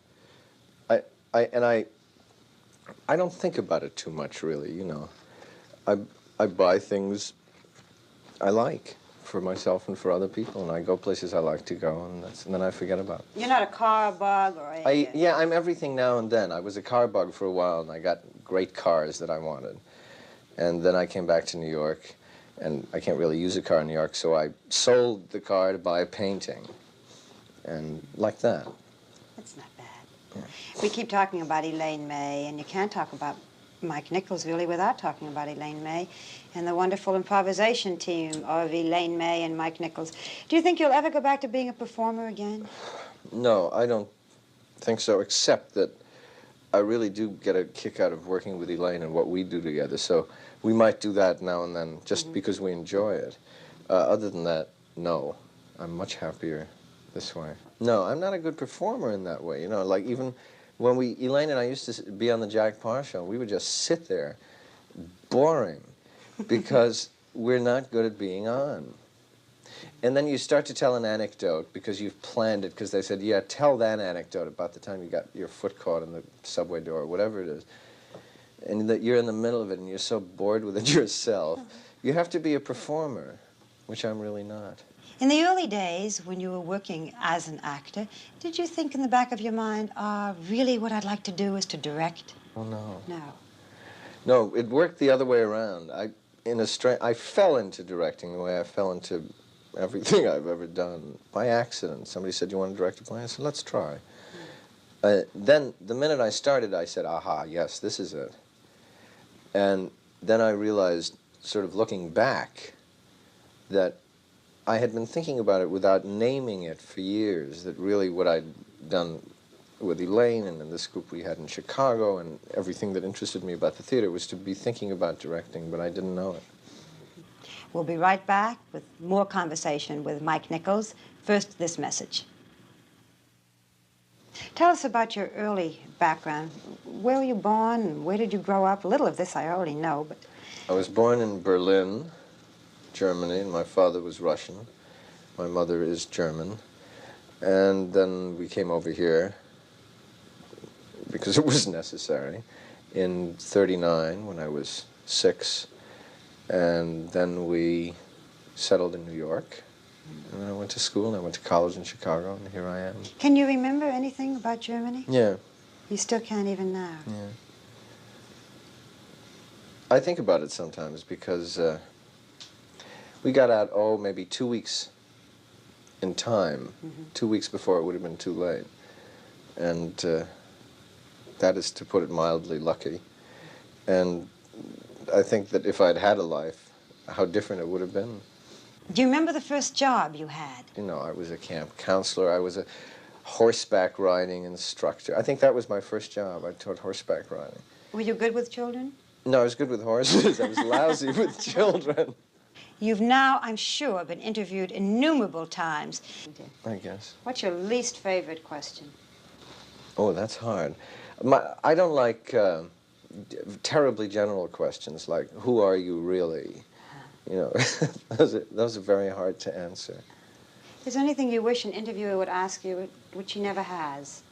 I don't think about it too much, really, you know. I buy things I like for myself and for other people, and I go places I like to go, and then I forget about it. You're not a car bug or a... Yeah, I'm everything now and then. I was a car bug for a while, and I got great cars that I wanted. And then I came back to New York, and I can't really use a car in New York, so I sold the car to buy a painting, and like that. That's not bad. Yeah. We keep talking about Elaine May, and you can't talk about Mike Nichols, really, without talking about Elaine May and the wonderful improvisation team of Elaine May and Mike Nichols. Do you think you'll ever go back to being a performer again? No, I don't think so, except that I really do get a kick out of working with Elaine and what we do together, so we might do that now and then, just because we enjoy it. Other than that, no. I'm much happier this way. No, I'm not a good performer in that way, you know, like even when Elaine and I used to be on the Jack Parr show, we would just sit there, boring, because we're not good at being on. And then you start to tell an anecdote because you've planned it, because they said, yeah, tell that anecdote about the time you got your foot caught in the subway door, or whatever it is. And that you're in the middle of it and you're so bored with it yourself. You have to be a performer, which I'm really not. In the early days, when you were working as an actor, did you think in the back of your mind, really what I'd like to do is to direct? Oh, no. No. No, it worked the other way around. I fell into directing the way I fell into everything I've ever done, by accident. Somebody said, you want to direct a play? I said, let's try. Then, the minute I started, I said, aha, yes, this is it. And then I realized, sort of looking back, that I had been thinking about it without naming it for years, that really what I'd done with Elaine and in this group we had in Chicago and everything that interested me about the theater was to be thinking about directing, but I didn't know it. We'll be right back with more conversation with Mike Nichols. First, this message. Tell us about your early background. Where were you born and where did you grow up? A little of this I already know, but... I was born in Berlin, Germany, and my father was Russian. My mother is German. And then we came over here because it was necessary in '39 when I was 6. And then we settled in New York. And then I went to school and I went to college in Chicago, and here I am. Can you remember anything about Germany? Yeah. You still can't even now. Yeah. I think about it sometimes because we got out, maybe 2 weeks in time, 2 weeks before it would have been too late. And that is, to put it mildly, lucky. And I think that if I'd had a life, how different it would have been. Do you remember the first job you had? You know, I was a camp counselor. I was a horseback riding instructor. I think that was my first job. I taught horseback riding. Were you good with children? No, I was good with horses. I was lousy with children. You've now, I'm sure, been interviewed innumerable times. I guess. What's your least favorite question? Oh, that's hard. I don't like terribly general questions like, who are you really? You know, those are very hard to answer. Is there anything you wish an interviewer would ask you which he never has?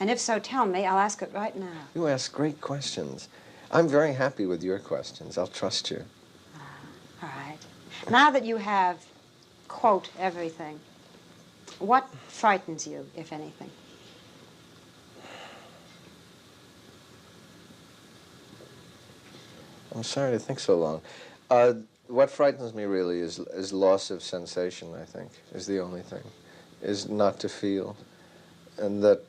And if so, tell me. I'll ask it right now. You ask great questions. I'm very happy with your questions. I'll trust you. All right. Now that you have, quote, everything, what frightens you, if anything? I'm sorry to think so long. What frightens me really is loss of sensation, I think, is the only thing, is not to feel. And that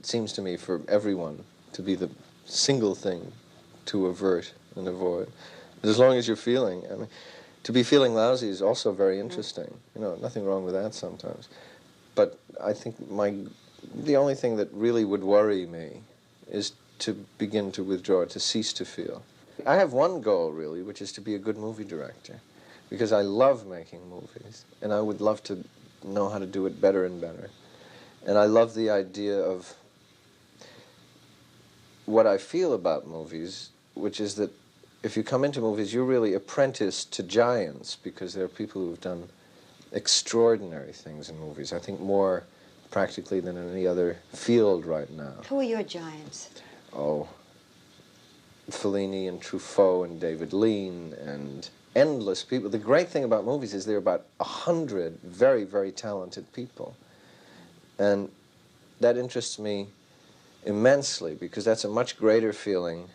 seems to me for everyone to be the single thing to avert and avoid. But as long as you're feeling, I mean, to be feeling lousy is also very interesting. You know, nothing wrong with that sometimes. But I think the only thing that really would worry me is to begin to withdraw, to cease to feel. I have one goal, really, which is to be a good movie director, because I love making movies, and I would love to know how to do it better and better. And I love the idea of what I feel about movies, which is that if you come into movies, you're really apprenticed to giants, because there are people who have done extraordinary things in movies, I think more practically than in any other field right now. Who are your giants? Oh, Fellini and Truffaut and David Lean and endless people. The great thing about movies is there are about 100 very, very talented people. And that interests me immensely, because that's a much greater feeling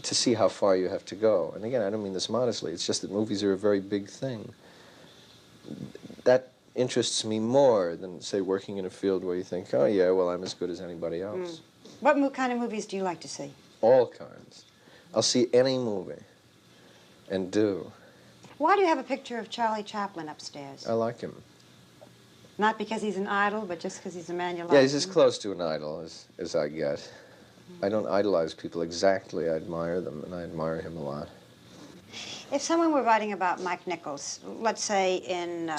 to see how far you have to go. And again, I don't mean this modestly, it's just that movies are a very big thing. That interests me more than, say, working in a field where you think, oh yeah, well, I'm as good as anybody else. What kind of movies do you like to see? All kinds. I'll see any movie, and do. Why do you have a picture of Charlie Chaplin upstairs? I like him. Not because he's an idol, but just because he's a man you like? Yeah, he's as close to an idol as I get. I don't idolize people exactly. I admire them, and I admire him a lot. If someone were writing about Mike Nichols, let's say in,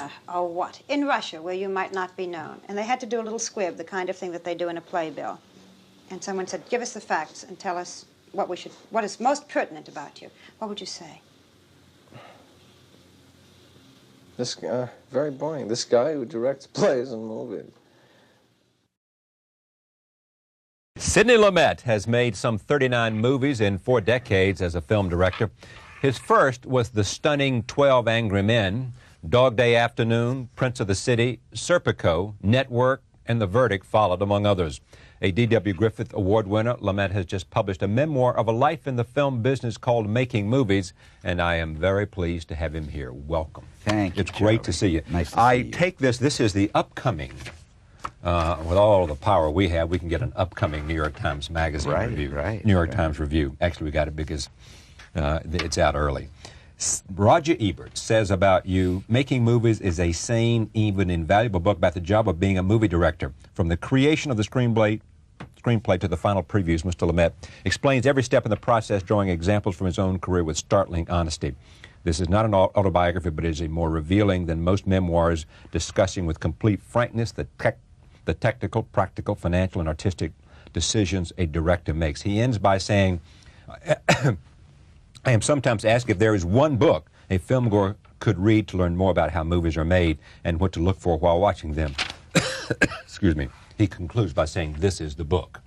in Russia, where you might not be known, and they had to do a little squib, the kind of thing that they do in a playbill, and someone said, give us the facts and tell us what is most pertinent about you, what would you say? This guy, very boring. This guy who directs plays and movies. Sidney Lumet has made some 39 movies in 4 decades as a film director. His first was the stunning 12 Angry Men, Dog Day Afternoon, Prince of the City, Serpico, Network, and The Verdict followed, among others. A D.W. Griffith Award winner, Lumet has just published a memoir of a life in the film business called Making Movies, and I am very pleased to have him here. Welcome. Thank you, It's great to see you. Nice to see you. take this is the upcoming, with all the power we have, we can get an upcoming New York Times Magazine review. New York Times review. Actually, we got it because it's out early. Roger Ebert says about you, making movies is a sane, even invaluable book about the job of being a movie director. From the creation of the screenplay to the final previews, Mr. Lumet explains every step in the process, drawing examples from his own career with startling honesty. This is not an autobiography, but it is a more revealing than most memoirs, discussing with complete frankness the technical, practical, financial, and artistic decisions a director makes. He ends by saying, I am sometimes asked if there is one book a filmgoer could read to learn more about how movies are made and what to look for while watching them. Excuse me. He concludes by saying, this is the book.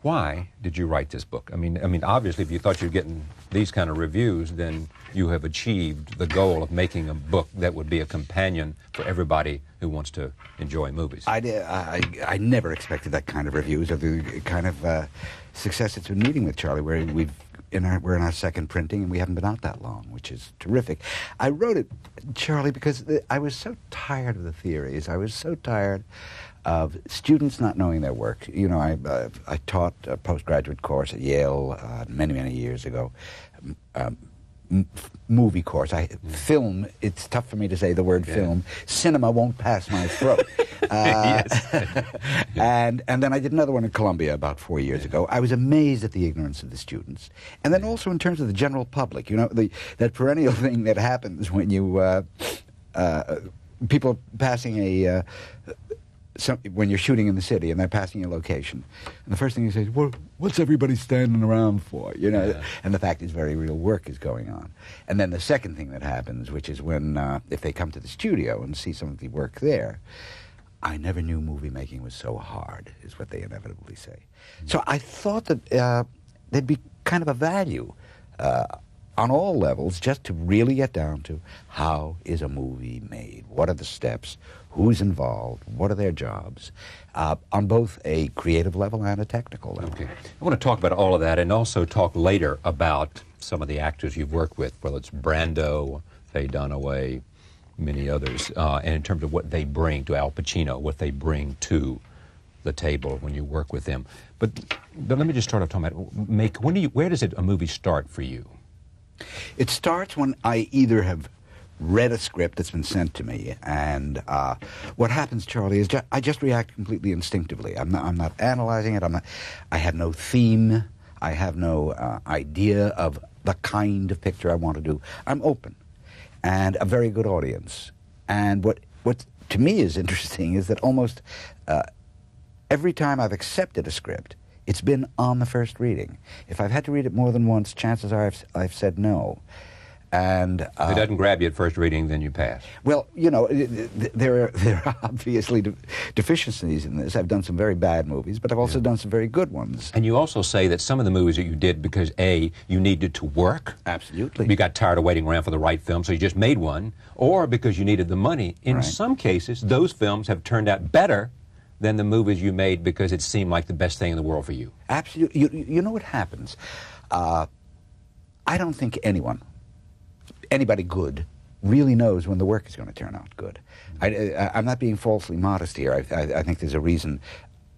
Why did you write this book? I mean, obviously, if you thought you were getting these kind of reviews, then you have achieved the goal of making a book that would be a companion for everybody who wants to enjoy movies. I never expected that kind of reviews, or the kind of success it's been meeting with Charlie, where we're in our second printing, and we haven't been out that long, which is terrific. I wrote it, Charlie, because I was so tired of the theories. I was so tired of students not knowing their work. You know, I taught a postgraduate course at Yale many, many years ago. Movie course. Film, it's tough for me to say the word film. Cinema won't pass my throat. And then I did another one in Columbia about 4 years ago. I was amazed at the ignorance of the students. And then also in terms of the general public, you know, that perennial thing that happens when you, people passing when you're shooting in the city and they're passing a location, and the first thing you say is, well, what's everybody standing around for? You know, and the fact is very real work is going on. And then the second thing that happens, which is when, if they come to the studio and see some of the work there, I never knew movie making was so hard, is what they inevitably say. So I thought that there'd be kind of a value on all levels just to really get down to how is a movie made? What are the steps? Who's involved? What are their jobs? On both a creative level and a technical level. Okay. I want to talk about all of that and also talk later about some of the actors you've worked with, whether it's Brando, Faye Dunaway, many others, and in terms of what they bring to Al Pacino, what they bring to the table when you work with them. But let me just start off talking about, where does a movie start for you? It starts when I either have read a script that's been sent to me, and what happens, Charlie, is I just react completely instinctively. I'm not analyzing it. I have no theme. I have no idea of the kind of picture I want to do. I'm open, and a very good audience. And what to me is interesting is that almost every time I've accepted a script, it's been on the first reading. If I've had to read it more than once, chances are I've said no. And if it doesn't grab you at first reading, then you pass. Well, you know, there are obviously deficiencies in this. I've done some very bad movies, but I've also done some very good ones. And you also say that some of the movies that you did because, A, you needed to work. Absolutely. You got tired of waiting around for the right film, so you just made one. Or because you needed the money. In some cases, those films have turned out better than the movies you made because it seemed like the best thing in the world for you. Absolutely. You know what happens? I don't think anybody good really knows when the work is going to turn out good. I'm not being falsely modest here. I think there's a reason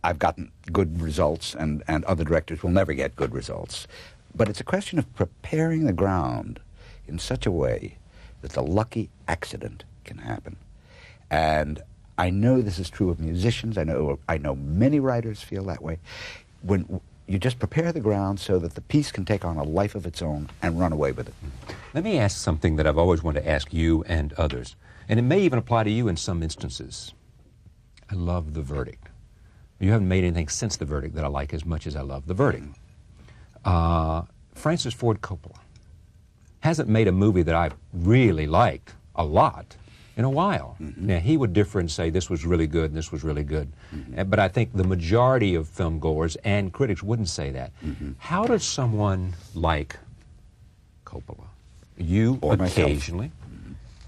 I've gotten good results and other directors will never get good results. But it's a question of preparing the ground in such a way that the lucky accident can happen. And I know this is true of musicians. I know many writers feel that way. When you just prepare the ground so that the piece can take on a life of its own and run away with it. Let me ask something that I've always wanted to ask you and others, and it may even apply to you in some instances. I love The Verdict. You haven't made anything since The Verdict that I like as much as I love The Verdict. Francis Ford Coppola hasn't made a movie that I really liked a lot in a while. Now, he would differ and say this was really good and this was really good. But I think the majority of film goers and critics wouldn't say that. How does someone like Coppola, you or occasionally,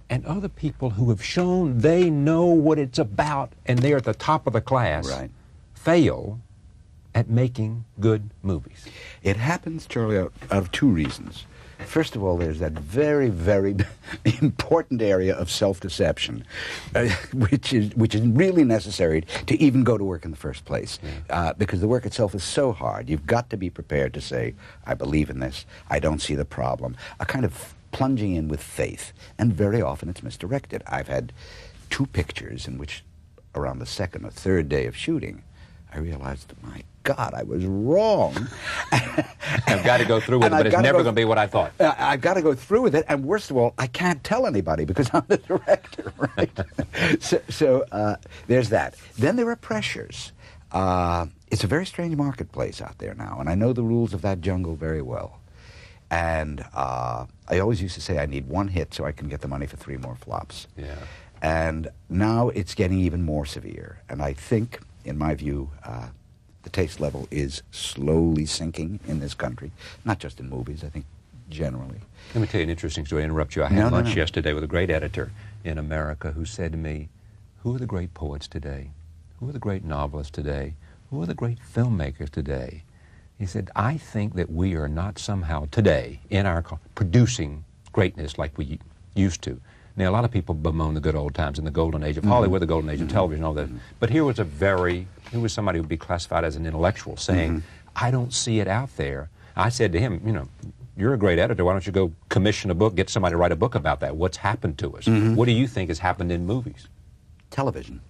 and other people who have shown they know what it's about and they're at the top of the class, fail at making good movies? It happens, Charlie, out of two reasons. First of all, there's that very, very important area of self-deception, which is really necessary to even go to work in the first place, because the work itself is so hard. You've got to be prepared to say, I believe in this, I don't see the problem, a kind of plunging in with faith, and very often it's misdirected. I've had 2 pictures in which, around the second or third day of shooting, I realized, my God, I was wrong. I've got to go through with it, but it's never going to be what I thought. I've got to go through with it, and worst of all, I can't tell anybody because I'm the director, right? so there's that. Then there are pressures. It's a very strange marketplace out there now, and I know the rules of that jungle very well. And I always used to say I need 1 hit so I can get the money for 3 more flops. Yeah. And now it's getting even more severe, and I think, in my view, the taste level is slowly sinking in this country, not just in movies, I think generally. Let me tell you an interesting story. I interrupt you. I had lunch yesterday with a great editor in America who said to me, who are the great poets today? Who are the great novelists today? Who are the great filmmakers today? He said, I think that we are not somehow today in our producing greatness like we used to. Now, a lot of people bemoan the good old times and the golden age of Hollywood, the golden age of television, all that. But here was somebody who would be classified as an intellectual saying, I don't see it out there. I said to him, you know, you're a great editor. Why don't you go commission a book, get somebody to write a book about that? What's happened to us? What do you think has happened in movies? Television.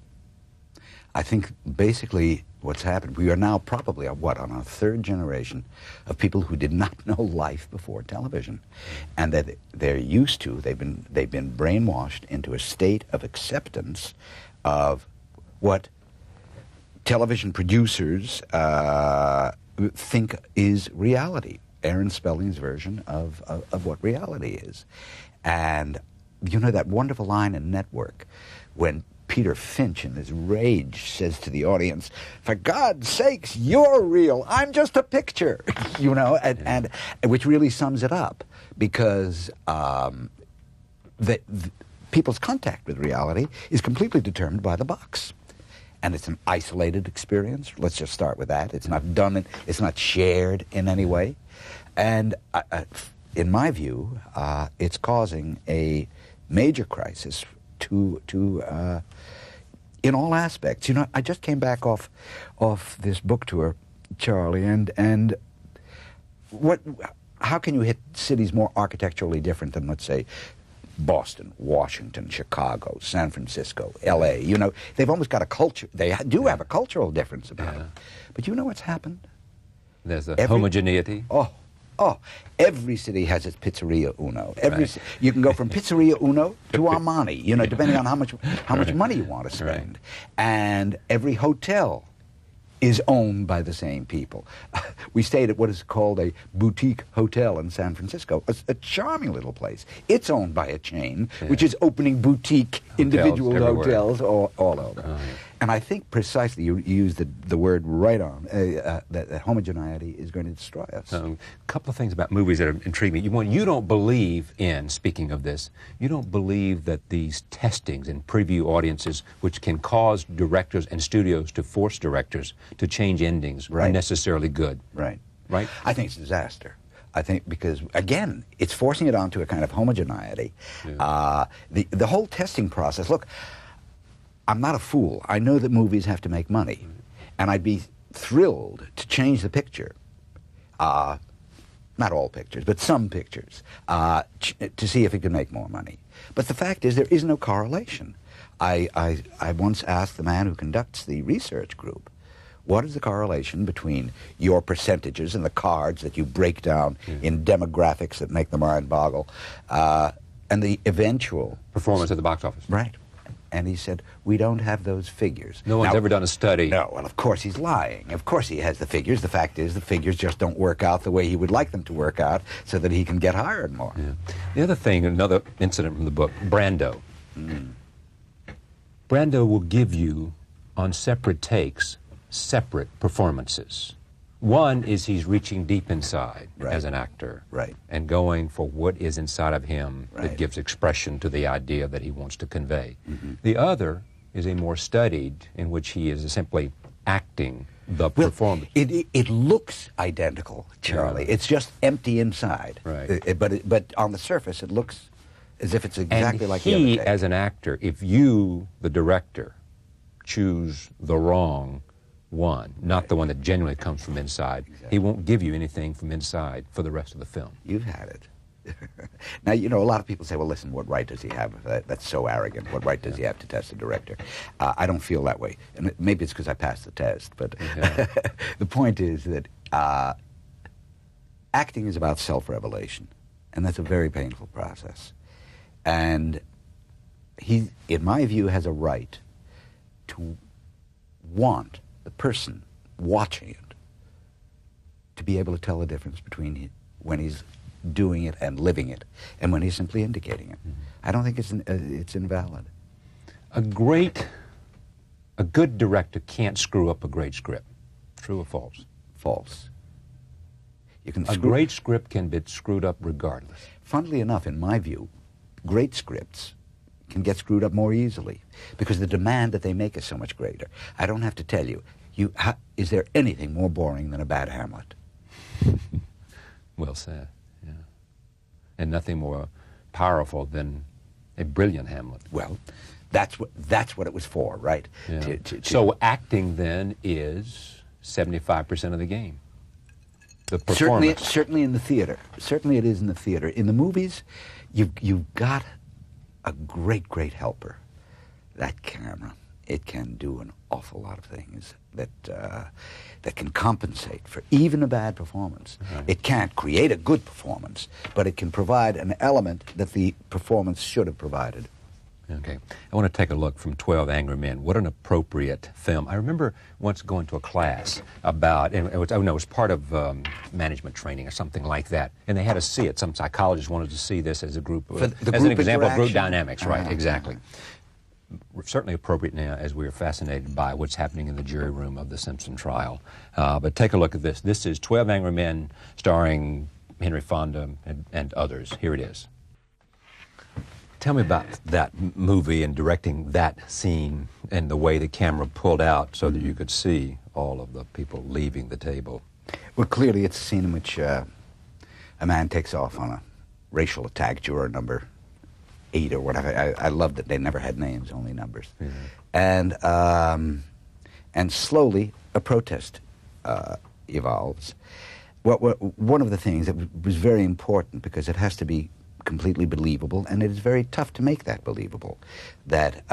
I think basically what's happened, we are now probably on our third generation of people who did not know life before television, and that they're used to, they've been brainwashed into a state of acceptance of what television producers think is reality. Aaron Spelling's version of what reality is. And you know that wonderful line in Network when Peter Finch in his rage says to the audience, for God's sakes, you're real, I'm just a picture, you know, and which really sums it up, because people's contact with reality is completely determined by the box. And it's an isolated experience. Let's just start with that. It's not done, it's not shared in any way. And in my view, it's causing a major crisis in all aspects. You know, I just came back off this book tour, Charlie, and how can you hit cities more architecturally different than, let's say, Boston, Washington, Chicago, San Francisco, L.A. You know, they've almost got a culture. They do have a cultural difference about it. But you know what's happened? There's a homogeneity. Oh, every city has its Pizzeria Uno. You can go from Pizzeria Uno to Armani, you know, depending on how much money you want to spend. And every hotel is owned by the same people. We stayed at what is called a boutique hotel in San Francisco, a charming little place. It's owned by a chain, which is opening boutique individual hotels all over. And I think precisely, you used the word right on, that homogeneity is going to destroy us. A couple of things about movies that intrigue me. You don't believe in, speaking of this, you don't believe that these testings and preview audiences, which can cause directors and studios to force directors to change endings, are necessarily good. Right. Right? I think it's a disaster. I think because, again, it's forcing it onto a kind of homogeneity. The whole testing process, look, I'm not a fool. I know that movies have to make money. And I'd be thrilled to change the picture, not all pictures, but some pictures, to see if it can make more money. But the fact is there is no correlation. I once asked the man who conducts the research group, what is the correlation between your percentages and the cards that you break down in demographics that make the mind boggle, and the eventual performance at the box office? Right. And he said, we don't have those figures. No one's ever done a study. No, well, of course he's lying. Of course he has the figures. The fact is the figures just don't work out the way he would like them to work out so that he can get hired more. The other thing, another incident from the book, Brando. Brando will give you, on separate takes, separate performances. One is he's reaching deep inside as an actor and going for what is inside of him that gives expression to the idea that he wants to convey. The other is a more studied, in which he is simply acting the performance. It looks identical, Charlie. It's just empty inside. But on the surface, it looks as if it's exactly like the other he, take. as an actor, if you, the director, choose the wrong one, not the one that genuinely comes from inside, he won't give you anything from inside for the rest of the film. You've had it. Now, you know, a lot of people say, well, listen, what right does he have? That's so arrogant. What right does he have to test a director? I don't feel that way. And maybe it's because I passed the test, but the point is that acting is about self-revelation, and that's a very painful process. And he, in my view, has a right to want the person watching it to be able to tell the difference between when he's doing it and living it and when he's simply indicating it. I don't think it's invalid. A good director can't screw up a great script. True or false? False. A great script can be screwed up regardless. Funnily enough, in my view, great scripts can get screwed up more easily because the demand that they make is so much greater. I don't have to tell you, is there anything more boring than a bad Hamlet? Well said, yeah. And nothing more powerful than A brilliant Hamlet. Well, that's what it was for, right? Yeah. So acting then is 75% of the game. The performance. Certainly in the theater. Certainly it is in the theater. In the movies, you've got a great helper. That camera. It can do an awful lot of things that can compensate for even a bad performance. Right. It can't create a good performance, but it can provide an element that the performance should have provided. Okay. I want to take a look from 12 Angry Men. What an appropriate film. I remember once going to a class about, and it was part of management training or something like that, and they had us see it. Some psychologists wanted to see this as a group, as an example of group dynamics, right, exactly. Certainly appropriate now as we are fascinated by what's happening in the jury room of the Simpson trial. But take a look at this. This is 12 Angry Men starring Henry Fonda and others. Here it is. Tell me about that movie and directing that scene and the way the camera pulled out so that you could see all of the people leaving the table. Well, clearly it's a scene in which a man takes off on a racial attack, juror number 8 or whatever. I loved it. They never had names, only numbers. Mm-hmm. And slowly a protest evolves. One of the things that was very important, because it has to be completely believable, and it is very tough to make that believable, that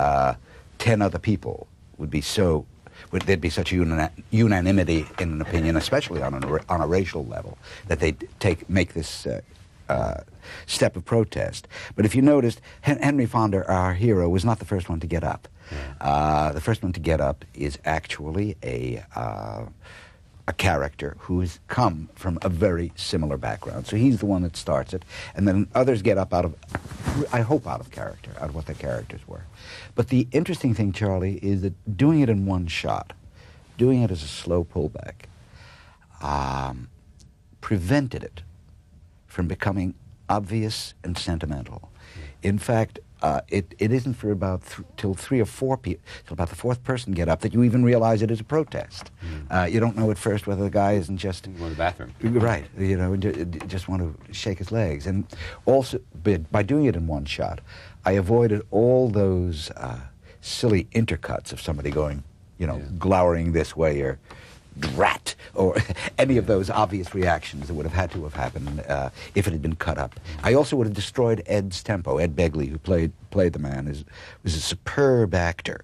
10 other people would be so, there'd be such a unanimity in an opinion, especially on a racial level, that they'd make this step of protest. But if you noticed, Henry Fonda, our hero, was not the first one to get up. The first one to get up is actually a character who has come from a very similar background. So he's the one that starts it, and then others get up out of, I hope, out of character, out of what their characters were. But the interesting thing, Charlie, is that doing it in one shot, doing it as a slow pullback, prevented it from becoming obvious and sentimental. In fact, it isn't for about till 3 or 4 people, till about the 4th person get up, that you even realize it is a protest. You don't know at first whether the guy isn't just go to the bathroom, right? You know, just want to shake his legs. And also, by doing it in one shot, I avoided all those silly intercuts of somebody going, glowering this way or drat, or any of those obvious reactions that would have had to have happened if it had been cut up. I also would have destroyed Ed's tempo. Ed Begley, who played the man, was a superb actor.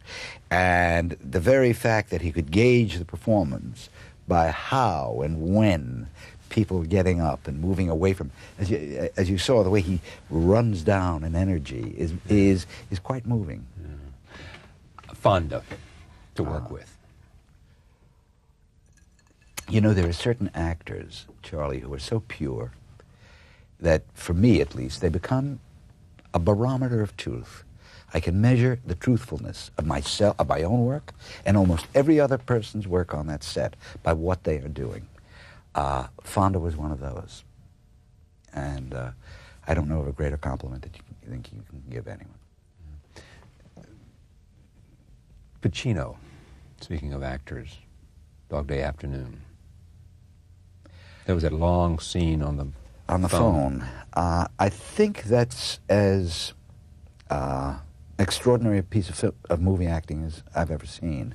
And the very fact that he could gauge the performance by how and when people were getting up and moving away from, as you saw, the way he runs down in energy is quite moving. Fonda to work with. You know, there are certain actors, Charlie, who are so pure that, for me at least, they become a barometer of truth. I can measure the truthfulness of myself, of my own work, and almost every other person's work on that set by what they are doing. Fonda was one of those. And I don't know of a greater compliment that you think you can give anyone. Pacino, speaking of actors, Dog Day Afternoon. There was that long scene on the phone. I think that's as extraordinary a piece of movie acting as I've ever seen.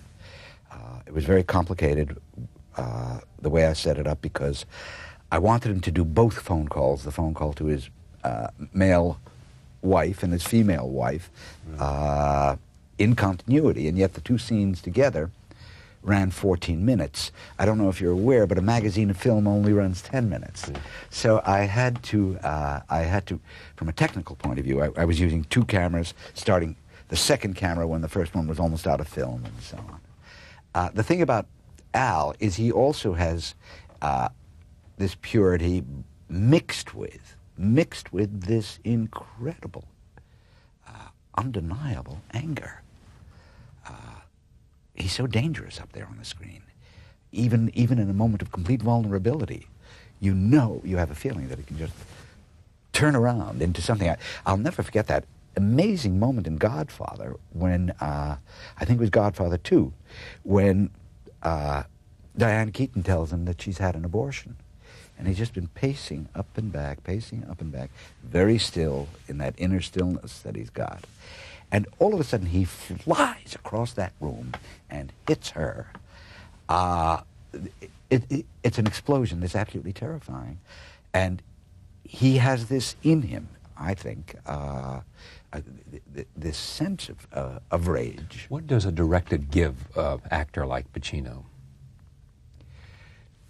It was very complicated, the way I set it up, because I wanted him to do both phone calls, the phone call to his male wife and his female wife, in continuity, and yet the two scenes together ran 14 minutes. I don't know if you're aware, but a magazine of film only runs 10 minutes. So I had to, from a technical point of view, I was using 2 cameras, starting the second camera when the first one was almost out of film, and so on. The thing about Al is he also has this purity mixed with this incredible, undeniable anger. He's so dangerous up there on the screen. Even in a moment of complete vulnerability, you have a feeling that he can just turn around into something. I'll never forget that amazing moment in Godfather when, I think it was Godfather 2, when Diane Keaton tells him that she's had an abortion. And he's just been pacing up and back, very still in that inner stillness that he's got. And all of a sudden he flies across that room and hits her. It's an explosion that's absolutely terrifying. And he has this in him, I think, this sense of rage. What does a director give an actor like Pacino?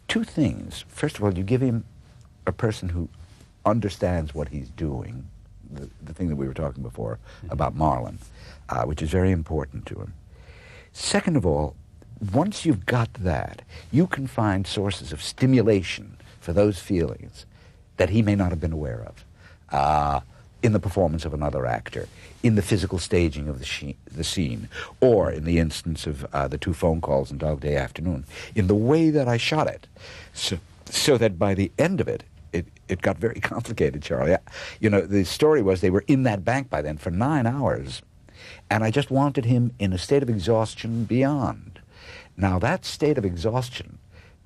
Two things. First of all, you give him a person who understands what he's doing, the thing that we were talking before about Marlon, which is very important to him. Second of all, once you've got that, you can find sources of stimulation for those feelings that he may not have been aware of in the performance of another actor, in the physical staging of the scene, or in the instance of the 2 phone calls in Dog Day Afternoon, in the way that I shot it, so that by the end of it, it got very complicated, Charlie. You know, the story was they were in that bank by then for 9 hours, and I just wanted him in a state of exhaustion beyond. Now, that state of exhaustion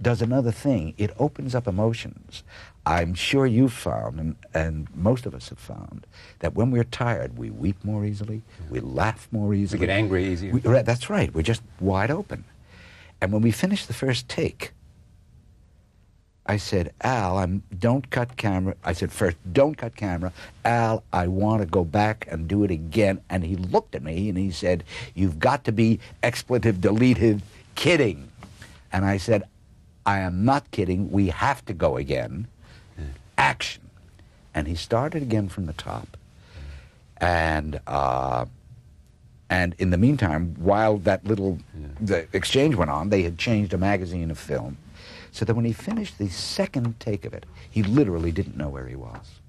does another thing. It opens up emotions. I'm sure you've found, and most of us have found, that when we're tired, we weep more easily, we laugh more easily. We get angry easier. That's right. We're just wide open. And when we finished the first take, I said, Al, don't cut camera. I said, first, don't cut camera. Al, I want to go back and do it again. And he looked at me and he said, you've got to be expletive deleted kidding. And I said, I am not kidding. We have to go again. Action. And he started again from the top. And in the meantime, while that the exchange went on, they had changed a magazine of film. So that when he finished the second take of it, he literally didn't know where he was.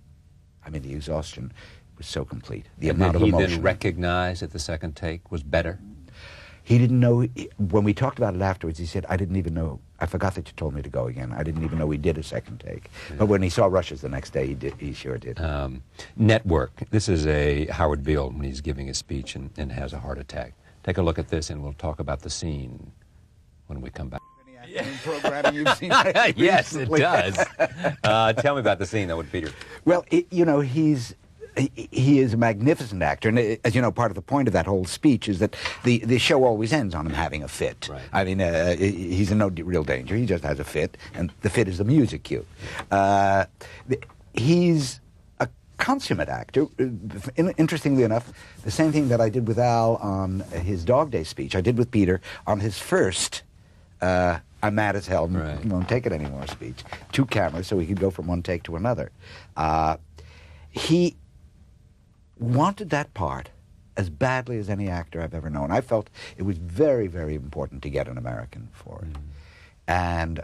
I mean, the exhaustion was so complete. The amount of emotion. Did he then recognize that the second take was better? He didn't know. When we talked about it afterwards, he said, I didn't even know. I forgot that you told me to go again. I didn't even know we did a second take. Yeah. But when he saw Rushes the next day, he sure did. Network. This is a Howard Beale when he's giving his speech and has a heart attack. Take a look at this, and we'll talk about the scene when we come back. Programming you've seen yes, it does. Tell me about the scene, though, with Peter. Well, you know, he is a magnificent actor, and as you know, part of the point of that whole speech is that the show always ends on him having a fit. Right. I mean, he's in no real danger. He just has a fit, and the fit is the music cue. He's a consummate actor. Interestingly enough, the same thing that I did with Al on his Dog Day speech, I did with Peter on his first I'm mad as hell, won't take it anymore speech. 2 cameras so he could go from one take to another. He wanted that part as badly as any actor I've ever known. I felt it was very, very important to get an American for it. And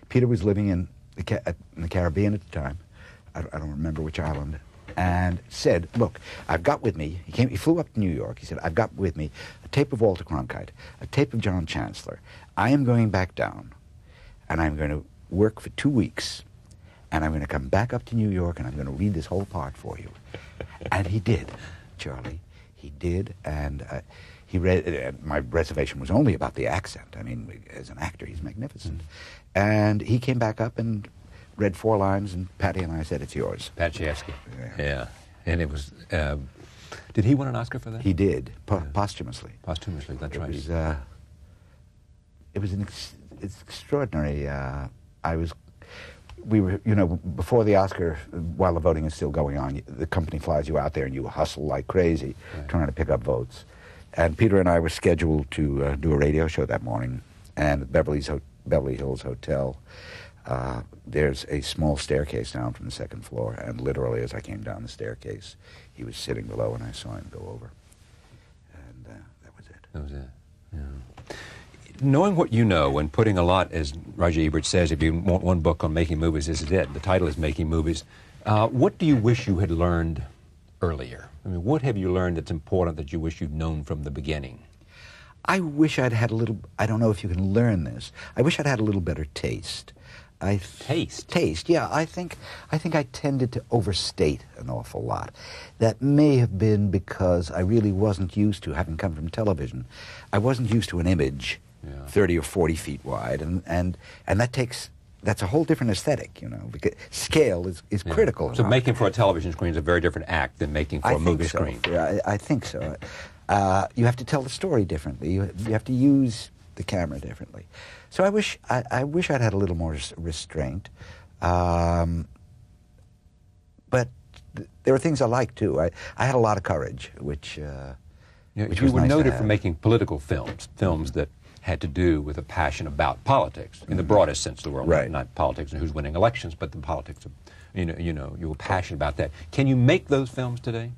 Peter was living in the Caribbean at the time. I don't remember which island. And said, look, I've got with me, he flew up to New York, he said, I've got with me a tape of Walter Cronkite, a tape of John Chancellor. I am going back down, and I'm going to work for 2 weeks, and I'm going to come back up to New York, and I'm going to read this whole part for you. And he did, Charlie. He did, and he read, my reservation was only about the accent. I mean, as an actor, he's magnificent. And he came back up and read 4 lines, and Patty and I said, it's yours. Pat Chayefsky. Yeah. And it was, did he win an Oscar for that? He did, posthumously. Posthumously, that's right. It was it's extraordinary. We were, you know, before the Oscar, while the voting is still going on, the company flies you out there and you hustle like crazy trying to pick up votes. And Peter and I were scheduled to do a radio show that morning, and at Beverly Hills Hotel, there's a small staircase down from the 2nd floor, and literally as I came down the staircase, he was sitting below, and I saw him go over. And that was it. That was it, yeah. Knowing what you know and putting a lot, as Roger Ebert says, if you want one book on making movies, this is it. The title is Making Movies. What do you wish you had learned earlier? I mean, what have you learned that's important that you wish you'd known from the beginning? I wish I'd had a little, I don't know if you can learn this, I wish I'd had a little better taste. Taste, yeah. I think I tended to overstate an awful lot. That may have been because I really wasn't used to, having come from television, I wasn't used to an image 30 or 40 feet wide, and that takes that's a whole different aesthetic, you know, because scale is critical. So making for a television screen is a very different act than making for a movie screen. Yeah, I think so. You have to tell the story differently. You have to use the camera differently. So I wish I'd had a little more restraint. But there are things I like too. I had a lot of courage, which you was were nice to noted have. for making political films that had to do with a passion about politics in the broadest sense of the word, Right. not politics and who's winning elections, but the politics of, you were passionate about that. Can you make those films today?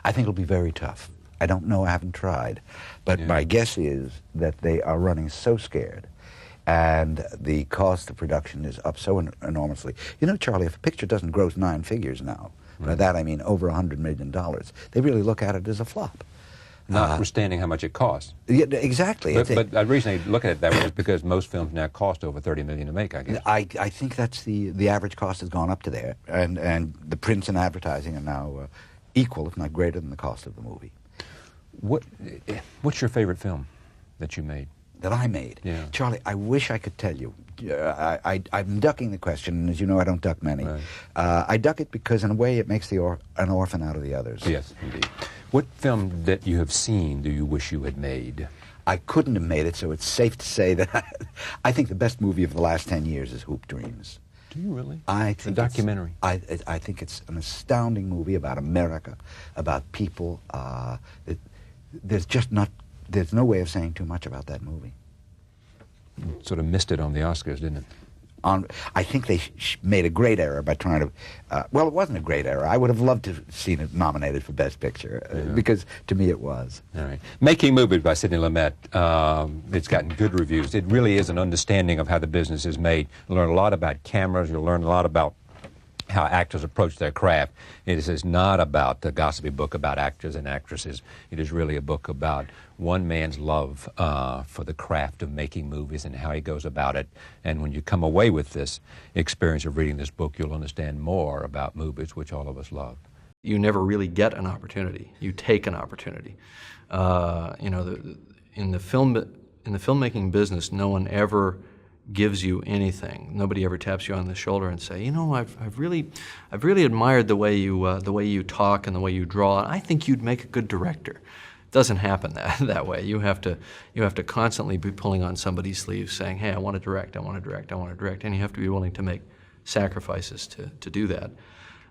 I think it'll be very tough. I don't know, I haven't tried. But my guess is that they are running so scared, and the cost of production is up so enormously. You know, Charlie, if a picture doesn't gross 9 figures now, by that I mean over $100 million, they really look at it as a flop. Notwithstanding how much it costs. Yeah, exactly. But the reason I look at it that way is because most films now cost over $30 million to make, I guess. I think that's the average cost has gone up to there, and the prints and advertising are now equal, if not greater, than the cost of the movie. What's your favorite film that you made? That I made? Yeah. Charlie, I wish I could tell you. I'm ducking the question, and as you know, I don't duck many. Right. I duck it because, in a way, it makes an orphan out of the others. Yes, indeed. What film that you have seen do you wish you had made? I couldn't have made it, so it's safe to say that I think the best movie of the last 10 years is Hoop Dreams. Do you really? I think a documentary. I think it's an astounding movie about America, about people. There's no way of saying too much about that movie. Sort of missed it on the Oscars, didn't it? I think they made a great error by trying to. Well, it wasn't a great error. I would have loved to have seen it nominated for Best Picture because to me it was. All right. Making Movies by Sidney Lumet. It's gotten good reviews. It really is an understanding of how the business is made. You'll learn a lot about cameras. You'll learn a lot about how actors approach their craft. It is not about a gossipy book about actors and actresses. It is really a book about one man's love for the craft of making movies and how he goes about it. And when you come away with this experience of reading this book, you'll understand more about movies, which all of us love. You never really get an opportunity. You take an opportunity. In the filmmaking business, no one ever gives you anything. Nobody ever taps you on the shoulder and say, I've really admired the way you talk and the way you draw. I think you'd make a good director. It doesn't happen that way. You have to constantly be pulling on somebody's sleeve, saying, hey, I want to direct, I want to direct, I want to direct, and you have to be willing to make sacrifices to do that.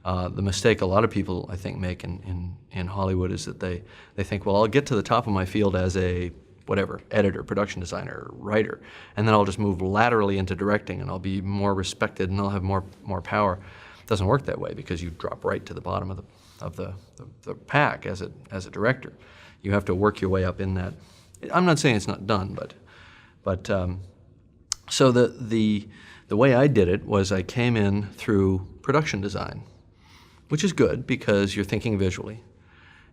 The mistake a lot of people, I think, make in Hollywood is that they think, well, I'll get to the top of my field as a whatever, editor, production designer, writer, and then I'll just move laterally into directing and I'll be more respected and I'll have more power. It doesn't work that way because you drop right to the bottom of the pack as a director. You have to work your way up in that. I'm not saying it's not done, but so the way I did it was I came in through production design, which is good because you're thinking visually.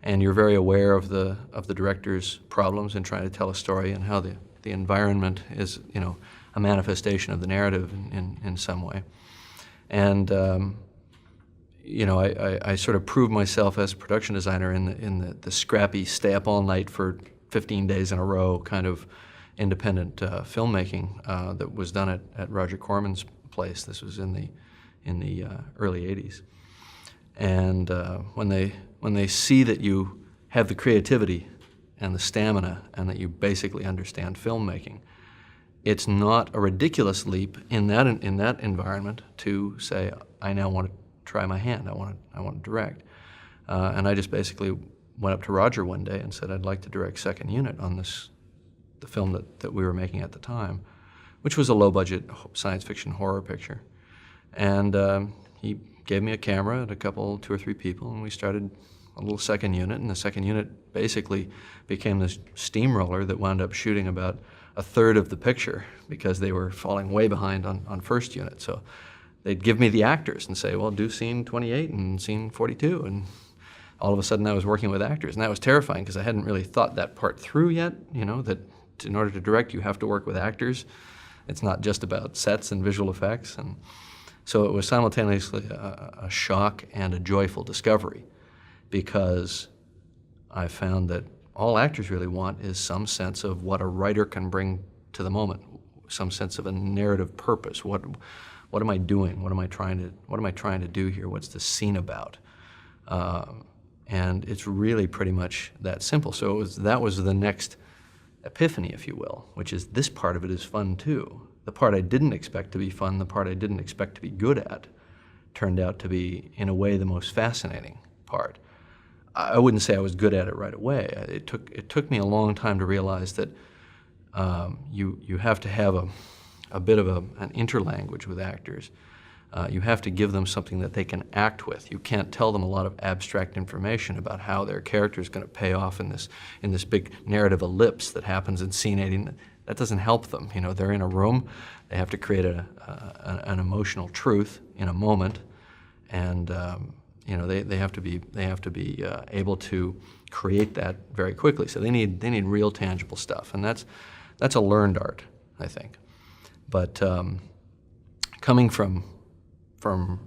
And you're very aware of the director's problems in trying to tell a story and how the environment is, a manifestation of the narrative in some way. And I sort of proved myself as a production designer in the scrappy, stay up all night for 15 days in a row kind of independent filmmaking that was done at Roger Corman's place. This was in the early '80s. And when they see that you have the creativity and the stamina and that you basically understand filmmaking, it's not a ridiculous leap in that environment to say, I now want to try my hand. I want to direct. And I just basically went up to Roger one day and said, I'd like to direct second unit on the film that we were making at the time, which was a low-budget science fiction horror picture. And he gave me a camera and 2 or 3 people, and we started a little second unit, and the second unit basically became this steamroller that wound up shooting about 1/3 of the picture because they were falling way behind on first unit. So they'd give me the actors and say, well, do scene 28 and scene 42, and all of a sudden I was working with actors, and that was terrifying because I hadn't really thought that part through yet, that in order to direct you have to work with actors. It's not just about sets and visual effects. And so it was simultaneously a shock and a joyful discovery because I found that all actors really want is some sense of what a writer can bring to the moment, some sense of a narrative purpose. What am I doing? What am I trying to do here? What's the scene about? And it's really pretty much that simple. So that was the next epiphany, if you will, which is this part of it is fun too. The part I didn't expect to be fun, the part I didn't expect to be good at, turned out to be, in a way, the most fascinating part. I wouldn't say I was good at it right away. It took me a long time to realize that you have to have a bit of an interlanguage with actors. You have to give them something that they can act with. You can't tell them a lot of abstract information about how their character is going to pay off in this big narrative ellipse that happens in scene 80. That doesn't help them. You know, they're in a room. They have to create an emotional truth in a moment, and you know, they have to be able to create that very quickly. So they need real tangible stuff, and that's a learned art, I think. But coming from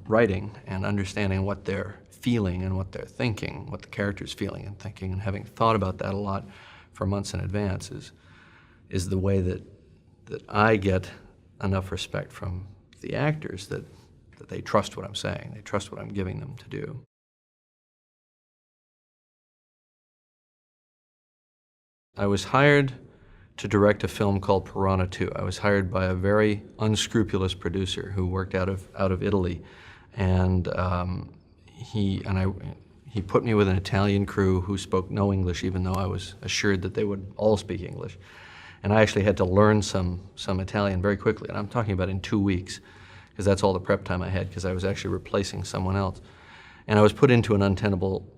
writing and understanding what they're feeling and what they're thinking, what the character's feeling and thinking, and having thought about that a lot for months in advance is the way that I get enough respect from the actors that they trust what I'm saying, they trust what I'm giving them to do. I was hired to direct a film called Piranha 2. I was hired by a very unscrupulous producer who worked out of Italy, and he put me with an Italian crew who spoke no English, even though I was assured that they would all speak English. And I actually had to learn some Italian very quickly, and I'm talking about in 2 weeks, because that's all the prep time I had, because I was actually replacing someone else. And I was put into an untenable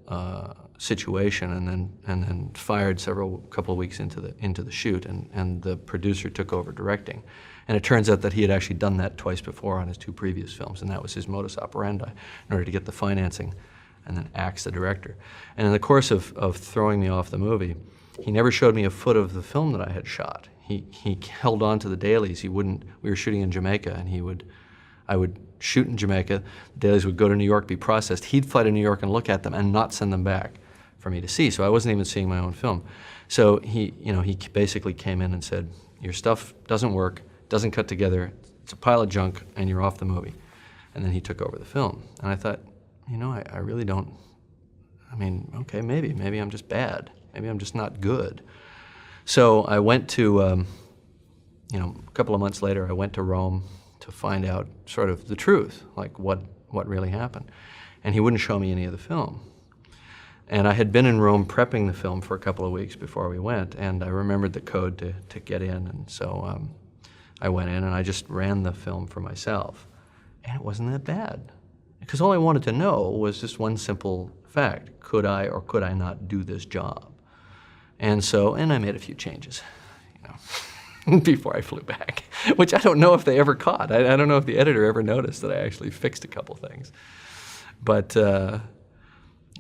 situation, and then fired couple of weeks into the shoot, and the producer took over directing. And it turns out that he had actually done that twice before on his 2 previous films, and that was his modus operandi in order to get the financing and then axe the director. And in the course of throwing me off the movie, he never showed me a foot of the film that I had shot. He held on to the dailies. We were shooting in Jamaica, and I would shoot in Jamaica, the dailies would go to New York, be processed. He'd fly to New York and look at them and not send them back for me to see. So I wasn't even seeing my own film. So he basically came in and said, your stuff doesn't work, doesn't cut together, it's a pile of junk, and you're off the movie. And then he took over the film. And I thought, you know, I really don't, I mean, okay, maybe I'm just bad. Maybe I'm just not good. So I went to, a couple of months later, I went to Rome to find out sort of the truth, like what really happened. And he wouldn't show me any of the film. And I had been in Rome prepping the film for a couple of weeks before we went, and I remembered the code to get in, and so I went in and I just ran the film for myself. And it wasn't that bad. Because all I wanted to know was just one simple fact. Could I or could I not do this job? And I made a few changes, before I flew back, which I don't know if they ever caught. I don't know if the editor ever noticed that I actually fixed a couple things. But I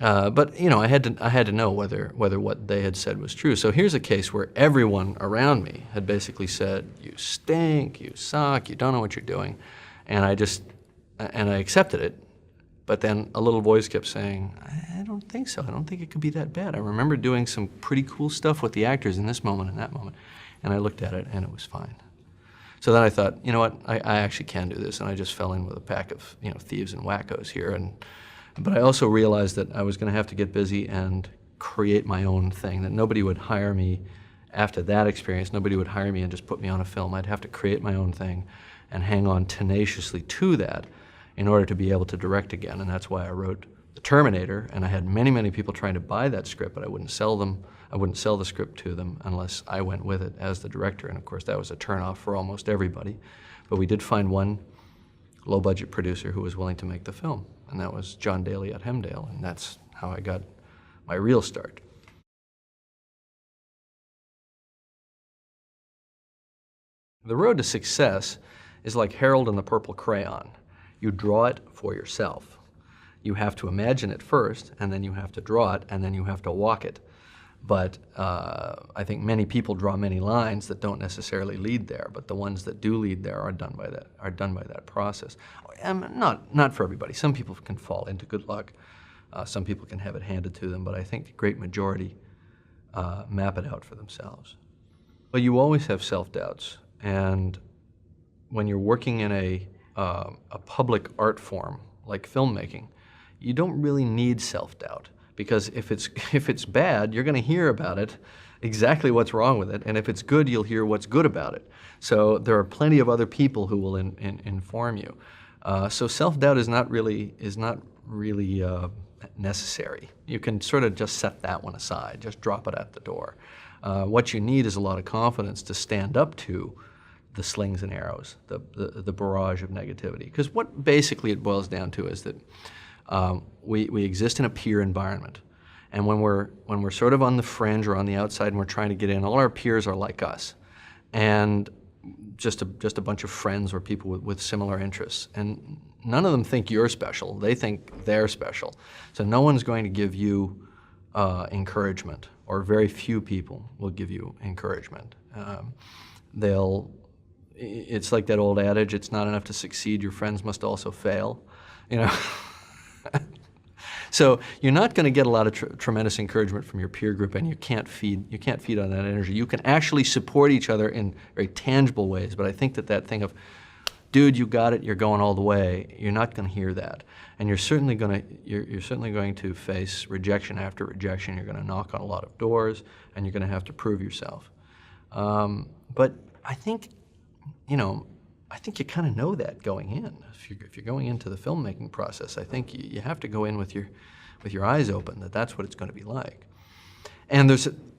had to know whether what they had said was true. So here's a case where everyone around me had basically said, you stink, you suck, you don't know what you're doing. And I accepted it. But then a little voice kept saying, I don't think so. I don't think it could be that bad. I remember doing some pretty cool stuff with the actors in this moment and that moment. And I looked at it, and it was fine. So then I thought, you know what, I actually can do this. And I just fell in with a pack of thieves and wackos here. But I also realized that I was going to have to get busy and create my own thing, that nobody would hire me after that experience. Nobody would hire me and just put me on a film. I'd have to create my own thing and hang on tenaciously to that in order to be able to direct again. And that's why I wrote The Terminator, and I had many, many people trying to buy that script, but I wouldn't sell them. I wouldn't sell the script to them unless I went with it as the director. And of course, that was a turnoff for almost everybody. But we did find one low-budget producer who was willing to make the film, and that was John Daly at Hemdale, and that's how I got my real start. The road to success is like Harold and the Purple Crayon. You draw it for yourself. You have to imagine it first, and then you have to draw it, and then you have to walk it. But I think many people draw many lines that don't necessarily lead there, but the ones that do lead there are done by that process. Not for everybody. Some people can fall into good luck. Some people can have it handed to them, but I think the great majority map it out for themselves. But you always have self-doubts, and when you're working in a public art form like filmmaking, you don't really need self-doubt, because if it's bad, you're going to hear about it, exactly what's wrong with it, and if it's good, you'll hear what's good about it. So there are plenty of other people who will inform you. So self-doubt is not really necessary. You can sort of just set that one aside, just drop it at the door. What you need is a lot of confidence to stand up to the slings and arrows, the barrage of negativity. Because what basically it boils down to is that we exist in a peer environment. And when we're sort of on the fringe or on the outside and we're trying to get in, all our peers are like us. And just a bunch of friends or people with similar interests. And none of them think you're special. They think they're special. So no one's going to give you encouragement, or very few people will give you encouragement. It's like that old adage, it's not enough to succeed, your friends must also fail. You know. So you're not going to get a lot of tremendous encouragement from your peer group, and you can't feed on that energy. You can actually support each other in very tangible ways, but I think that thing of, dude, you got it, you're going all the way, you're not going to hear that. And you're certainly going to face rejection after rejection. You're going to knock on a lot of doors, and you're going to have to prove yourself. But I think, you kind of know that going in. If you're going into the filmmaking process, I think you have to go in with your eyes open, that's what it's going to be like. And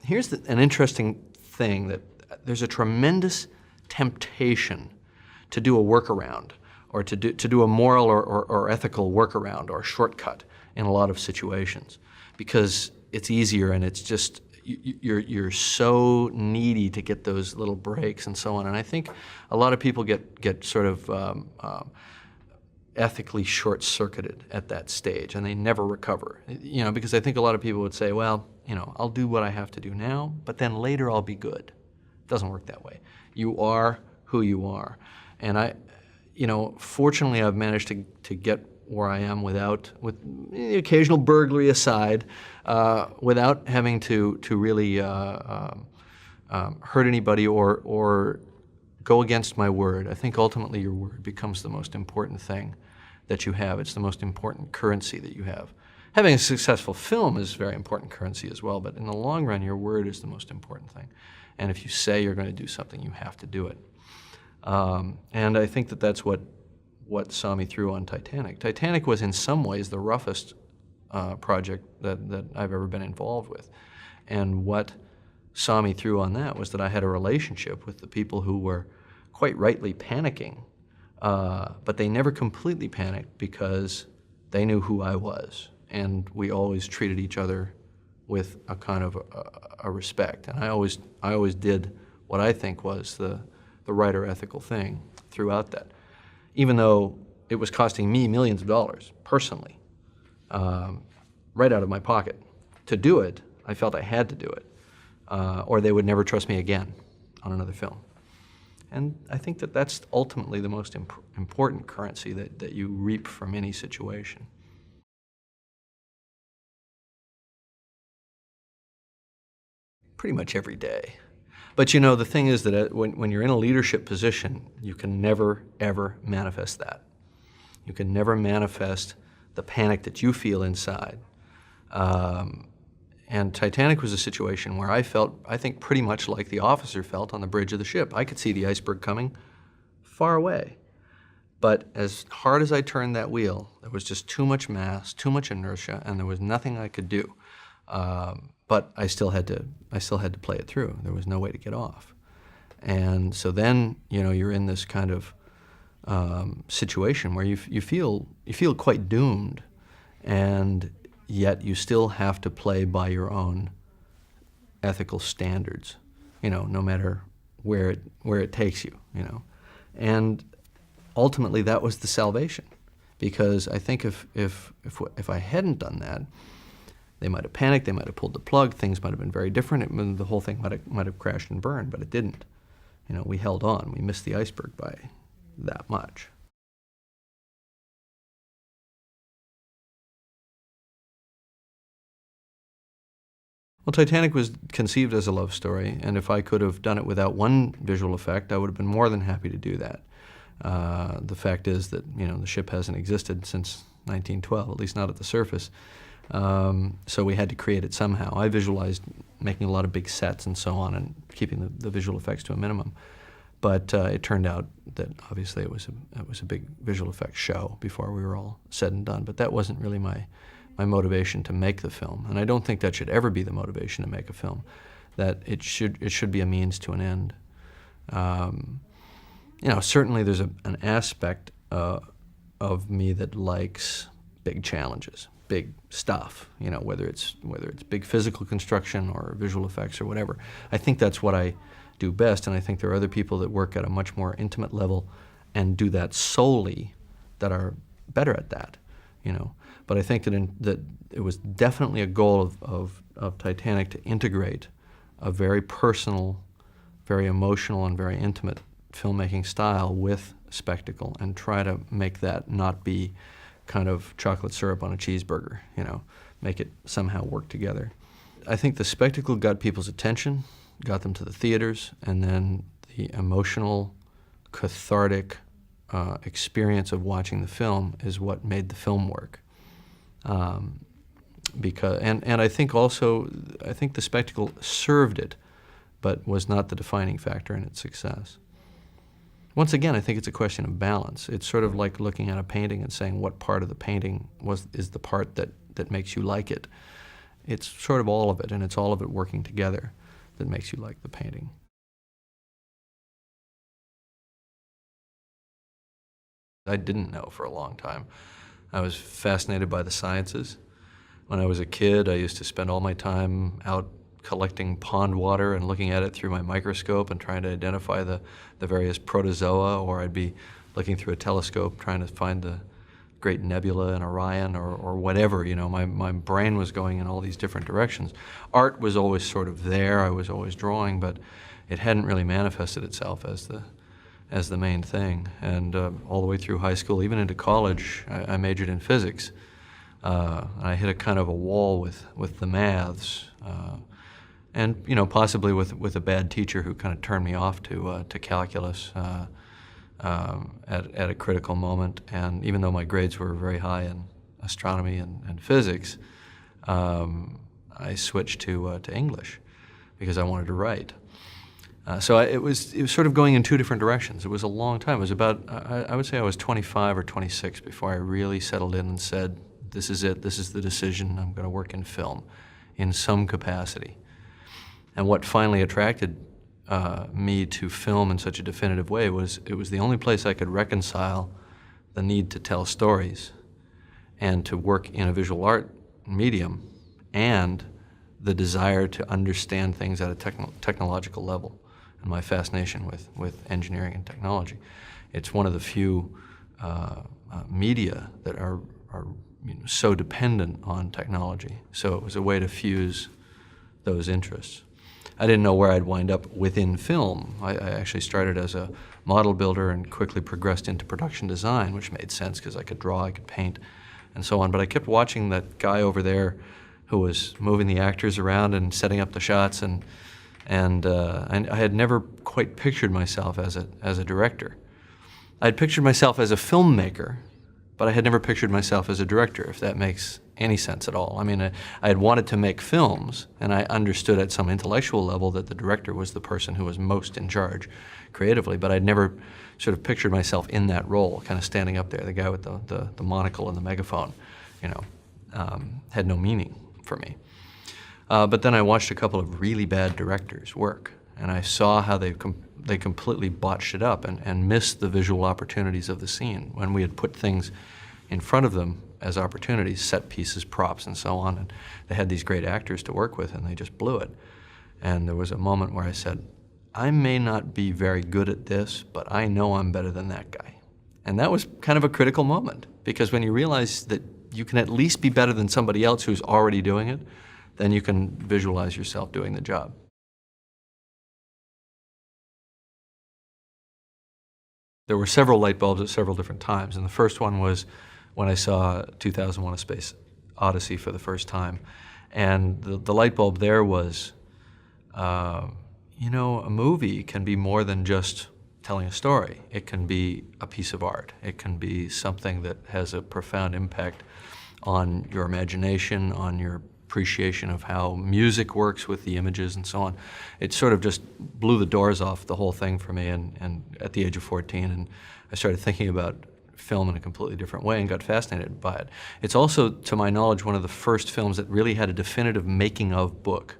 here's an interesting thing, that there's a tremendous temptation to do a workaround, or to do a moral or ethical workaround or shortcut in a lot of situations, because it's easier, and it's just, you're so needy to get those little breaks and so on. And I think a lot of people get sort of ethically short-circuited at that stage, and they never recover. Because I think a lot of people would say, well, I'll do what I have to do now, but then later I'll be good. It doesn't work that way. You are who you are. And fortunately I've managed to get where I am with the occasional burglary aside, without having to really hurt anybody or go against my word. I think ultimately your word becomes the most important thing that you have. It's the most important currency that you have. Having a successful film is very important currency as well, but in the long run, your word is the most important thing. And if you say you're going to do something, you have to do it. And I think that's what saw me through on Titanic. Titanic was in some ways the roughest project that I've ever been involved with. And what saw me through on that was that I had a relationship with the people who were quite rightly panicking, but they never completely panicked because they knew who I was. And we always treated each other with a kind of a respect. And I always did what I think was the right or ethical thing throughout that. Even though it was costing me millions of dollars, personally, right out of my pocket. To do it, I felt I had to do it, or they would never trust me again on another film. And I think that's ultimately the most important currency that you reap from any situation. Pretty much every day. But the thing is that when you're in a leadership position, you can never, ever manifest that. You can never manifest the panic that you feel inside. And Titanic was a situation where I felt, I think, pretty much like the officer felt on the bridge of the ship. I could see the iceberg coming far away. But as hard as I turned that wheel, there was just too much mass, too much inertia, and there was nothing I could do. But I still had to play it through. There was no way to get off. And so then, you're in this kind of situation where you feel quite doomed, and yet you still have to play by your own ethical standards, no matter where it takes you, And ultimately, that was the salvation, because I think if I hadn't done that, they might have panicked, they might have pulled the plug, things might have been very different, the whole thing might have crashed and burned, but it didn't. We held on, we missed the iceberg by that much. Well, Titanic was conceived as a love story, and if I could have done it without one visual effect, I would have been more than happy to do that. The fact is that, you know, the ship hasn't existed since 1912, at least not at the surface. So we had to create it somehow. I visualized making a lot of big sets and so on and keeping the visual effects to a minimum. But it turned out that obviously it was a big visual effects show before we were all said and done. But that wasn't really my motivation to make the film. And I don't think that should ever be the motivation to make a film, that it should be a means to an end. You know, certainly there's an aspect of me that likes big challenges, big stuff, you know, whether it's big physical construction or visual effects or whatever. I think that's what I do best, and I think there are other people that work at a much more intimate level and do that solely that are better at that, you know. But I think that it was definitely a goal of Titanic to integrate a very personal, very emotional, and very intimate filmmaking style with spectacle and try to make that not be kind of chocolate syrup on a cheeseburger, you know, make it somehow work together. I think the spectacle got people's attention, got them to the theaters, and then the emotional, cathartic experience of watching the film is what made the film work. Because I think also, I think the spectacle served it, but was not the defining factor in its success. Once again, I think it's a question of balance. It's sort of like looking at a painting and saying what part of the painting is the part that makes you like it. It's sort of all of it, and it's all of it working together that makes you like the painting. I didn't know for a long time. I was fascinated by the sciences. When I was a kid, I used to spend all my time out collecting pond water and looking at it through my microscope and trying to identify the various protozoa, or I'd be looking through a telescope trying to find the great nebula in Orion or whatever, you know. My brain was going in all these different directions. Art was always sort of there, I was always drawing, but it hadn't really manifested itself as the main thing. And all the way through high school, even into college, I majored in physics. I hit a kind of a wall with the maths. And, you know, possibly with a bad teacher who kind of turned me off to calculus at a critical moment. And even though my grades were very high in astronomy and physics, I switched to English because I wanted to write. So it was sort of going in two different directions. It was a long time. It was about, I would say I was 25 or 26 before I really settled in and said, this is it, this is the decision, I'm going to work in film in some capacity. And what finally attracted me to film in such a definitive way was it was the only place I could reconcile the need to tell stories and to work in a visual art medium and the desire to understand things at a technological level and my fascination with engineering and technology. It's one of the few media that are you know, so dependent on technology. So it was a way to fuse those interests. I didn't know where I'd wind up within film. I actually started as a model builder and quickly progressed into production design, which made sense because I could draw, I could paint, and so on. But I kept watching that guy over there who was moving the actors around and setting up the shots, and I had never quite pictured myself as a director. I'd pictured myself as a filmmaker, but I had never pictured myself as a director, if that makes any sense at all. I mean, I had wanted to make films, and I understood at some intellectual level that the director was the person who was most in charge creatively, but I'd never sort of pictured myself in that role, kind of standing up there, the guy with the monocle and the megaphone, you know, had no meaning for me. But then I watched a couple of really bad directors work, and I saw how they completely botched it up and missed the visual opportunities of the scene when we had put things in front of them as opportunities, set pieces, props, and so on. And they had these great actors to work with, and they just blew it. And there was a moment where I said, I may not be very good at this, but I know I'm better than that guy. And that was kind of a critical moment, because when you realize that you can at least be better than somebody else who's already doing it, then you can visualize yourself doing the job. There were several light bulbs at several different times, and the first one was when I saw 2001: A Space Odyssey for the first time. And the light bulb there was, you know, a movie can be more than just telling a story. It can be a piece of art. It can be something that has a profound impact on your imagination, on your appreciation of how music works with the images and so on. It sort of just blew the doors off the whole thing for me and at the age of 14, and I started thinking about film in a completely different way and got fascinated by it. It's also, to my knowledge, one of the first films that really had a definitive making of book.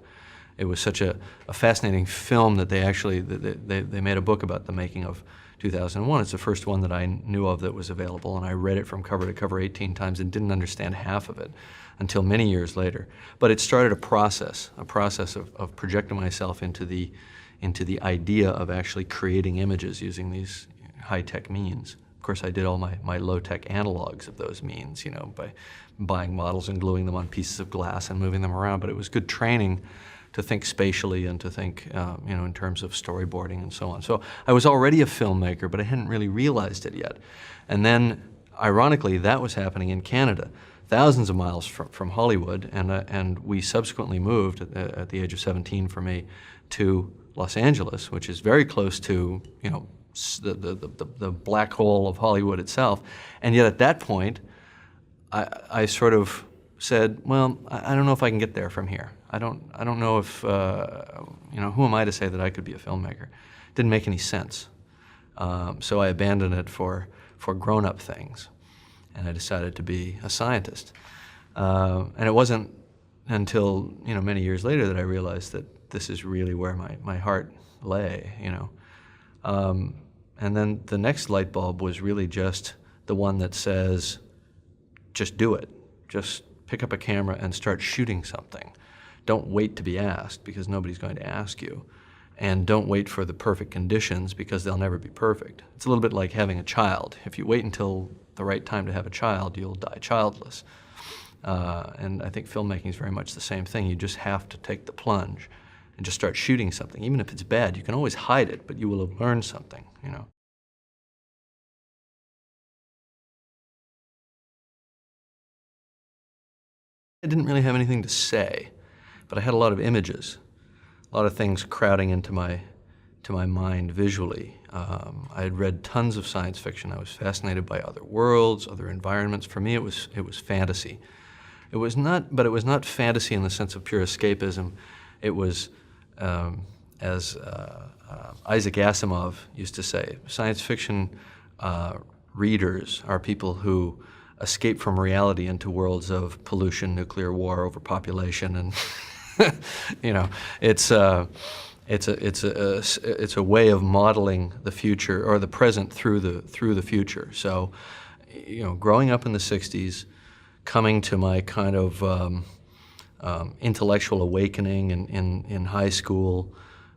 It was such a fascinating film that they actually, they made a book about the making of 2001. It's the first one that I knew of that was available, and I read it from cover to cover 18 times and didn't understand half of it until many years later. But it started a process of projecting myself into the idea of actually creating images using these high-tech means. Of course, I did all my low-tech analogs of those means, you know, by buying models and gluing them on pieces of glass and moving them around, but it was good training to think spatially and to think, you know, in terms of storyboarding and so on. So I was already a filmmaker, but I hadn't really realized it yet. And then, ironically, that was happening in Canada, thousands of miles from Hollywood, and we subsequently moved at the age of 17 for me to Los Angeles, which is very close to, you know, the black hole of Hollywood itself. And yet at that point, I sort of said, well, I don't know if I can get there from here. I don't know if, you know, who am I to say that I could be a filmmaker? Didn't make any sense. So I abandoned it for grown-up things, and I decided to be a scientist. And it wasn't until, you know, many years later that I realized that this is really where my heart lay, you know. And then the next light bulb was really just the one that says, just do it. Just pick up a camera and start shooting something. Don't wait to be asked, because nobody's going to ask you. And don't wait for the perfect conditions, because they'll never be perfect. It's a little bit like having a child. If you wait until the right time to have a child, you'll die childless. And I think filmmaking is very much the same thing. You just have to take the plunge and just start shooting something. Even if it's bad, you can always hide it, but you will have learned something, you know. I didn't really have anything to say, but I had a lot of images, a lot of things crowding into my mind visually. I had read tons of science fiction. I was fascinated by other worlds, other environments. For me, it was fantasy. It was not fantasy in the sense of pure escapism. It was, as Isaac Asimov used to say, science fiction readers are people who escape from reality into worlds of pollution, nuclear war, overpopulation, and you know, it's a way of modeling the future or the present through the future. So, you know, growing up in the '60s, coming to my kind of intellectual awakening in high school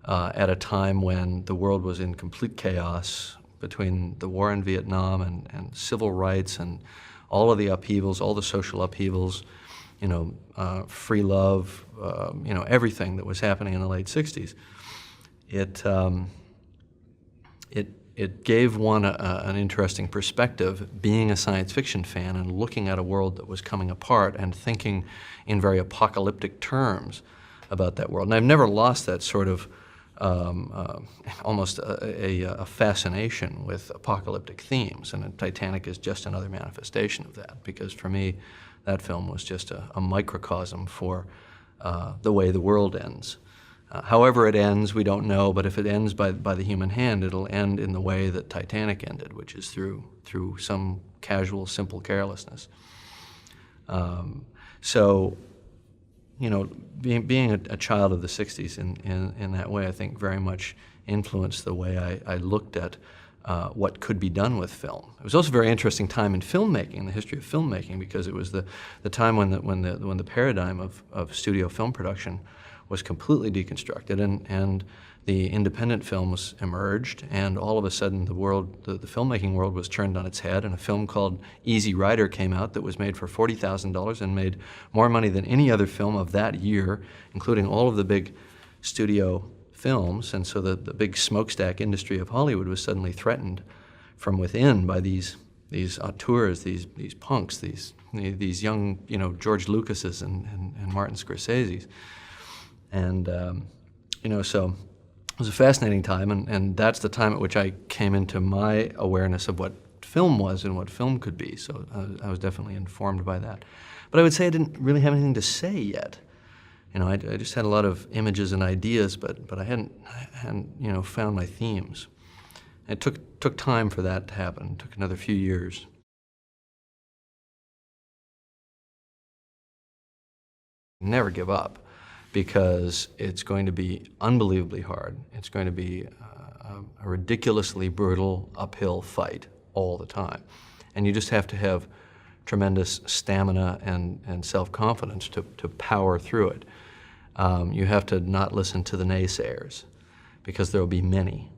at a time when the world was in complete chaos between the war in Vietnam and civil rights and all of the upheavals, all the social upheavals, you know, free love, you know, everything that was happening in the late '60s. It gave one an interesting perspective, being a science fiction fan and looking at a world that was coming apart and thinking in very apocalyptic terms about that world. And I've never lost that sort of almost a fascination with apocalyptic themes, and Titanic is just another manifestation of that, because for me, that film was just a microcosm for the way the world ends. However it ends, we don't know, but if it ends by the human hand, it'll end in the way that Titanic ended, which is through some casual, simple carelessness. So, you know, being a child of the '60s in that way, I think very much influenced the way I looked at what could be done with film. It was also a very interesting time in filmmaking, in the history of filmmaking, because it was the time when the paradigm of studio film production was completely deconstructed, and the independent films emerged, and all of a sudden the filmmaking world was turned on its head, and a film called Easy Rider came out that was made for $40,000 and made more money than any other film of that year, including all of the big studio films. And so the big smokestack industry of Hollywood was suddenly threatened from within by these auteurs, these punks, these young, you know, George Lucases and Martin Scorseses. And, you know, so was a fascinating time, and that's the time at which I came into my awareness of what film was and what film could be, so I was definitely informed by that. But I would say I didn't really have anything to say yet. You know, I just had a lot of images and ideas, but I hadn't you know, found my themes. It took time for that to happen. It took another few years. Never give up, because it's going to be unbelievably hard. It's going to be a ridiculously brutal uphill fight all the time. And you just have to have tremendous stamina and self-confidence to power through it. You have to not listen to the naysayers, because there will be many.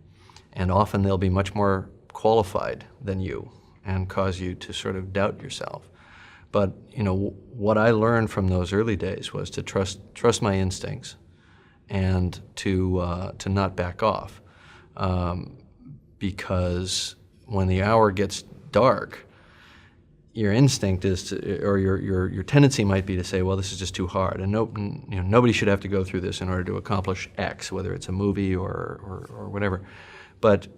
And often they'll be much more qualified than you and cause you to sort of doubt yourself. But you know, what I learned from those early days was to trust my instincts and to not back off, because when the hour gets dark, your instinct is to, or your tendency might be to say, well, this is just too hard, and you know, nobody should have to go through this in order to accomplish X, whether it's a movie or whatever. But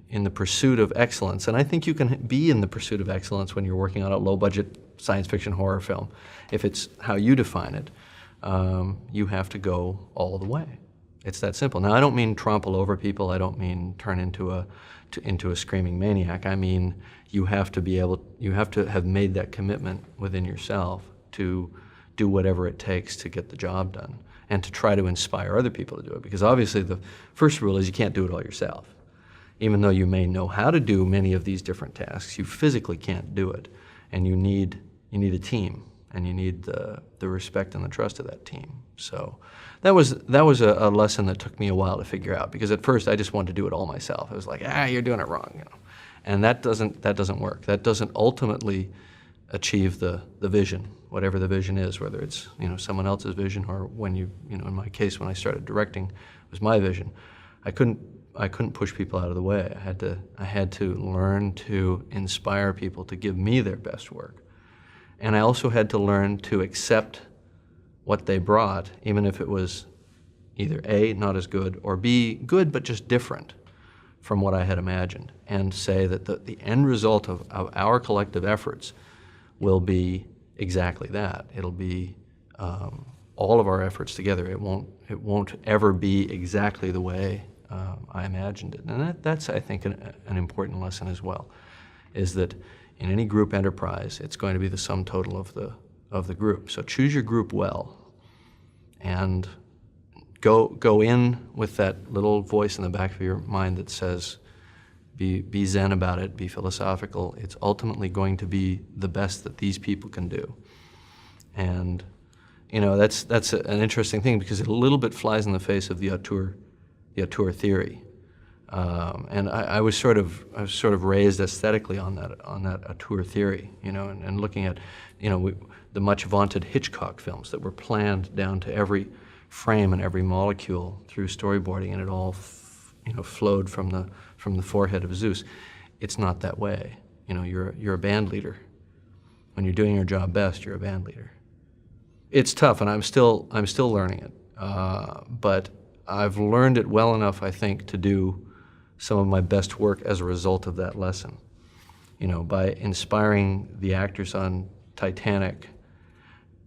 in the pursuit of excellence, and I think you can be in the pursuit of excellence when you're working on a low-budget science fiction horror film. If it's how you define it, you have to go all the way. It's that simple. Now, I don't mean trample over people. I don't mean turn into a screaming maniac. I mean you have to have made that commitment within yourself to do whatever it takes to get the job done and to try to inspire other people to do it. Because obviously the first rule is you can't do it all yourself. Even though you may know how to do many of these different tasks, you physically can't do it. And you need a team, and you need the respect and the trust of that team. So that was a lesson that took me a while to figure out, because at first I just wanted to do it all myself. I was like, you're doing it wrong, you know. And that doesn't work. That doesn't ultimately achieve the vision, whatever the vision is, whether it's, you know, someone else's vision, or when you know, in my case, when I started directing, it was my vision. I couldn't push people out of the way. I had to learn to inspire people to give me their best work. And I also had to learn to accept what they brought, even if it was either A, not as good, or B, good but just different from what I had imagined, and say that the end result of our collective efforts will be exactly that. It'll be all of our efforts together. It won't ever be exactly the way I imagined it. And that's, I think, an important lesson as well, is that in any group enterprise, it's going to be the sum total of the group. So choose your group well, and go in with that little voice in the back of your mind that says, be zen about it, be philosophical. It's ultimately going to be the best that these people can do. And you know, that's an interesting thing, because it a little bit flies in the face of the auteur theory. And I was sort of raised aesthetically on that auteur theory, you know, and looking at, you know, the much vaunted Hitchcock films that were planned down to every frame and every molecule through storyboarding, and it all you know, flowed from the forehead of Zeus. It's not that way. You know, you're a band leader. When you're doing your job best, you're a band leader. It's tough, and I'm still learning it, but I've learned it well enough, I think, to do some of my best work as a result of that lesson. You know, by inspiring the actors on Titanic,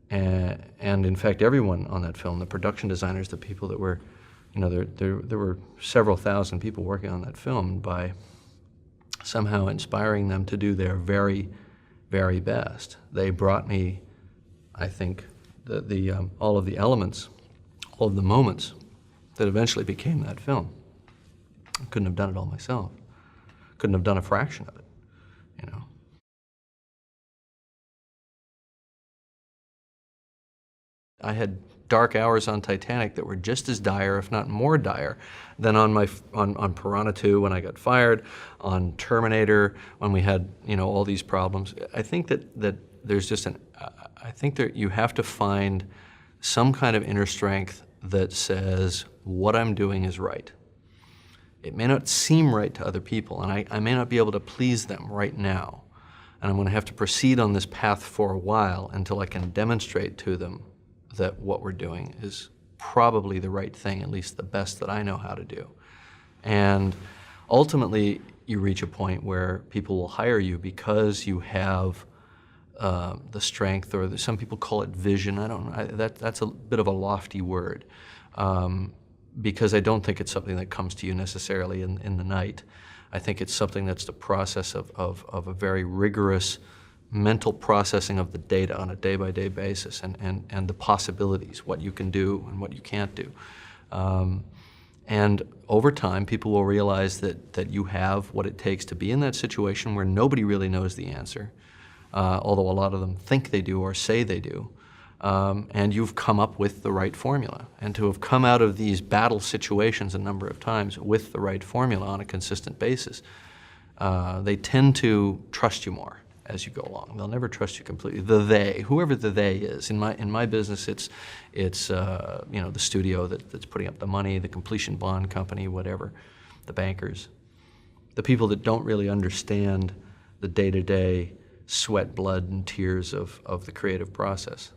and in fact everyone on that film, the production designers, the people that were, you know, there were several thousand people working on that film, by somehow inspiring them to do their very, very best. They brought me, I think, all of the elements, all of the moments that eventually became that film. I couldn't have done it all myself. Couldn't have done a fraction of it, you know. I had dark hours on Titanic that were just as dire, if not more dire, than on Piranha 2 when I got fired, on Terminator when we had, you know, all these problems. I think that there's just I think that you have to find some kind of inner strength that says what I'm doing is right. It may not seem right to other people, and I may not be able to please them right now, and I'm going to have to proceed on this path for a while until I can demonstrate to them that what we're doing is probably the right thing, at least the best that I know how to do. And ultimately, you reach a point where people will hire you because you have the strength, or some people call it vision. I don't know. That's a bit of a lofty word, because I don't think it's something that comes to you necessarily in the night. I think it's something that's the process of a very rigorous mental processing of the data on a day-by-day basis, and the possibilities, what you can do and what you can't do. And over time, people will realize that you have what it takes to be in that situation where nobody really knows the answer, although a lot of them think they do or say they do. And you've come up with the right formula. And to have come out of these battle situations a number of times with the right formula on a consistent basis, they tend to trust you more as you go along. They'll never trust you completely. The they, whoever the they is. In my business, it's you know, the studio that's putting up the money, the completion bond company, whatever, the bankers, the people that don't really understand the day-to-day sweat, blood, and tears of the creative process.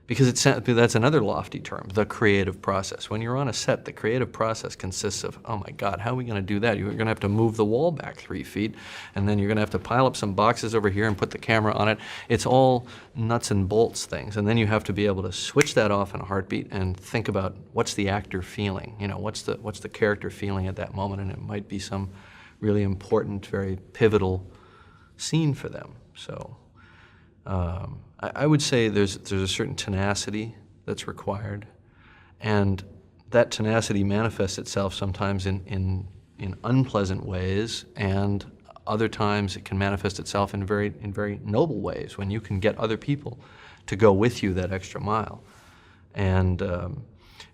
Because that's another lofty term, the creative process. When you're on a set, the creative process consists of, oh my God, how are we going to do that? You're going to have to move the wall back 3 feet, and then you're going to have to pile up some boxes over here and put the camera on it. It's all nuts and bolts things, and then you have to be able to switch that off in a heartbeat and think about what's the actor feeling, you know, what's the character feeling at that moment, and it might be some really important, very pivotal scene for them. So. I would say there's a certain tenacity that's required, and that tenacity manifests itself sometimes in unpleasant ways, and other times it can manifest itself in very noble ways when you can get other people to go with you that extra mile. And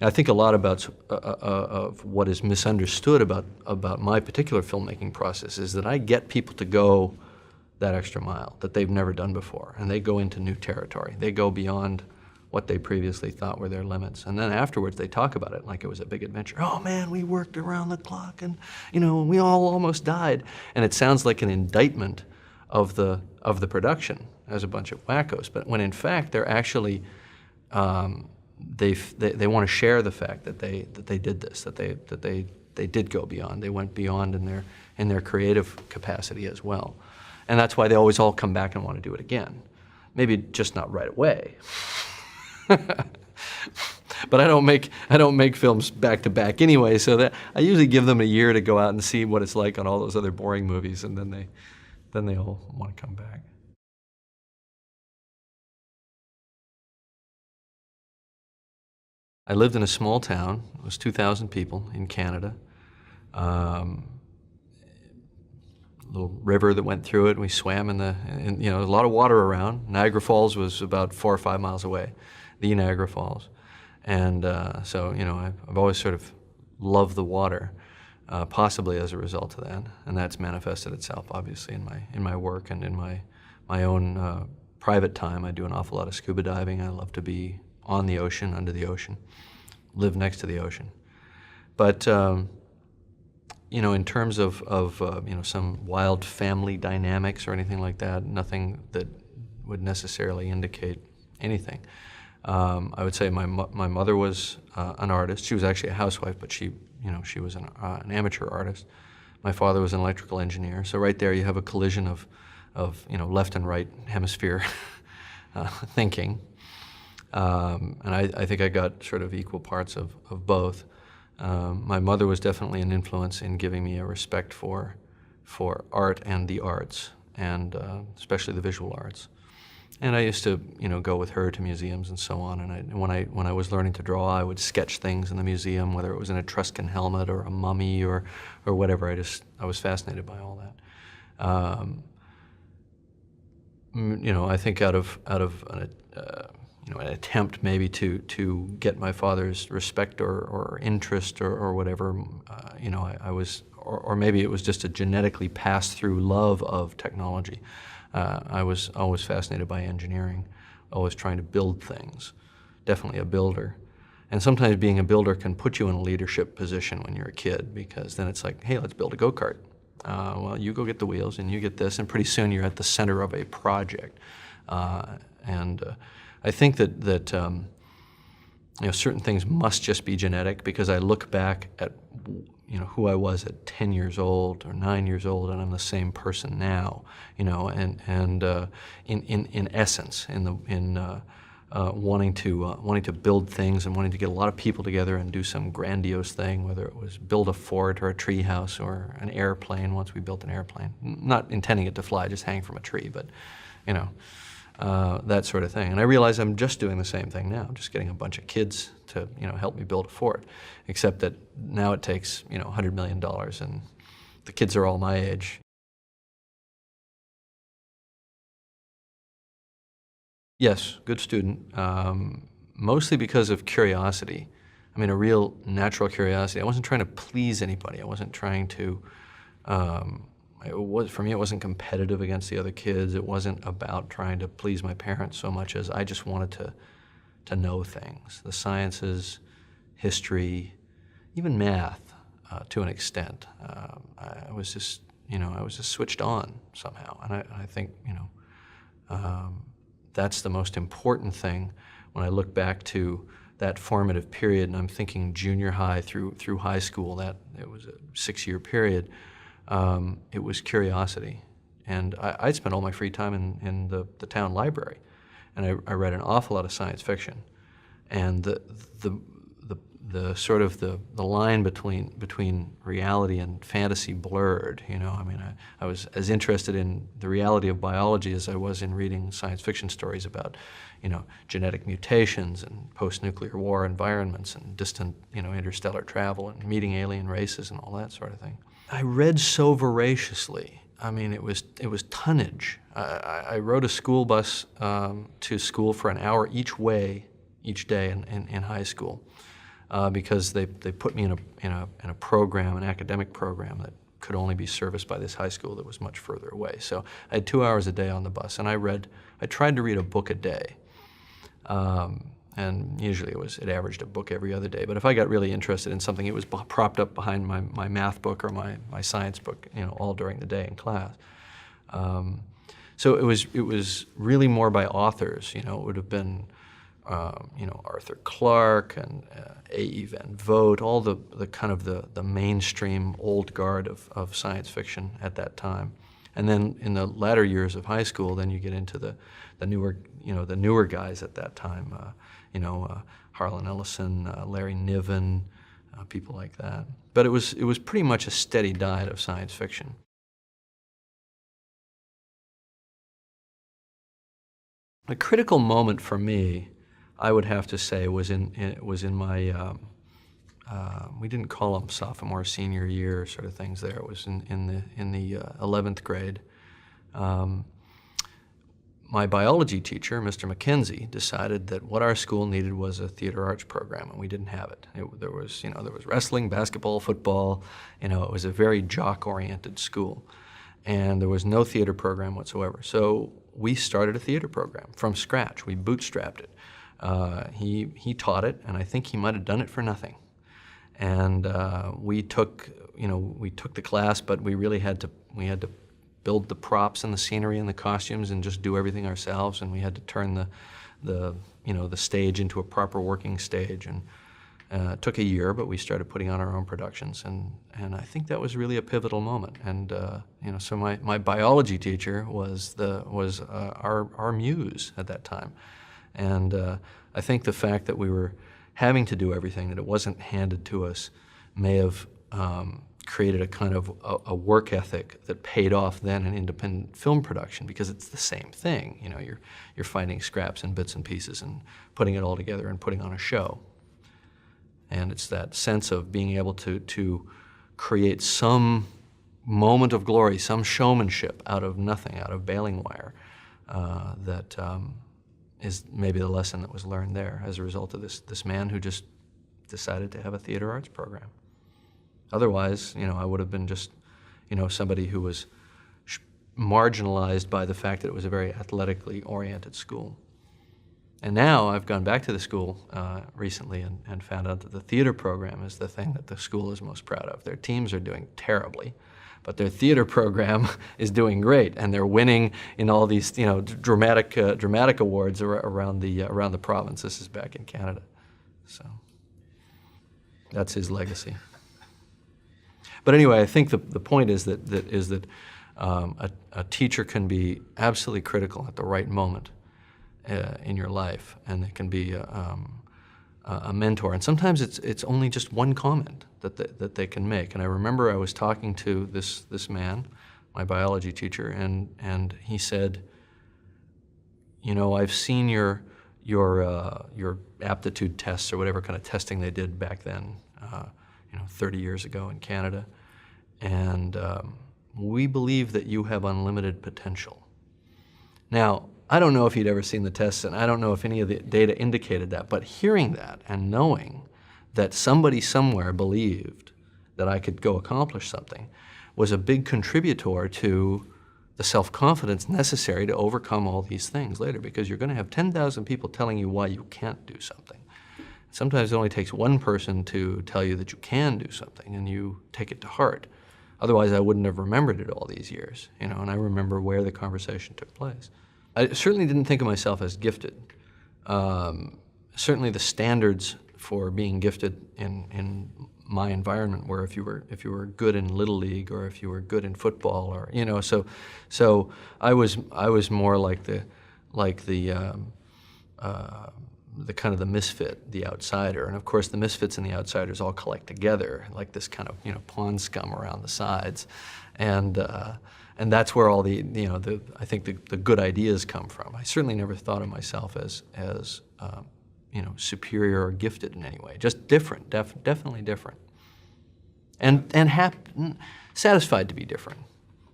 I think a lot about of what is misunderstood about my particular filmmaking process is that I get people to go that extra mile that they've never done before, and they go into new territory. They go beyond what they previously thought were their limits, and then afterwards they talk about it like it was a big adventure. Oh man, we worked around the clock, and you know, we all almost died. And it sounds like an indictment of the production as a bunch of wackos, but when in fact they're actually they want to share the fact that they did this, that they did go beyond. They went beyond in their creative capacity as well. And that's why they always all come back and want to do it again. Maybe just not right away. But I don't make films back to back anyway, so that I usually give them a year to go out and see what it's like on all those other boring movies, and then they all want to come back. I lived in a small town. It was 2,000 people in Canada. Little river that went through it, and we swam in you know, a lot of water around. Niagara Falls was about 4 or 5 miles away, the Niagara Falls. And so, you know, I've always sort of loved the water, possibly as a result of that. And that's manifested itself, obviously, in my work and in my own private time. I do an awful lot of scuba diving. I love to be on the ocean, under the ocean, live next to the ocean. But you know, in terms of you know, some wild family dynamics or anything like that, nothing that would necessarily indicate anything. I would say my mother was an artist. She was actually a housewife, but she was an amateur artist. My father was an electrical engineer. So right there, you have a collision of you know, left and right hemisphere thinking, and I think I got sort of equal parts of both. My mother was definitely an influence in giving me a respect for art and the arts, and especially the visual arts. And I used to, you know, go with her to museums and so on. And when I was learning to draw, I would sketch things in the museum, whether it was an Etruscan helmet or a mummy or whatever. I was fascinated by all that. You know, I think out of you know, an attempt maybe to get my father's respect or interest or whatever, you know, I was, or maybe it was just a genetically passed through love of technology. I was always fascinated by engineering, always trying to build things, definitely a builder. And sometimes being a builder can put you in a leadership position when you're a kid, because then it's like, hey, let's build a go-kart. Well, you go get the wheels and you get this, and pretty soon you're at the center of a project. I think that certain things must just be genetic, because I look back at who I was at 10 years old or 9 years old, and I'm the same person now, and in essence, wanting to build things and wanting to get a lot of people together and do some grandiose thing, whether it was build a fort or a tree house or an airplane. Once we built an airplane, not intending it to fly, just hang from a tree, but that sort of thing. And I realize I'm just doing the same thing now. I'm just getting a bunch of kids to help me build a fort, except that now it takes $100 million, and the kids are all my age. Yes, good student, mostly because of curiosity. I mean, a real natural curiosity. I wasn't trying to please anybody. I wasn't trying to, for me, it wasn't competitive against the other kids. It wasn't about trying to please my parents so much as I just wanted to know things. The sciences, history, even math, to an extent. I was just switched on somehow. And I think, that's the most important thing when I look back to that formative period, and I'm thinking junior high through high school. That it was a 6-year period. It was curiosity, and I spent all my free time in the town library, and I read an awful lot of science fiction, and the sort of the line between reality and fantasy blurred. I mean, I was as interested in the reality of biology as I was in reading science fiction stories about genetic mutations and post-nuclear war environments and distant interstellar travel and meeting alien races and all that sort of thing. I read so voraciously. I mean, it was tonnage. I rode a school bus to school for an hour each way each day in high school. Because they put me in a program, an academic program that could only be serviced by this high school that was much further away. So I had 2 hours a day on the bus, and I tried to read a book a day. And usually it averaged a book every other day. But if I got really interested in something, it was propped up behind my math book or my science book, all during the day in class. So it was really more by authors. It would have been Arthur Clarke and A.E. Van Vogt, all the kind of the mainstream old guard of science fiction at that time. And then in the latter years of high school, then you get into the newer guys at that time, Harlan Ellison, Larry Niven, people like that. But it was pretty much a steady diet of science fiction. A critical moment for me, I would have to say, was in my we didn't call them sophomore, senior year sort of things there. It was in the 11th grade. My biology teacher, Mr. McKenzie, decided that what our school needed was a theater arts program, and we didn't have it. There was wrestling, basketball, football. It was a very jock-oriented school, and there was no theater program whatsoever. So we started a theater program from scratch. We bootstrapped it. He taught it, and I think he might have done it for nothing. And we took the class, but we really had to build the props and the scenery and the costumes and just do everything ourselves. And we had to turn the stage into a proper working stage. And it took a year, but we started putting on our own productions. And I think that was really a pivotal moment. And so my biology teacher was our muse at that time. And I think the fact that we were having to do everything, that it wasn't handed to us, may have created a kind of a work ethic that paid off then in independent film production, because it's the same thing. You're finding scraps and bits and pieces and putting it all together and putting on a show. And it's that sense of being able to create some moment of glory, some showmanship out of nothing, out of baling wire, that is maybe the lesson that was learned there as a result of this man who just decided to have a theater arts program. Otherwise, I would have been just, somebody who was marginalized by the fact that it was a very athletically oriented school. And now I've gone back to the school recently and found out that the theater program is the thing that the school is most proud of. Their teams are doing terribly, but their theater program is doing great, and they're winning in all these, dramatic awards around the province. This is back in Canada. So that's his legacy. But anyway, I think the point is that a teacher can be absolutely critical at the right moment in your life, and they can be a mentor. And sometimes it's only just one comment that they can make. And I remember I was talking to this man, my biology teacher, and he said, you know, I've seen your aptitude tests or whatever kind of testing they did back then, 30 years ago in Canada, and we believe that you have unlimited potential. Now, I don't know if he'd ever seen the tests, and I don't know if any of the data indicated that, but hearing that and knowing that somebody somewhere believed that I could go accomplish something was a big contributor to the self-confidence necessary to overcome all these things later, because you're going to have 10,000 people telling you why you can't do something. Sometimes it only takes one person to tell you that you can do something, and you take it to heart. Otherwise, I wouldn't have remembered it all these years, and I remember where the conversation took place. I certainly didn't think of myself as gifted. Certainly the standards for being gifted in my environment were if you were good in Little League, or if you were good in football, or so I was more like the kind of the misfit, the outsider. And of course the misfits and the outsiders all collect together like this kind of pond scum around the sides, and that's where all I think the good ideas come from. I certainly never thought of myself as superior or gifted in any way. Just different, definitely different, and satisfied to be different.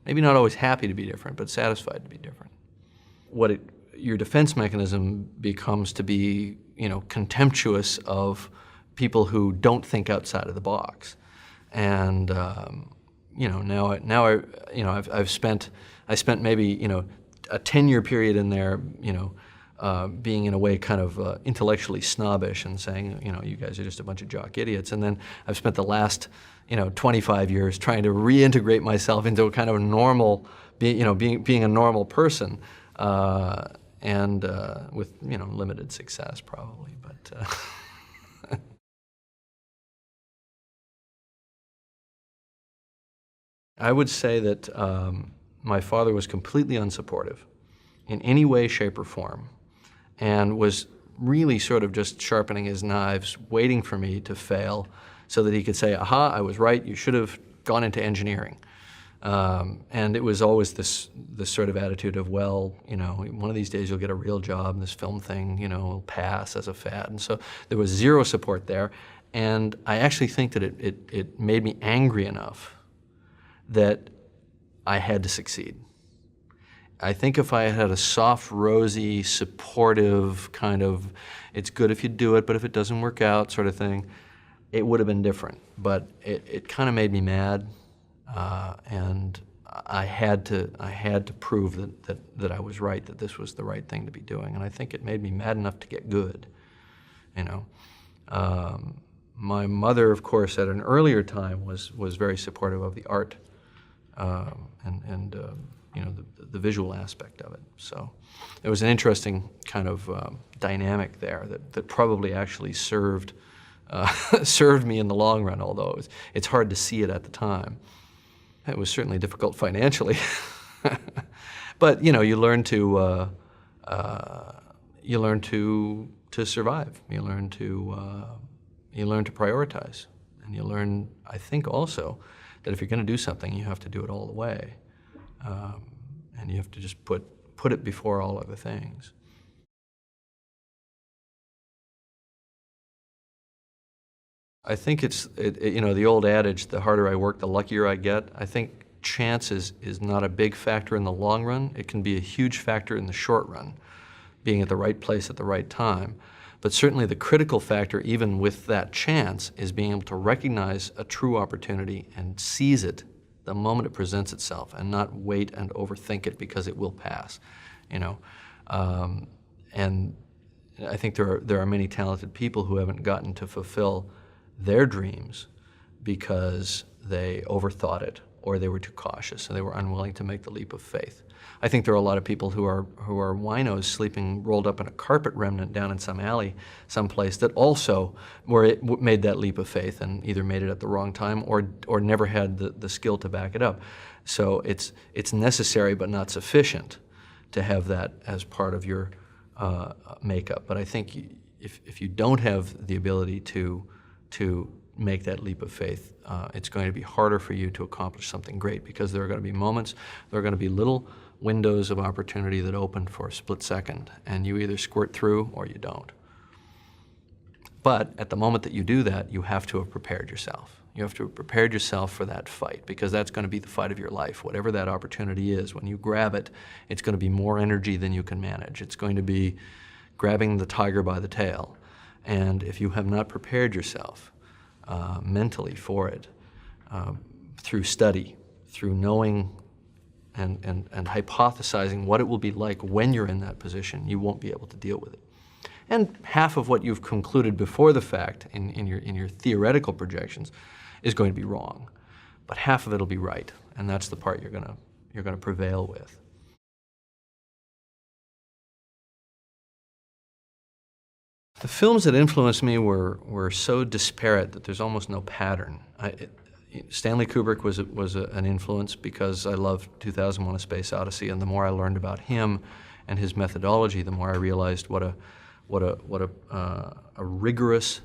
Maybe not always happy to be different, but satisfied to be different. Your defense mechanism becomes to be, contemptuous of people who don't think outside of the box, and I spent maybe a 10-year period in there, being in a way kind of intellectually snobbish and saying, you guys are just a bunch of jock idiots. And then I've spent the last 25 years trying to reintegrate myself into a kind of normal, being a normal person, and with limited success probably, but. I would say that my father was completely unsupportive in any way, shape, or form, and was really sort of just sharpening his knives, waiting for me to fail so that he could say, aha, I was right, you should have gone into engineering. And it was always this sort of attitude of, well, one of these days you'll get a real job, and this film thing, will pass as a fad. And so there was zero support there, and I actually think that it made me angry enough that I had to succeed. I think if I had a soft, rosy, supportive kind of, it's good if you do it, but if it doesn't work out sort of thing, it would have been different. But it kind of made me mad, and I had to prove that I was right, that this was the right thing to be doing. And I think it made me mad enough to get good, My mother, of course, at an earlier time was very supportive of the art, and the visual aspect of it. So it was an interesting kind of dynamic there that probably actually served me in the long run, although it's hard to see it at the time. It was certainly difficult financially, but you learn to survive. You learn to prioritize, and you learn, I think, also that if you're going to do something, you have to do it all the way, and you have to just put it before all other things. I think it's the old adage, the harder I work, the luckier I get. I think chance is not a big factor in the long run. It can be a huge factor in the short run, being at the right place at the right time. But certainly the critical factor, even with that chance, is being able to recognize a true opportunity and seize it the moment it presents itself, and not wait and overthink it because it will pass, And I think there are many talented people who haven't gotten to fulfill their dreams because they overthought it, or they were too cautious, and they were unwilling to make the leap of faith. I think there are a lot of people who are winos sleeping rolled up in a carpet remnant down in some alley someplace that also made that leap of faith and either made it at the wrong time or never had the skill to back it up. So it's necessary but not sufficient to have that as part of your makeup. But I think if you don't have the ability to make that leap of faith, it's going to be harder for you to accomplish something great, because there are going to be moments, there are going to be little windows of opportunity that open for a split second, and you either squirt through or you don't. But at the moment that you do that, you have to have prepared yourself. You have to have prepared yourself for that fight, because that's going to be the fight of your life. Whatever that opportunity is, when you grab it, it's going to be more energy than you can manage. It's going to be grabbing the tiger by the tail. And if you have not prepared yourself mentally for it, through study, through knowing and hypothesizing what it will be like when you're in that position, you won't be able to deal with it. And half of what you've concluded before the fact in your theoretical projections is going to be wrong, but half of it will be right, and that's the part you're gonna prevail with. The films that influenced me were so disparate that there's almost no pattern. Stanley Kubrick was an influence because I loved 2001: A Space Odyssey, and the more I learned about him and his methodology, the more I realized what a rigorous.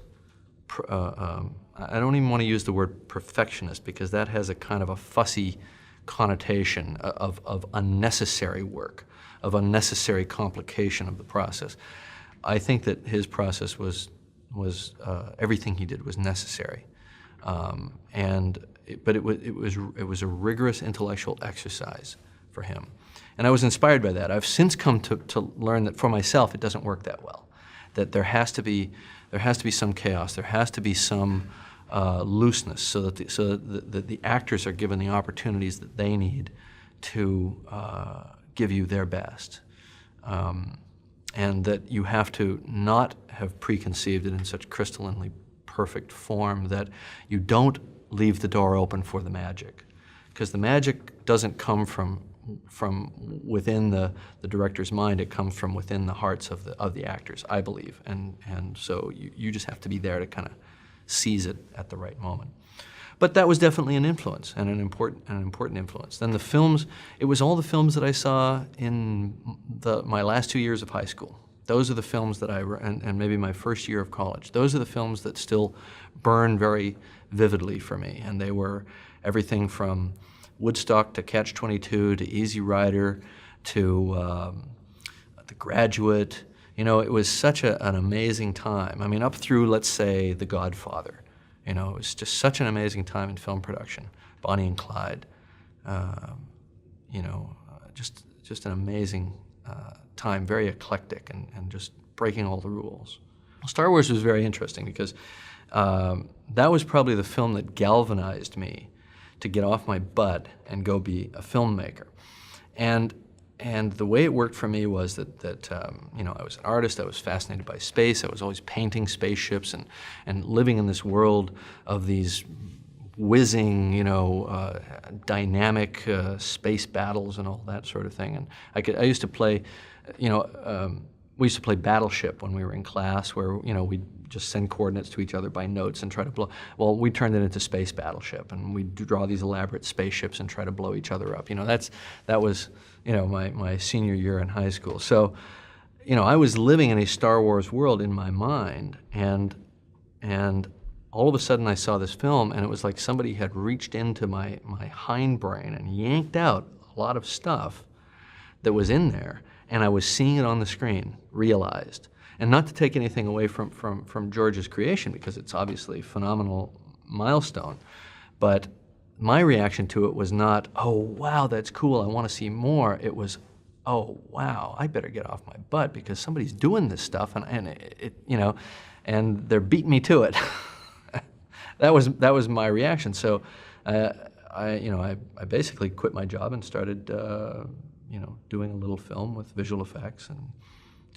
I don't even want to use the word perfectionist, because that has a kind of a fussy connotation of unnecessary work, of unnecessary complication of the process. I think that his process was everything he did was necessary. But it was a rigorous intellectual exercise for him, and I was inspired by that. I've since come to learn that for myself it doesn't work that well. That there has to be some chaos. There has to be some looseness, so that the actors are given the opportunities that they need to give you their best, and that you have to not have preconceived it in such crystallinely perfect form that you don't leave the door open for the magic, because the magic doesn't come from within the director's mind. It comes from within the hearts of the actors, I believe, and so you just have to be there to kind of seize it at the right moment. But that was definitely an influence, and an important influence. Then the films, it was all the films that I saw in my last 2 years of high school. Those are the films that and maybe my first year of college. Those are the films that still burn very vividly for me, and they were everything from Woodstock to Catch-22 to Easy Rider to The Graduate. You know, it was such an amazing time. I mean, up through, let's say, The Godfather. You know, it was just such an amazing time in film production. Bonnie and Clyde. You know, just an amazing time, very eclectic and just breaking all the rules. Star Wars was very interesting because that was probably the film that galvanized me to get off my butt and go be a filmmaker. And the way it worked for me was that you know, I was an artist, I was fascinated by space, I was always painting spaceships and living in this world of these whizzing, you know, dynamic space battles and all that sort of thing. And I used to play, you know, we used to play Battleship when we were in class, where, you know, we'd just send coordinates to each other by notes and try to blow. Well, we turned it into Space Battleship, and we'd draw these elaborate spaceships and try to blow each other up. You know, that was, you know, my senior year in high school. So, you know, I was living in a Star Wars world in my mind, and all of a sudden I saw this film, and it was like somebody had reached into my hindbrain and yanked out a lot of stuff that was in there, and I was seeing it on the screen, realized. And not to take anything away from George's creation, because it's obviously a phenomenal milestone, but my reaction to it was not, oh, wow, that's cool, I want to see more. It was, oh, wow, I better get off my butt because somebody's doing this stuff, and it you know, and they're beating me to it. That was my reaction. So I basically quit my job and started you know, doing a little film with visual effects, and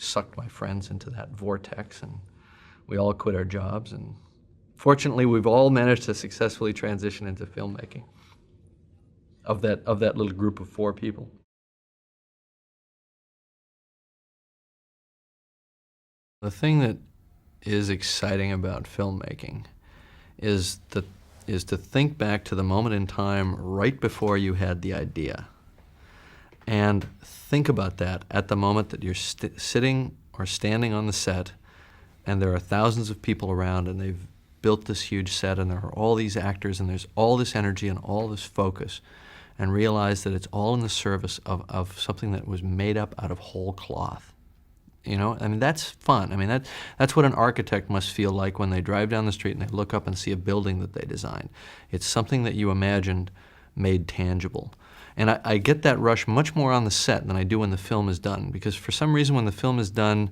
sucked my friends into that vortex, and we all quit our jobs, and fortunately we've all managed to successfully transition into filmmaking. of that little group of 4 people. The thing that is exciting about filmmaking is to think back to the moment in time right before you had the idea, and think about that at the moment that you're sitting or standing on the set, and there are thousands of people around, and they've built this huge set, and there are all these actors, and there's all this energy and all this focus, and realize that it's all in the service of something that was made up out of whole cloth. You know, I mean, that's fun. I mean, that's what an architect must feel like when they drive down the street and they look up and see a building that they designed. It's something that you imagined made tangible. And I get that rush much more on the set than I do when the film is done, because for some reason when the film is done,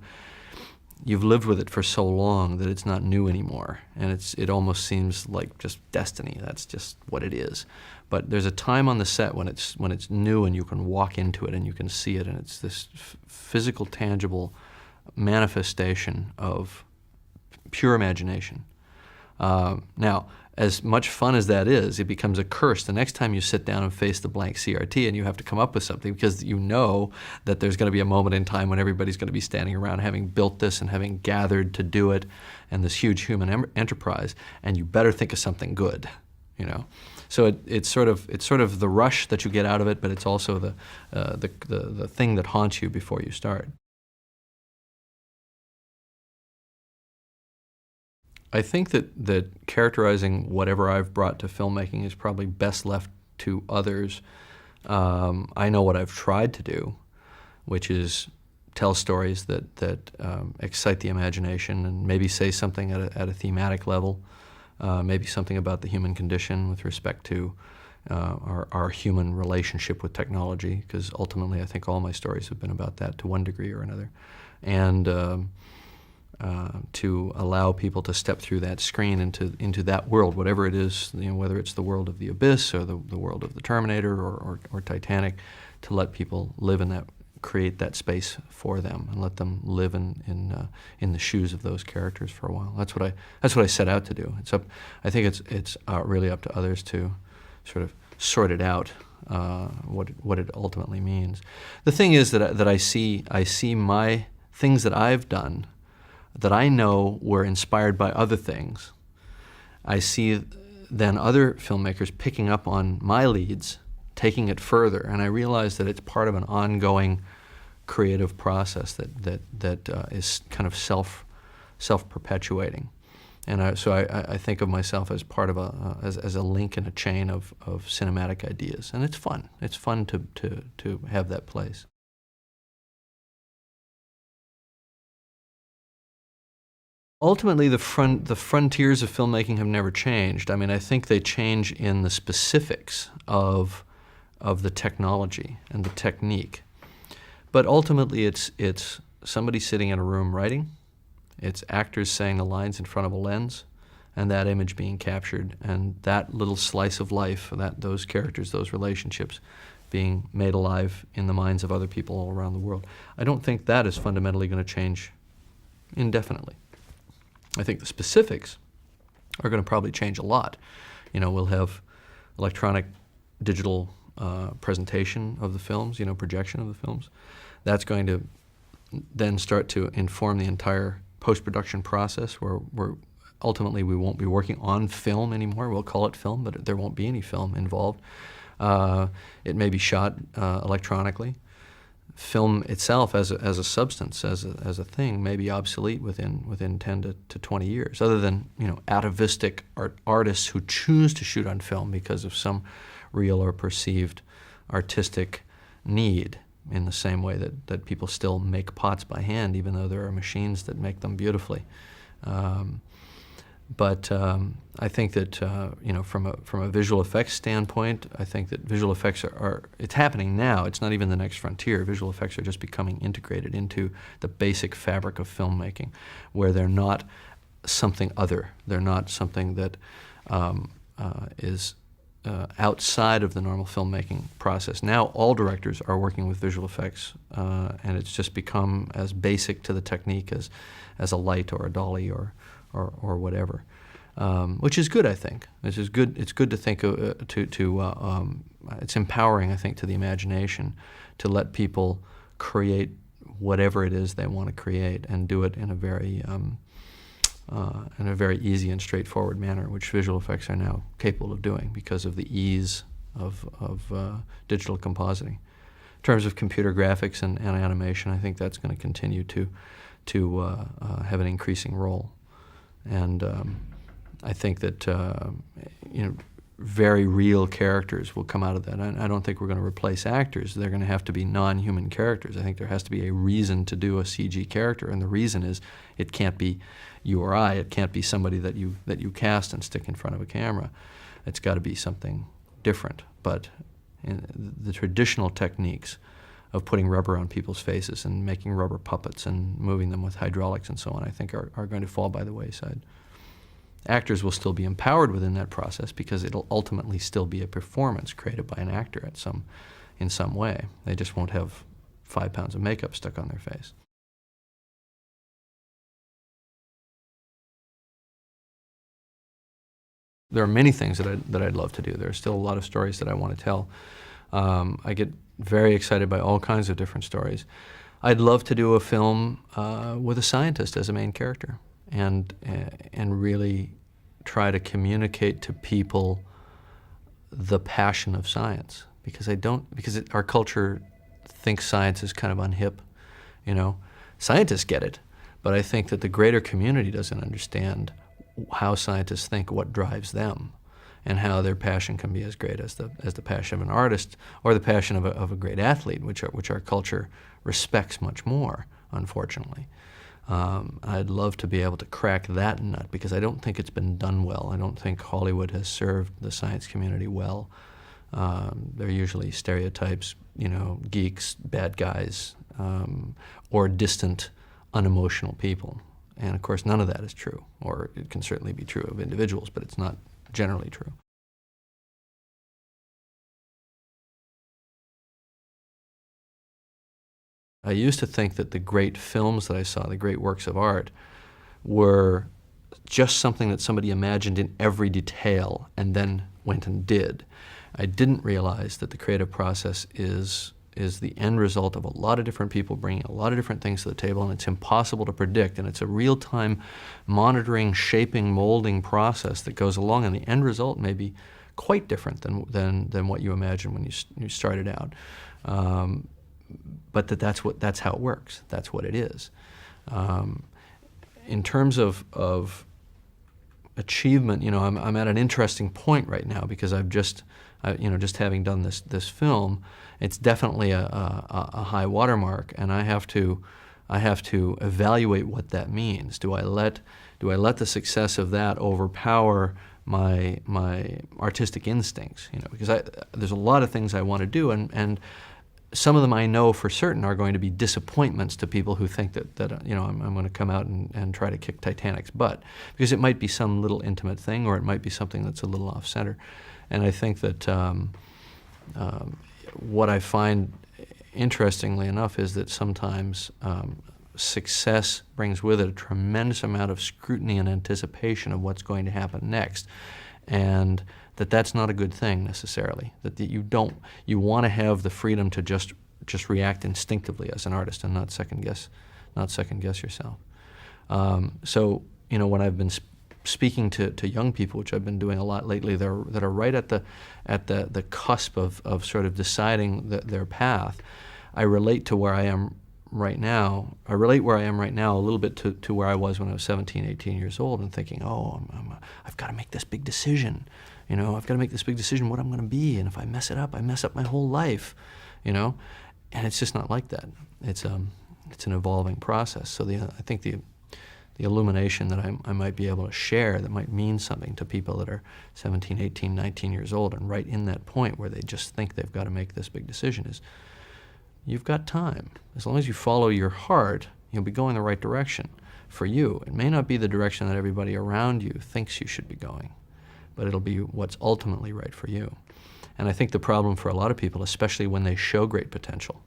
you've lived with it for so long that it's not new anymore, and it almost seems like just destiny. That's just what it is. But there's a time on the set when it's new and you can walk into it and you can see it, and it's this physical, tangible manifestation of pure imagination. Now, as much fun as that is, it becomes a curse the next time you sit down and face the blank CRT and you have to come up with something, because you know that there's going to be a moment in time when everybody's going to be standing around having built this and having gathered to do it, and this huge human enterprise, and you better think of something good, you know. So it's sort of the rush that you get out of it, but it's also the thing that haunts you before you start. I think that characterizing whatever I've brought to filmmaking is probably best left to others. I know what I've tried to do, which is tell stories that excite the imagination and maybe say something at a thematic level, maybe something about the human condition with respect to our human relationship with technology, because ultimately I think all my stories have been about that to one degree or another. And to allow people to step through that screen into that world, whatever it is, you know, whether it's the world of The Abyss or the world of the Terminator or Titanic, to let people live in that, create that space for them, and let them live in the shoes of those characters for a while. That's what I set out to do. I think it's really up to others to sort of sort it out, what it ultimately means. The thing is that I see my things that I've done that I know were inspired by other things. I see then other filmmakers picking up on my leads, taking it further, and I realize that it's part of an ongoing creative process that is kind of self-perpetuating. And so I think of myself as part of as a link in a chain of cinematic ideas, and it's fun. It's fun to have that place. Ultimately, the frontiers of filmmaking have never changed. I mean, I think they change in the specifics of the technology and the technique. But ultimately, it's somebody sitting in a room writing, it's actors saying the lines in front of a lens, and that image being captured, and that little slice of life, those characters, those relationships, being made alive in the minds of other people all around the world. I don't think that is fundamentally going to change indefinitely. I think the specifics are going to probably change a lot. You know, we'll have electronic, digital presentation of the films, you know, projection of the films. That's going to then start to inform the entire post-production process, where ultimately we won't be working on film anymore. We'll call it film, but there won't be any film involved. It may be shot electronically. Film itself as a substance, as a thing, may be obsolete within 10 to 20 years, other than, you know, atavistic artists who choose to shoot on film because of some real or perceived artistic need, in the same way that people still make pots by hand, even though there are machines that make them beautifully. But I think that you know, from a visual effects standpoint, I think that visual effects it's happening now. It's not even the next frontier. Visual effects are just becoming integrated into the basic fabric of filmmaking, where they're not something other. They're not something that is outside of the normal filmmaking process. Now all directors are working with visual effects, and it's just become as basic to the technique as a light or a dolly or whatever. which is good, I think. This is good. It's good to think it's empowering, I think, to the imagination to let people create whatever it is they want to create and do it in a very easy and straightforward manner, which visual effects are now capable of doing because of the ease of digital compositing. In terms of computer graphics and animation, I think that's going to continue to have an increasing role, and I think that very real characters will come out of that. I don't think we're going to replace actors. They're going to have to be non-human characters. I think there has to be a reason to do a CG character, and the reason is it can't be you or I. It can't be somebody that you cast and stick in front of a camera. It's got to be something different. But the traditional techniques of putting rubber on people's faces and making rubber puppets and moving them with hydraulics and so on, I think are going to fall by the wayside. Actors will still be empowered within that process because it'll ultimately still be a performance created by an actor in some way. They just won't have 5 pounds of makeup stuck on their face. There are many things that I'd love to do. There are still a lot of stories that I want to tell. I get very excited by all kinds of different stories. I'd love to do a film with a scientist as a main character, and really try to communicate to people the passion of science, because our culture thinks science is kind of unhip. Scientists get it, but I think that the greater community doesn't understand how scientists think, what drives them, and how their passion can be as great as the passion of an artist or the passion of a great athlete, which our culture respects much more, unfortunately. I'd love to be able to crack that nut, because I don't think it's been done well. I don't think Hollywood has served the science community well. They're usually stereotypes, geeks, bad guys, or distant, unemotional people. And of course, none of that is true, or it can certainly be true of individuals, but it's not generally true. I used to think that the great films that I saw, the great works of art, were just something that somebody imagined in every detail and then went and did. I didn't realize that the creative process is the end result of a lot of different people bringing a lot of different things to the table, and it's impossible to predict, and it's a real-time monitoring, shaping, molding process that goes along, and the end result may be quite different than what you imagined when you started out. But that's how it works. That's what it is. In terms of achievement, I'm at an interesting point right now, because I've just having done this film, it's definitely a high watermark, and I have to evaluate what that means. Do I let the success of that overpower my artistic instincts? Because there's a lot of things I want to do, and some of them I know for certain are going to be disappointments to people who think that I'm going to come out and try to kick Titanic's butt, because it might be some little intimate thing, or it might be something that's a little off center. And I think that what I find, interestingly enough, is that sometimes success brings with it a tremendous amount of scrutiny and anticipation of what's going to happen next, and that's not a good thing necessarily. That you want to have the freedom to just react instinctively as an artist and not second guess yourself. So when I've been speaking to young people, which I've been doing a lot lately, that are right at the cusp of sort of deciding their path, I relate to where I am right now. I relate where I am right now a little bit to where I was when I was 17, 18 years old, and thinking, I've got to make this big decision. I've got to make this big decision what I'm going to be, and if I mess it up, I mess up my whole life. And it's just not like that. It's an evolving process. So I think the illumination that I might be able to share that might mean something to people that are 17, 18, 19 years old and right in that point where they just think they've got to make this big decision is, you've got time. As long as you follow your heart, you'll be going the right direction for you. It may not be the direction that everybody around you thinks you should be going, but it'll be what's ultimately right for you. And I think the problem for a lot of people, especially when they show great potential,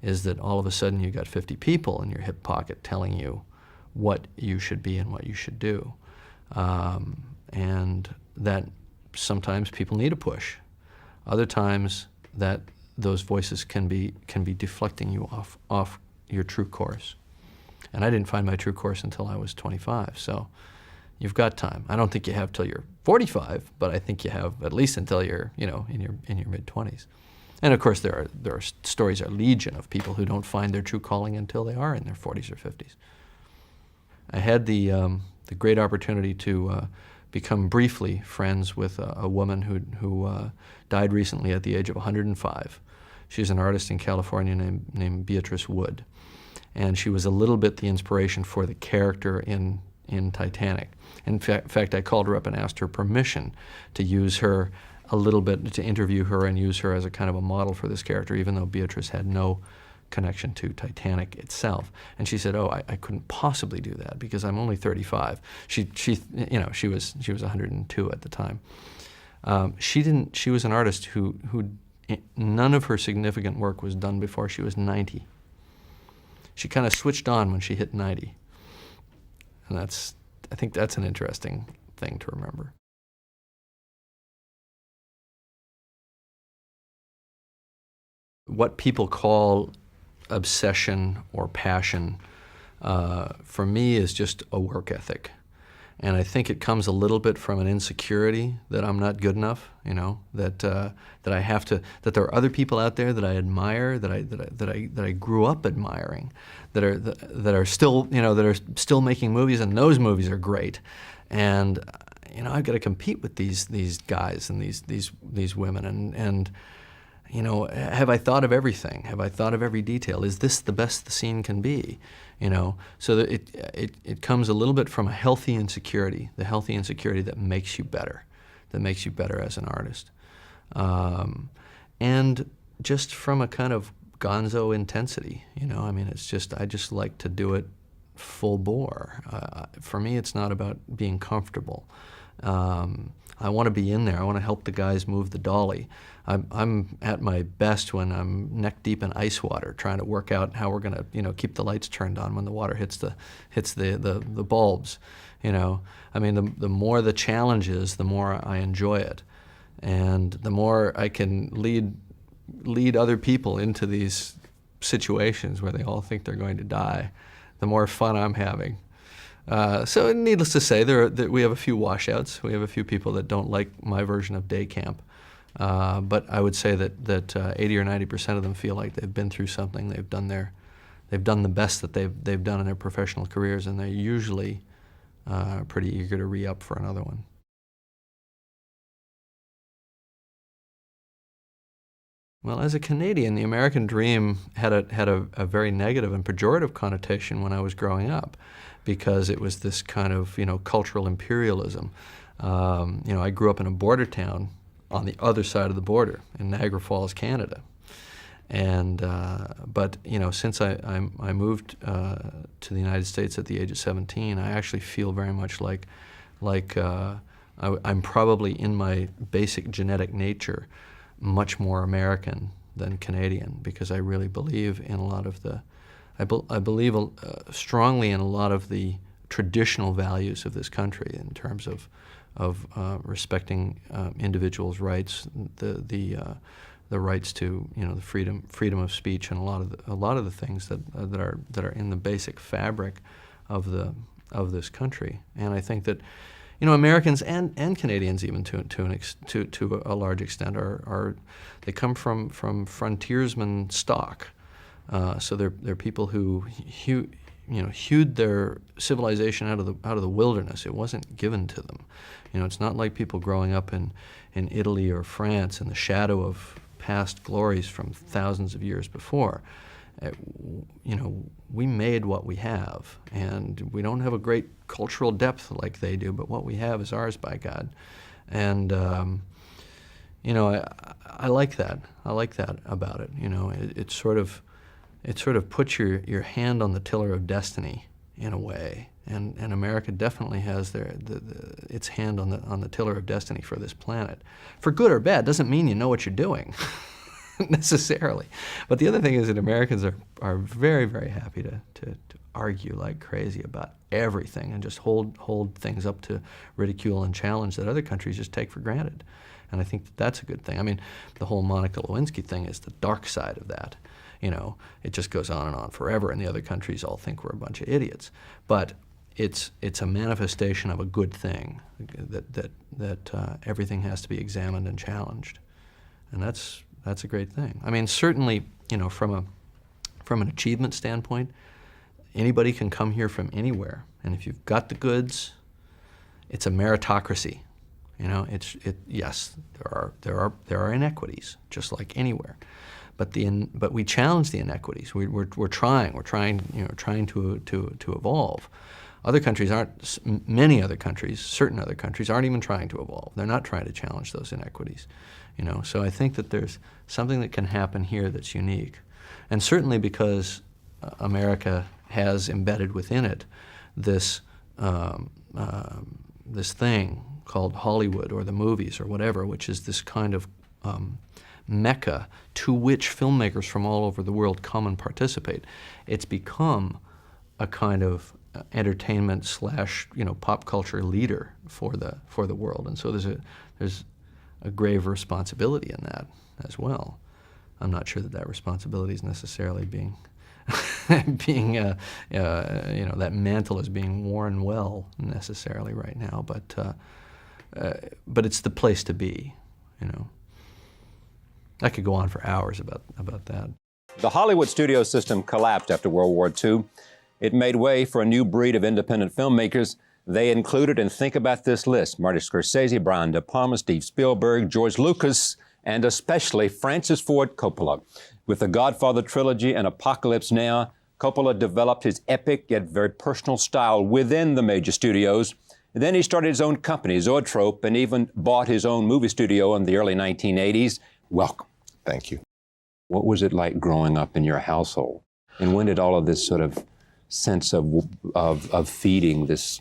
is that all of a sudden you got 50 people in your hip pocket telling you what you should be and what you should do. and that sometimes people need a push. Other times that those voices can be deflecting you off your true course. And I didn't find my true course until I was 25, so you've got time. I don't think you have till you're 45, but I think you have at least until you're, you know, in your mid-20s. And of course there are stories are legion of people who don't find their true calling until they are in their 40s or 50s. I had the great opportunity to become briefly friends with a woman who died recently at the age of 105. She's an artist in California named Beatrice Wood. And she was a little bit the inspiration for the character in Titanic. In fact, I called her up and asked her permission to use her a little bit, to interview her and use her as a kind of a model for this character, even though Beatrice had no connection to Titanic itself. And she said, "Oh, I couldn't possibly do that because I'm only 35." She was 102 at the time. She was an artist who none of her significant work was done before she was 90. She kind of switched on when she hit 90. And I think that's an interesting thing to remember. What people call obsession or passion, for me, is just a work ethic. And I think it comes a little bit from an insecurity that I'm not good enough, you know, that I have to, that there are other people out there that I admire, that I grew up admiring, that are still, you know, that are still making movies, and those movies are great. And you know, I've got to compete with these guys and these women, and you know, have I thought of everything? Have I thought of every detail? Is this the best the scene can be? You know, so that it comes a little bit from a healthy insecurity, the healthy insecurity that makes you better as an artist. And just from a kind of gonzo intensity, you know, I mean, it's just, I just like to do it full bore. For me, it's not about being comfortable. I want to be in there. I want to help the guys move the dolly. I'm at my best when I'm neck deep in ice water, trying to work out how we're going to, you know, keep the lights turned on when the water hits the bulbs. You know, I mean, the more the challenge is, the more I enjoy it, and the more I can lead other people into these situations where they all think they're going to die, the more fun I'm having. So needless to say, we have a few washouts. We have a few people that don't like my version of day camp. But I would say that 80 or 90% of them feel like they've been through something. They've done the best that they've done in their professional careers, and they're usually pretty eager to re-up for another one. Well, as a Canadian, the American dream had a very negative and pejorative connotation when I was growing up, because it was this kind of, you know, cultural imperialism. You know, I grew up in a border town on the other side of the border in Niagara Falls, Canada. And but you know, since I moved to the United States at the age of 17, I actually feel very much like I'm probably, in my basic genetic nature, much more American than Canadian, because I really believe in a lot of the, I believe strongly in a lot of the traditional values of this country in terms of respecting individuals' rights, the rights to, you know, the freedom of speech, and a lot of the things that are in the basic fabric of this country. And I think that, you know, Americans and Canadians even to a large extent they come from frontiersman stock. So they're people who hewed their civilization out of the wilderness. It wasn't given to them. You know, it's not like people growing up in Italy or France in the shadow of past glories from thousands of years before. You know, we made what we have, and we don't have a great cultural depth like they do, but what we have is ours, by God. And you know, I like that. I like that about it. You know, it sort of puts your hand on the tiller of destiny in a way, and America definitely has its hand on the tiller of destiny for this planet. For good or bad, doesn't mean you know what you're doing necessarily. But the other thing is that Americans are very, very happy to argue like crazy about everything and just hold things up to ridicule and challenge that other countries just take for granted. And I think that that's a good thing. I mean, the whole Monica Lewinsky thing is the dark side of that. You know, it just goes on and on forever, and the other countries all think we're a bunch of idiots. But it's a manifestation of a good thing, that everything has to be examined and challenged, and that's a great thing. I mean, certainly, you know, from an achievement standpoint, anybody can come here from anywhere, and if you've got the goods, it's a meritocracy. You know, yes, there are inequities, just like anywhere, but we challenge the inequities. We're trying to evolve. Other countries aren't. Many other countries, certain other countries, aren't even trying to evolve. They're not trying to challenge those inequities. You know, so I think that there's something that can happen here that's unique, and certainly because America has embedded within it this this thing called Hollywood or the movies or whatever, which is this kind of mecca to which filmmakers from all over the world come and participate. It's become a kind of entertainment / pop culture leader for the world, and so there's a grave responsibility in that as well. I'm not sure that responsibility is necessarily being that mantle is being worn well necessarily right now, but it's the place to be, you know. I could go on for hours about that. The Hollywood studio system collapsed after World War II. It made way for a new breed of independent filmmakers. They included, and think about this list, Martin Scorsese, Brian De Palma, Steve Spielberg, George Lucas, and especially Francis Ford Coppola. With the Godfather trilogy and Apocalypse Now, Coppola developed his epic yet very personal style within the major studios. And then he started his own company, Zoetrope, and even bought his own movie studio in the early 1980s. Welcome. Thank you. What was it like growing up in your household? And when did all of this sort of sense of feeding this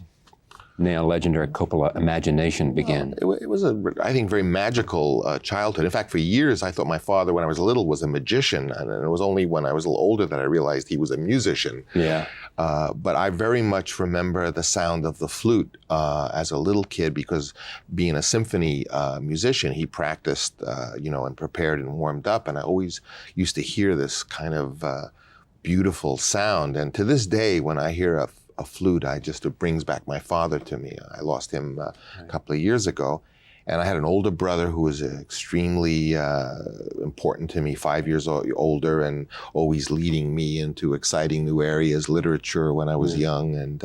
now legendary Coppola imagination begin? It was I think, very magical childhood. In fact, for years, I thought my father, when I was little, was a magician. And it was only when I was a little older that I realized he was a musician. Yeah. But I very much remember the sound of the flute as a little kid, because being a symphony musician, he practiced, and prepared and warmed up. And I always used to hear this kind of beautiful sound. And to this day, when I hear a flute, it brings back my father to me. I lost him a couple of years ago. And I had an older brother who was extremely important to me, 5 years older, and always leading me into exciting new areas, literature when I was young, and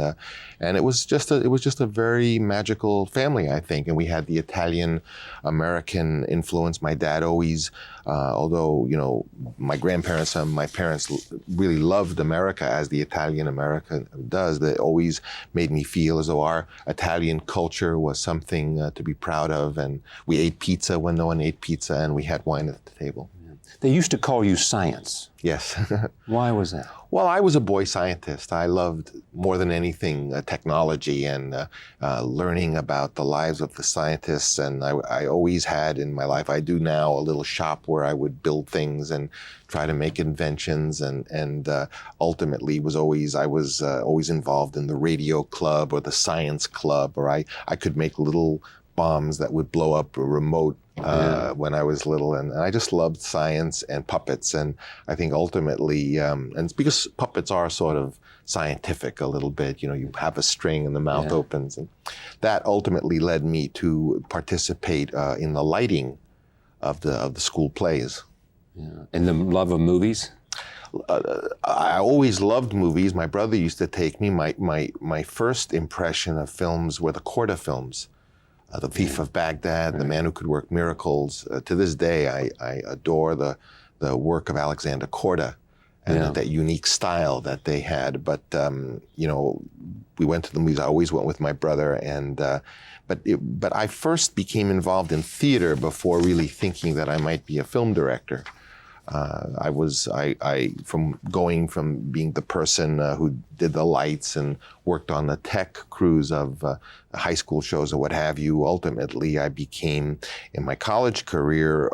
it was just a very magical family, I think. And we had the Italian American influence. My dad always, although my grandparents and my parents really loved America as the Italian America does, they always made me feel as though our Italian culture was something to be proud of. And we ate pizza when no one ate pizza, and we had wine at the table. They used to call you science. Yes. Why was that? Well, I was a boy scientist. I loved, more than anything, technology and learning about the lives of the scientists. And I always had in my life, I do now, a little shop where I would build things and try to make inventions. And ultimately I was always involved in the radio club or the science club, or I could make little bombs that would blow up a remote when I was little, and I just loved science and puppets. And I think ultimately, and it's because puppets are sort of scientific a little bit, you have a string and the mouth opens, and that ultimately led me to participate in the lighting of the school plays. Yeah. And the love of movies? I always loved movies. My brother used to take me. My first impression of films were the Korda films. The Thief of Baghdad, The Man Who Could Work Miracles. To this day, I adore the work of Alexander Korda and that unique style that they had. But we went to the movies. I always went with my brother, and but I first became involved in theater before really thinking that I might be a film director. From being the person who did the lights and worked on the tech crews of high school shows or what have you. Ultimately, I became, in my college career,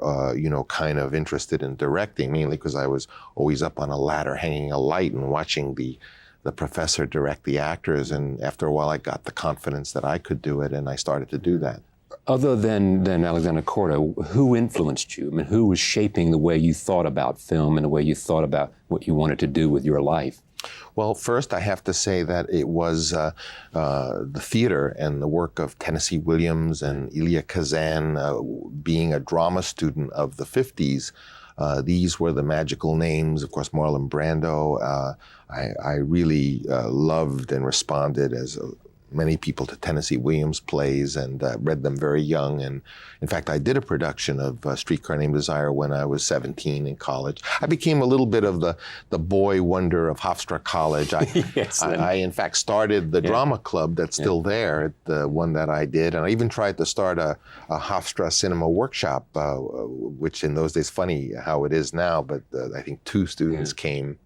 kind of interested in directing, mainly because I was always up on a ladder hanging a light and watching the the professor direct the actors, and after a while I got the confidence that I could do it, and I started to do that. Other than Alexander Korda, who influenced you? I mean, who was shaping the way you thought about film and the way you thought about what you wanted to do with your life? Well, first I have to say that it was the theater and the work of Tennessee Williams and Elia Kazan, being a drama student of the 50s. These were the magical names. Of course, Marlon Brando. I really loved and responded, as many people, to Tennessee Williams plays, and read them very young. And in fact, I did a production of Streetcar Named Desire when I was 17 in college. I became a little bit of the boy wonder of Hofstra College. I in fact started the drama club that's still there, the one that I did. And I even tried to start a Hofstra cinema workshop, which in those days, funny how it is now, but I think 2 students came.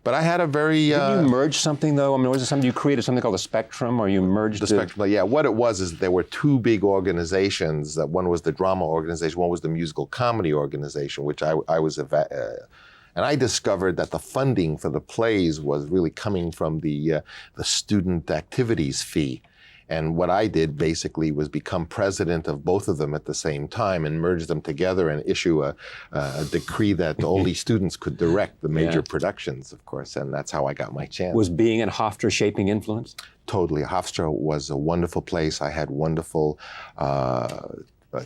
But I had a very... Did you merge something, though? I mean, was it something you created, something called the Spectrum, or you merged the Spectrum? Yeah, what it was is there were 2 big organizations. One was the drama organization, one was the musical comedy organization, which I was... and I discovered that the funding for the plays was really coming from the student activities fee. And what I did basically was become president of both of them at the same time and merge them together and issue a decree that only students could direct the major productions, of course, and that's how I got my chance. Was being at Hofstra shaping influence? Totally. Hofstra was a wonderful place. I had wonderful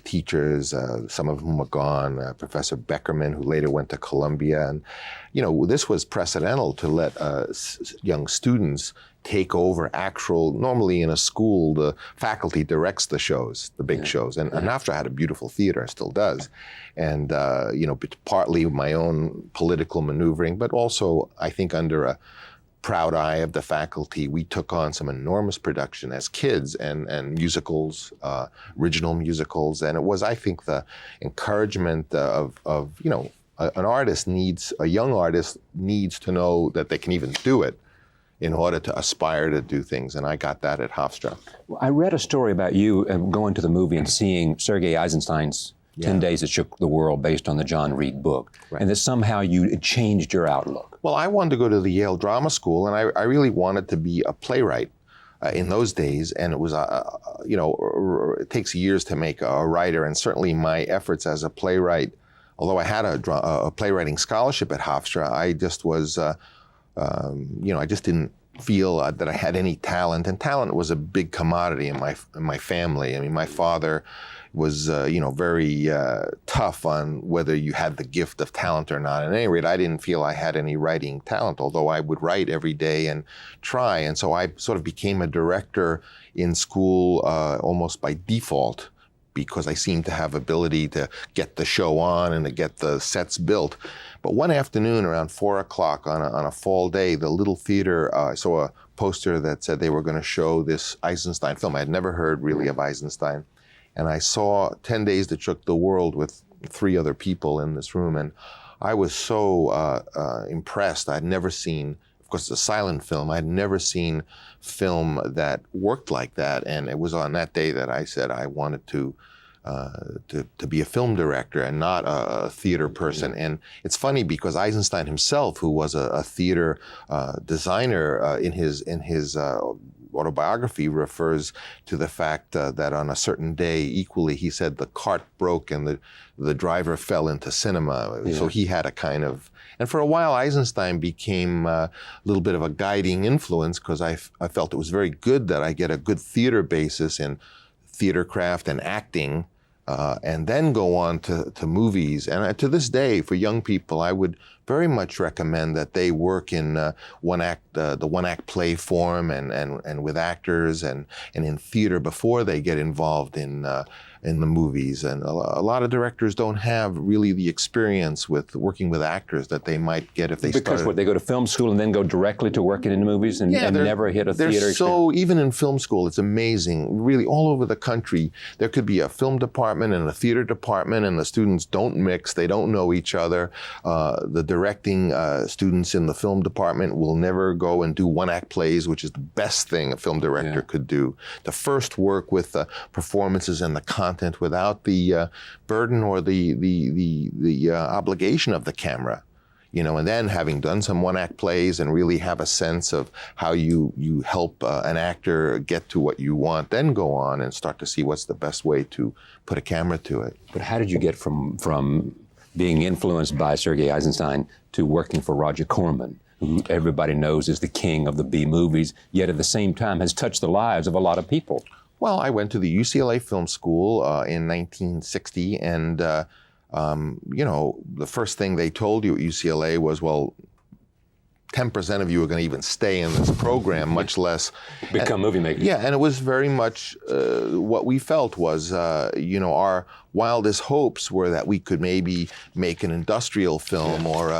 teachers, some of whom are gone, Professor Beckerman, who later went to Columbia. And, you know, this was precedental to let young students take over normally in a school, the faculty directs the shows, the big shows. And Hofstra had a beautiful theater, still does. And, you know, partly my own political maneuvering, but also, I think, under a proud eye of the faculty, we took on some enormous production as kids and musicals, original musicals. And it was, I think, the encouragement of you know, a young artist needs to know that they can even do it in order to aspire to do things. And I got that at Hofstra. Well, I read a story about you going to the movie and seeing Sergei Eisenstein's 10 Days That Shook the World, based on the John Reed book, and that somehow it changed your outlook. Well, I wanted to go to the Yale Drama School, and I really wanted to be a playwright in those days. And it was, you know, it takes years to make a writer, and certainly my efforts as a playwright, although I had a playwriting scholarship at Hofstra, I just was, you know, I just didn't feel that I had any talent, and talent was a big commodity in my family. I mean, my father was, you know, very tough on whether you had the gift of talent or not. At any rate, I didn't feel I had any writing talent, although I would write every day and try. And so I sort of became a director in school almost by default, because I seemed to have ability to get the show on and to get the sets built. But one afternoon around 4 o'clock on a fall day, the little theater, I saw a poster that said they were going to show this Eisenstein film. I had never heard really of Eisenstein. And I saw 10 Days That Shook the World with 3 other people in this room. And I was so impressed. I'd never seen, of course, it's a silent film. I'd never seen film that worked like that. And it was on that day that I said I wanted to be a film director and not a theater person. And it's funny because Eisenstein himself, who was a theater designer, in his autobiography refers to the fact that on a certain day, equally, he said the cart broke and the driver fell into cinema. Yeah. So he had a kind of, and for a while, Eisenstein became a little bit of a guiding influence, because I felt it was very good that I get a good theater basis in theater craft and acting, and then go on to movies. And to this day, for young people, I would very much recommend that they work in the one-act play form and with actors and in theater before they get involved in the movies. And a lot of directors don't have really the experience with working with actors that they might get if they started. Because what, they go to film school and then go directly to working in movies and never hit a theater experience? So even in film school, it's amazing. Really, all over the country, there could be a film department and a theater department, and the students don't mix. They don't know each other. The directing students in the film department will never go and do one-act plays, which is the best thing a film director could do. To first work with the performances and the content without the burden or the obligation of the camera. and then having done some one-act plays and really have a sense of how you help an actor get to what you want, then go on and start to see what's the best way to put a camera to it. But how did you get from being influenced by Sergei Eisenstein to working for Roger Corman, who everybody knows is the king of the B movies, yet at the same time has touched the lives of a lot of people? Well, I went to the UCLA Film School in 1960, and the first thing they told you at UCLA was, well, 10% of you are going to even stay in this program, much less become movie makers. Yeah, and it was very much what we felt was, our wildest hopes were that we could maybe make an industrial film, or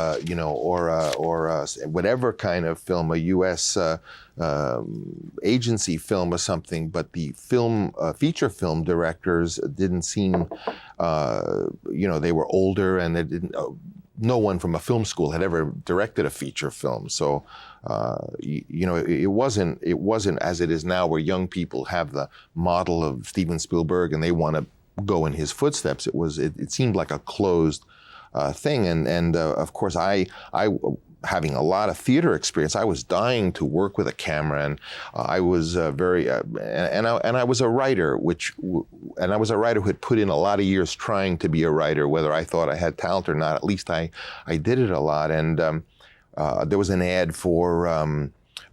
whatever kind of film, a U.S. Agency film or something. But the feature film directors didn't seem, they were older, and they didn't. No one from a film school had ever directed a feature film, so it wasn't as it is now, where young people have the model of Steven Spielberg and they want to go in his footsteps. It seemed like a closed thing, and of course I having a lot of theater experience, I was dying to work with a camera, and I was and I was a writer, and I was a writer who had put in a lot of years trying to be a writer, whether I thought I had talent or not. At least I did it a lot, and there was an ad for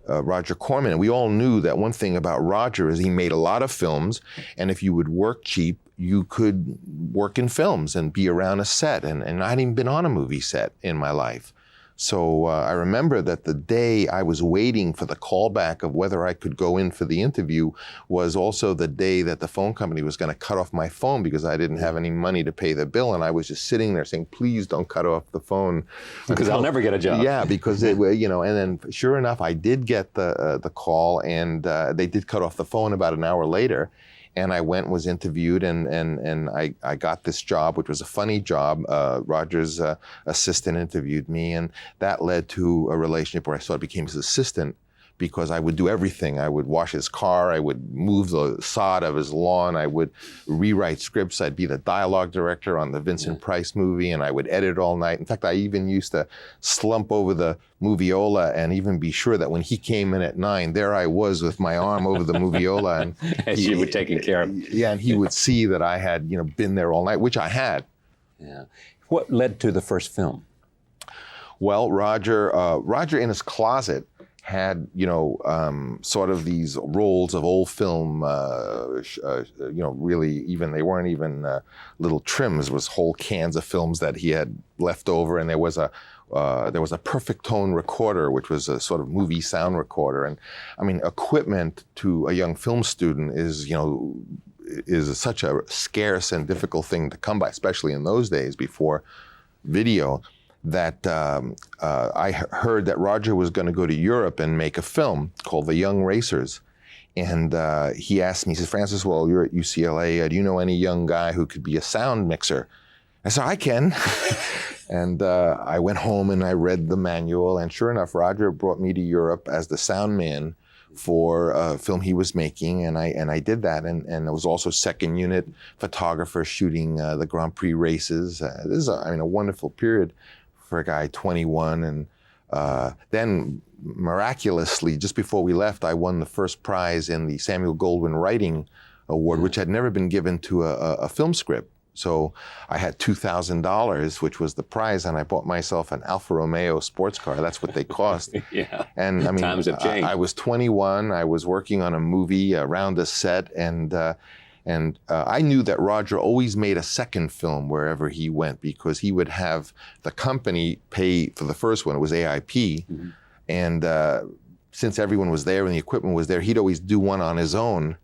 Roger Corman, and we all knew that one thing about Roger is he made a lot of films, and if you would work cheap, you could work in films and be around a set, and I hadn't even been on a movie set in my life. So I remember that the day I was waiting for the callback of whether I could go in for the interview was also the day that the phone company was going to cut off my phone because I didn't have any money to pay the bill, and I was just sitting there saying, please don't cut off the phone. Because I'll never get a job. Yeah, because and then sure enough, I did get the call, and they did cut off the phone about an hour later. And I went, was interviewed, and I got this job, which was a funny job. Roger's assistant interviewed me, and that led to a relationship where I sort of became his assistant, because I would do everything. I would wash his car, I would move the sod of his lawn, I would rewrite scripts, I'd be the dialogue director on the Vincent Price movie, and I would edit all night. In fact, I even used to slump over the moviola and even be sure that when he came in at 9, there I was with my arm over the moviola. And as you were taking care of. Yeah, and he would see that I had been there all night, which I had. Yeah. What led to the first film? Well, Roger in his closet had, sort of these rolls of old film, really even, they weren't even little trims, it was whole cans of films that he had left over, and there was a perfect tone recorder, which was a sort of movie sound recorder. And I mean, equipment to a young film student is such a scarce and difficult thing to come by, especially in those days before video, that I heard that Roger was going to go to Europe and make a film called The Young Racers. And he asked me, he says, Francis, well, you're at UCLA. Do you know any young guy who could be a sound mixer? I said, I can. And I went home and I read the manual. And sure enough, Roger brought me to Europe as the sound man for a film he was making, and I did that, and I was also second unit photographer shooting the Grand Prix races. This is a wonderful period for a guy 21, and then miraculously, just before we left, I won the first prize in the Samuel Goldwyn Writing Award, which had never been given to a film script. So I had $2,000, which was the prize, and I bought myself an Alfa Romeo sports car. That's what they cost. Yeah. And I mean, times have changed. I was 21. I was working on a movie around a set, and I knew that Roger always made a second film wherever he went, because he would have the company pay for the first one. It was AIP, and since everyone was there and the equipment was there, he'd always do one on his own.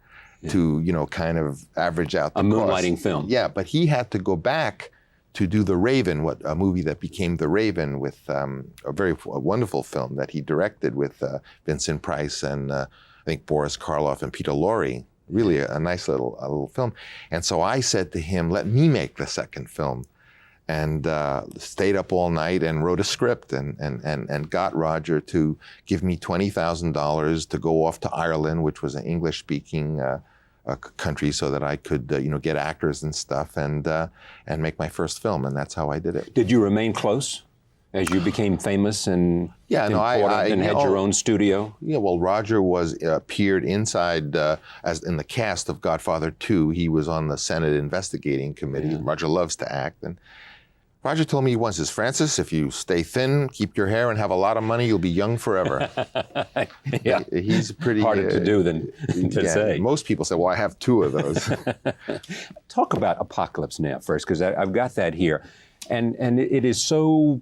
To, kind of average out the cost. Moonlighting film. Yeah, but he had to go back to do The Raven, a movie that became The Raven, with a wonderful film that he directed with Vincent Price and I think Boris Karloff and Peter Lorre. Really a nice little film. And so I said to him, let me make the second film. And stayed up all night and wrote a script and got Roger to give me $20,000 to go off to Ireland, which was an English-speaking country, so that I could get actors and stuff and make my first film, and that's how I did it. Did you remain close As you became famous and yeah, no, important and had your own studio? Yeah, well, Roger appeared inside as in the cast of Godfather 2. He was on the Senate Investigating Committee. Yeah. Roger loves to act. And Roger told me once, says, Francis, if you stay thin, keep your hair, and have a lot of money, you'll be young forever. Yeah. He's pretty... harder to do than to say. Most people say, well, I have 2 of those. Talk about Apocalypse Now first, because I've got that here. And it is so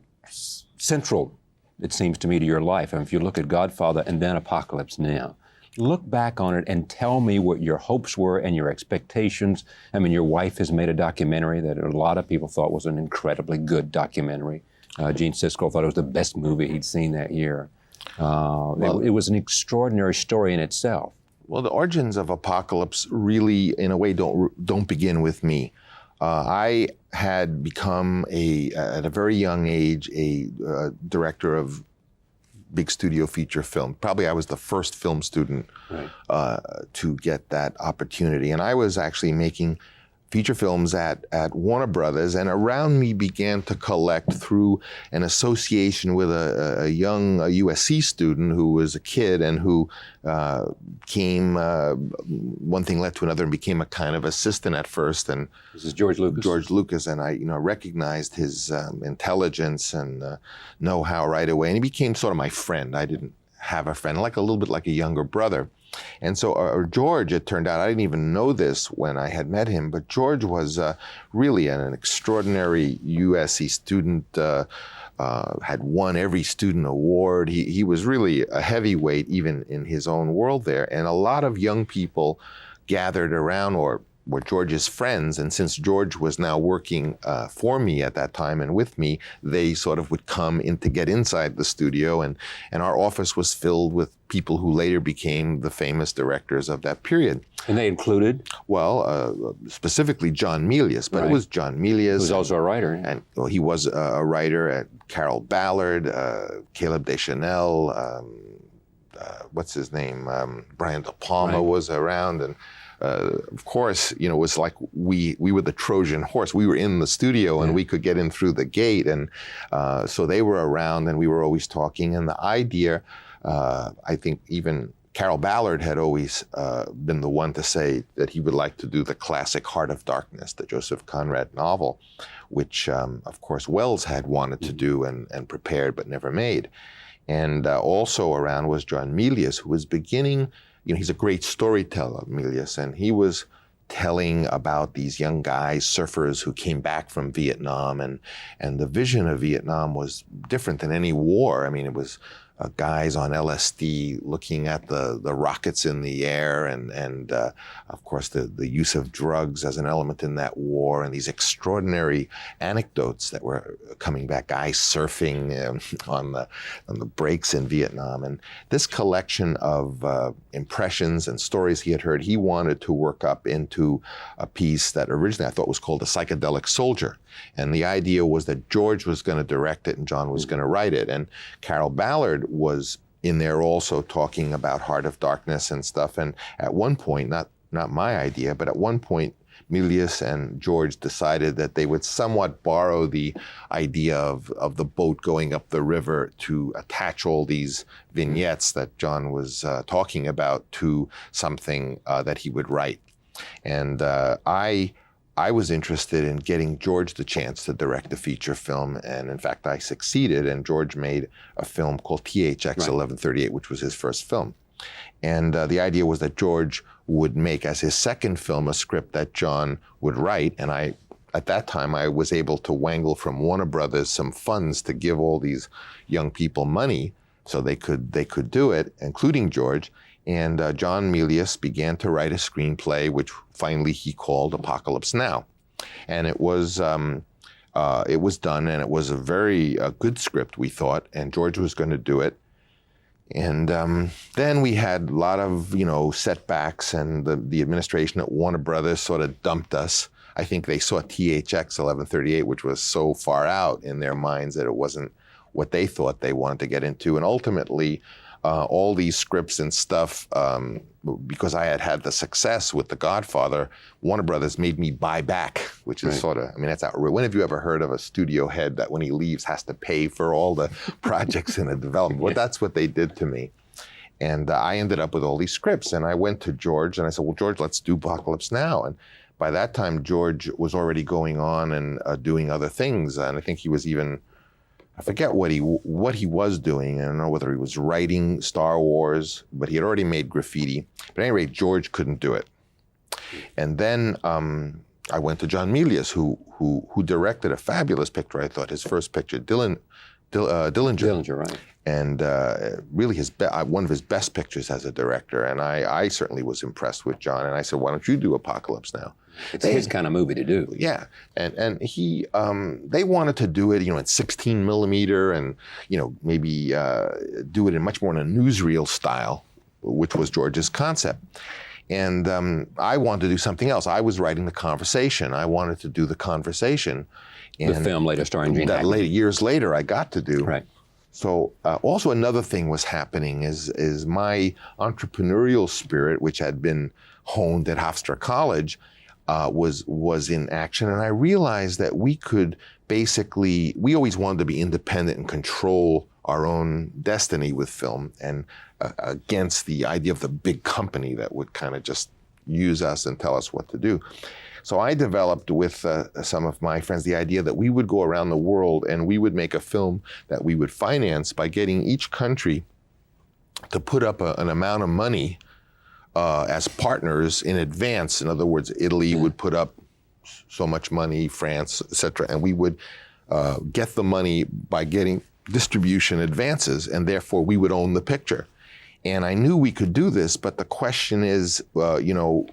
central, it seems to me, to your life. And if you look at Godfather and then Apocalypse Now, look back on it and tell me what your hopes were and your expectations. I mean, your wife has made a documentary that a lot of people thought was an incredibly good documentary. Gene Siskel thought it was the best movie he'd seen that year. It was an extraordinary story in itself. Well, the origins of Apocalypse really, in a way, don't begin with me. I had become at a very young age, a director of big studio feature film. Probably I was the first film student to get that opportunity. And I was actually making feature films at Warner Brothers, and around me began to collect through an association with a young USC student who was a kid and who came, one thing led to another and became a kind of assistant at first. And this is George Lucas. George Lucas, and I recognized his intelligence and know-how right away. And he became sort of my friend. I didn't have a friend, a little bit like a younger brother. And so George, it turned out, I didn't even know this when I had met him, but George was really an extraordinary USC student, had won every student award. He was really a heavyweight even in his own world there. And a lot of young people gathered around or were George's friends. And since George was now working for me at that time and with me, they sort of would come in to get inside the studio. And our office was filled with people who later became the famous directors of that period. And they included? Well, specifically John Milius, but it was John Milius. Who's also a writer. And well, he was a writer. Carol Ballard, Caleb Deschanel, what's his name? Brian De Palma was around. And of course, it was like we were the Trojan horse. We were in the studio and we could get in through the gate. And so they were around and we were always talking. And the idea, I think even Carol Ballard had always been the one to say that he would like to do the classic Heart of Darkness, the Joseph Conrad novel, which, of course, Wells had wanted to do and prepared but never made. And also around was John Milius, who was beginning, he's a great storyteller, Milius, and he was telling about these young guys, surfers who came back from Vietnam, and the vision of Vietnam was different than any war. I mean, it was guys on LSD looking at the rockets in the air and of course the use of drugs as an element in that war, and these extraordinary anecdotes that were coming back, guys surfing on the breaks in Vietnam. And this collection of impressions and stories he had heard, he wanted to work up into a piece that originally I thought was called A Psychedelic Soldier. And the idea was that George was going to direct it and John was going to write it. And Carol Ballard was in there also talking about Heart of Darkness and stuff. And at one point, not my idea, but at one point, Milius and George decided that they would somewhat borrow the idea of the boat going up the river to attach all these vignettes that John was talking about to something that he would write. And I was interested in getting George the chance to direct a feature film, and in fact, I succeeded, and George made a film called THX 1138, which was his first film. And the idea was that George would make as his second film a script that John would write, and at that time, I was able to wangle from Warner Brothers some funds to give all these young people money so they could do it, including George. And John Milius began to write a screenplay, which finally he called Apocalypse Now. And it was done, and it was a very good script, we thought, and George was going to do it. And then we had a lot of, setbacks, and the administration at Warner Brothers sort of dumped us. I think they saw THX 1138, which was so far out in their minds that it wasn't what they thought they wanted to get into. And ultimately, all these scripts and stuff, because I had had the success with The Godfather, Warner Brothers made me buy back, which is sort of, I mean, that's outrageous. When have you ever heard of a studio head that when he leaves has to pay for all the projects in the development? Well, that's what they did to me. And I ended up with all these scripts, and I went to George and I said, well, George, let's do Apocalypse Now. And by that time, George was already going on and doing other things. And I think he was even, I forget what he was doing. I don't know whether he was writing Star Wars, but he had already made Graffiti. But at any rate, George couldn't do it. And then I went to John Milius, who directed a fabulous picture, I thought, his first picture, Dillinger. Dillinger, right. And really one of his best pictures as a director. And I certainly was impressed with John. And I said, why don't you do Apocalypse Now? It's his kind of movie to do. Yeah, and he, they wanted to do it, in 16 millimeter and, maybe do it in much more in a newsreel style, which was George's concept. And I wanted to do something else. I was writing The Conversation. I wanted to do The Conversation. And the film later starring Gene Hackman. Years later, I got to do. Right. So also another thing was happening is my entrepreneurial spirit, which had been honed at Hofstra College, was in action. And I realized that we could we always wanted to be independent and control our own destiny with film, and against the idea of the big company that would kind of just use us and tell us what to do. So I developed with some of my friends the idea that we would go around the world and we would make a film that we would finance by getting each country to put up an amount of money as partners in advance. In other words, Italy would put up so much money, France, et cetera, and we would get the money by getting distribution advances, and therefore we would own the picture. And I knew we could do this, but the question is, John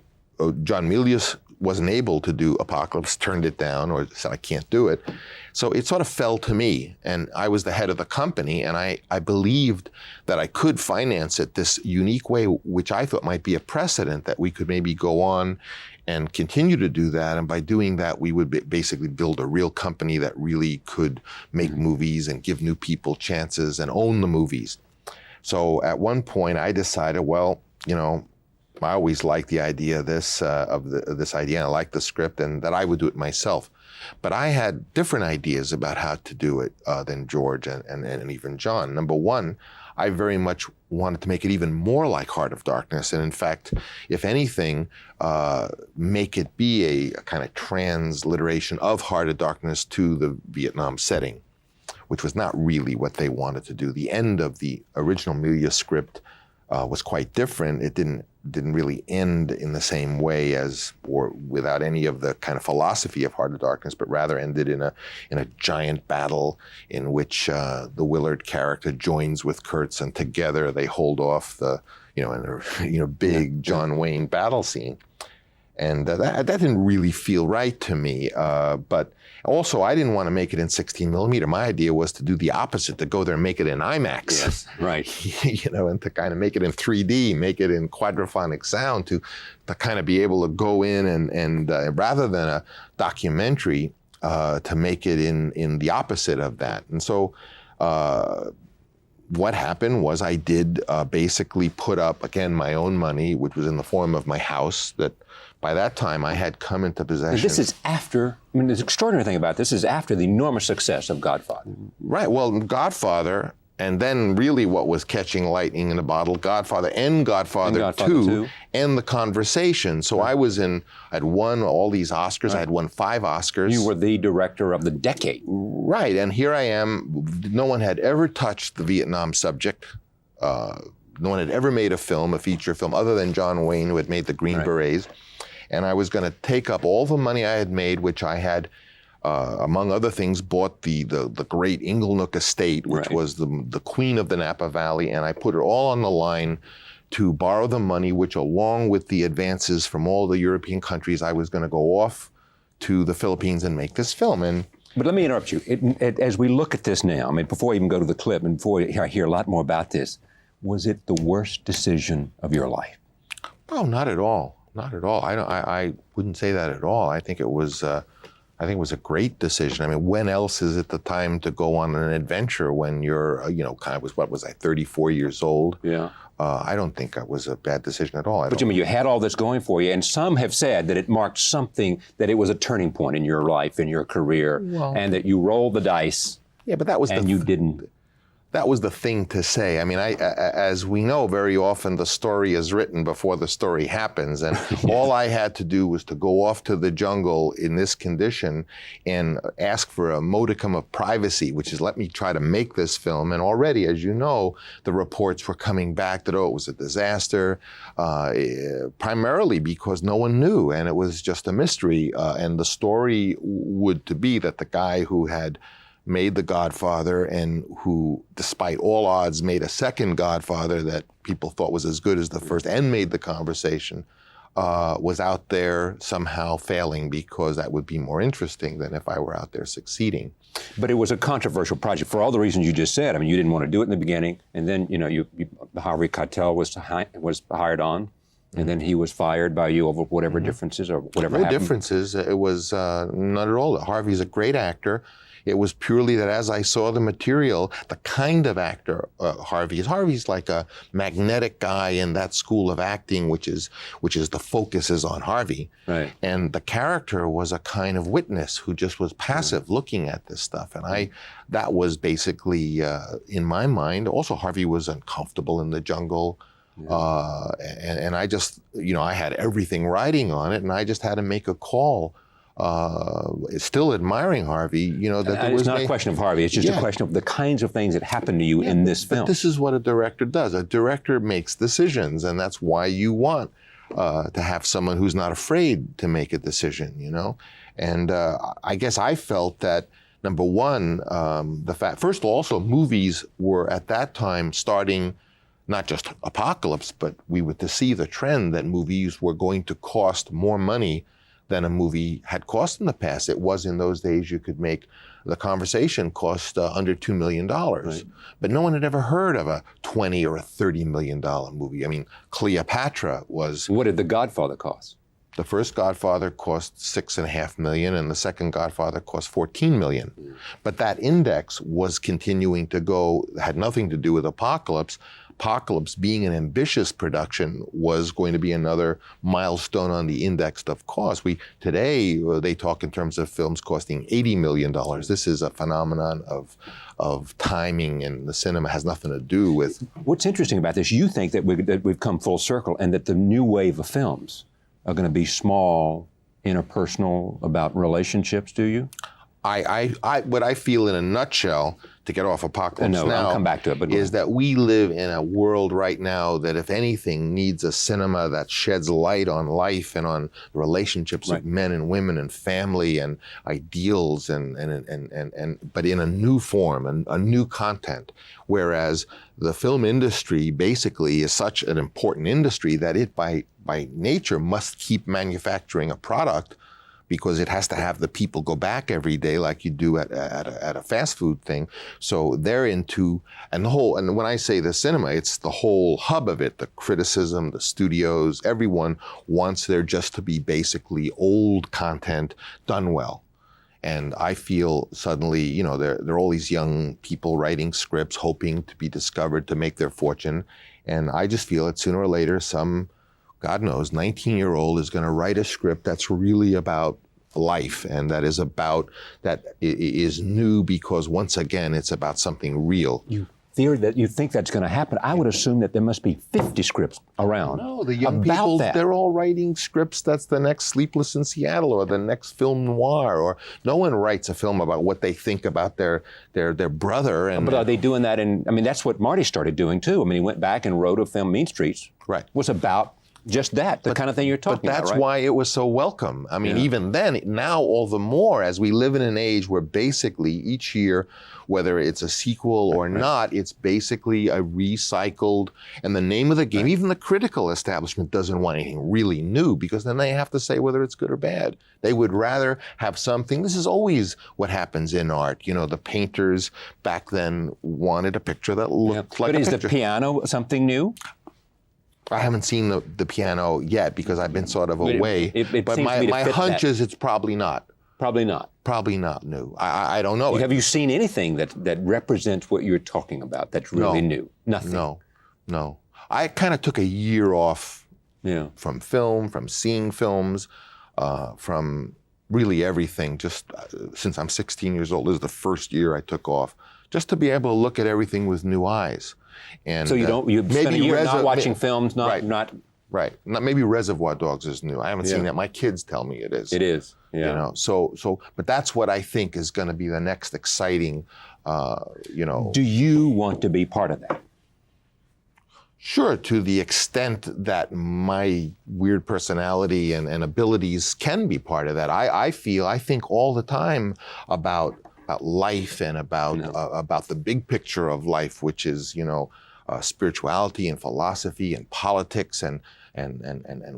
Milius wasn't able to do Apocalypse, turned it down, or said, I can't do it. So it sort of fell to me, and I was the head of the company, and I believed that I could finance it this unique way, which I thought might be a precedent, that we could maybe go on and continue to do that. And by doing that, we would basically build a real company that really could make movies and give new people chances and own the movies. So at one point I decided, well, I always liked the idea of this idea, and I liked the script, and that I would do it myself. But I had different ideas about how to do it than George and even John. Number one, I very much wanted to make it even more like Heart of Darkness, and in fact, if anything, make it be a kind of transliteration of Heart of Darkness to the Vietnam setting, which was not really what they wanted to do. The end of the original Milius script was quite different. It didn't really end in the same way as, or without any of the kind of philosophy of Heart of Darkness, but rather ended in a giant battle in which the Willard character joins with Kurtz, and together they hold off the big John Wayne battle scene. And that didn't really feel right to me. But also, I didn't want to make it in 16 millimeter. My idea was to do the opposite, to go there and make it in IMAX. Yes, right. And to kind of make it in 3D, make it in quadraphonic sound, to kind of be able to go in and rather than a documentary, to make it in the opposite of that. And so what happened was I did basically put up, again, my own money, which was in the form of my house, that by that time I had come into possession. And this is after, the extraordinary thing about this is after the enormous success of Godfather. Right, well, Godfather, and then really what was catching lightning in a bottle, Godfather and Godfather 2, and The Conversation. So I I'd won all these Oscars. Right. I had won 5 Oscars. You were the director of the decade. Right, and here I am. No one had ever touched the Vietnam subject. No one had ever made a feature film, other than John Wayne, who had made The Green Berets. And I was going to take up all the money I had made, which I had, among other things, bought the great Inglenook estate, which was the queen of the Napa Valley, and I put it all on the line to borrow the money, which, along with the advances from all the European countries, I was going to go off to the Philippines and make this film. But let me interrupt you. As we look at this now, before I even go to the clip, and before I hear a lot more about this, was it the worst decision of your life? Oh, not at all. Not at all. I wouldn't say that at all. I think it was I think it was a great decision. I mean, when else is it the time to go on an adventure when you're, kind of what was I, 34 years old? Yeah. I don't think it was a bad decision at all. But you had all this going for you, and some have said that it marked something, that it was a turning point in your life, in your career, and that you rolled the dice. Yeah, but that was and you didn't. That was the thing to say. I mean, as we know, very often the story is written before the story happens. And all I had to do was to go off to the jungle in this condition and ask for a modicum of privacy, which is let me try to make this film. And already, as you know, the reports were coming back that, it was a disaster, primarily because no one knew. And it was just a mystery. And the story would to be that the guy who had made The Godfather and who, despite all odds, made a second Godfather that people thought was as good as the first and made the conversation, was out there somehow failing, because that would be more interesting than if I were out there succeeding. But it was a controversial project for all the reasons you just said. I mean, you didn't want to do it in the beginning, and then, Harvey Keitel was hired on, and then he was fired by you over whatever differences or whatever happened. No differences. It was none at all. Harvey's a great actor. It was purely that as I saw the material, the kind of actor Harvey is. Harvey's like a magnetic guy in that school of acting, which is the focus is on Harvey. Right. And the character was a kind of witness who just was passive looking at this stuff. And that was basically, in my mind, also Harvey was uncomfortable in the jungle. And I just, I had everything riding on it, and I just had to make a call. Still admiring Harvey, that it's not a question of Harvey. It's just a question of the kinds of things that happened to you in this film. But this is what a director does. A director makes decisions, and that's why you want to have someone who's not afraid to make a decision. And I guess I felt that, number one, first of all, also movies were at that time starting. Not just Apocalypse, but we were to see the trend that movies were going to cost more money than a movie had cost in the past. It was in those days you could make The Conversation cost under $2 million. Right. But no one had ever heard of a $20 or a $30 million movie. I mean, Cleopatra was... What did The Godfather cost? The first Godfather cost $6.5 million, and the second Godfather cost $14 million. But that index was continuing to go, had nothing to do with Apocalypse. Apocalypse, being an ambitious production, was going to be another milestone on the index of cost. Today, they talk in terms of films costing $80 million. This is a phenomenon of timing, and the cinema has nothing to do with... What's interesting about this, you think that we've come full circle and that the new wave of films are going to be small, interpersonal, about relationships, do you? What I feel in a nutshell, to get off Apocalypse now, I'll come back to it, is that we live in a world right now that, if anything, needs a cinema that sheds light on life and on relationships of men and women and family and ideals, but in a new form and a new content. Whereas the film industry basically is such an important industry that it, by nature, must keep manufacturing a product, because it has to have the people go back every day like you do at a fast food thing. So they're into, and when I say the cinema, it's the whole hub of it, the criticism, the studios, everyone wants there just to be basically old content done well. And I feel suddenly, there are all these young people writing scripts, hoping to be discovered, to make their fortune. And I just feel that sooner or later, some, God knows, 19-year-old is going to write a script that's really about life, and that is new, because once again, it's about something real. You think that's going to happen. I would assume that there must be 50 scripts around. No, the young people, they're all writing scripts that's the next Sleepless in Seattle or the next film noir, or no one writes a film about what they think about their brother. But are they doing that that's what Marty started doing too. He went back and wrote a film, Mean Streets. Right. Was about just that, the kind of thing you're talking about, But that's why it was so welcome. Even then, now all the more, as we live in an age where basically each year, whether it's a sequel or not, it's basically a recycled, and the name of the game, even the critical establishment doesn't want anything really new, because then they have to say whether it's good or bad. They would rather have something. This is always what happens in art. The painters back then wanted a picture that looked like a picture. But is the piano something new? I haven't seen the piano yet, because I've been sort of away. It but seems to me to my fit hunch that. is it's probably not. Probably not. Probably not new. I don't know. Have you seen anything that represents what you're talking about that's really new? Nothing. No. I kind of took a year off from film, from seeing films, from really everything. Just since I'm 16 years old, this is the first year I took off, just to be able to look at everything with new eyes. And so you spend a year not watching films, not. Right. Maybe Reservoir Dogs is new. I haven't seen that. My kids tell me it is. It is. Yeah. You know. So, but that's what I think is going to be the next exciting. Do you want to be part of that? Sure, to the extent that my weird personality and abilities can be part of that. I think all the time about life and about the big picture of life, which is spirituality and philosophy and politics and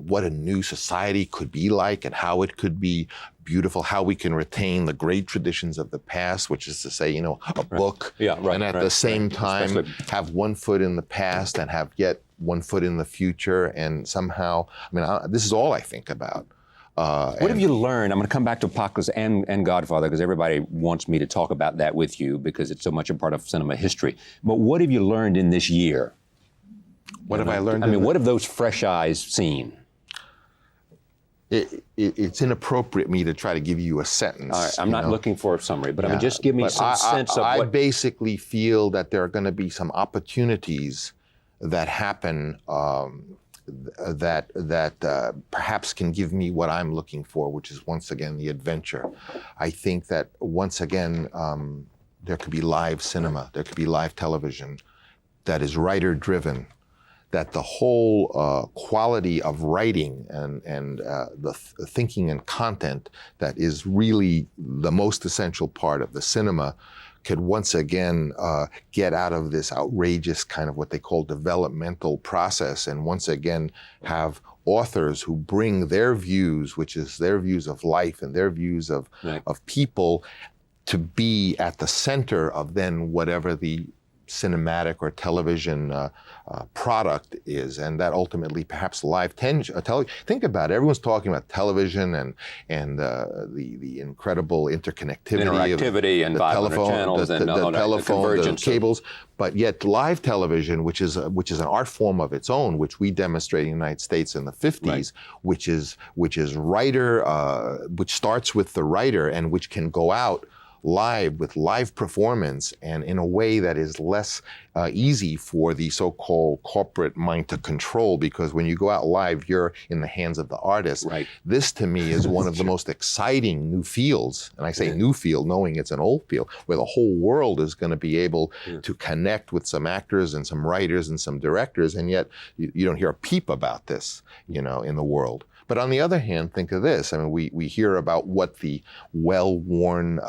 what a new society could be like and how it could be beautiful, how we can retain the great traditions of the past, which is to say, a book, and at the same time have one foot in the past and have yet one foot in the future, and somehow, this is all I think about. What have you learned? I'm going to come back to Apocalypse and Godfather because everybody wants me to talk about that with you because it's so much a part of cinema history. But what have you learned in this year? What have I learned? What have those fresh eyes seen? It's inappropriate me to try to give you a sentence. All right, I'm not looking for a summary, but just give me some sense of what... I basically feel that there are going to be some opportunities that happen that perhaps can give me what I'm looking for, which is once again the adventure. I think that once again there could be live cinema, there could be live television that is writer-driven, that the whole quality of writing and the thinking and content that is really the most essential part of the cinema could once again get out of this outrageous kind of what they call developmental process and once again have authors who bring their views, which is their views of life and their views of people, to be at the center of then whatever the cinematic or television product is, and that ultimately perhaps live television. Think about it. Everyone's talking about television and the incredible interconnectivity and the telephone channels the telephone, the cables, but yet live television, which is an art form of its own, which we demonstrated in the United States in the 50s, which is writer, which starts with the writer and which can go out live with live performance and in a way that is less easy for the so-called corporate mind to control, because when you go out live, you're in the hands of the artist. This to me is one of the most exciting new fields, and I say new field knowing it's an old field, where the whole world is going to be able to connect with some actors and some writers and some directors, and yet you don't hear a peep about this, in the world. But on the other hand, think of this. We hear about what the well-worn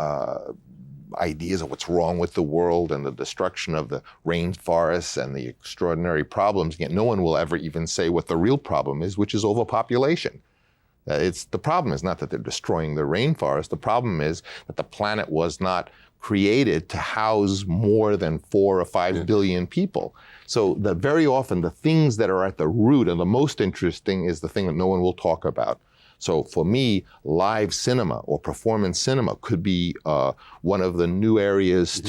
ideas of what's wrong with the world and the destruction of the rainforests and the extraordinary problems, yet no one will ever even say what the real problem is, which is overpopulation. The problem is not that they're destroying the rainforest. The problem is that the planet was not created to house more than 4 or 5 billion people. So very often the things that are at the root and the most interesting is the thing that no one will talk about. So for me, live cinema or performance cinema could be one of the new areas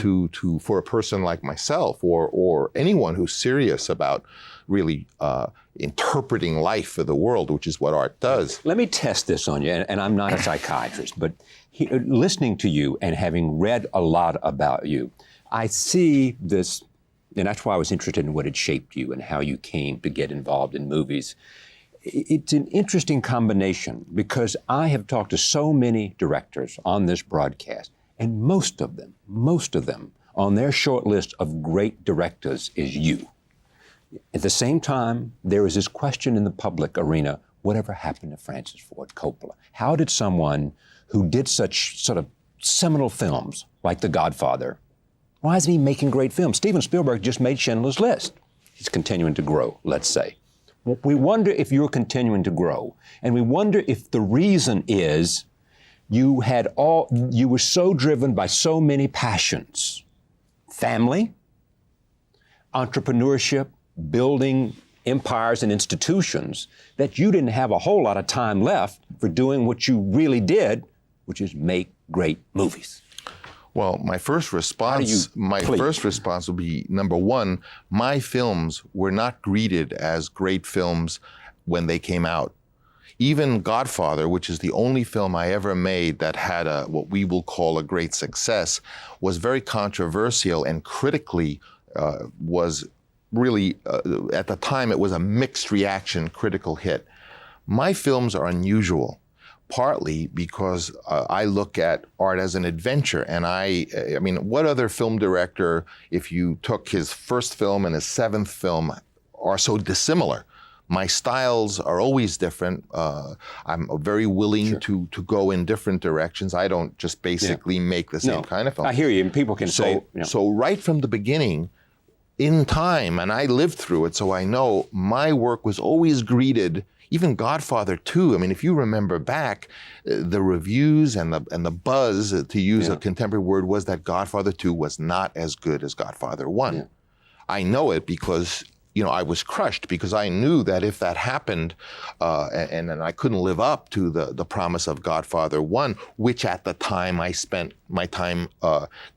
for a person like myself or anyone who's serious about really interpreting life for the world, which is what art does. Let me test this on you, and I'm not a psychiatrist, but listening to you and having read a lot about you, I see this, and that's why I was interested in what had shaped you and how you came to get involved in movies. It's an interesting combination because I have talked to so many directors on this broadcast, and most of them on their short list of great directors is you. At the same time, there is this question in the public arena, whatever happened to Francis Ford Coppola? How did someone who did such sort of seminal films like The Godfather, why isn't he making great films? Steven Spielberg just made Schindler's List. He's continuing to grow, let's say. We wonder if you're continuing to grow, and we wonder if the reason is you were so driven by so many passions. Family, entrepreneurship, building empires and institutions, that you didn't have a whole lot of time left for doing what you really did, which is make great movies? Well, my first response would be, number one, my films were not greeted as great films when they came out. Even Godfather, which is the only film I ever made that had what we will call a great success, was very controversial and critically was really, at the time, it was a mixed reaction critical hit. My films are unusual, partly because I look at art as an adventure. And I mean, what other film director, if you took his first film and his seventh film, are so dissimilar? My styles are always different. I'm very willing to go in different directions. I don't just basically make the same kind of film. I hear you, and people can say... So right from the beginning, in time, and I lived through it, so I know my work was always greeted, even Godfather 2. I mean, if you remember back, the reviews and the buzz, to use a contemporary word, was that Godfather 2 was not as good as Godfather 1. Yeah. I know it because I was crushed, because I knew that if that happened, and I couldn't live up to the promise of Godfather 1, which at the time I spent my time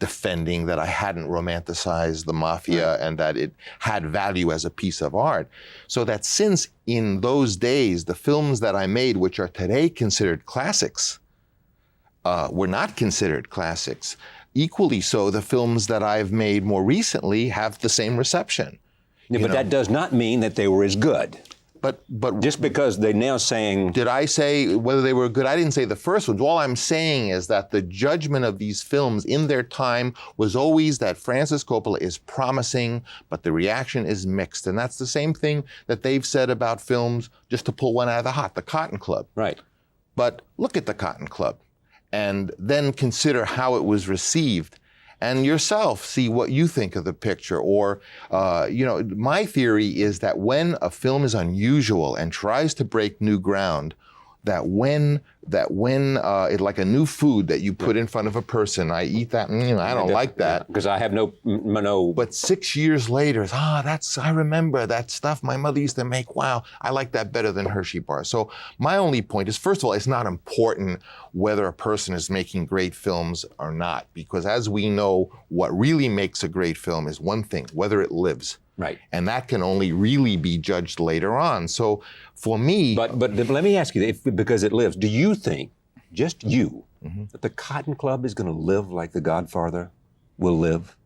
defending that I hadn't romanticized the mafia and that it had value as a piece of art. So that since in those days, the films that I made, which are today considered classics, were not considered classics, equally so the films that I've made more recently have the same reception. Yeah, but that does not mean that they were as good. But just because they're now saying... Did I say whether they were good? I didn't say the first ones. All I'm saying is that the judgment of these films in their time was always that Francis Coppola is promising, but the reaction is mixed. And that's the same thing that they've said about films, just to pull one out of the hat, the Cotton Club. Right. But look at the Cotton Club and then consider how it was received. And yourself see what you think of the picture. Or, my theory is that when a film is unusual and tries to break new ground, that when it's like a new food that you put in front of a person, I eat that, I don't like that. Because I have no... But 6 years later, I remember that stuff my mother used to make. Wow, I like that better than Hershey bars. So my only point is, first of all, it's not important whether a person is making great films or not, because as we know, what really makes a great film is one thing, whether it lives. Right. And that can only really be judged later on. So for me... But let me ask you, because it lives, do you think, just you, that the Cotton Club is going to live like The Godfather will live,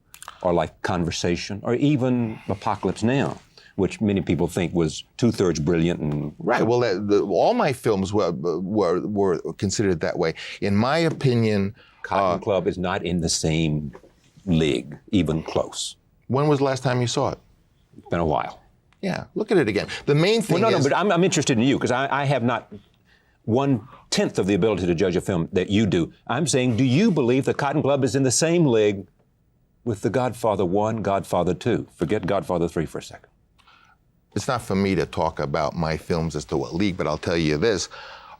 or like Conversation, or even Apocalypse Now, which many people think was 2/3 brilliant and... Right, well, all my films were considered that way. In my opinion... Cotton Club is not in the same league, even close. When was the last time you saw it? It's been a while. Yeah, look at it again. The main thing is... No, but I'm interested in you, because I have not 1/10 of the ability to judge a film that you do. I'm saying, do you believe the Cotton Club is in the same league with The Godfather 1, Godfather 2? Forget Godfather 3 for a second. It's not for me to talk about my films as to what league, but I'll tell you this.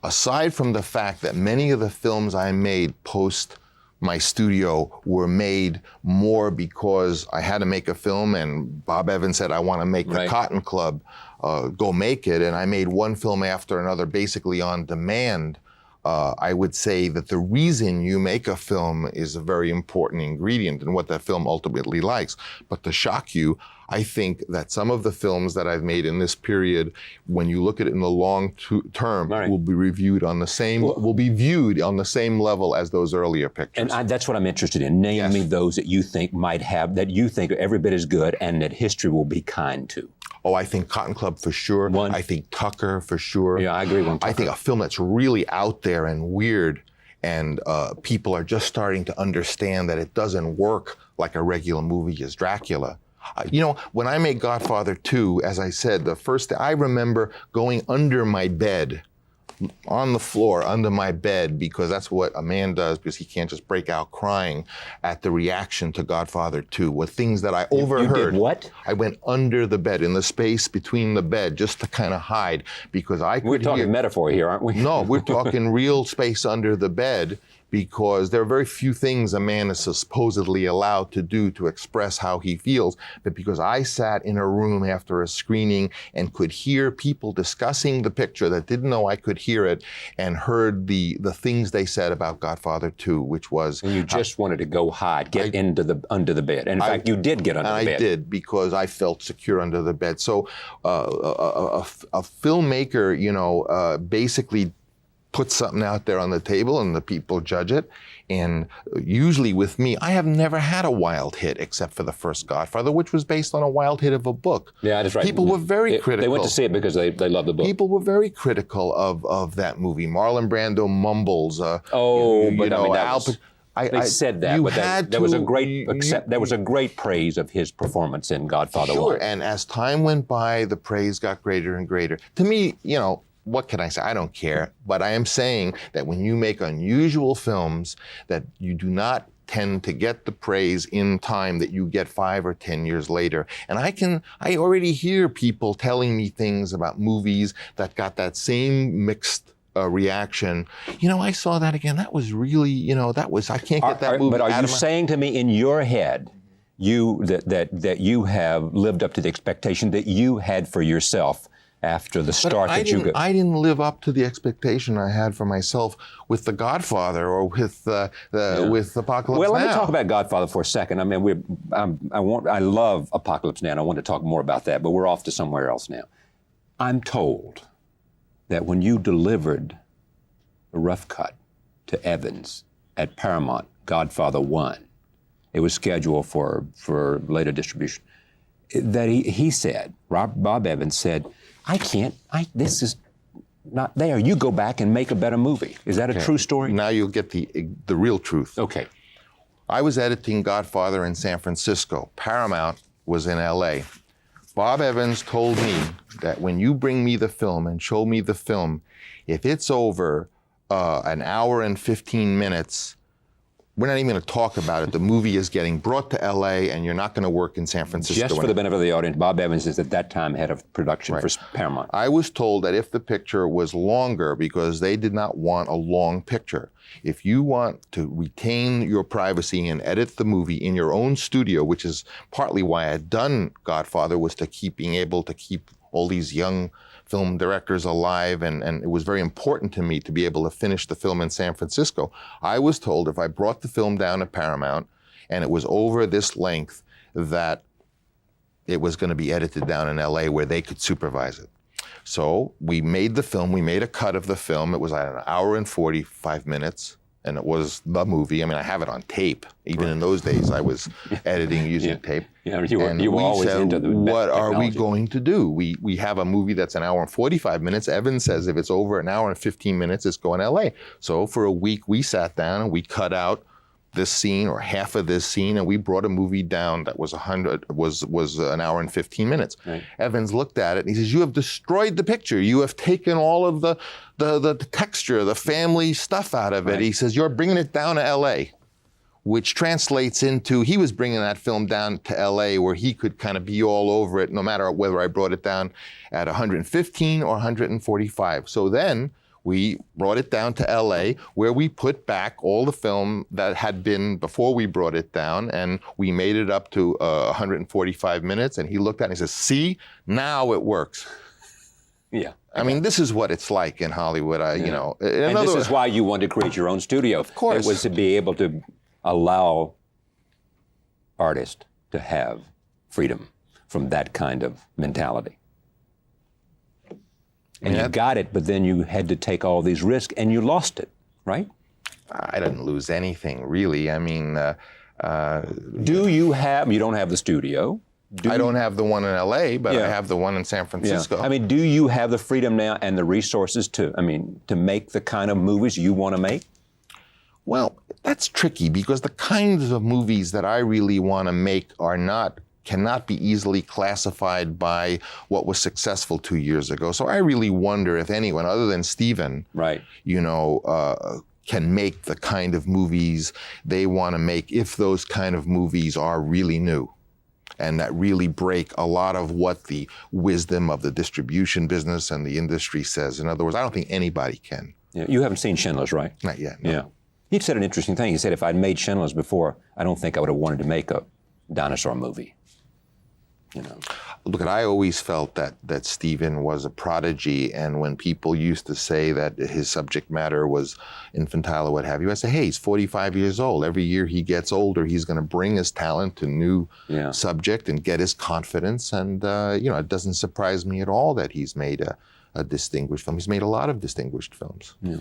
Aside from the fact that many of the films I made post my studio were made more because I had to make a film and Bob Evans said, I want to make the Cotton Club, go make it. And I made one film after another, basically on demand. I would say that the reason you make a film is a very important ingredient in what that film ultimately likes. But to shock you, I think that some of the films that I've made in this period, when you look at it in the long term, will be viewed on the same level as those earlier pictures. And that's what I'm interested in. Name me those that you think that you think are every bit as good and that history will be kind to. Oh, I think Cotton Club for sure. I think Tucker for sure. Yeah, I agree with Tucker. I think a film that's really out there and weird, and people are just starting to understand that it doesn't work like a regular movie is Dracula. When I made Godfather 2, as I said, the first day, I remember going under my bed, on the floor, under my bed, because that's what a man does, because he can't just break out crying at the reaction to Godfather 2, with things that I overheard. You did what? I went under the bed, in the space between the bed, just to kind of hide, because I could We're talking metaphor here, aren't we? No, we're talking real space under the bed. because there are very few things a man is supposedly allowed to do to express how he feels. But because I sat in a room after a screening and could hear people discussing the picture that didn't know I could hear it, and heard the things they said about Godfather 2, which was... And you just wanted to go hide, get under the bed. And in fact, you did get under the bed. I did, because I felt secure under the bed. So a filmmaker, you know, basically puts something out there on the table and the people judge it. And usually with me, I have never had a wild hit except for the first Godfather, which was based on a wild hit of a book. Yeah, that's right. People were very critical. They went to see it because they loved the book. People were very critical of that movie. Marlon Brando mumbles. They said that, but there was a great praise of his performance in Godfather 1. Sure, and as time went by, the praise got greater and greater. To me, you know, what can I say? I don't care. But I am saying that when you make unusual films, that you do not tend to get the praise in time that you get 5 or 10 years later. And I already hear people telling me things about movies that got that same mixed reaction. You know, I saw that again. That was really, you know, I can't get that movie But are out you of my... saying to me in your head, that you have lived up to the expectation that you had for yourself after the start that you got? I didn't live up to the expectation I had for myself with The Godfather or with with Apocalypse Now. Well, let me talk about Godfather for a second. I mean, I love Apocalypse Now, and I want to talk more about that, but we're off to somewhere else now. I'm told that when you delivered the rough cut to Evans at Paramount, Godfather 1, it was scheduled for later distribution, that he said, Bob Evans said, this is not there. You go back and make a better movie. Is that a true story? Now you'll get the real truth. Okay. I was editing Godfather in San Francisco. Paramount was in LA. Bob Evans told me that when you bring me the film and show me the film, if it's over an hour and 15 minutes, we're not even going to talk about it. The movie is getting brought to LA and you're not going to work in San Francisco. Just for the benefit of the audience, Bob Evans is at that time head of production for Paramount. I was told that if the picture was longer, because they did not want a long picture, if you want to retain your privacy and edit the movie in your own studio, which is partly why I had done Godfather, was to being able to keep all these young film directors alive, and it was very important to me to be able to finish the film in San Francisco. I was told if I brought the film down to Paramount and it was over this length, that it was going to be edited down in LA where they could supervise it. So we made the film, we made a cut of the film. It was an hour and 45 minutes, and it was the movie. I mean, I have it on tape. Even in those days, I was editing using tape. Yeah, you were always into the what technology. Are we going to do? We have a movie that's an hour and 45 minutes. Evans says if it's over an hour and 15 minutes, it's going to LA. So for a week, we sat down and we cut out this scene or half of this scene, and we brought a movie down that was was an hour and 15 minutes. Right. Evans looked at it and he says, "You have destroyed the picture. You have taken all of the texture, the family stuff out of it." He says, "You're bringing it down to LA." Which translates into, he was bringing that film down to LA where he could kind of be all over it, no matter whether I brought it down at 115 or 145. So then we brought it down to LA where we put back all the film that had been before we brought it down, and we made it up to 145 minutes. And he looked at it and he says, "See, now it works." Yeah. I mean, this is what it's like in Hollywood, you know. And this is why you wanted to create your own studio. Of course. It was to be able to allow artists to have freedom from that kind of mentality. And you got it, but then you had to take all these risks, and you lost it, right? I didn't lose anything, really. I mean... you don't have the studio. I don't have the one in LA, but I have the one in San Francisco. Yeah. I mean, do you have the freedom now and the resources to make the kind of movies you want to make? Well, that's tricky because the kinds of movies that I really want to make cannot be easily classified by what was successful 2 years ago. So I really wonder if anyone other than Steven, can make the kind of movies they want to make, if those kind of movies are really new and that really break a lot of what the wisdom of the distribution business and the industry says. In other words, I don't think anybody can. Yeah, you haven't seen Schindler's, right? Not yet. No. Yeah. He said an interesting thing. He said, if I'd made Schindler's before, I don't think I would have wanted to make a dinosaur movie. You know. Look, I always felt that Steven was a prodigy, and when people used to say that his subject matter was infantile or what have you, I say, hey, he's 45 years old. Every year he gets older, he's going to bring his talent to new subject and get his confidence. And you know, it doesn't surprise me at all that he's made a distinguished film. He's made a lot of distinguished films. Yeah.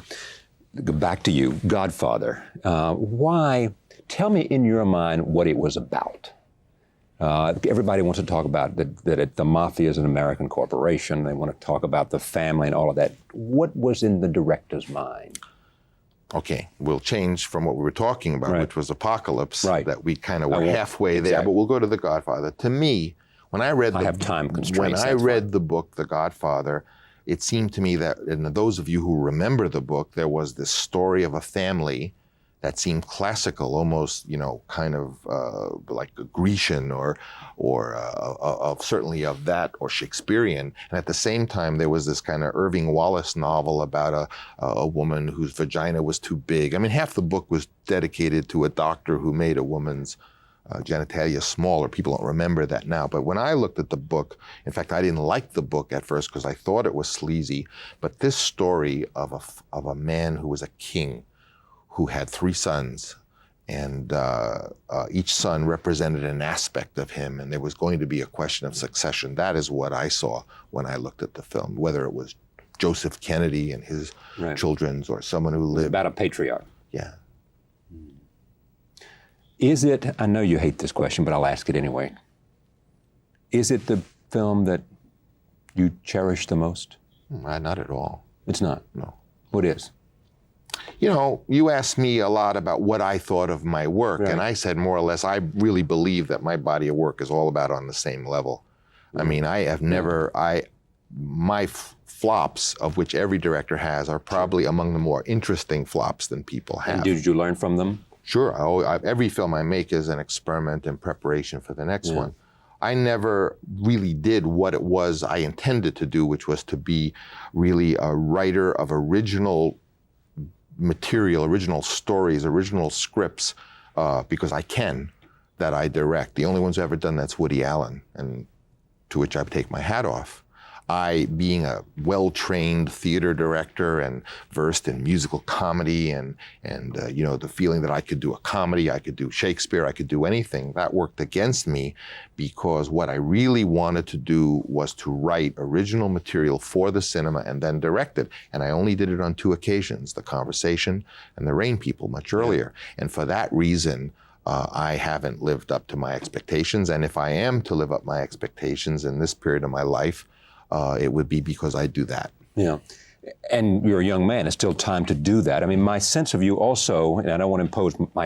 Go back to you, Godfather. Why? Tell me in your mind what it was about. Everybody wants to talk about that the mafia is an American corporation. They want to talk about the family and all of that. What was in the director's mind? Okay, we'll change from what we were talking about, which was Apocalypse, that we kind of were halfway there, but we'll go to The Godfather. To me, when I read the book, The Godfather, it seemed to me that, and those of you who remember the book, there was this story of a family that seemed classical, almost, you know, kind of like a Grecian or certainly of that or Shakespearean. And at the same time, there was this kind of Irving Wallace novel about a woman whose vagina was too big. I mean, half the book was dedicated to a doctor who made a woman's genitalia smaller. People don't remember that now. But when I looked at the book, in fact, I didn't like the book at first because I thought it was sleazy. But this story of a man who was a king, who had 3 sons, and each son represented an aspect of him, and there was going to be a question of succession. That is what I saw when I looked at the film, whether it was Joseph Kennedy and his children's or someone who lived. About a patriarch. Yeah. Is it, I know you hate this question, but I'll ask it anyway. Is it the film that you cherish the most? Not at all. It's not? No. What is? You know, you asked me a lot about what I thought of my work, and I said more or less, I really believe that my body of work is all about on the same level. I mean, I have never, my flops, of which every director has, are probably among the more interesting flops than people have. And did you learn from them? Sure. Every film I make is an experiment in preparation for the next one. I never really did what it was I intended to do, which was to be really a writer of original material, original stories, original scripts, because I can, that I direct. The only ones who ever done that's Woody Allen, and to which I take my hat off. I, being a well-trained theater director and versed in musical comedy and you know, the feeling that I could do a comedy, I could do Shakespeare, I could do anything, that worked against me, because what I really wanted to do was to write original material for the cinema and then direct it. And I only did it on 2 occasions, The Conversation and The Rain People, much earlier. And for that reason, I haven't lived up to my expectations. And if I am to live up my expectations in this period of my life, it would be because I do that. Yeah. And you're a young man. It's still time to do that. I mean, my sense of you also, and I don't want to impose my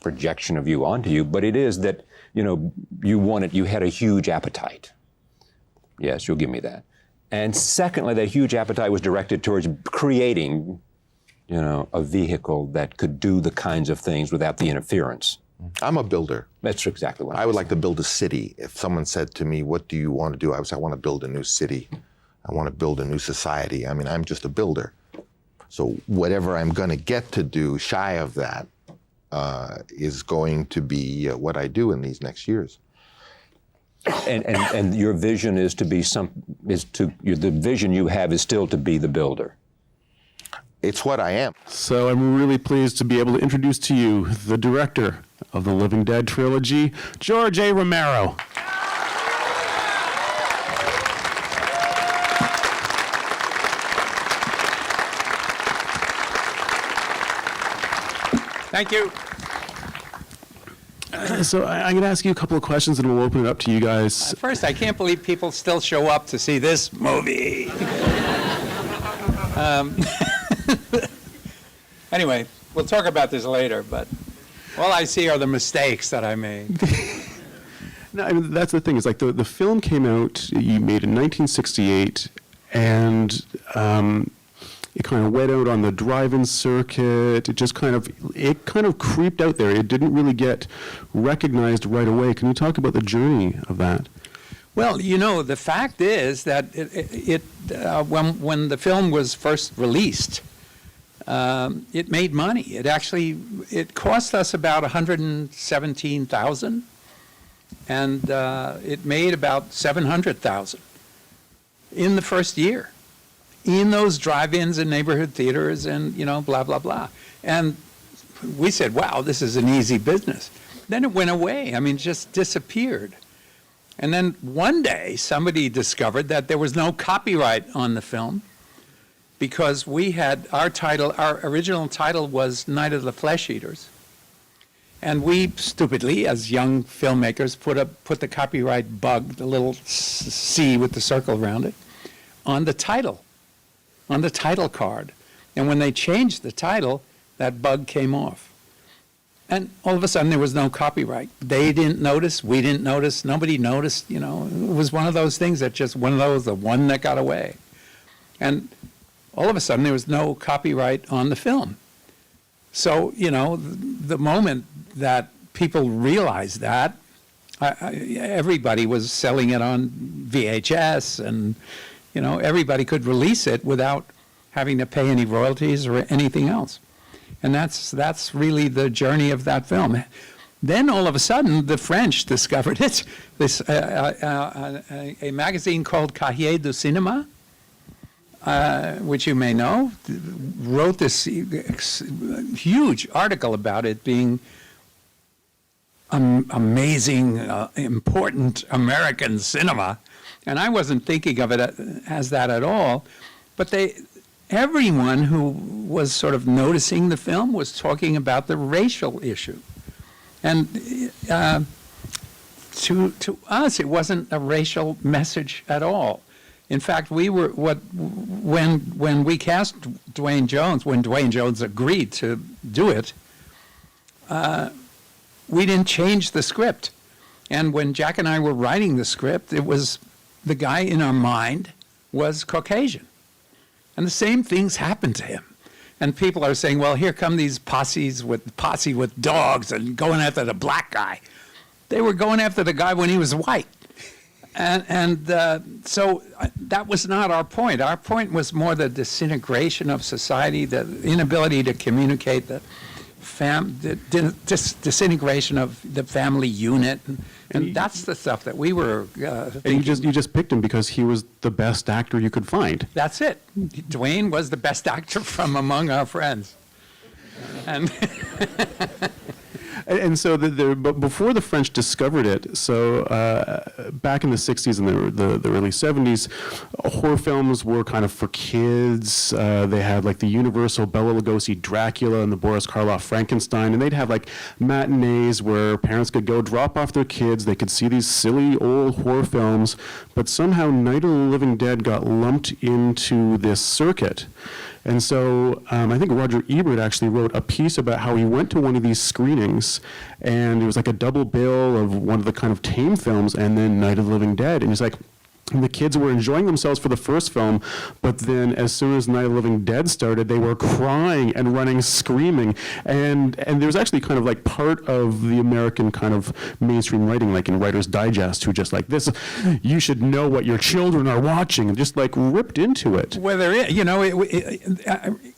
projection of you onto you, but it is that, you know, you had a huge appetite. Yes, you'll give me that. And secondly, that huge appetite was directed towards creating, you know, a vehicle that could do the kinds of things without the interference. I'm a builder. That's exactly what I would like to build a city. If someone said to me, what do you want to do? I would say, I want to build a new city. I want to build a new society. I mean, I'm just a builder. So whatever I'm going to get to do shy of that is going to be what I do in these next years. And your vision is to be the vision you have is still to be the builder. It's what I am. So I'm really pleased to be able to introduce to you the director of the Living Dead trilogy, George A. Romero. Thank you. So I'm going to ask you a couple of questions and we'll open it up to you guys. First, I can't believe people still show up to see this movie. Anyway, we'll talk about this later, but all I see are the mistakes that I made. No, I mean, that's the thing. Is like the film came out, you made in 1968, and it kind of went out on the drive-in circuit. It kind of creeped out there. It didn't really get recognized right away. Can you talk about the journey of that? Well, you know, the fact is that when the film was first released, it made money. It cost us about $117,000, and it made about $700,000 in the first year, in those drive-ins and neighborhood theaters, and blah blah blah. And we said, "Wow, this is an easy business." Then it went away. I mean, just disappeared. And then one day, somebody discovered that there was no copyright on the film, because we had our original title was Night of the Flesh Eaters. And we stupidly, as young filmmakers, put the copyright bug, the little C with the circle around it, on the title card. And when they changed the title, that bug came off. And all of a sudden there was no copyright. They didn't notice, we didn't notice, nobody noticed, It was one of those things that just the one that got away. And all of a sudden there was no copyright on the film. So, the moment that people realized that, everybody was selling it on VHS, and, everybody could release it without having to pay any royalties or anything else. And that's really the journey of that film. Then all of a sudden, the French discovered it. A magazine called Cahiers du Cinéma, which you may know, wrote this huge article about it being amazing, important American cinema. And I wasn't thinking of it as that at all. But everyone who was sort of noticing the film was talking about the racial issue. And to us, it wasn't a racial message at all. In fact, when we cast Dwayne Jones, when Dwayne Jones agreed to do it, we didn't change the script. And when Jack and I were writing the script, it was the guy in our mind was Caucasian. And the same things happened to him. And people are saying, well, here come these posse with dogs and going after the black guy. They were going after the guy when he was white. And so that was not our point. Our point was more the disintegration of society, the inability to communicate, the disintegration of the family unit. And that's the stuff that we were thinking. And you just picked him because he was the best actor you could find. That's it. Dwayne was the best actor from among our friends. And And so, but before the French discovered it, so back in the 60s and the early 70s, horror films were kind of for kids. They had like the Universal Bela Lugosi Dracula and the Boris Karloff Frankenstein, and they'd have like matinees where parents could go drop off their kids. They could see these silly old horror films, but somehow Night of the Living Dead got lumped into this circuit. And so I think Roger Ebert actually wrote a piece about how he went to one of these screenings, and it was like a double bill of one of the kind of tame films and then Night of the Living Dead. And he's like, and the kids were enjoying themselves for the first film, but then as soon as Night of the Living Dead started, they were crying and running, screaming. And there was actually kind of like part of the American kind of mainstream writing, like in Writer's Digest, who just like, this, you should know what your children are watching, and just like ripped into it. Well, there is,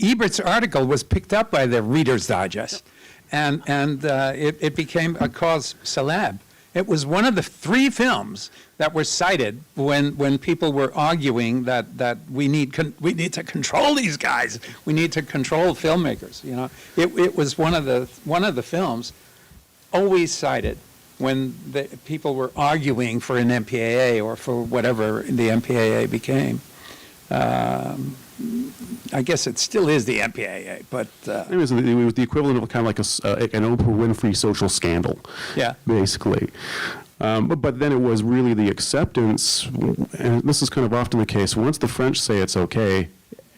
Ebert's article was picked up by the Reader's Digest, and it became a cause célèbre. It was one of the 3 films that were cited when people were arguing that we need to control these guys. We need to control filmmakers. It was one of the films always cited when the people were arguing for an MPAA or for whatever the MPAA became. I guess it still is the MPAA, but it was the equivalent of kind of like an Oprah Winfrey social scandal. Yeah, basically. But then it was really the acceptance, and this is kind of often the case. Once the French say it's okay,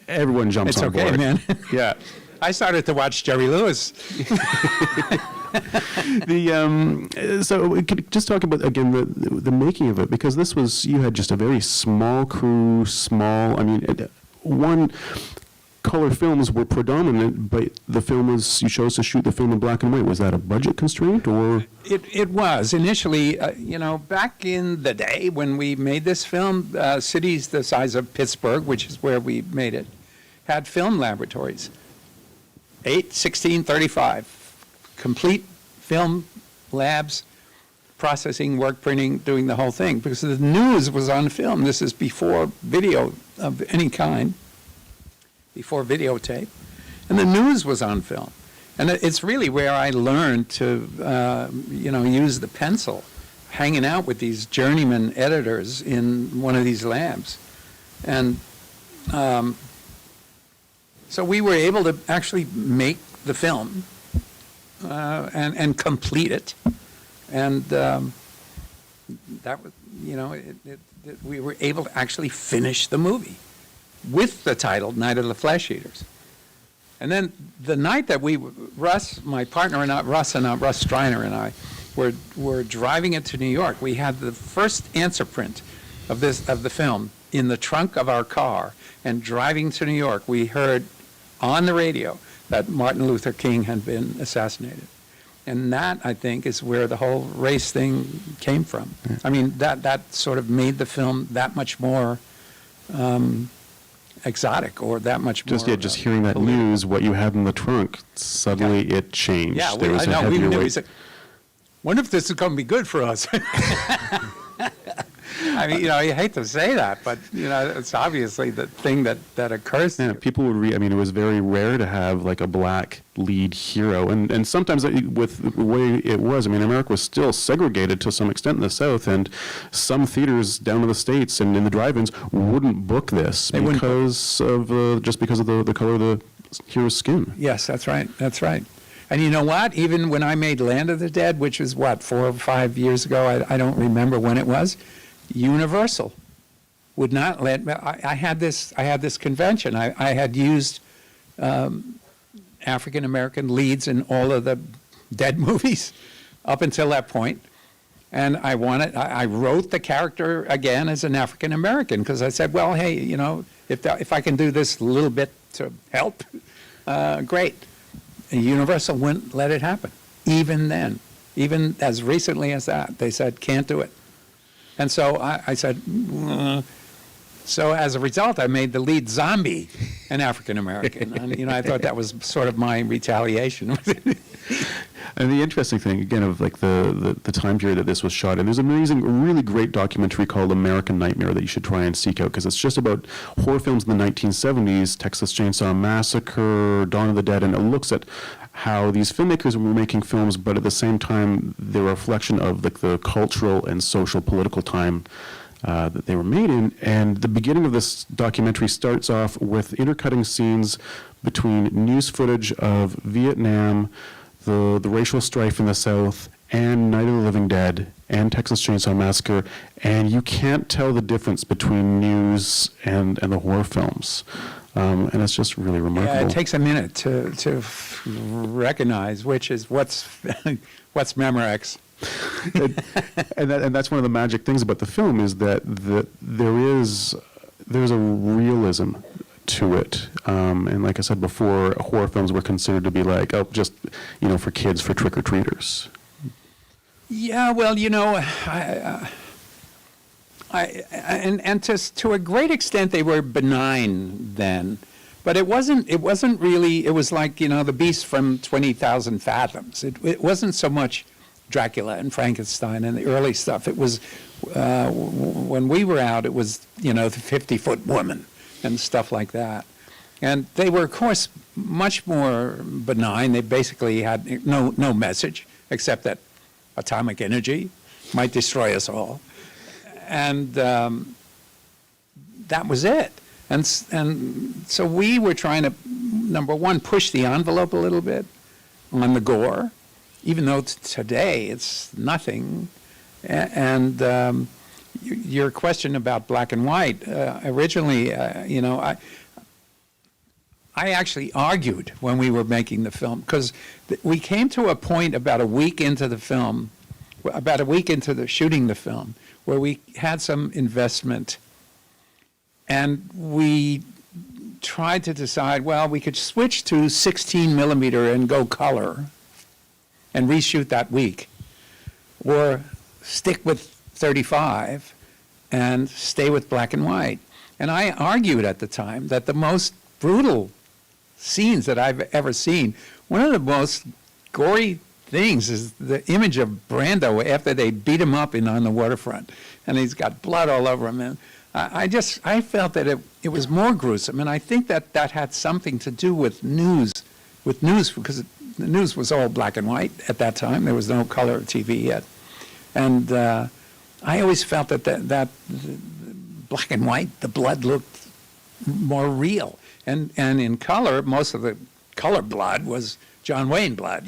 everyone jumps on board. It's okay, man. Yeah. I started to watch Jerry Lewis. So we could just talk about again the making of it, because this was, you had just a very small crew, one color films were predominant, but the film was, you chose to shoot the film in black and white. Was that a budget constraint, or? It was initially, back in the day when we made this film, cities the size of Pittsburgh, which is where we made it, had film laboratories. 1635, complete film labs, processing, work printing, doing the whole thing, because the news was on film. This is before video of any kind, before videotape, and the news was on film. And it's really where I learned to, use the pencil, hanging out with these journeyman editors in one of these labs. And so we were able to actually make the film and complete it. And that was, we were able to actually finish the movie with the title Night of the Flesh Eaters. And then the night that Russ, my partner and I, Russ Streiner and I, were driving it to New York, we had the first answer print of the film in the trunk of our car. And driving to New York, we heard on the radio that Martin Luther King had been assassinated. And that, I think, is where the whole race thing came from. Yeah. I mean, that sort of made the film that much more exotic, or that much more... Just hearing that political news, what you had in the trunk, suddenly it changed. Yeah, there was a heavier weight. We said, wonder if this is going to be good for us. I mean, you hate to say that, but, it's obviously the thing that occurs to you. People would read, it was very rare to have, like, a black lead hero. And sometimes with the way it was, America was still segregated to some extent in the South, and some theaters down in the States and in the drive-ins wouldn't book this because of the color of the hero's skin. Yes, that's right. That's right. And you know what? Even when I made Land of the Dead, which was, 4 or 5 years ago, I don't remember when it was, Universal would not let me. I had this convention. I had used African American leads in all of the Dead movies up until that point, and I wrote the character again as an African American, because I said, well, hey, if I can do this little bit to help, great. And Universal wouldn't let it happen. Even then, even as recently as that, they said, can't do it. And so I said, so as a result, I made the lead zombie an African-American. And, I thought that was sort of my retaliation. And the interesting thing, again, of like the time period that this was shot, and there's an amazing, really great documentary called American Nightmare that you should try and seek out, because it's just about horror films in the 1970s, Texas Chainsaw Massacre, Dawn of the Dead, and it looks at how these filmmakers were making films, but at the same time, they're a reflection of like the cultural and social political time that they were made in. And the beginning of this documentary starts off with intercutting scenes between news footage of Vietnam, the racial strife in the South, and Night of the Living Dead, and Texas Chainsaw Massacre, and you can't tell the difference between news and the horror films. And it's just really remarkable. Yeah, it takes a minute to recognize which is what's Memorex. and that's one of the magic things about the film, is that there's a realism to it. And like I said before, horror films were considered to be like, just, for kids, for trick-or-treaters. Yeah, well, to a great extent they were benign then, but it wasn't really. It was like the Beast from 20,000 Fathoms. It wasn't so much Dracula and Frankenstein and the early stuff. It was when we were out. It was the 50-foot woman and stuff like that, and they were of course much more benign. They basically had no message except that atomic energy might destroy us all. And that was it. And so we were trying to, number one, push the envelope a little bit on the gore, even though today it's nothing. And your question about black and white, originally, I actually argued when we were making the film, because we came to a point about a week into the film, shooting the film, where we had some investment, and we tried to decide, well, we could switch to 16 millimeter and go color and reshoot that week, or stick with 35 and stay with black and white. And I argued at the time that the most brutal scenes that I've ever seen. One of the most gory things is the image of Brando after they beat him up on the waterfront, and he's got blood all over him. And I felt that it was more gruesome, and I think that had something to do with news, because the news was all black and white at that time. There was no color TV yet, and I always felt that that black and white, the blood looked more real, and in color, most of the color blood was John Wayne blood,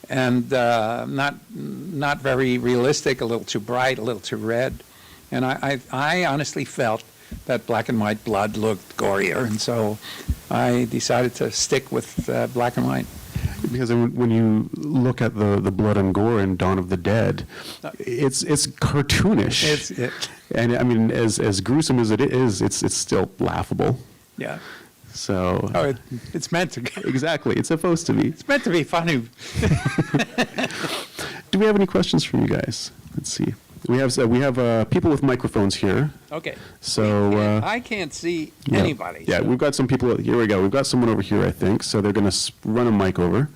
and not very realistic, a little too bright, a little too red. And I honestly felt that black and white blood looked gorier, and so I decided to stick with black and white. Because when you look at the blood and gore in Dawn of the Dead, it's cartoonish. And I mean, as gruesome as it is, it's still laughable. Yeah. So. Oh, it's meant to. Exactly. It's supposed to be. It's meant to be funny. Do we have any questions from you guys? Let's see. We have people with microphones here. Okay. So I can't see anybody. Yeah, so. We've got some people. Here we go. We've got someone over here, I think. So they're going to run a mic over.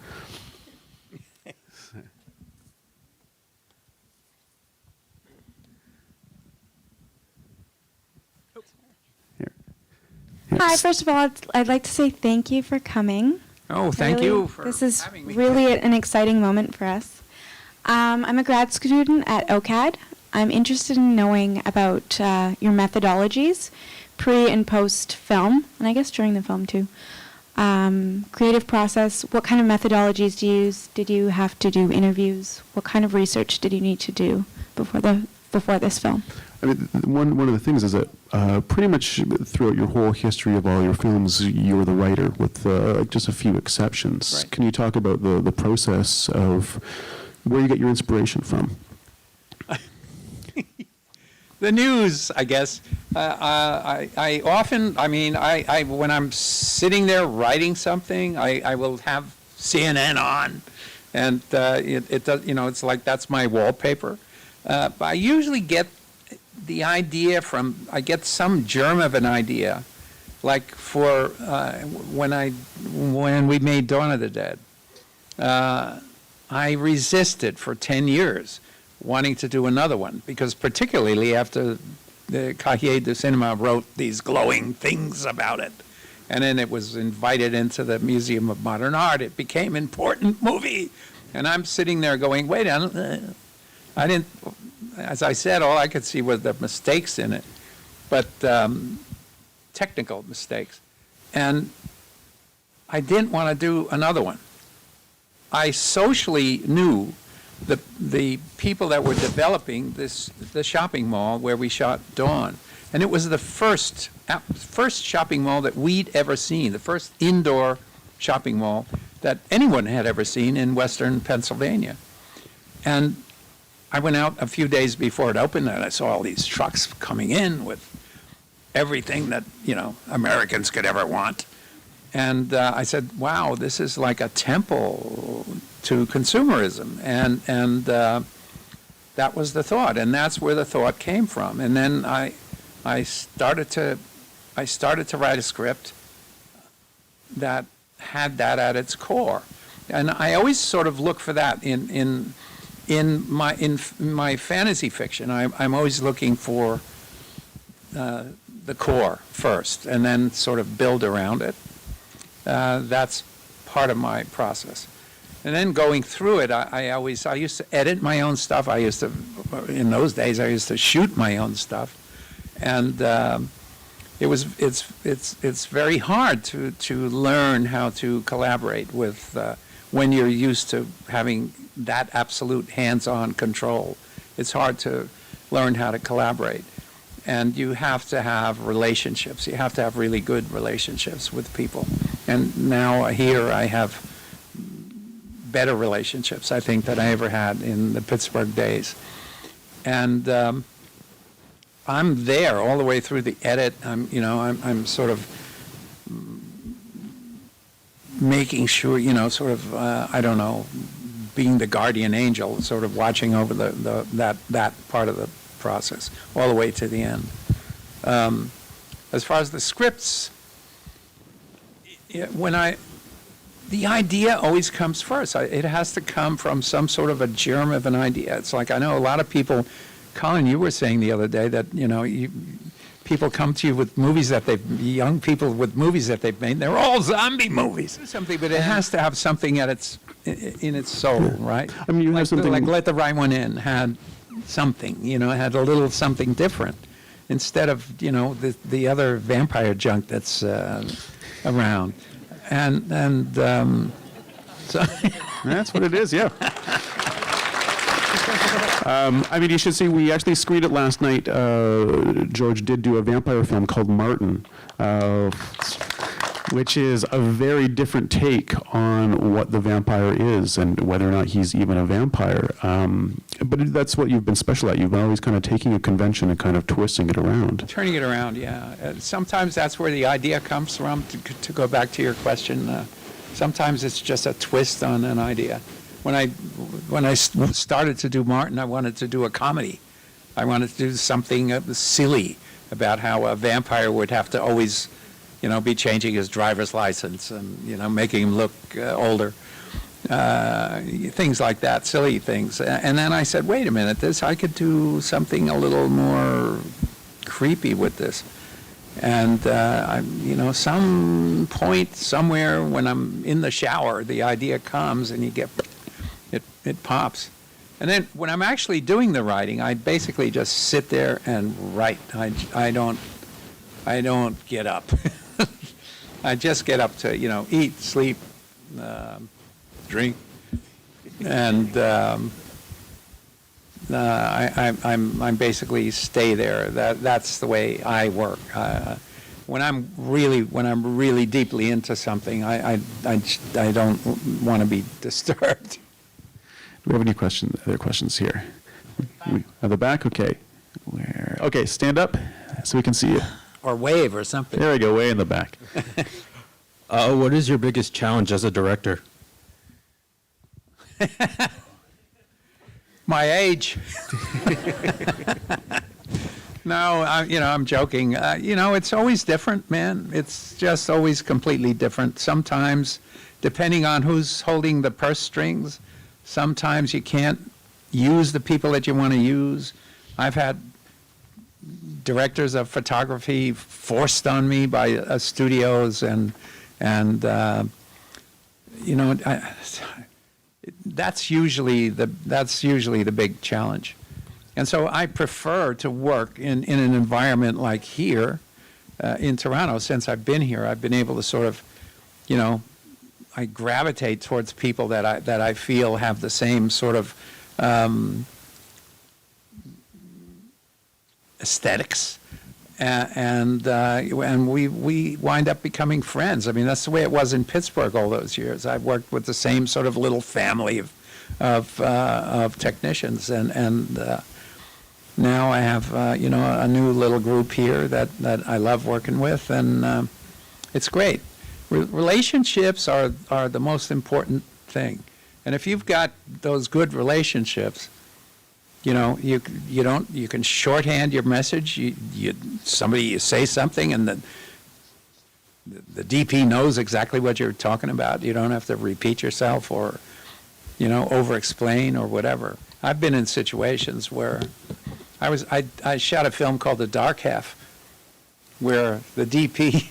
Hi, first of all, I'd like to say thank you for coming. Oh, thank you for This is having me. really an exciting moment for us. I'm a grad student at OCAD. I'm interested in knowing about your methodologies, pre and post film, and I guess during the film too. Creative process, what kind of methodologies do you use? Did you have to do interviews? What kind of research did you need to do before this film? I mean, one of the things is that pretty much throughout your whole history of all your films, you're the writer, with just a few exceptions. Right. Can you talk about the process of where you get your inspiration from? The news, I guess. I often, when I'm sitting there writing something, I will have CNN on, and it does, it's like that's my wallpaper. But I usually get the idea I get some germ of an idea, like for when we made Dawn of the Dead. I resisted for 10 years wanting to do another one, because particularly after the Cahiers du Cinéma wrote these glowing things about it, and then it was invited into the Museum of Modern Art, it became an important movie. And I'm sitting there going, wait, I didn't, as I said, all I could see was the mistakes in it, but technical mistakes. And I didn't want to do another one. I socially knew the people that were developing the shopping mall where we shot Dawn. And it was the first shopping mall that we'd ever seen, the first indoor shopping mall that anyone had ever seen in Western Pennsylvania. And I went out a few days before it opened, and I saw all these trucks coming in with everything that, Americans could ever want. And I said, wow, this is like a temple to consumerism. And that was the thought, and that's where the thought came from. And then I started to write a script that had that at its core. And I always sort of look for that in my fantasy fiction. I'm always looking for the core first, and then sort of build around it. That's part of my process. And then going through it, I used to edit my own stuff. In those days, I used to shoot my own stuff, and it's very hard to learn how to collaborate with when you're used to having that absolute hands-on control. It's hard to learn how to collaborate. And you have to have relationships. You have to have really good relationships with people. And now here I have better relationships, I think, than I ever had in the Pittsburgh days. And I'm there all the way through the edit. I'm sort of making sure, being the guardian angel, sort of watching over that part of the process all the way to the end. As far as the scripts, the idea always comes first. It has to come from some sort of a germ of an idea. It's like I know a lot of people, Colin, you were saying the other day that, people come to you with movies that young people with movies that they've made, they're all zombie movies. Something, but it has to have something in its soul, right? I mean, you have something like Let the Right One In had something, it had a little something different instead of, the other vampire junk that's around. And so that's what it is, yeah. I mean, you should see, we actually screened it last night. George did do a vampire film called Martin, which is a very different take on what the vampire is and whether or not he's even a vampire. But that's what you've been special at. You've been always kind of taking a convention and kind of twisting it around. Turning it around, yeah. Sometimes that's where the idea comes from, to go back to your question. Sometimes it's just a twist on an idea. When I started to do Martin, I wanted to do a comedy. I wanted to do something silly about how a vampire would have to always, be changing his driver's license and, making him look older. Things like that, silly things. And then I said, wait a minute, I could do something a little more creepy with this. And, some point somewhere when I'm in the shower, the idea comes and it pops. And then when I'm actually doing the writing, I basically just sit there and write. I don't get up. I just get up to, eat, sleep, drink, and I'm basically stay there. That's the way I work. When I'm really deeply into something, I don't want to be disturbed. Do we have any other questions here? At the back? Okay. Okay, stand up so we can see you. Or wave or something. There we go, way in the back. What is your biggest challenge as a director? My age. No, I'm joking. It's always different, man. It's just always completely different. Sometimes, depending on who's holding the purse strings, sometimes you can't use the people that you want to use. I've had directors of photography forced on me by studios, and that's usually the big challenge. And so I prefer to work in an environment like here in Toronto. Since I've been here, I've been able to sort of, I gravitate towards people that I feel have the same sort of aesthetics, and we wind up becoming friends. I mean, that's the way it was in Pittsburgh all those years. I worked with the same sort of little family of technicians, and now I have a new little group here that I love working with, and it's great. Relationships are the most important thing, and if you've got those good relationships, you can shorthand your message. You say something, and the DP knows exactly what you're talking about. You don't have to repeat yourself or over-explain or whatever. I've been in situations where I shot a film called The Dark Half, where the DP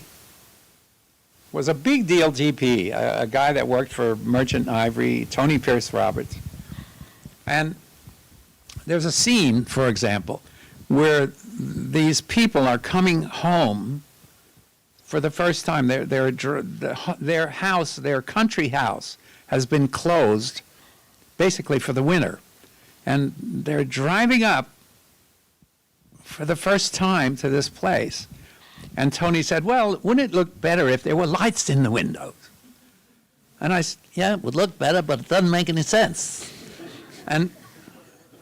was a big deal DP, a guy that worked for Merchant Ivory, Tony Pierce Roberts. And there's a scene, for example, where these people are coming home for the first time. Their house, their country house, has been closed basically for the winter. And they're driving up for the first time to this place. And Tony said, well, wouldn't it look better if there were lights in the windows? And I said, yeah, it would look better, but it doesn't make any sense. And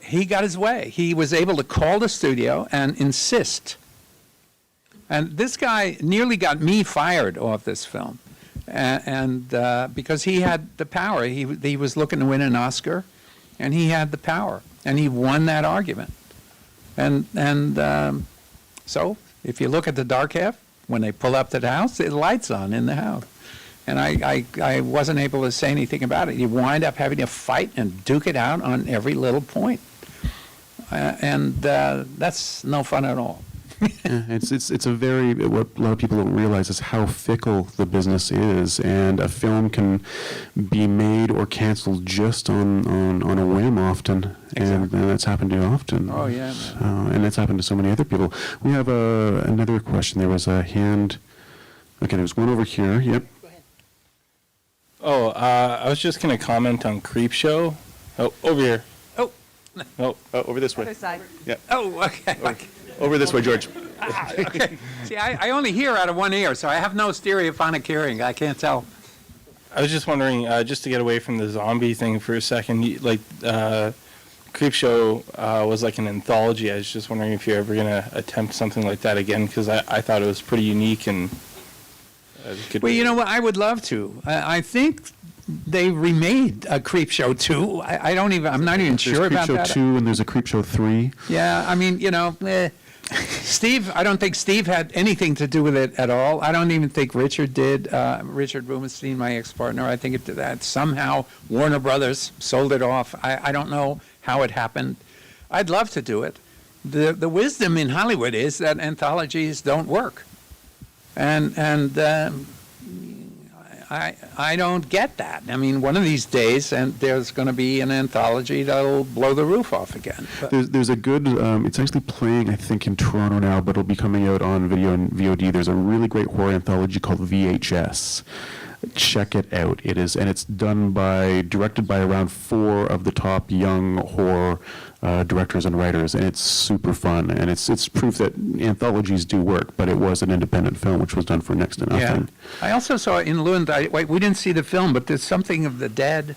he got his way. He was able to call the studio and insist. And this guy nearly got me fired off this film. And because he had the power. He was looking to win an Oscar, and he had the power. And he won that argument. And so if you look at The Dark Half, when they pull up to the house, the light's on in the house. And I wasn't able to say anything about it. You wind up having to fight and duke it out on every little point. And that's no fun at all. Yeah, it's a very, what a lot of people don't realize is how fickle the business is, and a film can be made or canceled just on a whim often, and that's happened to you often. Oh, yeah. And that's happened to so many other people. We have another question. There was a hand. Okay, there's one over here. Yep. Oh, I was just going to comment on Creepshow. Oh, over here. Oh. Oh, over this way. Other side. Yeah. Oh, okay. Over this way, George. Okay. See, I only hear out of one ear, so I have no stereophonic hearing. I can't tell. I was just wondering, just to get away from the zombie thing for a second, Creepshow was like an anthology. I was just wondering if you're ever going to attempt something like that again, because I thought it was pretty unique and Well, you know what? I would love to. I think they remade a Creepshow 2. I'm not even sure about that. There's Creepshow 2 and there's a Creepshow 3. Yeah, I mean, Steve, I don't think Steve had anything to do with it at all. I don't even think Richard did. Richard Rubenstein, my ex-partner, I think it did that. Somehow Warner Brothers sold it off. I don't know how it happened. I'd love to do it. The wisdom in Hollywood is that anthologies don't work. And I don't get that. I mean, one of these days, and there's going to be an anthology that'll blow the roof off again. There's a good, it's actually playing, I think, in Toronto now, but it'll be coming out on video and VOD. There's a really great horror anthology called VHS. Check it out. It is, and it's directed by around 4 of the top young horror directors and writers, and it's super fun. And it's proof that anthologies do work, but it was an independent film which was done for next to nothing. Yeah. I also saw in Lund, we didn't see the film, but there's something of the Dead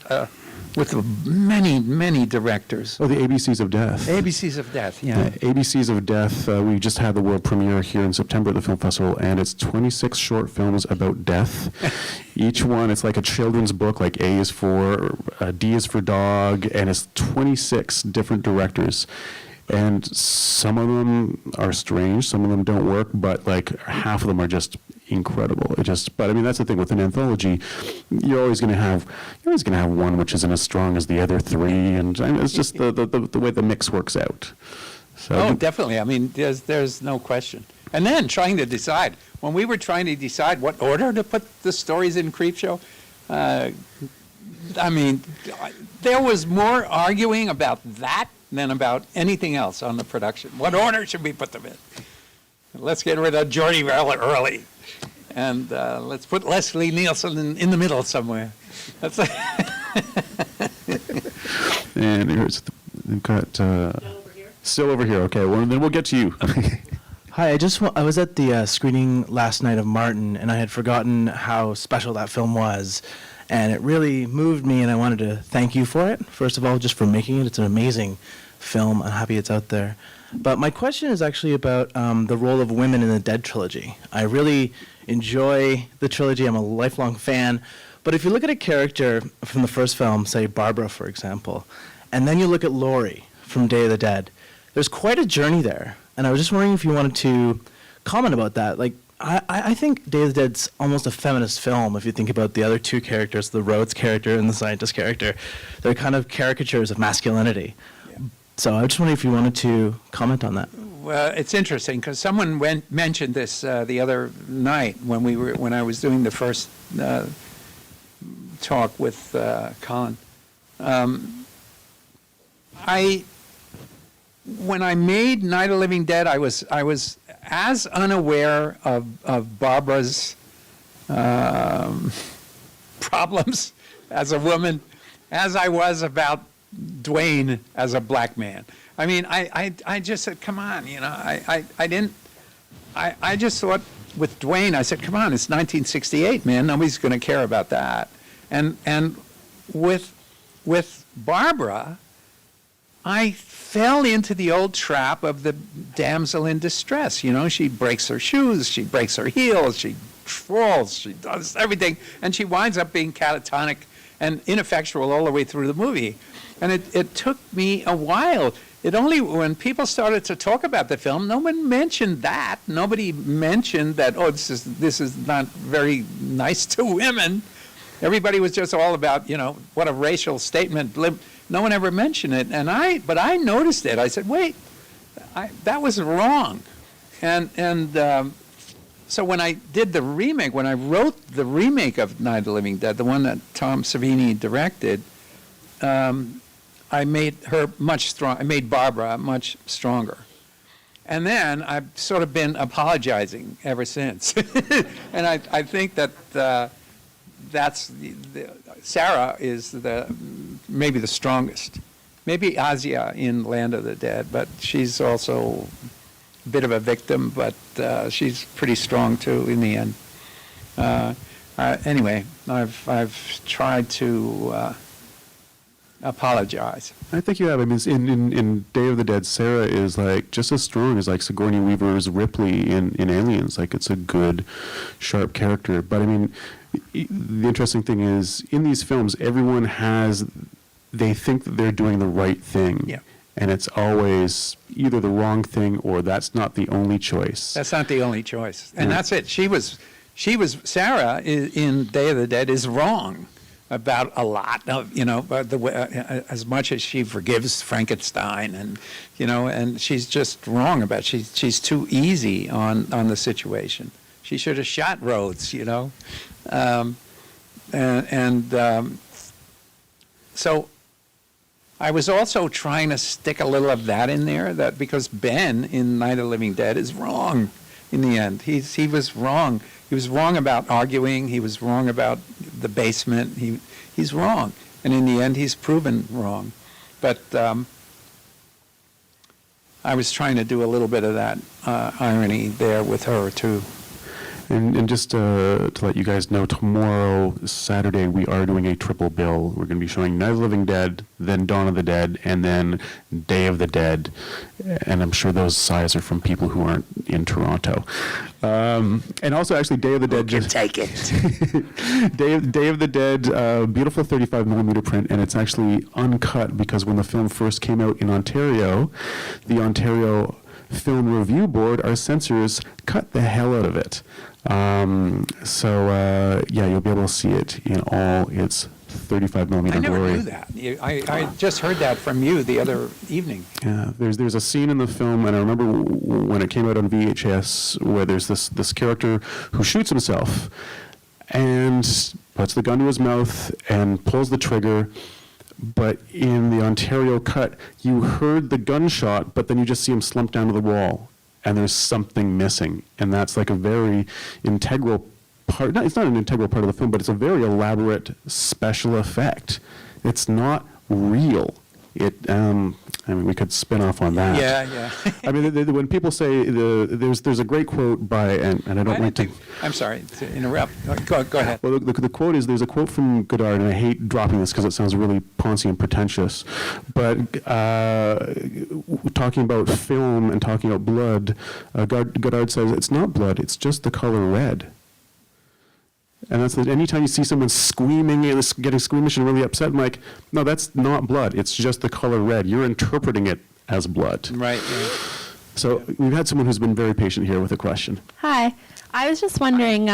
with many directors. Oh, the ABCs of Death. ABCs of Death, yeah. ABCs of Death, we just had the world premiere here in September at the film festival, and it's 26 short films about death. Each one, it's like a children's book, like A is for, D is for dog, and it's 26 different directors. And some of them are strange, some of them don't work, but like half of them are just incredible. But I mean, that's the thing with an anthology. You're always going to have one which isn't as strong as the other 3, and it's just the way the mix works out. So definitely. I mean, there's no question. And then trying to decide, when we were trying to decide what order to put the stories in Creepshow, I mean, there was more arguing about that than about anything else on the production. What order should we put them in? Let's get rid of Geordie early. And let's put Leslie Nielsen in the middle somewhere. That's and here's we've got still over here. Okay, well then we'll get to you. Hi, I was at the screening last night of Martin, and I had forgotten how special that film was, and it really moved me, and I wanted to thank you for it. First of all, just for making it. It's an amazing film. I'm happy it's out there. But my question is actually about the role of women in the Dead trilogy. I really enjoy the trilogy. I'm a lifelong fan. But if you look at a character from the first film, say Barbara, for example, and then you look at Laurie from Day of the Dead, there's quite a journey there. And I was just wondering if you wanted to comment about that. Like, I think Day of the Dead's almost a feminist film if you think about the other 2 characters, the Rhodes character and the scientist character. They're kind of caricatures of masculinity. So I just wondering if you wanted to comment on that. Well, it's interesting because someone mentioned this the other night when I was doing the first talk with Colin. When I made Night of the Living Dead, I was as unaware of Barbara's problems as a woman as I was about Dwayne as a black man. I mean, I just said, come on, I just thought with Dwayne, I said, come on, it's 1968, man, nobody's going to care about that. And with Barbara, I fell into the old trap of the damsel in distress. She breaks her shoes, she breaks her heels, she falls, she does everything, and she winds up being catatonic and ineffectual all the way through the movie. And it took me a while it only, when people started to talk about the film, no one mentioned that. Nobody mentioned that, oh, this is not very nice to women. Everybody was just all about, what a racial statement. No one ever mentioned it. But I noticed it. I said, wait, that was wrong. So when I did the remake, when I wrote the remake of Night of the Living Dead, the one that Tom Savini directed, I made her much stronger. I made Barbara much stronger. And then I've sort of been apologizing ever since. And I think that Sarah is maybe the strongest. Maybe Asia in Land of the Dead, but she's also a bit of a victim, but she's pretty strong too in the end. Anyway, I've tried to apologize. I think you have. I mean, in Day of the Dead, Sarah is like just as strong as like Sigourney Weaver's Ripley in Aliens. Like, it's a good, sharp character. But I mean, the interesting thing is, in these films, everyone they think that they're doing the right thing. Yeah. And it's always either the wrong thing or that's not the only choice. That's not the only choice. And that's it. Sarah in Day of the Dead is wrong about a lot of, as much as she forgives Frankenstein and she's just wrong about it. She's too easy on the situation. She should have shot Rhodes, so I was also trying to stick a little of that in there, that because Ben in Night of the Living Dead is wrong in the end. He was wrong. He was wrong about arguing. He was wrong about the basement. He's wrong. And in the end, he's proven wrong. But I was trying to do a little bit of that irony there with her, too. And just to let you guys know, tomorrow, Saturday, we are doing a triple bill. We're going to be showing Night of the Living Dead, then Dawn of the Dead, and then Day of the Dead. And I'm sure those sighs are from people who aren't in Toronto. And also, actually, Day of the Dead. You can take it. Day of the Dead, beautiful 35 millimeter print, and it's actually uncut because when the film first came out in Ontario, the Ontario Film Review Board, our censors, cut the hell out of it. You'll be able to see it in all its 35 millimeter glory. I never knew that. I just heard that from you the other evening. Yeah, there's a scene in the film, and I remember when it came out on VHS, where there's this character who shoots himself and puts the gun to his mouth and pulls the trigger. But in the Ontario cut, you heard the gunshot, but then you just see him slump down to the wall, and there's something missing. And that's like a very integral part. It's not an integral part of the film, but it's a very elaborate special effect. It's not real. We could spin off on that. Yeah. I mean, when people say there's a great quote by, and I don't like to. I'm sorry to interrupt. Go ahead. Well, the quote is, there's a quote from Godard, and I hate dropping this because it sounds really poncy and pretentious, but talking about film and talking about blood, Godard says, it's not blood, it's just the color red. And that's anytime you see someone screaming, getting squeamish and really upset, I'm like, no, that's not blood. It's just the color red. You're interpreting it as blood. Right. Yeah. So we've had someone who's been very patient here with a question. Hi. I was just wondering,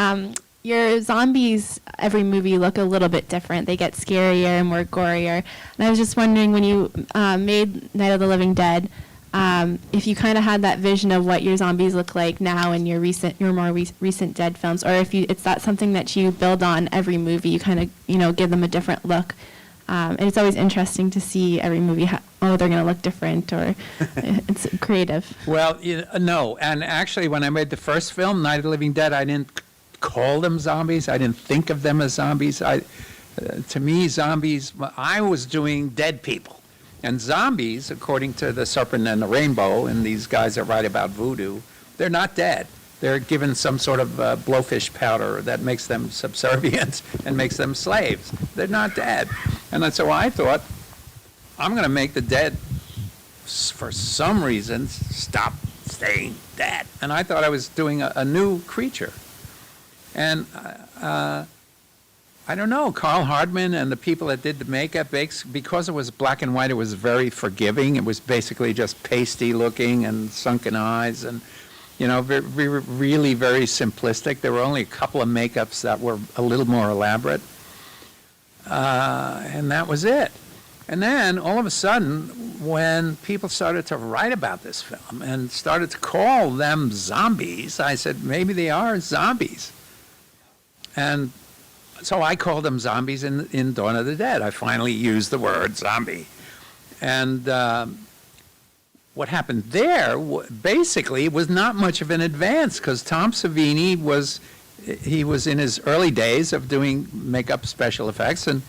your zombies, every movie, look a little bit different. They get scarier and more gorier. And I was just wondering, when you made Night of the Living Dead, if you kind of had that vision of what your zombies look like now in your more recent Dead films, or if it's that something that you build on every movie, you kind of give them a different look. And it's always interesting to see every movie they're going to look different, or it's creative. Well, no, and actually when I made the first film, Night of the Living Dead, I didn't call them zombies. I didn't think of them as zombies. To me, zombies, I was doing dead people. And zombies, according to The Serpent and the Rainbow, and these guys that write about voodoo, they're not dead. They're given some sort of blowfish powder that makes them subservient and makes them slaves. They're not dead. And so I thought, I'm going to make the dead, for some reason, stop staying dead. And I thought I was doing a new creature. And I don't know, Carl Hardman and the people that did the makeup, because it was black and white, it was very forgiving. It was basically just pasty looking and sunken eyes and, really very simplistic. There were only a couple of makeups that were a little more elaborate. And that was it. And then all of a sudden, when people started to write about this film and started to call them zombies, I said, maybe they are zombies. And so I called them zombies in Dawn of the Dead. I finally used the word zombie. And what happened there, basically, was not much of an advance, because Tom Savini was in his early days of doing makeup special effects, and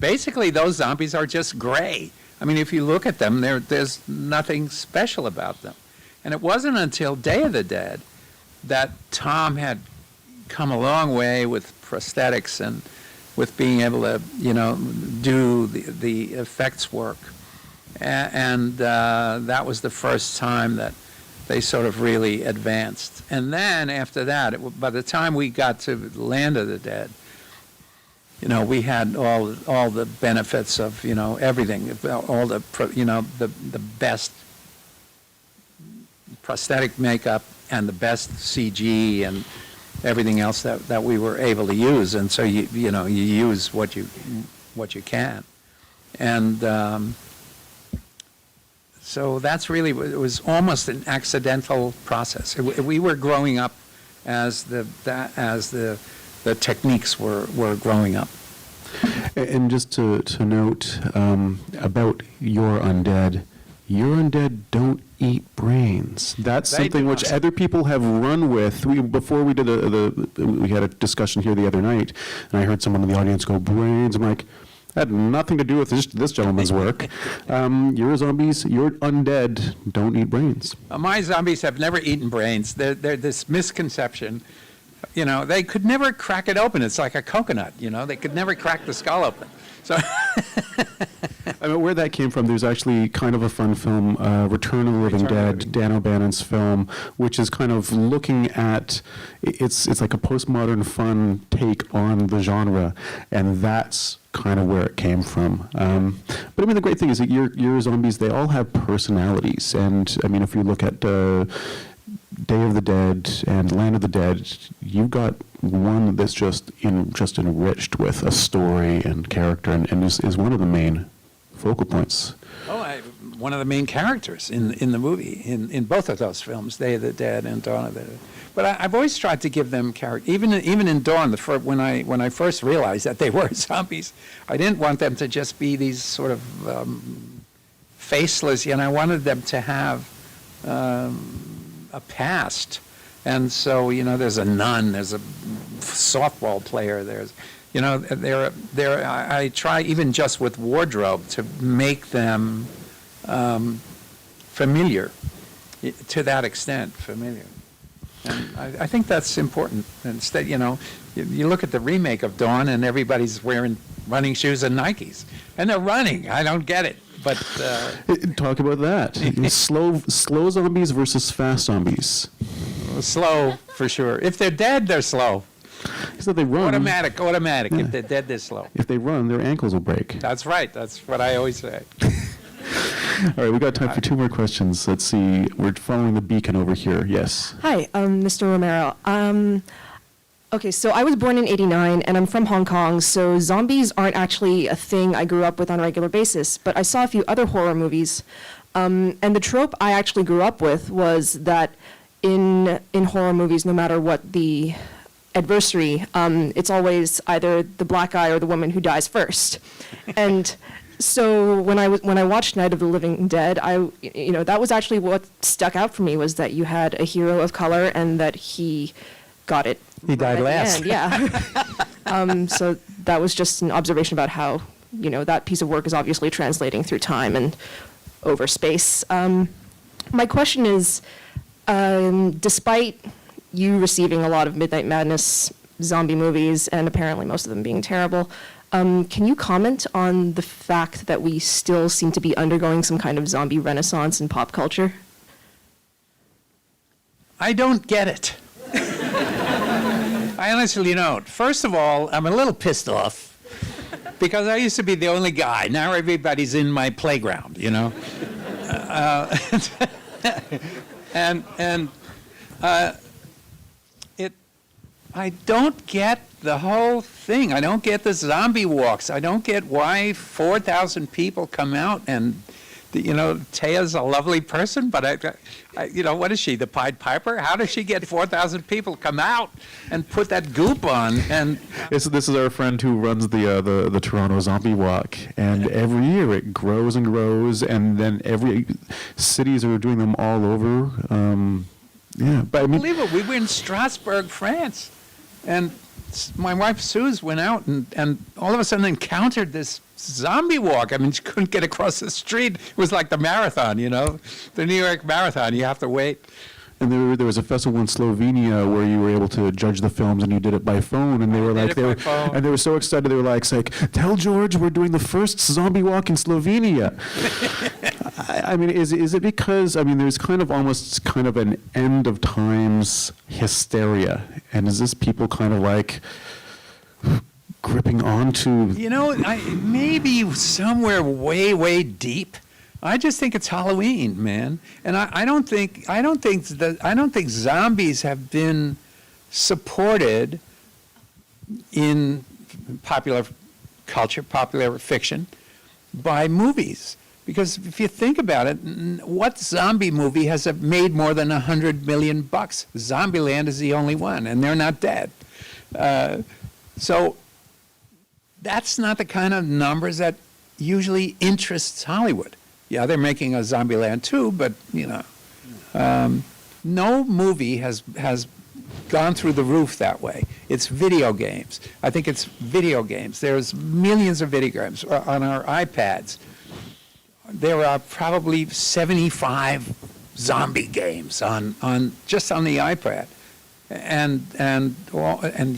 basically those zombies are just gray. I mean, if you look at them, there's nothing special about them. And it wasn't until Day of the Dead that Tom had come a long way with prosthetics and with being able to, do the effects work. And that was the first time that they sort of really advanced. And then after that, by the time we got to Land of the Dead, we had all the benefits of, everything, all the best prosthetic makeup and the best CG and everything else that we were able to use. And so you use what you can. And so that's really, it was almost an accidental process. We were growing up as the techniques were growing up. And just to note about Your Undead don't eat brains. That's something which other people have run with. Before we did we had a discussion here the other night, and I heard someone in the audience go, brains. I'm like, that had nothing to do with this gentleman's work. Your zombies, your undead don't eat brains. My zombies have never eaten brains. They're this misconception. They could never crack it open. It's like a coconut, They could never crack the skull open. So I mean, where that came from, there's actually kind of a fun film, Return of the Living Dead, Dan O'Bannon's film, which is kind of looking at, it's like a postmodern fun take on the genre, and that's kind of where it came from. But I mean, the great thing is that your zombies, they all have personalities, and I mean, if you look at Day of the Dead and Land of the Dead, you've got one that's just enriched with a story and character, and is one of the main focal points. One of the main characters in the movie, in both of those films, Day of the Dead and Dawn of the Dead. But I've always tried to give them character. Even in Dawn, when I first realized that they were zombies, I didn't want them to just be these sort of faceless. I wanted them to have a past. And so, there's a nun, there's a softball player, there's, I try even just with wardrobe to make them familiar, to that extent, familiar. And I think that's important. Instead, you look at the remake of Dawn and everybody's wearing running shoes and Nikes. And they're running. I don't get it. But talk about that. slow zombies versus fast zombies. Slow, for sure. If they're dead, they're slow. So they run. Automatic. Yeah. If they're dead, they're slow. If they run, their ankles will break. That's right. That's what I always say. All right, we got time for two more questions. Let's see. We're following the beacon over here. Yes. Hi, Mr. Romero. Okay, so I was born in '89, and I'm from Hong Kong, so zombies aren't actually a thing I grew up with on a regular basis, but I saw a few other horror movies, and the trope I actually grew up with was that in horror movies, no matter what the adversary, it's always either the black guy or the woman who dies first. And so when I watched Night of the Living Dead, that was actually what stuck out for me, was that you had a hero of color and that he got it. He died last. Yeah. So that was just an observation about how, that piece of work is obviously translating through time and over space. My question is, despite you receiving a lot of Midnight Madness zombie movies, and apparently most of them being terrible, can you comment on the fact that we still seem to be undergoing some kind of zombie renaissance in pop culture? I don't get it. I honestly don't. First of all, I'm a little pissed off because I used to be the only guy. Now everybody's in my playground, you know. I don't get the whole thing. I don't get the zombie walks. I don't get why 4,000 people come out and, you know, Taya's a lovely person, but you know, what is she, the Pied Piper? How does she get 4,000 people come out and put that goop on? And this is our friend who runs the Toronto Zombie Walk, and every year it grows and grows, and then every cities are doing them all over. Yeah, but I mean, unbelievable. We were in Strasbourg, France, and my wife Suze went out and all of a sudden encountered this zombie walk. I mean, she couldn't get across the street. It was like the marathon, you know, the New York Marathon. You have to wait. And there was a festival in Slovenia where you were able to judge the films, and you did it by phone. And they were like, they were so excited. They were like, tell George we're doing the first zombie walk in Slovenia. I mean, is it because, I mean, there's kind of almost kind of an end of times hysteria, and is this people kind of like gripping onto? You know, maybe somewhere way, way deep. I just think it's Halloween, man, and I don't think zombies have been supported in popular culture, popular fiction, by movies. Because if you think about it, what zombie movie has made more than $100 million? Zombieland is the only one, and they're not dead. So that's not the kind of numbers that usually interests Hollywood. Yeah, they're making a Zombieland too, but you know, no movie has gone through the roof that way. It's video games. I think it's video games. There's millions of video games on our iPads. There are probably 75 zombie games on just on the iPad, and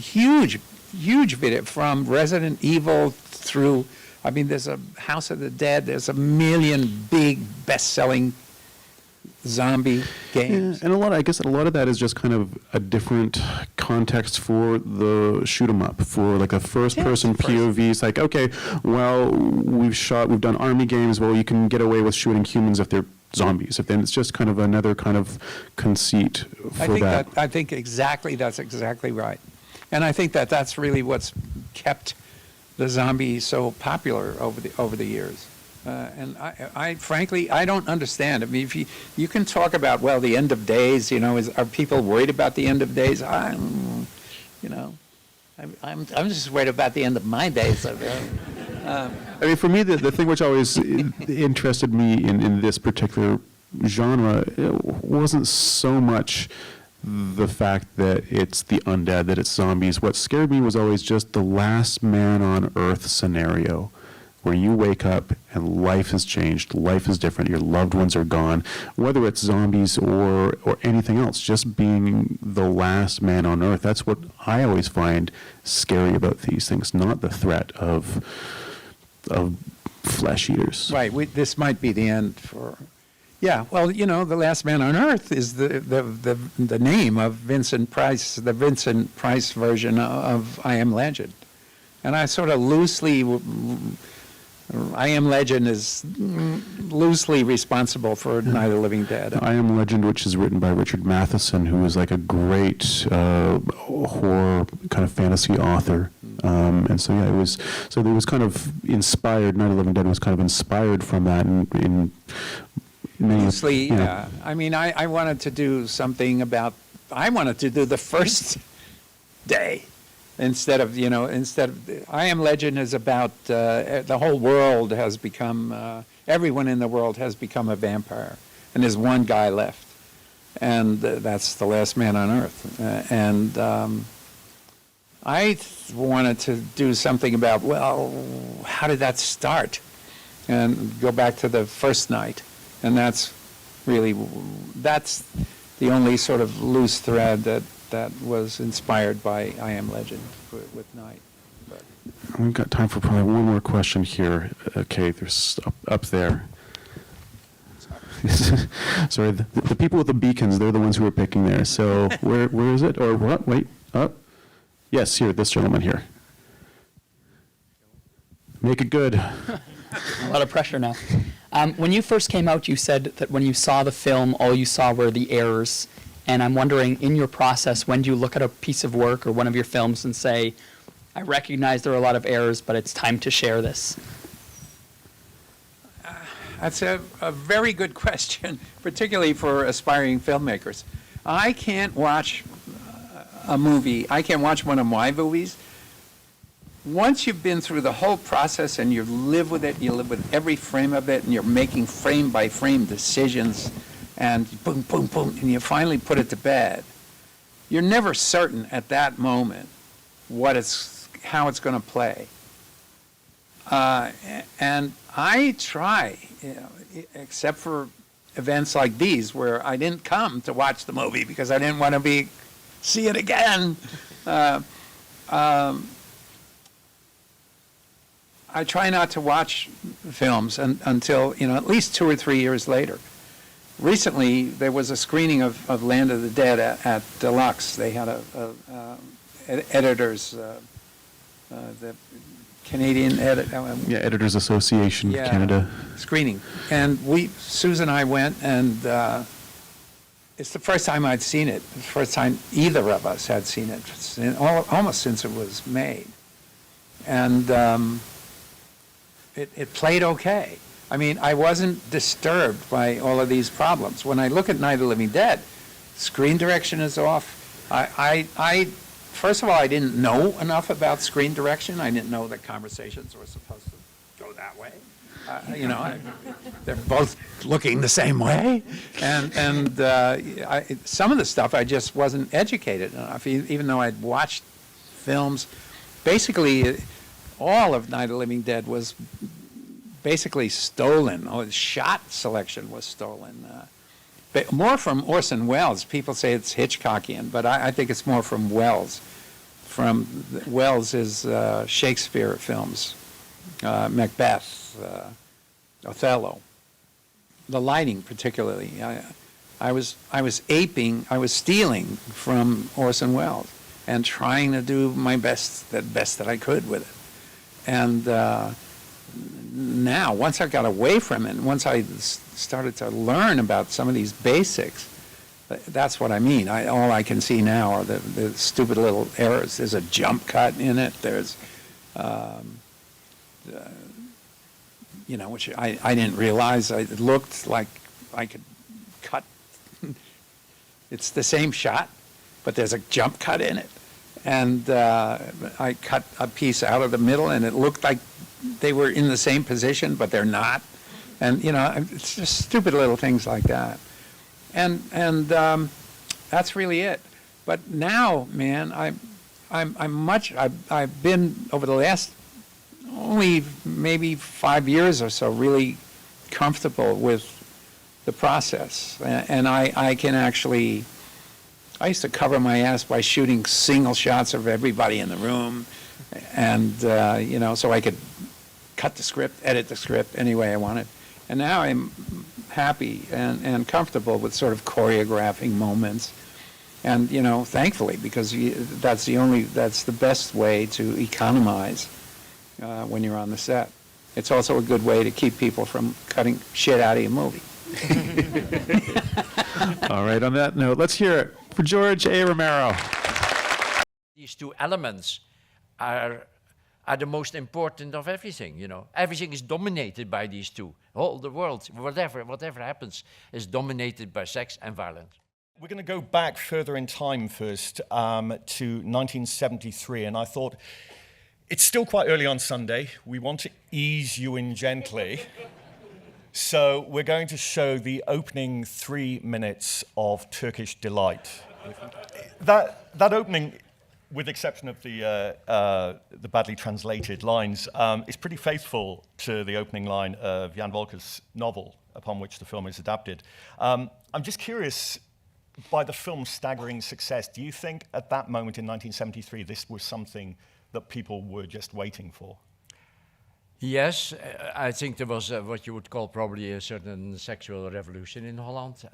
huge video from Resident Evil through. I mean, there's a House of the Dead. There's a million big best-selling zombie games. Yeah, and I guess a lot of that is just kind of a different context for the shoot 'em up, for like a first-person POV. It's like, okay, well, we've done army games. Well, you can get away with shooting humans if they're zombies. If then it's just kind of another kind of conceit for that. I think that's exactly right, and I think that's really what's kept the zombie so popular over the years. And I frankly, I don't understand. I mean, if you can talk about, well, the end of days, you know, are people worried about the end of days? I'm just worried about the end of my days. I mean, for me, the thing which always interested me in this particular genre, it wasn't so much the fact that it's the undead, that it's zombies. What scared me was always just the last man on earth scenario, where you wake up and life has changed, life is different, your loved ones are gone, whether it's zombies or anything else, just being the last man on earth. That's what I always find scary about these things, not the threat of flesh eaters. Right, this might be the end for... Yeah, well, you know, The Last Man on Earth is the name of Vincent Price, the Vincent Price version of I Am Legend. And I sort of loosely, I Am Legend is loosely responsible for Night of the Living Dead. I Am Legend, which is written by Richard Matheson, who is like a great horror kind of fantasy author. And so, yeah, there was kind of inspired, Night of the Living Dead was kind of inspired from that in Loosely, yeah. I mean, I wanted to do something about, I wanted to do the first day instead of, I Am Legend is about the whole world has become, everyone in the world has become a vampire, and there's one guy left, and that's the last man on Earth. I wanted to do something about, well, how did that start? And go back to the first night. And that's the only sort of loose thread that was inspired by I Am Legend with Night. But. We've got time for probably one more question here. Okay, there's up there. Sorry, the people with the beacons, they're the ones who are picking there. So where is it? Or what? Wait, up. Yes, here, this gentleman here. Make it good. A lot of pressure now. When you first came out, you said that when you saw the film, all you saw were the errors. And I'm wondering, in your process, when do you look at a piece of work or one of your films and say, I recognize there are a lot of errors, but it's time to share this? That's a very good question, particularly for aspiring filmmakers. I can't watch a movie, I can't watch one of my movies. Once you've been through the whole process and you live with it, you live with every frame of it, and you're making frame by frame decisions, and boom, boom, boom, and you finally put it to bed, you're never certain at that moment how it's going to play. And I try, except for events like these where I didn't come to watch the movie because I didn't want to see it again. I try not to watch films until, at least 2 or 3 years later. Recently, there was a screening of Land of the Dead at Deluxe. They had editors, the Canadian Editors Association of Canada screening, and Susan and I went, and it's the first time I'd seen it. The first time either of us had seen it, almost since it was made, and it played okay. I mean, I wasn't disturbed by all of these problems. When I look at Night of the Living Dead, screen direction is off. First of all, I didn't know enough about screen direction. I didn't know that conversations were supposed to go that way. They're both looking the same way, and some of the stuff I just wasn't educated enough. Even though I'd watched films, basically all of Night of the Living Dead was basically stolen. All the shot selection was stolen. But more from Orson Welles. People say it's Hitchcockian, but I think it's more from Welles. Welles is Shakespeare films, Macbeth, Othello. The lighting, particularly. I was stealing from Orson Welles and trying to do my best that I could with it. And now, once I got away from it, once I started to learn about some of these basics, that's what I mean. All I can see now are the stupid little errors. There's a jump cut in it. There's, which I didn't realize. It looked like I could cut. It's the same shot, but there's a jump cut in it. And I cut a piece out of the middle, and it looked like they were in the same position, but they're not. And it's just stupid little things like that. And that's really it. But now, man, I've been over the last only maybe 5 years or so really comfortable with the process, and I can actually. I used to cover my ass by shooting single shots of everybody in the room, and so I could cut the script, edit the script any way I wanted. And now I'm happy and comfortable with sort of choreographing moments, and thankfully, because that's the best way to economize when you're on the set. It's also a good way to keep people from cutting shit out of your movie. All right, on that note, let's hear it for George A. Romero. These two elements are the most important of everything, Everything is dominated by these two. All the world, whatever happens, is dominated by sex and violence. We're going to go back further in time first to 1973, and I thought, it's still quite early on Sunday. We want to ease you in gently. So we're going to show the opening 3 minutes of Turkish Delight. That opening, with the exception of the badly translated lines, is pretty faithful to the opening line of Jan Wolker's novel, upon which the film is adapted. I'm just curious, by the film's staggering success, do you think at that moment in 1973 this was something that people were just waiting for? Yes, I think there was what you would call probably a certain sexual revolution in Holland,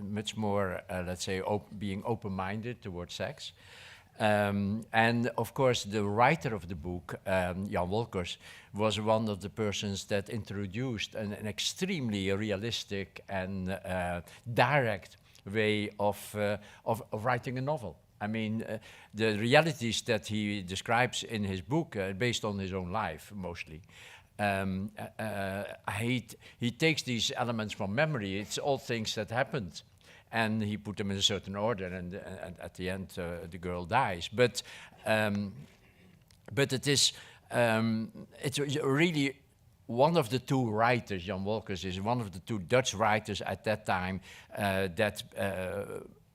much more, let's say, being open-minded towards sex. And of course, the writer of the book, Jan Wolkers, was one of the persons that introduced an extremely realistic and direct way of writing a novel. I mean, the realities that he describes in his book are based on his own life, mostly. He takes these elements from memory. It's all things that happened. And he put them in a certain order, and at the end, the girl dies. But it's really one of the two writers, Jan Wolkers, is one of the two Dutch writers at that time that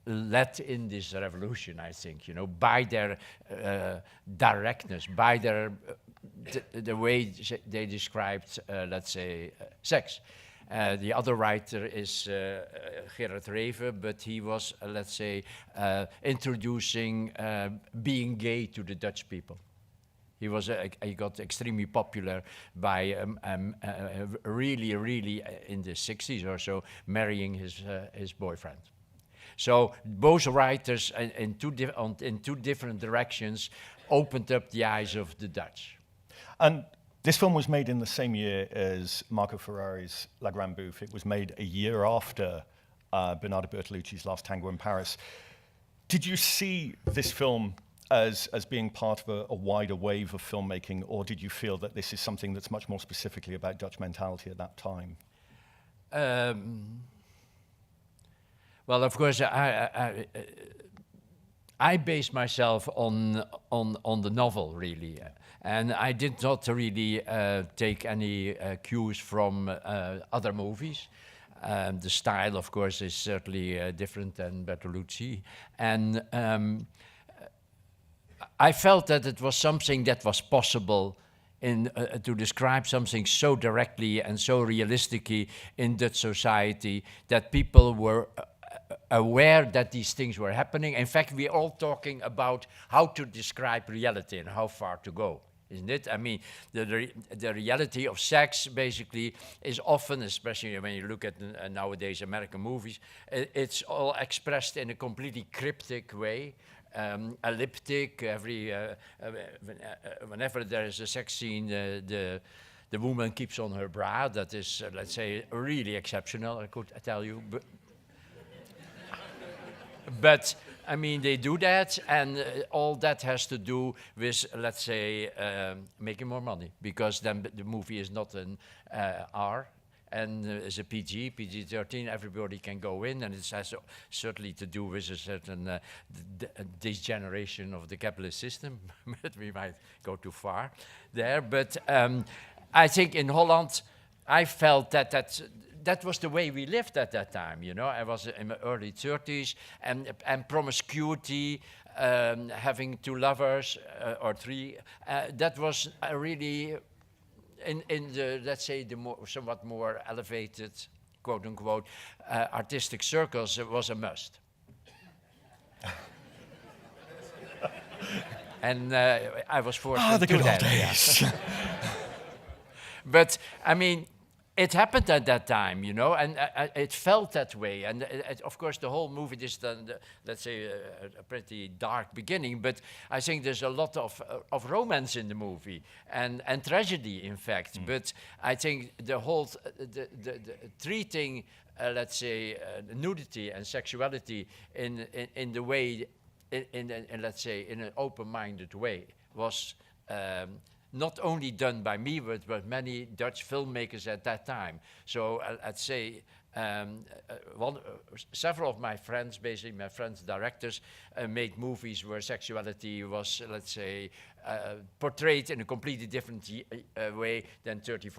led in this revolution, I think, you know, by their directness, by their the way they described, let's say, sex. The other writer is Gerard Reven, but he was, let's say, introducing being gay to the Dutch people. He got extremely popular by really in the 60s or so, marrying his boyfriend. So both writers in two different directions opened up the eyes of the Dutch. And this film was made in the same year as Marco Ferrari's La Grande Bouffe. It was made a year after Bernardo Bertolucci's Last Tango in Paris. Did you see this film as being part of a wider wave of filmmaking, or did you feel that this is something that's much more specifically about Dutch mentality at that time? Well, of course, I based myself on the novel, really. And I did not really take any cues from other movies. The style, of course, is certainly different than Bertolucci. And I felt that it was something that was possible to describe something so directly and so realistically in Dutch society that people were aware that these things were happening. In fact, we're all talking about how to describe reality and how far to go, isn't it? I mean, the reality of sex basically is often, especially when you look at nowadays American movies, it's all expressed in a completely cryptic way, elliptic. Whenever there is a sex scene, the woman keeps on her bra. That is, let's say, really exceptional, I could tell you. But I mean, they do that, and all that has to do with, let's say, making more money, because then the movie is not an R, and is a PG-13, everybody can go in, and it has certainly to do with a certain degeneration of the capitalist system, but we might go too far there. But I think in Holland, I felt that was the way we lived at that time, you know. I was in my early 30s, and promiscuity, having two lovers or three, that was really in the, let's say, the somewhat more elevated, quote unquote, artistic circles. It was a must. And I was forced to do that. Days. Yeah. But I mean, it happened at that time, you know, and it felt that way. And of course, the whole movie is, let's say, a pretty dark beginning. But I think there's a lot of romance in the movie and tragedy, in fact. But I think the whole the treating, let's say, nudity and sexuality in the way, in let's say, in an open-minded way was. Not only done by me, but many Dutch filmmakers at that time. So I'd say several of my friends, basically my friends directors, made movies where sexuality was, let's say, portrayed in a completely different way than 30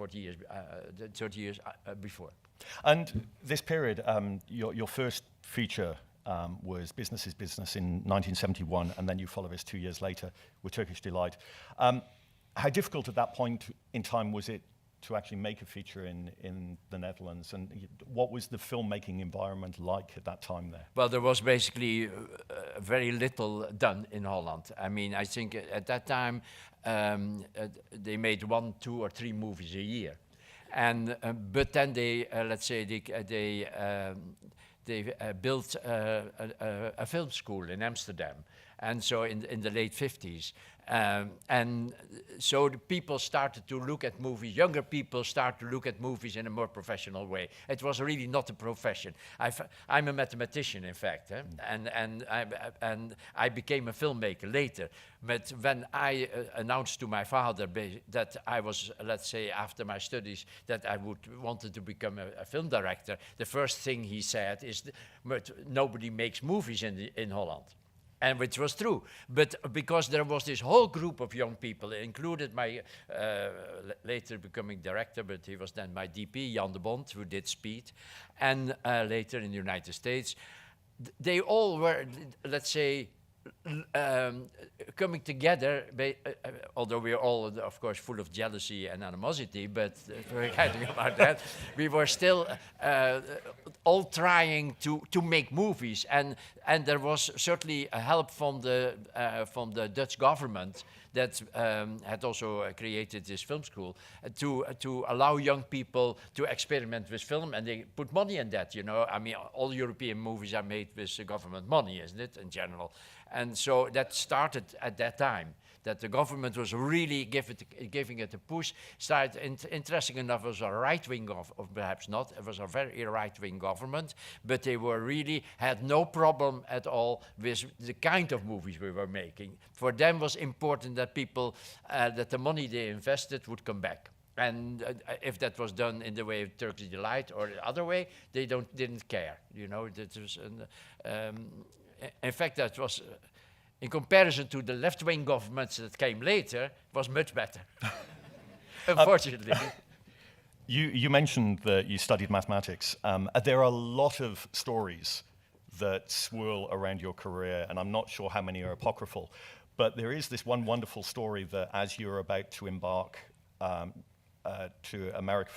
years before. And this period, your first feature was Business is Business in 1971, and then you follow this 2 years later with Turkish Delight. How difficult at that point in time was it to actually make a feature in the Netherlands? And what was the filmmaking environment like at that time there? Well, there was basically very little done in Holland. I mean, I think at that time they made 1, 2, or 3 movies a year. And but then they, let's say, they built a film school in Amsterdam. and so in the late 50s. And so the people started to look at movies, younger people start to look at movies in a more professional way. It was really not a profession. I'm a mathematician, in fact, and I became a filmmaker later. But when I announced to my father that I was, let's say, after my studies, that I wanted to become a film director, the first thing he said is, "But nobody makes movies in Holland." And which was true, but because there was this whole group of young people, included my later becoming director, but he was then my DP, Jan de Bond, who did Speed, and later in the United States, they all were, let's say, coming together, although we are all, of course, full of jealousy and animosity, but forgetting about that, we were still all trying to make movies, and there was certainly a help from the Dutch government that had also created this film school to allow young people to experiment with film, and they put money in that, you know. I mean, all European movies are made with government money, isn't it, in general? And so that started at that time, that the government was really giving it a push. Interesting enough, it was a right-wing, or perhaps not, it was a very right-wing government, but they had no problem at all with the kind of movies we were making. For them was important that people, that the money they invested would come back. And if that was done in the way of Turkish Delight or the other way, they didn't care, you know. That was in fact, that was, in comparison to the left-wing governments that came later, was much better, unfortunately. You mentioned that you studied mathematics. There are a lot of stories that swirl around your career, and I'm not sure how many are apocryphal, but there is this one wonderful story that as you're about to embark to America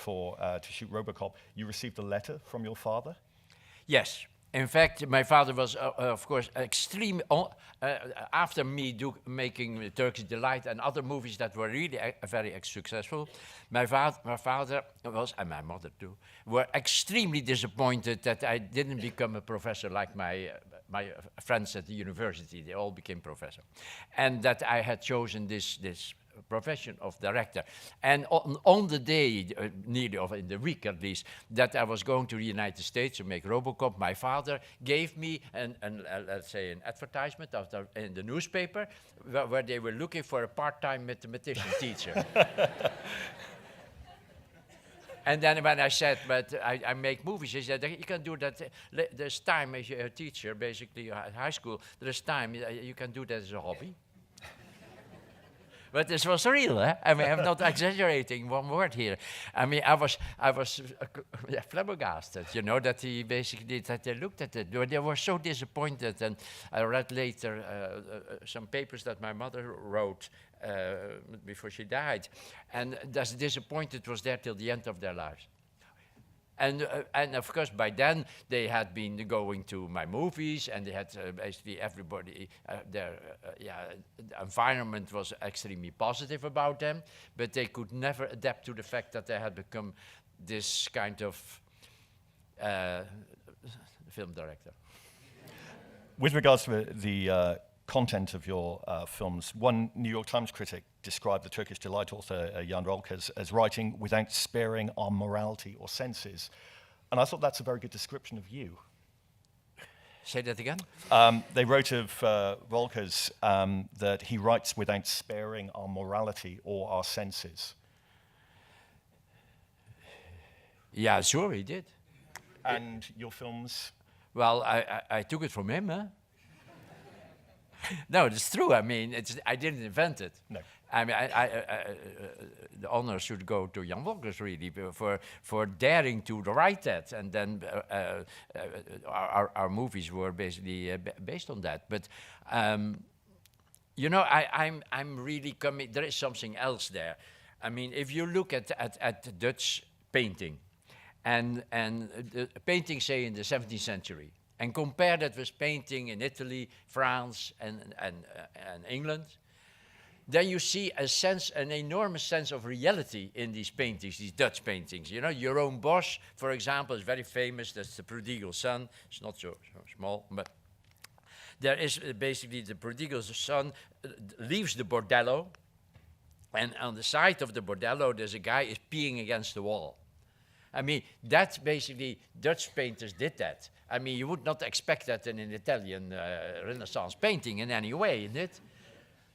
to shoot RoboCop, you received a letter from your father? Yes. In fact, my father was, of course, extreme. After me making Turkish Delight and other movies that were really very successful, my father was, and my mother too, were extremely disappointed that I didn't become a professor like my friends at the university. They all became professors, and that I had chosen this profession of director. And on the day, nearly in the week at least, that I was going to the United States to make RoboCop, my father gave me let's say an advertisement in the newspaper where they were looking for a part-time mathematician teacher. And then when I said, but I make movies, he said, you can do that. There's time as a teacher, basically at high school, there's time, you can do that as a hobby. But this was real, eh? I mean, I'm not exaggerating one word here. I mean, I was flabbergasted, you know, that he basically, that they looked at it. They were so disappointed, and I read later some papers that my mother wrote before she died, and this disappointed was there till the end of their lives. And of course, by then, they had been going to my movies, and they had basically everybody, the environment was extremely positive about them, but they could never adapt to the fact that they had become this kind of film director. With regards to the content of your films, one New York Times critic described the Turkish Delight author, Jan Rolke, as writing without sparing our morality or senses. And I thought that's a very good description of you. Say that again? They wrote of Rolke's that he writes without sparing our morality or our senses. Yeah, sure, he did. And your films? Well, I took it from him, huh? No, it's true. I mean, I didn't invent it. No. I mean, the honor should go to Jan Wolkers, really, for daring to write that. And then our movies were basically based on that. But, you know, I'm really coming, there is something else there. I mean, if you look at Dutch painting, and the painting, say, in the 17th century, and compare that with painting in Italy, France, and England, then you see an enormous sense of reality in these paintings, these Dutch paintings. You know, Jeroen Bosch, for example, is very famous. That's the prodigal son. It's not so small, but there is basically the prodigal son leaves the bordello, and on the side of the bordello, there's a guy is peeing against the wall. I mean, that's basically, Dutch painters did that. I mean, you would not expect that in an Italian Renaissance painting in any way, isn't it?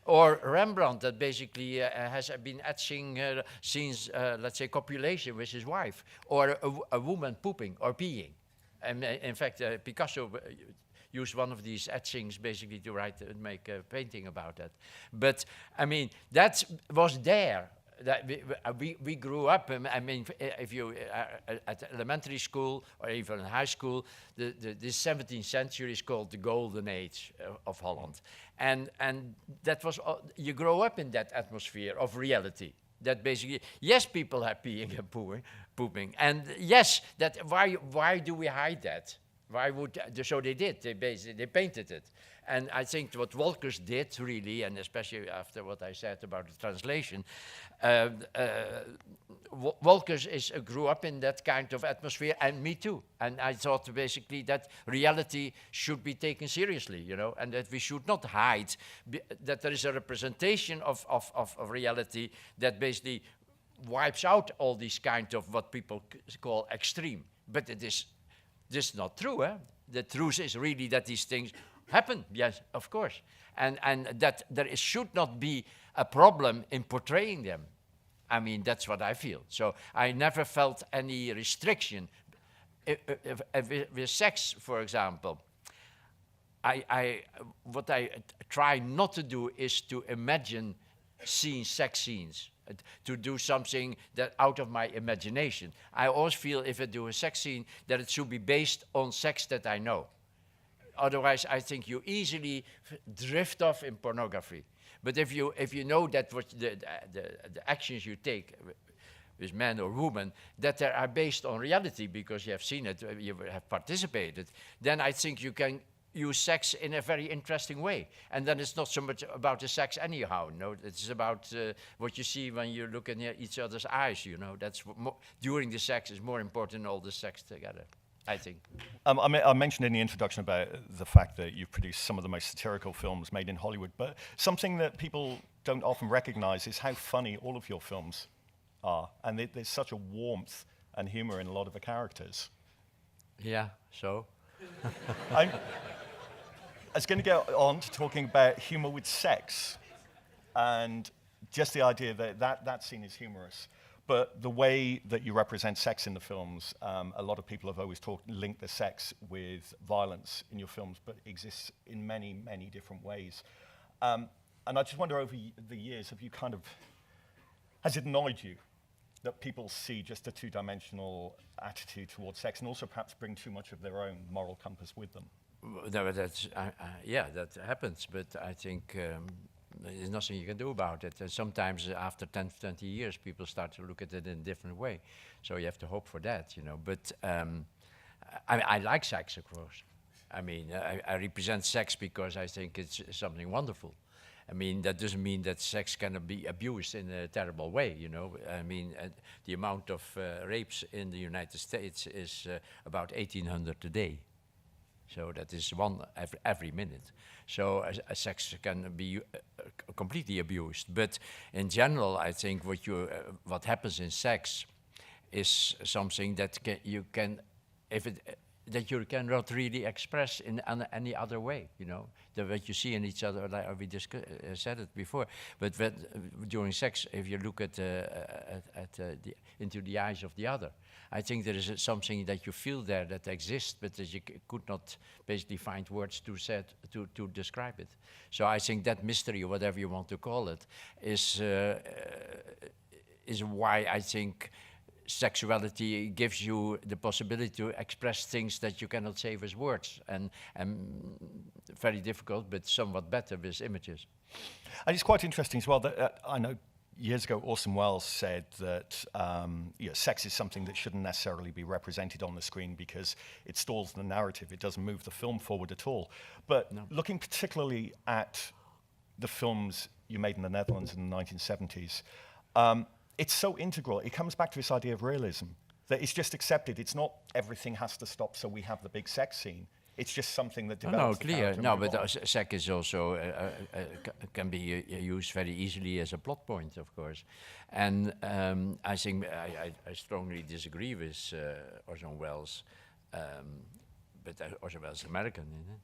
Or Rembrandt that basically has been etching scenes, let's say, copulation with his wife, or a woman pooping or peeing. And in fact, Picasso used one of these etchings basically to make a painting about that. But I mean, that was there. That we grew up. I mean, if you at elementary school or even in high school, the 17th century is called the golden age of Holland, and that was you grow up in that atmosphere of reality. That basically, yes, people are peeing and pooping, and yes, that why do we hide that? Why would so they did? They painted it, and I think what Wolkers did really, and especially after what I said about the translation, Wolkers grew up in that kind of atmosphere, and me too. And I thought basically that reality should be taken seriously, you know, and that we should not hide that there is a representation of reality that basically wipes out all these kind of what people call extreme, but it is. This is not true, eh? The truth is really that these things happen, yes, of course. And that there should not be a problem in portraying them. I mean, that's what I feel. So I never felt any restriction. With sex, for example, what I try not to do is to imagine sex scenes. To do something that out of my imagination. I always feel if I do a sex scene that it should be based on sex that I know. Otherwise, I think you easily drift off in pornography. But if you know that what the actions you take with man or woman, that they are based on reality because you have seen it, you have participated, then I think you can use sex in a very interesting way. And then it's not so much about the sex anyhow, no, it's about what you see when you look in each other's eyes, you know, that's during the sex is more important than all the sex together, I think. I mentioned in the introduction about the fact that you've produced some of the most satirical films made in Hollywood, but something that people don't often recognize is how funny all of your films are, and there's such a warmth and humor in a lot of the characters. Yeah, so? I was going to go on to talking about humor with sex, and just the idea that scene is humorous. But the way that you represent sex in the films, a lot of people have always linked the sex with violence in your films, but it exists in many, many different ways. And I just wonder, over the years, has it annoyed you that people see just a two-dimensional attitude towards sex, and also perhaps bring too much of their own moral compass with them? No, that's, yeah, that happens, but I think there's nothing you can do about it. And sometimes after 10, 20 years, people start to look at it in a different way. So you have to hope for that, you know. But I like sex, of course. I mean, I represent sex because I think it's something wonderful. I mean, that doesn't mean that sex cannot be abused in a terrible way, you know. I mean, the amount of rapes in the United States is about 1,800 a day. So that is one every minute. So a sex can be completely abused. But in general, I think what happens in sex is something that you cannot really express in any other way, you know. What you see in each other, like we said it before. But during sex, if you look into the eyes of the other, I think there is something that you feel there that exists, but that you could not basically find words to describe it. So I think that mystery, or whatever you want to call it, is why I think sexuality gives you the possibility to express things that you cannot say with words, and very difficult, but somewhat better with images. And it's quite interesting as well that I know years ago Orson Welles said that sex is something that shouldn't necessarily be represented on the screen because it stalls the narrative, it doesn't move the film forward at all. But looking particularly at the films you made in the Netherlands in the 1970s, it's so integral. It comes back to this idea of realism, that it's just accepted. It's not everything has to stop so we have the big sex scene. it's just something that No, develops. the clear. character No, and but move on. sex is also can be used very easily as a plot point, of course. And I think I strongly disagree with Orson Welles, but Orson Welles is American, isn't it?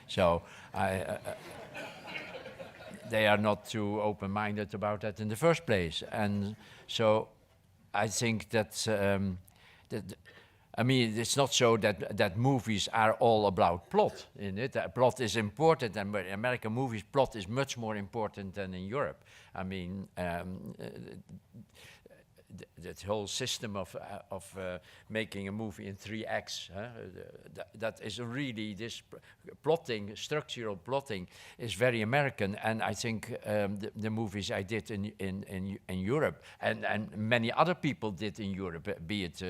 So they are not too open-minded about that in the first place, and so I think that. I mean, it's not so that movies are all about plot in it. Plot is important, and in American movies, plot is much more important than in Europe. I mean, that whole system of making a movie in 3 acts, that is really this plotting, structural plotting, is very American. And I think the movies I did in Europe, and many other people did in Europe, be it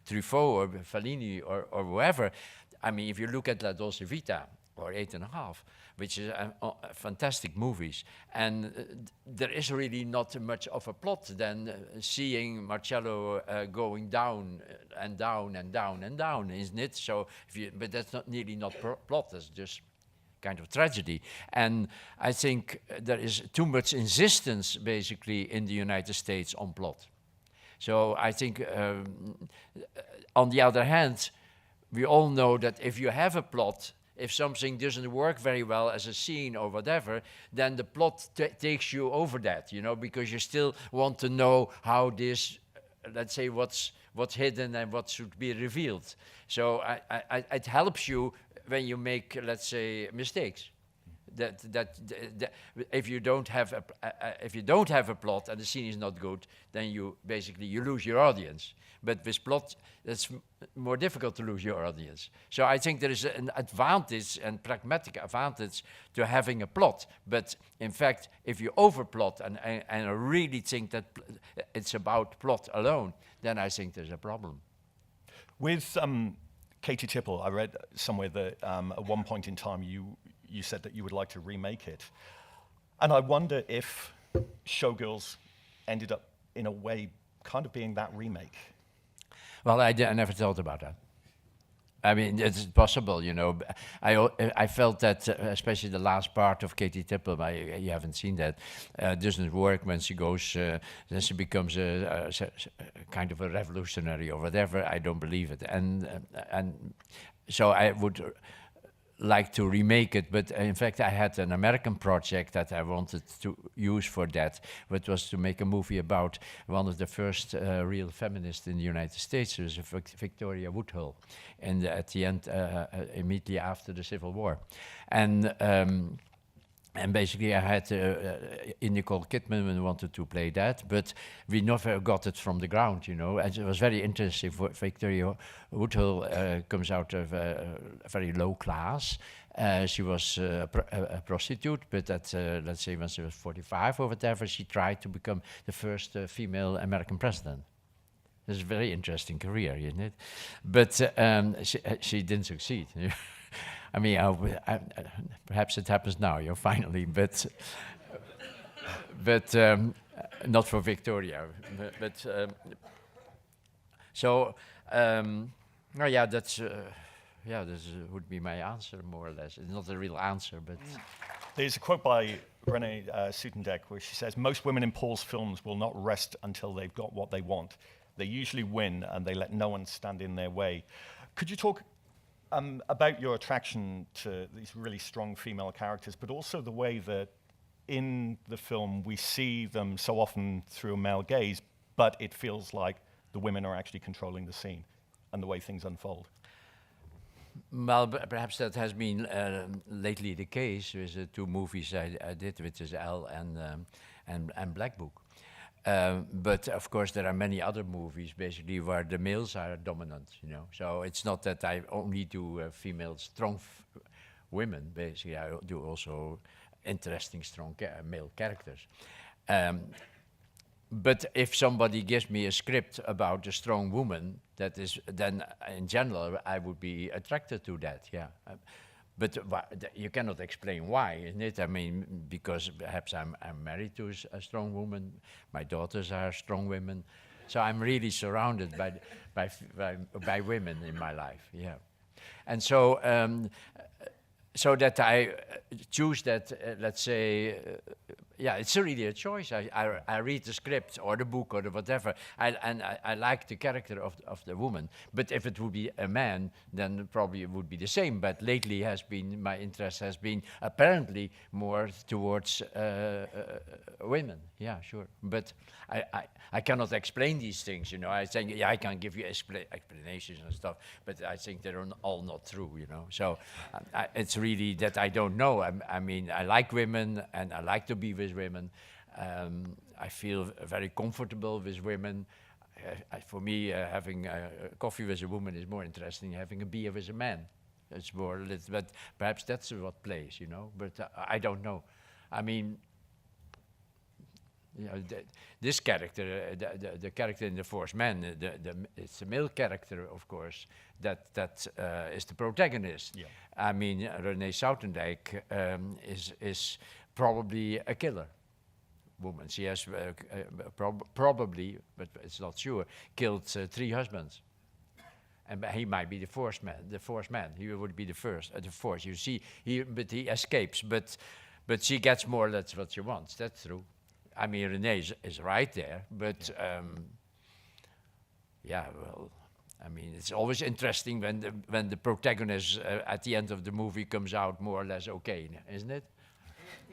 Truffaut or Fellini or whoever. I mean, if you look at La Dolce Vita or 8½, which is fantastic movies, and there is really not much of a plot than seeing Marcello going down and down and down and down, isn't it? So, but that's not nearly not plot. That's just kind of tragedy. And I think there is too much insistence, basically, in the United States on plot. So I think, on the other hand, we all know that if you have a plot, if something doesn't work very well as a scene or whatever, then the plot takes you over that, you know, because you still want to know how this, let's say, what's hidden and what should be revealed. So it helps you when you make, let's say, mistakes. That if you don't have a plot and the scene is not good, then you basically lose your audience. But with plot, it's more difficult to lose your audience. So I think there is an advantage and pragmatic advantage to having a plot. But in fact, if you overplot and really think that it's about plot alone, then I think there's a problem. With Katie Tipple, I read somewhere that at one point in time you said that you would like to remake it. And I wonder if Showgirls ended up, in a way, kind of being that remake. Well, I never thought about that. I mean, it's possible, you know. I felt that, especially the last part of Katie Tipple, you haven't seen that, doesn't work when she goes, then she becomes a kind of a revolutionary or whatever. I don't believe it. And so I would like to remake it, but in fact I had an American project that I wanted to use for that, which was to make a movie about one of the first real feminists in the United States. It was Victoria Woodhull, and at the end, immediately after the Civil War, and basically I had Nicole Kidman wanted to play that, but we never got it from the ground, you know. And it was very interesting. Victoria Woodhull comes out of a very low class. She was a prostitute, but let's say when she was 45 or whatever, she tried to become the first female American president. It's a very interesting career, isn't it? But she didn't succeed. I mean, perhaps it happens now, you know, finally, but not for Victoria. So, no, yeah, this would be my answer, more or less. It's not a real answer, but... There's a quote by Renee Sutendeck where she says, "Most women in Paul's films will not rest until they've got what they want. They usually win, and they let no one stand in their way." Could you talk about your attraction to these really strong female characters, but also the way that in the film we see them so often through a male gaze, but it feels like the women are actually controlling the scene and the way things unfold? Well, perhaps that has been lately the case with the 2 movies I did, which is Elle and Black Book. But of course, there are many other movies basically where the males are dominant, you know. So it's not that I only do female strong women. Basically, I do also interesting strong male characters. But if somebody gives me a script about a strong woman, that is, then in general I would be attracted to that. Yeah. But you cannot explain why, isn't it? I mean, because perhaps I'm married to a strong woman, my daughters are strong women, so I'm really surrounded by women in my life. Yeah. And so so that I choose that, let's say, yeah, it's really a choice. I read the script or the book or the whatever, and I like the character of the woman. But if it would be a man, then probably it would be the same. But lately my interest has been apparently more towards women. Yeah, sure. But I cannot explain these things, you know. I think, yeah, I can give you explanations and stuff, but I think they're all not true, you know. So it's really that I don't know. I mean, I like women and I like to be with women. I feel very comfortable with women. For me, having coffee with a woman is more interesting than having a beer with a man. It's more, but perhaps that's what plays, you know. But I don't know. I mean, you know, this character, the character in The Fourth Man, it's a male character, of course, that is the protagonist. Yeah. I mean, Renee Soutendijk is probably a killer woman. She has probably, but it's not sure, killed 3 husbands. And he might be the fourth man. He would be the fourth. You see, but he escapes. But she gets more or less what she wants. That's true. I mean, Renee is right there, but yeah, well, I mean, it's always interesting when the protagonist at the end of the movie comes out more or less okay, isn't it?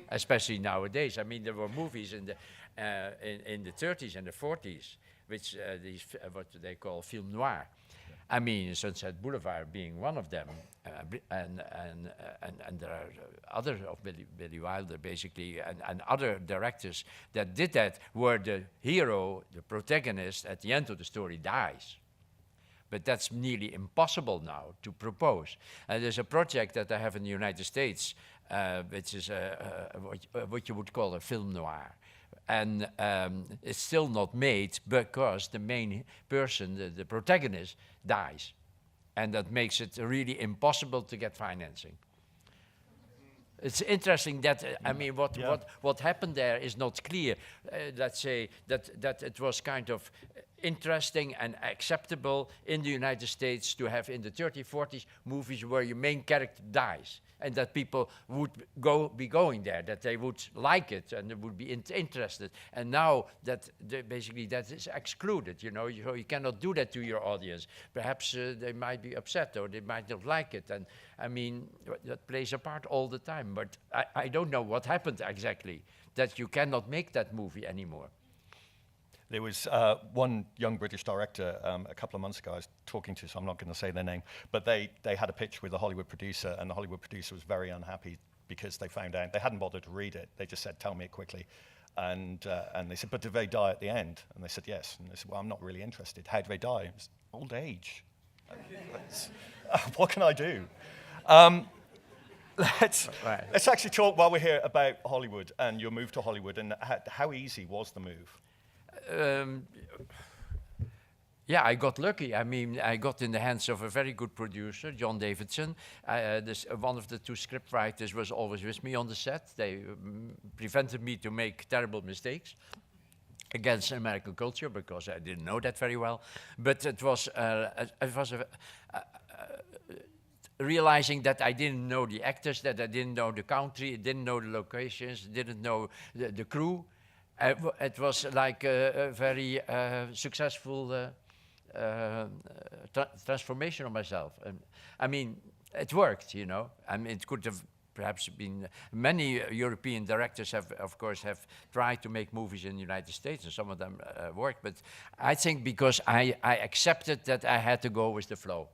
Especially nowadays. I mean, there were movies in the 30s and the 40s, which what they call film noir. I mean, Sunset Boulevard being one of them, and there are others of Billy Wilder, basically, and other directors that did that, where the hero, the protagonist, at the end of the story dies. But that's nearly impossible now to propose. There's a project that I have in the United States, which is what you would call a film noir. And it's still not made because the main person, the protagonist, dies. And that makes it really impossible to get financing. It's interesting that, I mean, what happened there is not clear. Let's say that it was kind of interesting and acceptable in the United States to have in the 30s, 40s movies where your main character dies, and that people would be going there, that they would like it and they would be interested. And now that basically that is excluded, you know, you cannot do that to your audience. Perhaps they might be upset or they might not like it. And I mean, that plays a part all the time. But I don't know what happened exactly, that you cannot make that movie anymore. There was one young British director a couple of months ago I was talking to, so I'm not going to say their name, but they had a pitch with a Hollywood producer, and the Hollywood producer was very unhappy because they found out, they hadn't bothered to read it, they just said, tell me it quickly. And they said, but did they die at the end? And they said, yes. And they said, well, I'm not really interested. How did they die? It was old age. What can I do? Let's actually talk while we're here about Hollywood and your move to Hollywood, and how easy was the move? Yeah, I got lucky. I mean, I got in the hands of a very good producer, John Davidson. One of the 2 scriptwriters was always with me on the set. They prevented me to make terrible mistakes against American culture because I didn't know that very well. But it was realizing that I didn't know the actors, that I didn't know the country, didn't know the locations, didn't know the crew. It was like a very successful transformation of myself. I mean, it worked, you know. I mean, it could have perhaps been, many European directors have, of course, have tried to make movies in the United States, and some of them worked. But I think because I accepted that I had to go with the flow.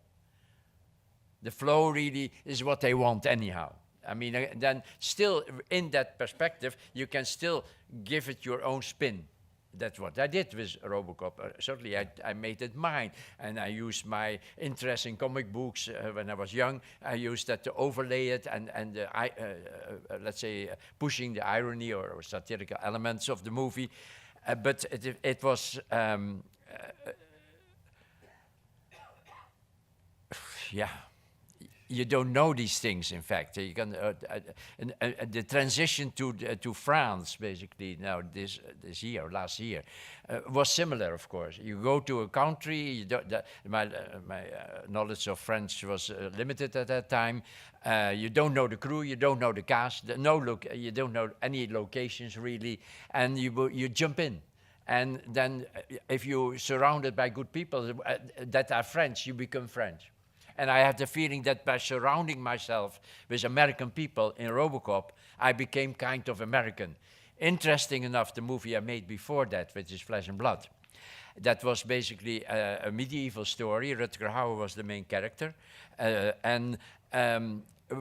The flow really is what they want anyhow. I mean, then still in that perspective, you can still give it your own spin. That's what I did with RoboCop. Certainly, I made it mine, and I used my interest in comic books when I was young. I used that to overlay it, and let's say pushing the irony or satirical elements of the movie. But it was, yeah. you don't know these things. In fact, you can the transition to France, basically now this year, last year, was similar. Of course, you go to a country. You don't, my knowledge of French was limited at that time. You don't know the crew, you don't know the cast, you don't know any locations really, and you jump in. And then if you're surrounded by good people that are French, you become French. And I have the feeling that by surrounding myself with American people in RoboCop, I became kind of American. Interesting enough, the movie I made before that, which is Flesh and Blood, that was basically a medieval story. Rutger Hauer was the main character.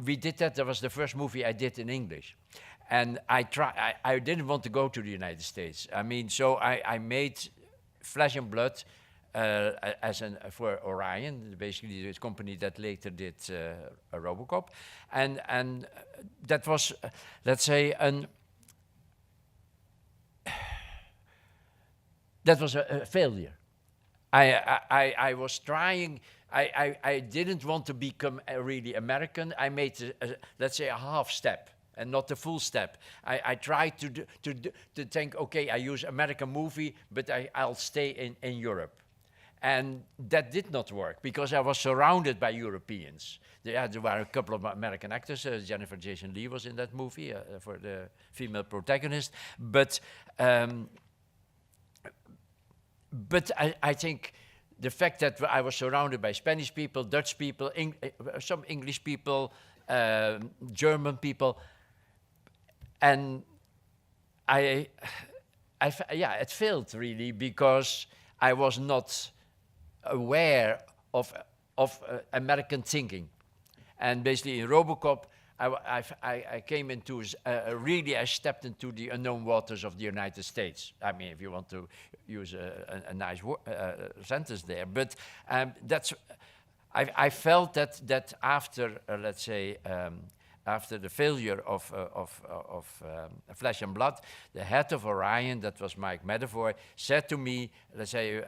We did that. That was the first movie I did in English. And I didn't want to go to the United States. I mean, so I made Flesh and Blood for Orion, basically the company that later did RoboCop. And that was, let's say, that was a failure. I was trying. I didn't want to become really American. I made, let's say, a half step and not the full step. I tried to think, okay, I use American movie, but I'll stay in Europe. And that did not work because I was surrounded by Europeans. There were a couple of American actors. Jennifer Jason Leigh was in that movie for the female protagonist. But I think the fact that I was surrounded by Spanish people, Dutch people, some English people, German people, and it failed really because I was not aware of American thinking. And basically in RoboCop, I came into really, I stepped into the unknown waters of the United States. I mean, if you want to use a nice sentence there. But I felt that after, let's say, after the failure of Flesh and Blood, the head of Orion, that was Mike Medavoy, said to me, let's say,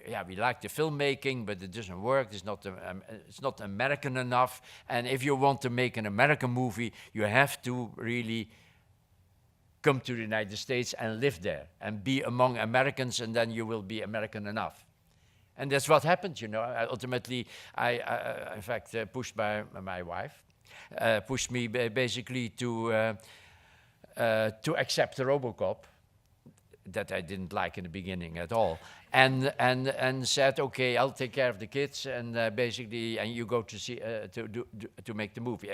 yeah, we like the filmmaking, but it doesn't work. It's not American enough. And if you want to make an American movie, you have to really come to the United States and live there and be among Americans, and then you will be American enough. And that's what happened, you know. Ultimately, in fact, pushed by my wife, pushed me basically to accept the RoboCop that I didn't like in the beginning at all, and said, okay, I'll take care of the kids, and basically, and you go to see to make the movie.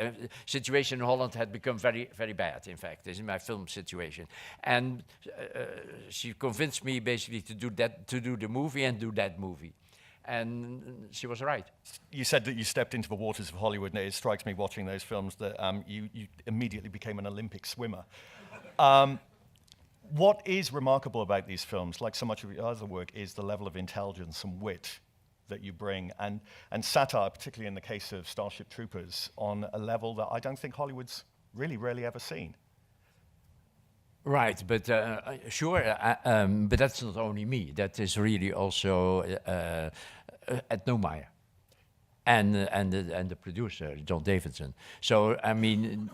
Situation in Holland had become very, very bad. In fact, this is my film situation, and she convinced me basically to do the movie and do that movie. And she was right. You said that you stepped into the waters of Hollywood, and it strikes me watching those films that you immediately became an Olympic swimmer. What is remarkable about these films, like so much of your other work, is the level of intelligence and wit that you bring, and satire, particularly in the case of Starship Troopers, on a level that I don't think Hollywood's really, rarely ever seen. Right, but sure, but that's not only me. That is really also Ed Neumeyer and the producer, John Davidson. So, I mean,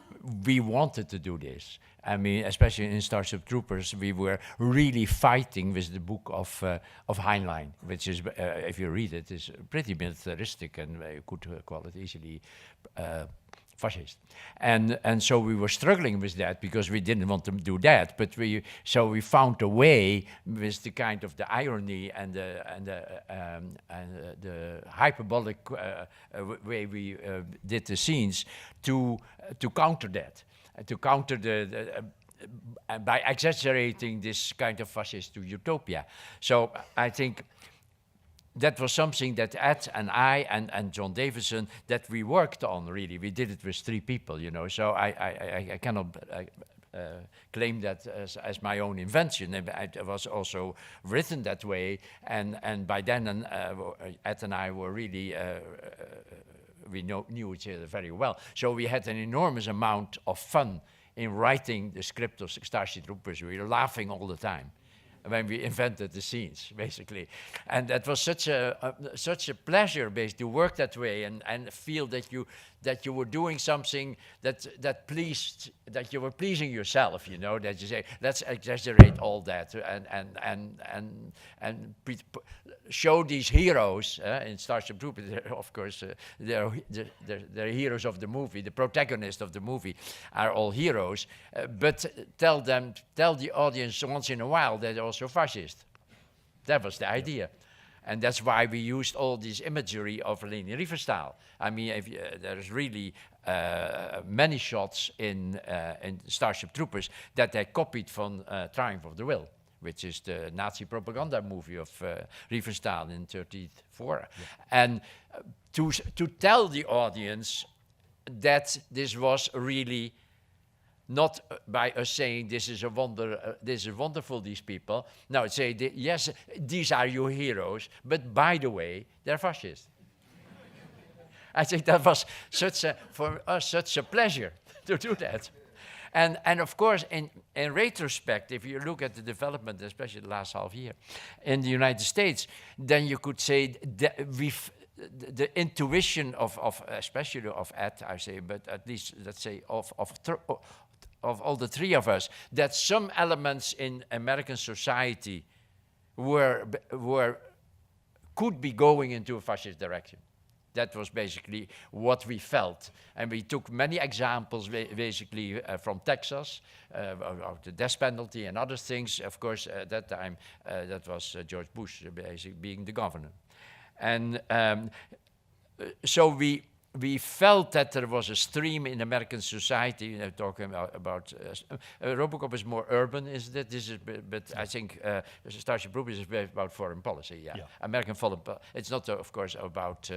we wanted to do this. I mean, especially in Starship Troopers, we were really fighting with the book of Heinlein, which is, if you read it, is pretty militaristic, and you could call it easily fascist. And so we were struggling with that because we didn't want to do that, but we found a way with the kind of the irony and the hyperbolic way we did the scenes to counter that, to counter by exaggerating this kind of fascist utopia. So I think that was something that Ed and I and John Davidson, that we worked on, really. We did it with 3 people, you know, so I cannot claim that as my own invention. It was also written that way, and by then Ed and I were really, we knew each other very well. So we had an enormous amount of fun in writing the script of Starship Troopers. We were laughing all the time when we invented the scenes, basically. And that was such a pleasure, basically, to work that way and feel that you that you were doing something that you were pleasing yourself, you know, that you say, let's exaggerate all that and show these heroes in Starship Troopers. Of course, they're heroes of the movie. The protagonists of the movie are all heroes, but tell the audience once in a while that they're also fascist. That was the idea. And that's why we used all this imagery of Leni Riefenstahl. I mean, there's really many shots in Starship Troopers that they copied from Triumph of the Will, which is the Nazi propaganda movie of Riefenstahl in 1934. Yeah. And to tell the audience that this was really not by us saying this is a wonder, this is wonderful, these people. No, say, yes, these are your heroes, but by the way, they're fascists. I think that was for us such a pleasure to do that. And of course, in retrospect, if you look at the development, especially the last half year, in the United States, then you could say that the intuition of especially of Ed, I say, but at least let's say of all the three of us, that some elements in American society could be going into a fascist direction. That was basically what we felt. And we took many examples basically from Texas, of the death penalty and other things. Of course, at that time, that was George Bush basically being the governor. And so we felt that there was a stream in American society, you know, talking about Robocop is more urban, isn't it? This is, but I think Starship Troopers is about foreign policy, yeah. American foreign policy. It's not, of course, about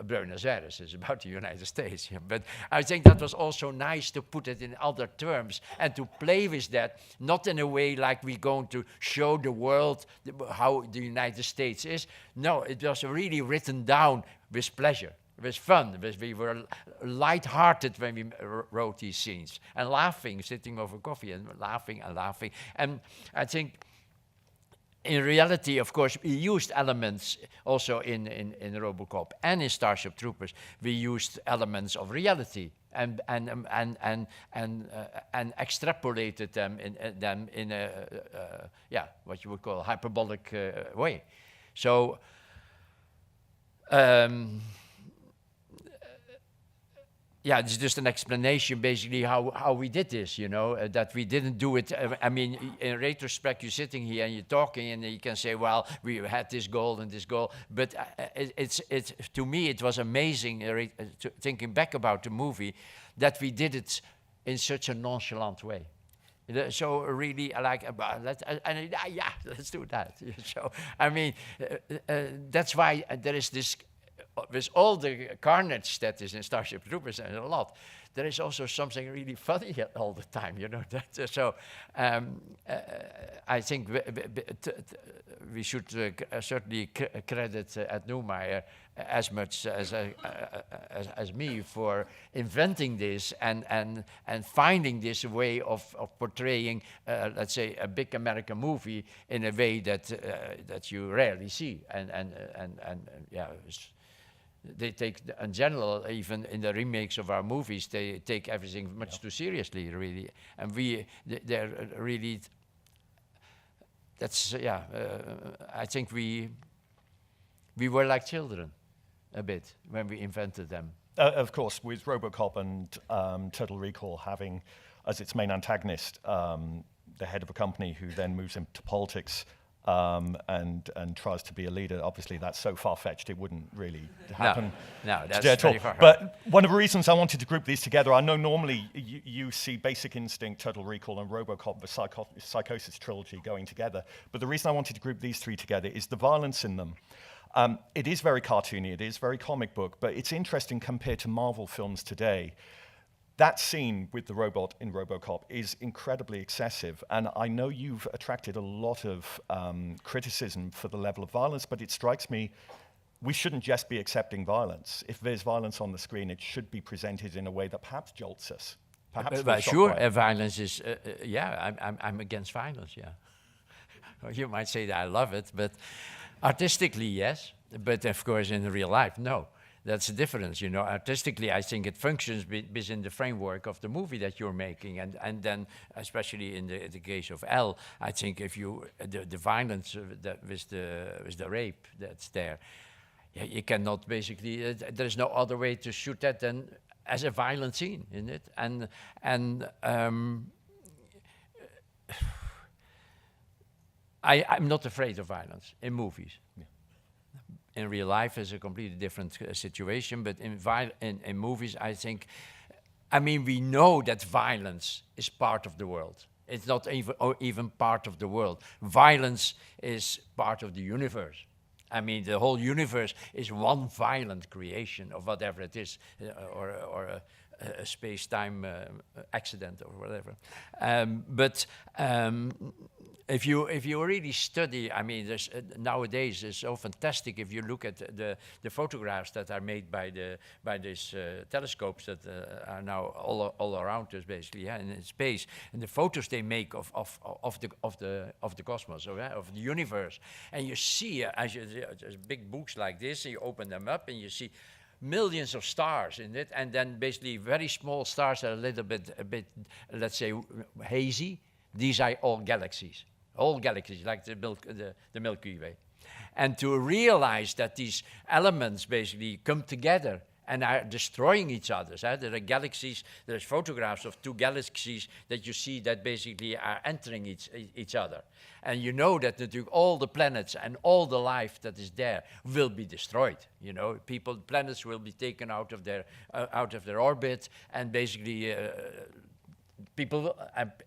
Buenos Aires, it's about the United States. Yeah. But I think that was also nice to put it in other terms and to play with that, not in a way like we're going to show the world how the United States is. No, it was really written down with pleasure. It was fun. We were light-hearted when we wrote these scenes and laughing, sitting over coffee and laughing and laughing. And I think in reality, of course, we used elements also in Robocop and in Starship Troopers. We used elements of reality and extrapolated them in a what you would call a hyperbolic way. So. Yeah, it's just an explanation, basically, how we did this, you know, that we didn't do it. I mean, in retrospect, you're sitting here and you're talking, and you can say, well, we had this goal and this goal. But to me, it was amazing, thinking back about the movie, that we did it in such a nonchalant way. So really, like, let's do that. So, I mean, that's why there is this. With all the carnage that is in Starship Troopers and a lot, there is also something really funny all the time, you know. So I think we should certainly credit Ed Neumeyer as much as me for inventing this and finding this way of portraying, let's say, a big American movie in a way that you rarely see. And yeah. They take, in general, even in the remakes of our movies, they take everything much too seriously, really. And they're really, that's, I think we were like children, a bit, when we invented them. Of course, with Robocop and Total Recall having as its main antagonist the head of a company who then moves into politics, and tries to be a leader. Obviously, that's so far-fetched, it wouldn't really happen. No, that's at all. very far. But one of the reasons I wanted to group these together, I know normally you see Basic Instinct, Total Recall, and Robocop, the Psychosis trilogy going together. But the reason I wanted to group these three together is the violence in them. It is very cartoony, it is very comic book, but it's interesting compared to Marvel films today. That scene with the robot in Robocop is incredibly excessive, and I know you've attracted a lot of criticism for the level of violence, but it strikes me we shouldn't just be accepting violence. If there's violence on the screen, it should be presented in a way that perhaps jolts us. Perhaps sure, violence is, I'm against violence, yeah. You might say that I love it, but artistically, yes, but of course in real life, no. That's the difference, you know. Artistically, I think it functions within the framework of the movie that you're making, and then, especially in the case of L, I think if you the violence that with the rape that's there, you cannot basically. There's no other way to shoot that than as a violent scene, isn't it? And I'm not afraid of violence in movies. Yeah. In real life, it's a completely different situation, but in movies, I think, I mean, we know that violence is part of the world. It's not even part of the world. Violence is part of the universe. I mean, the whole universe is one violent creation of whatever it is, or a space-time accident or whatever. If you really study, I mean, nowadays it's so fantastic if you look at the photographs that are made by these telescopes that are now all around us, basically, yeah, in space, and the photos they make of the cosmos, of the universe, and you see as big books like this, you open them up and you see millions of stars in it, and then basically very small stars that are a bit, let's say, hazy. These are all galaxies, like the Milky Way. And to realize that these elements basically come together and are destroying each other. There are galaxies, there's photographs of two galaxies that you see that basically are entering each other. And you know that all the planets and all the life that is there will be destroyed. You know, planets will be taken out of their orbit, and basically people,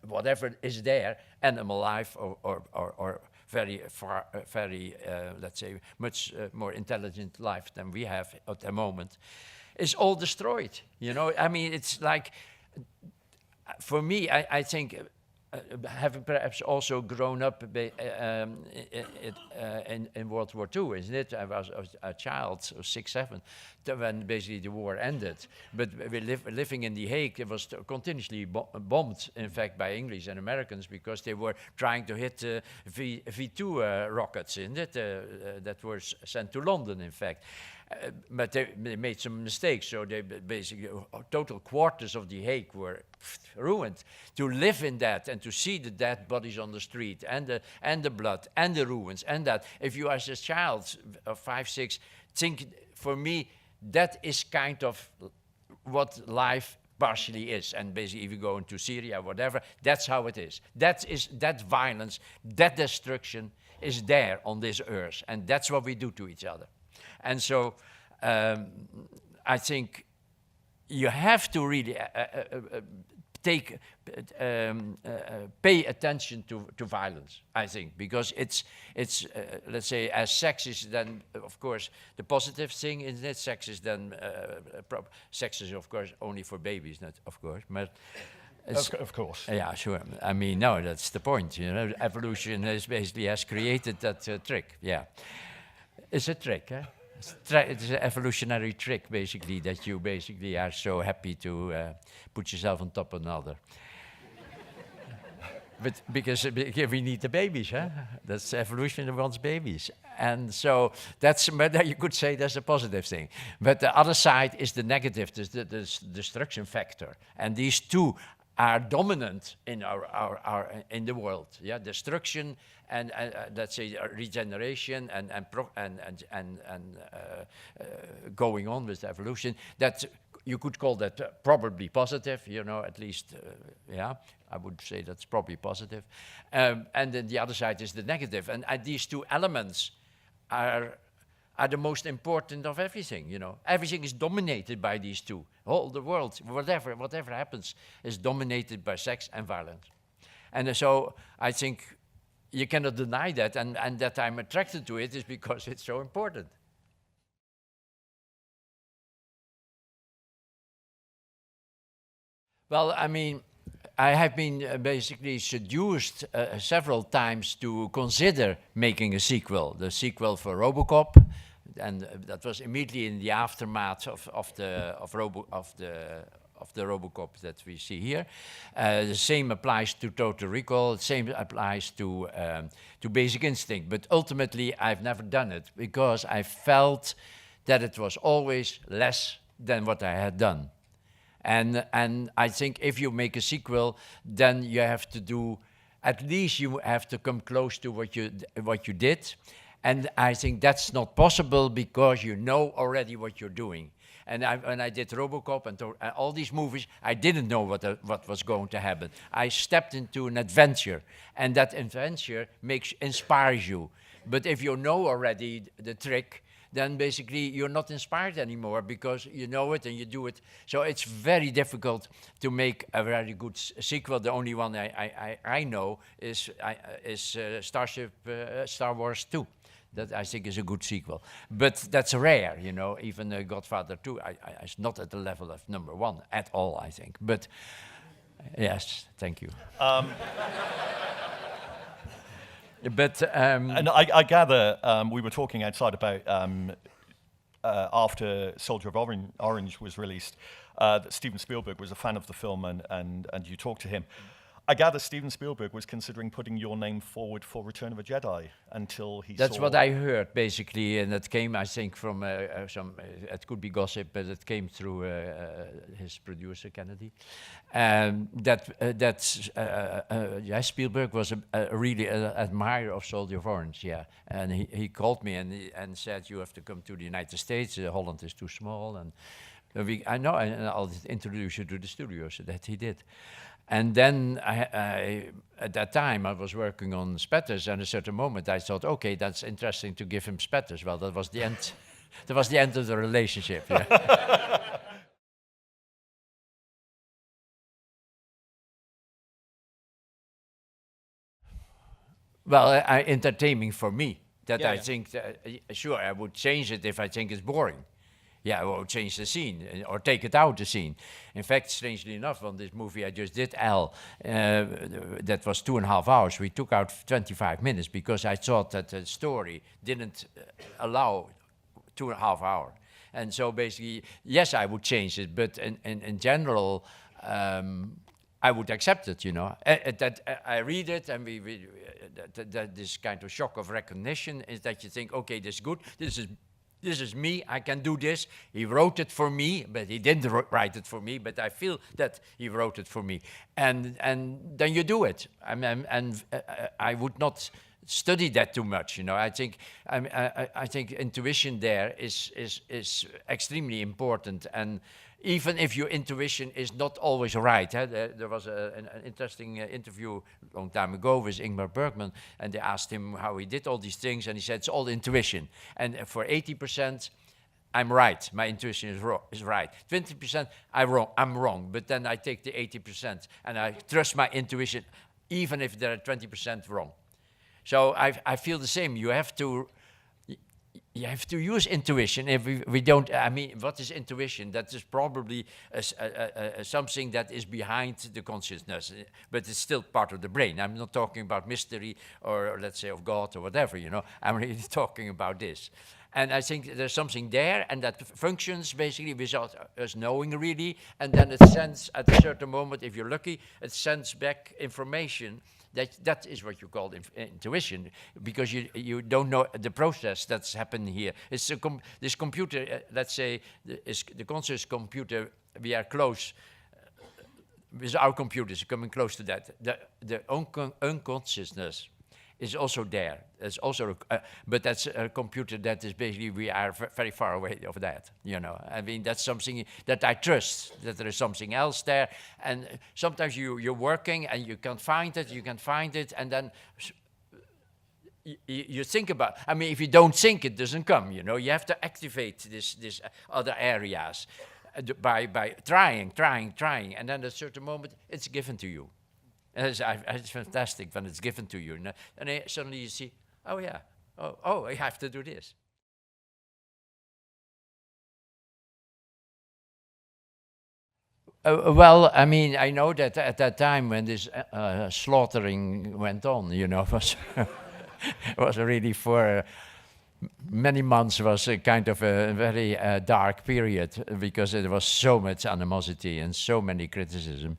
whatever is there, animal life or very far, let's say, much more intelligent life than we have at the moment, is all destroyed. You know, I mean, it's like, for me, I think, having perhaps also grown up in World War II, isn't it? I was a child, so 6, 7, when basically the war ended. But living in The Hague, it was continuously bombed, in fact, by English and Americans, because they were trying to hit V2 rockets, isn't it? That were sent to London, in fact. But they made some mistakes, so they basically, total quarters of The Hague were ruined. To live in that and to see the dead bodies on the street and the blood and the ruins and that, if you as a child of 5, 6, think, for me, that is kind of what life partially is. And basically, if you go into Syria, whatever, that's how it is. That violence, that destruction is there on this earth, and that's what we do to each other. And so I think you have to really pay attention to violence, I think, because it's let's say, as sex is then, of course, the positive thing, isn't it? Sex is then, sex is, of course, only for babies, not, of course, but of course. Yeah, sure. I mean, no, that's the point, you know. Evolution has created that trick, yeah. It's a trick, huh? It's an evolutionary trick, basically, that you basically are so happy to put yourself on top of another. But because we need the babies, huh? That's evolution that wants babies. And so you could say that's a positive thing. But the other side is the negative, the destruction factor. And these two are dominant in in the world. Yeah, destruction and let's say regeneration and going on with evolution. That you could call that probably positive. You know, at least yeah, I would say that's probably positive. And then the other side is the negative. And these two elements are the most important of everything, you know. Everything is dominated by these two. All the world, whatever happens, is dominated by sex and violence. And so I think you cannot deny that, and that I'm attracted to it is because it's so important. Well, I mean, I have been basically seduced several times to consider making a sequel, the sequel for RoboCop, and that was immediately in the aftermath of the RoboCop that we see here. The same applies to Total Recall. The same applies to Basic Instinct. But ultimately, I've never done it because I felt that it was always less than what I had done. And I think if you make a sequel, then you have to do, at least you have to come close to what you did. And I think that's not possible because you know already what you're doing. And when I did RoboCop and all these movies, I didn't know what was going to happen. I stepped into an adventure, and that adventure inspires you. But if you know already the trick, then basically you're not inspired anymore because you know it and you do it. So it's very difficult to make a very good sequel. The only one I know is Star Wars 2. That I think is a good sequel. But that's rare, you know, even Godfather 2 is not at the level of number 1 at all, I think. But yes, thank you. And I gather we were talking outside about after Soldier of Orange was released, that Steven Spielberg was a fan of the film and you talked to him. I gather Steven Spielberg was considering putting your name forward for Return of a Jedi until he That's saw... what I heard, basically, and it came, I think, from it could be gossip, but it came through his producer, Kennedy. Spielberg was really an admirer of Soldier of Orange, yeah. And he called me and said, you have to come to the United States, Holland is too small, and I know, and I'll introduce you to the studio, so that he did. And then at that time, I was working on Spatters, and at a certain moment I thought, okay, that's interesting to give him Spatters. Well, that was the end. That was the end of the relationship. Yeah. Well, entertaining for me. That I think, sure, I would change it if I think it's boring. Yeah, or change the scene, or take it out the scene. In fact, strangely enough, on this movie I just did, Al, that was 2.5 hours, we took out 25 minutes because I thought that the story didn't allow 2.5 hours. And so basically, yes, I would change it, but in general, I would accept it, you know. I read it, and this kind of shock of recognition is that you think, okay, this is good, this is me, I can do this. He wrote it for me, but he didn't write it for me, but I feel that he wrote it for me. And then you do it. I would not study that too much, you know. I think intuition there is extremely important, and even if your intuition is not always right. There was an interesting interview a long time ago with Ingmar Bergman, and they asked him how he did all these things, and he said, it's all intuition. And for 80%, I'm right, my intuition is right. 20%, I'm wrong, but then I take the 80%, and I trust my intuition, even if there are 20% wrong. So I feel the same. You have to use intuition. If we don't, I mean, what is intuition? That is probably something that is behind the consciousness, but it's still part of the brain. I'm not talking about mystery or let's say of God or whatever, you know. I'm really talking about this. And I think there's something there, and that functions basically without us knowing really, and then it sends, at a certain moment, if you're lucky, it sends back information. That is what you call intuition, because you don't know the process that's happened here. It's this computer, let's say, the conscious computer, we are close, with our computers coming close to that. The unconsciousness is also there. It's also, but that's a computer that is basically, we are very far away of that, you know. I mean, that's something that I trust, that there is something else there. And sometimes you're working and you can't find it, and then you think about, I mean, if you don't think, it doesn't come, you know. You have to activate this other areas by trying, and then at a certain moment, it's given to you. And it's fantastic when it's given to you. And then suddenly you see, oh yeah, oh, I have to do this. Well, I mean, I know that at that time when this slaughtering went on, you know, was really for many months was a kind of a very dark period, because there was so much animosity and so many criticism.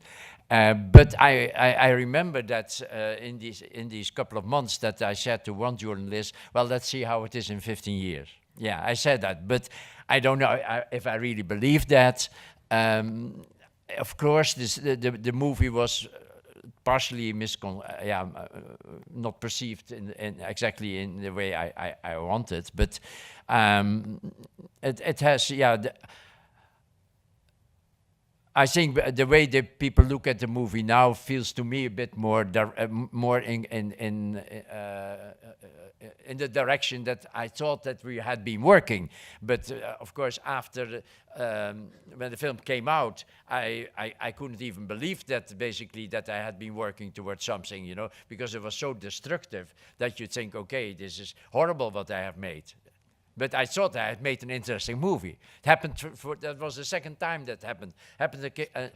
But I remember that in these couple of months that I said to one journalist, well, let's see how it is in 15 years. Yeah, I said that, but I don't know if I really believe that. Of course, the movie was partially not perceived in exactly in the way I wanted, but it has, I think the way that people look at the movie now feels to me a bit more in the direction that I thought that we had been working. But of course, after when the film came out, I couldn't even believe that basically that I had been working towards something, you know, because it was so destructive that you think, okay, this is horrible what I have made. But I thought I had made an interesting movie. It happened that was the second time that happened. Happened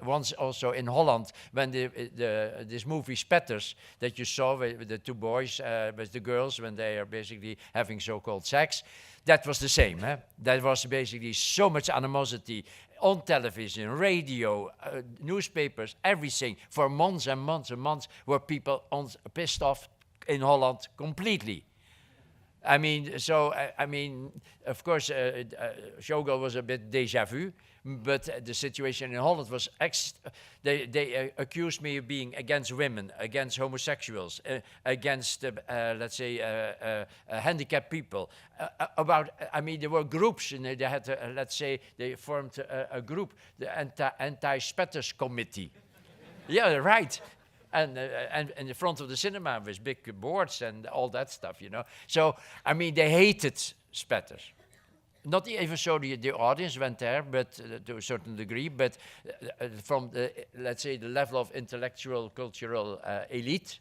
once also in Holland when this movie Spetters that you saw with the two boys, with the girls when they are basically having so-called sex. That was the same. That was basically so much animosity on television, radio, newspapers, everything for months and months and months were people pissed off in Holland completely. I mean, so, I mean, of course, Showgirl was a bit déjà vu, but the situation in Holland was, they accused me of being against women, against homosexuals, against, let's say, handicapped people. I mean, there were groups, and they had, let's say, they formed a group, the Anti-Spetters Committee. Yeah, right. And in the front of the cinema with big boards and all that stuff, you know. So, I mean, they hated Spetters. Not even so the audience went there, but to a certain degree, but from the, let's say, the level of intellectual, cultural elite,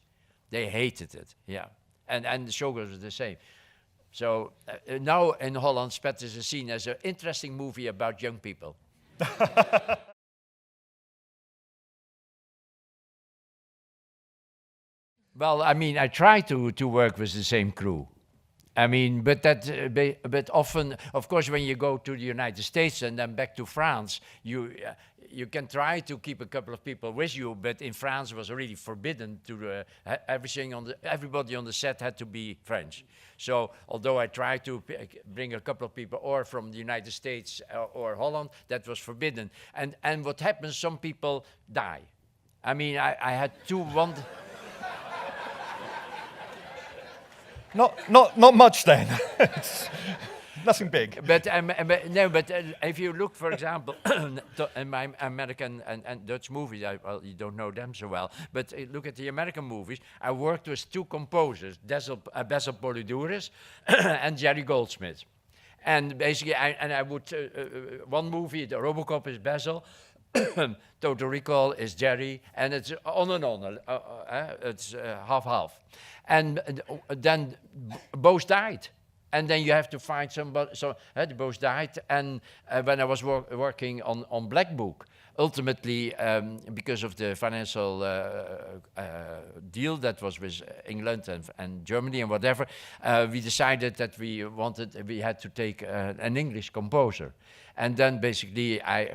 they hated it, yeah. And the Showgirls was the same. So now in Holland, Spetters is seen as an interesting movie about young people. Well, I mean, I try to work with the same crew. I mean, but often, of course, when you go to the United States and then back to France, you can try to keep a couple of people with you, but in France it was really forbidden to everybody on the set had to be French. So although I tried to bring a couple of people or from the United States or Holland, that was forbidden. And what happens? Some people die. I mean, I had one. Not much then. Nothing big. But if you look, for example, in my American and Dutch movies, well, you don't know them so well, but look at the American movies. I worked with two composers, Basil Polidouris and Jerry Goldsmith. And basically, I would, one movie, the RoboCop is Basil, Total Recall is Jerry, and it's on and on. It's half-half. And then both died. And then you have to find somebody, so they both died. And when I was working on Black Book, ultimately, because of the financial deal that was with England and Germany and whatever, we decided that we had to take an English composer. And then basically I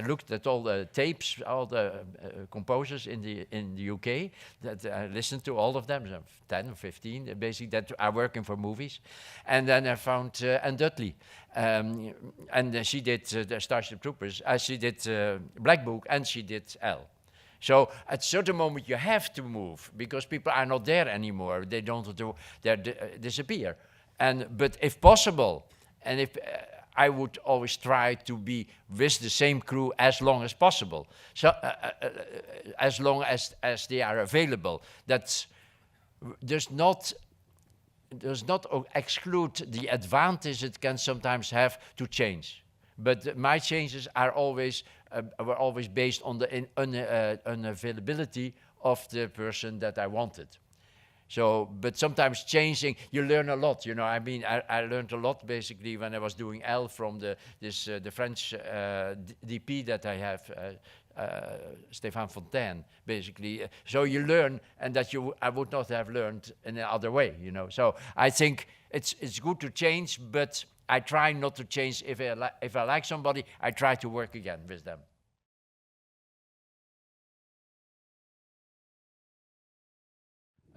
looked at all the tapes, all the composers in the UK, that I listened to all of them, 10 or 15, basically, that are working for movies. And then I found Anne Dudley. And she did the Starship Troopers, she did Black Book, and she did Elle. So at a certain moment you have to move, because people are not there anymore. They don't they disappear. But if possible, and if I would always try to be with the same crew as long as possible. So as long as they are available. That does not exclude the advantage it can sometimes have to change. But my changes are were always based on the unavailability of the person that I wanted. So, but sometimes changing, you learn a lot, you know. I mean, I learned a lot basically when I was doing Elle from the French DP that I have, Stéphane Fontaine, basically. So you learn, and that I would not have learned in another way, you know. So I think it's good to change, but I try not to change. If I like somebody, I try to work again with them.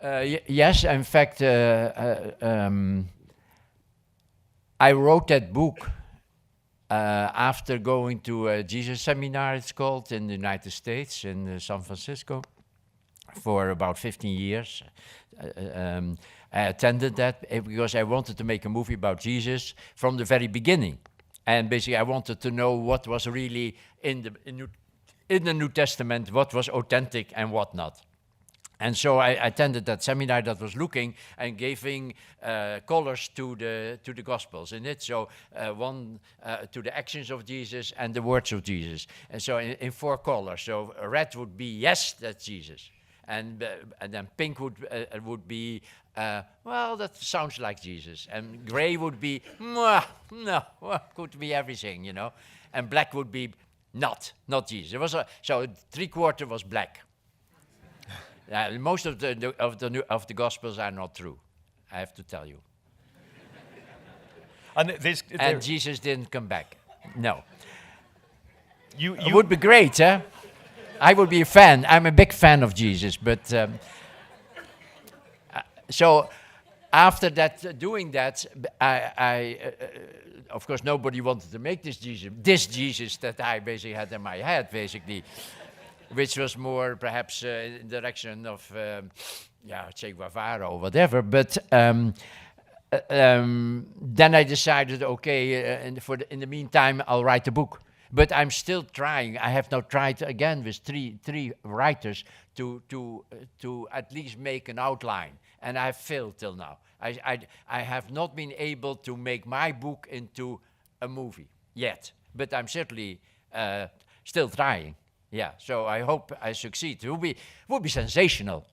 Yes, in fact, I wrote that book after going to a Jesus seminar, it's called, in the United States, in San Francisco, for about 15 years. I attended that because I wanted to make a movie about Jesus from the very beginning. And basically, I wanted to know what was really in the New Testament, what was authentic and what not. And so I attended that seminar that was looking and giving colors to the Gospels in it. So one to the actions of Jesus and the words of Jesus. And so in 4 colors. So red would be, yes, that's Jesus. And then pink would be, well, that sounds like Jesus. And gray would be, no, could be everything, you know. And black would be not Jesus. It was so 3/4 was black. Most of the Gospels are not true, I have to tell you. And Jesus didn't come back. No. It would be great, huh? I would be a fan. I'm a big fan of Jesus, but so after that, doing that, I of course, nobody wanted to make this Jesus that I basically had in my head, basically, which was more perhaps in the direction of Che Guevara or whatever. But then I decided, okay, in the meantime, I'll write a book. But I'm still trying. I have now tried again with three writers to at least make an outline, and I've failed till now. I have not been able to make my book into a movie yet, but I'm certainly still trying. Yeah, so I hope I succeed. It would be sensational.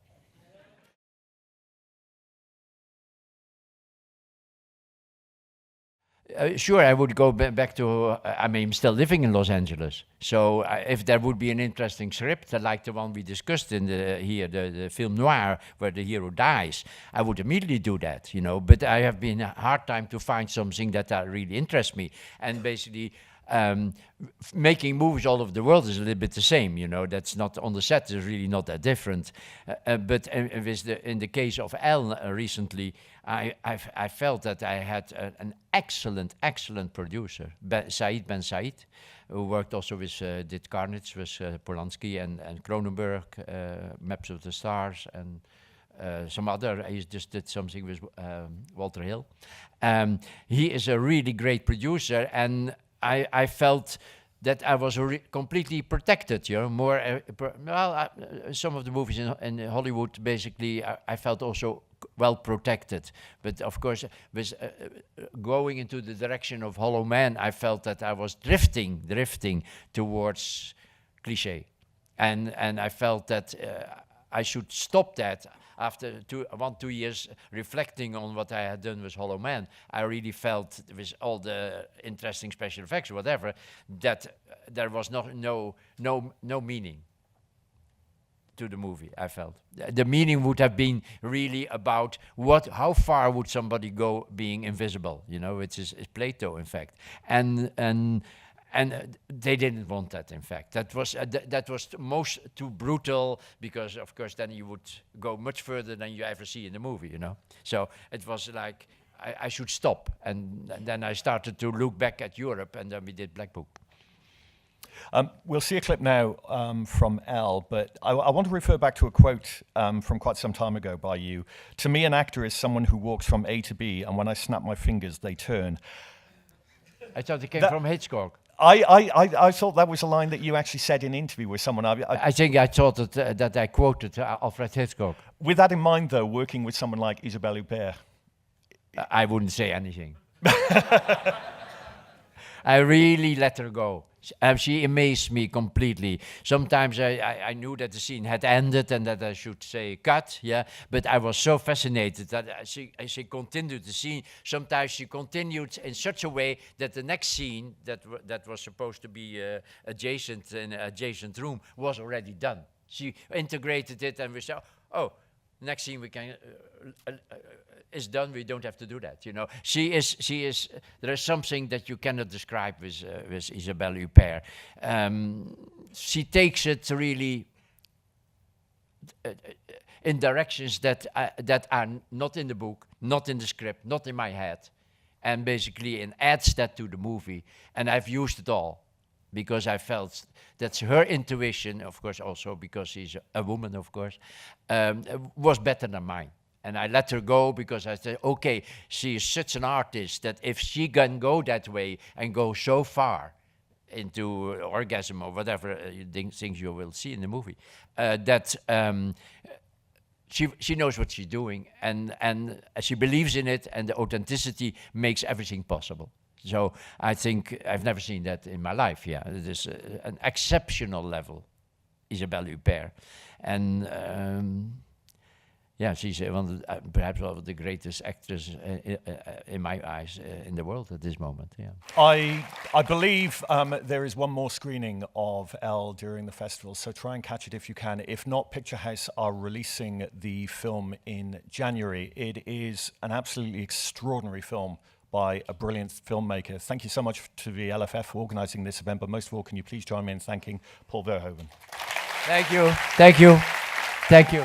Sure, I would go back to, I mean, I'm still living in Los Angeles. So if there would be an interesting script, like the one we discussed in the film noir, where the hero dies, I would immediately do that, you know. But I have been a hard time to find something that really interests me. And basically, making movies all over the world is a little bit the same, you know. That's not on the set, is really not that different. But in the case of Elle recently, I felt that I had an excellent producer, Said Ben Said, who worked also with, did Carnage with Polanski and Cronenberg, Maps of the Stars, and some other. He just did something with Walter Hill. He is a really great producer, and I felt that I was completely protected, you know, more, some of the movies in Hollywood, basically, I felt also well protected. But of course, with going into the direction of Hollow Man, I felt that I was drifting towards cliché. And I felt that I should stop that. After 2 years reflecting on what I had done with Hollow Man, I really felt, with all the interesting special effects or whatever, that there was no meaning to the movie. I felt the meaning would have been really about how far would somebody go being invisible, you know, which is Plato, in fact, and they didn't want that, in fact. That was most too brutal, because, of course, then you would go much further than you ever see in the movie, you know. So it was like, I should stop. And then I started to look back at Europe, and then we did Black Book. We'll see a clip now from Elle, but I want to refer back to a quote from quite some time ago by you. To me, an actor is someone who walks from A to B, and when I snap my fingers, they turn. I thought it came from Hitchcock. I thought that was a line that you actually said in an interview with someone. I think I thought that I quoted Alfred Hitchcock. With that in mind, though, working with someone like Isabelle Huppert, I wouldn't say anything. I really let her go. She amazed me completely. Sometimes I knew that the scene had ended and that I should say cut, yeah. But I was so fascinated that she continued the scene. Sometimes she continued in such a way that the next scene that was supposed to be adjacent in an adjacent room was already done. She integrated it, and we said, oh, next scene we can is done. We don't have to do that. You know, she is. There is something that you cannot describe with Isabelle Huppert. She takes it really in directions that are not in the book, not in the script, not in my head, and basically and adds that to the movie. And I've used it all because I felt that's her intuition, of course, also because she's a woman, of course, was better than mine. And I let her go because I said, okay, she is such an artist that if she can go that way and go so far into orgasm or whatever things you will see in the movie, that she knows what she's doing, and she believes in it, and the authenticity makes everything possible. So I think I've never seen that in my life. Yeah, it is an exceptional level, Isabelle Huppert, and yeah, she's perhaps one of the greatest actors in my eyes in the world at this moment. Yeah. I believe there is one more screening of Elle during the festival, so try and catch it if you can. If not, Picture House are releasing the film in January. It is an absolutely extraordinary film by a brilliant filmmaker. Thank you so much to the LFF for organising this event, but most of all, can you please join me in thanking Paul Verhoeven? Thank you. Thank you. Thank you.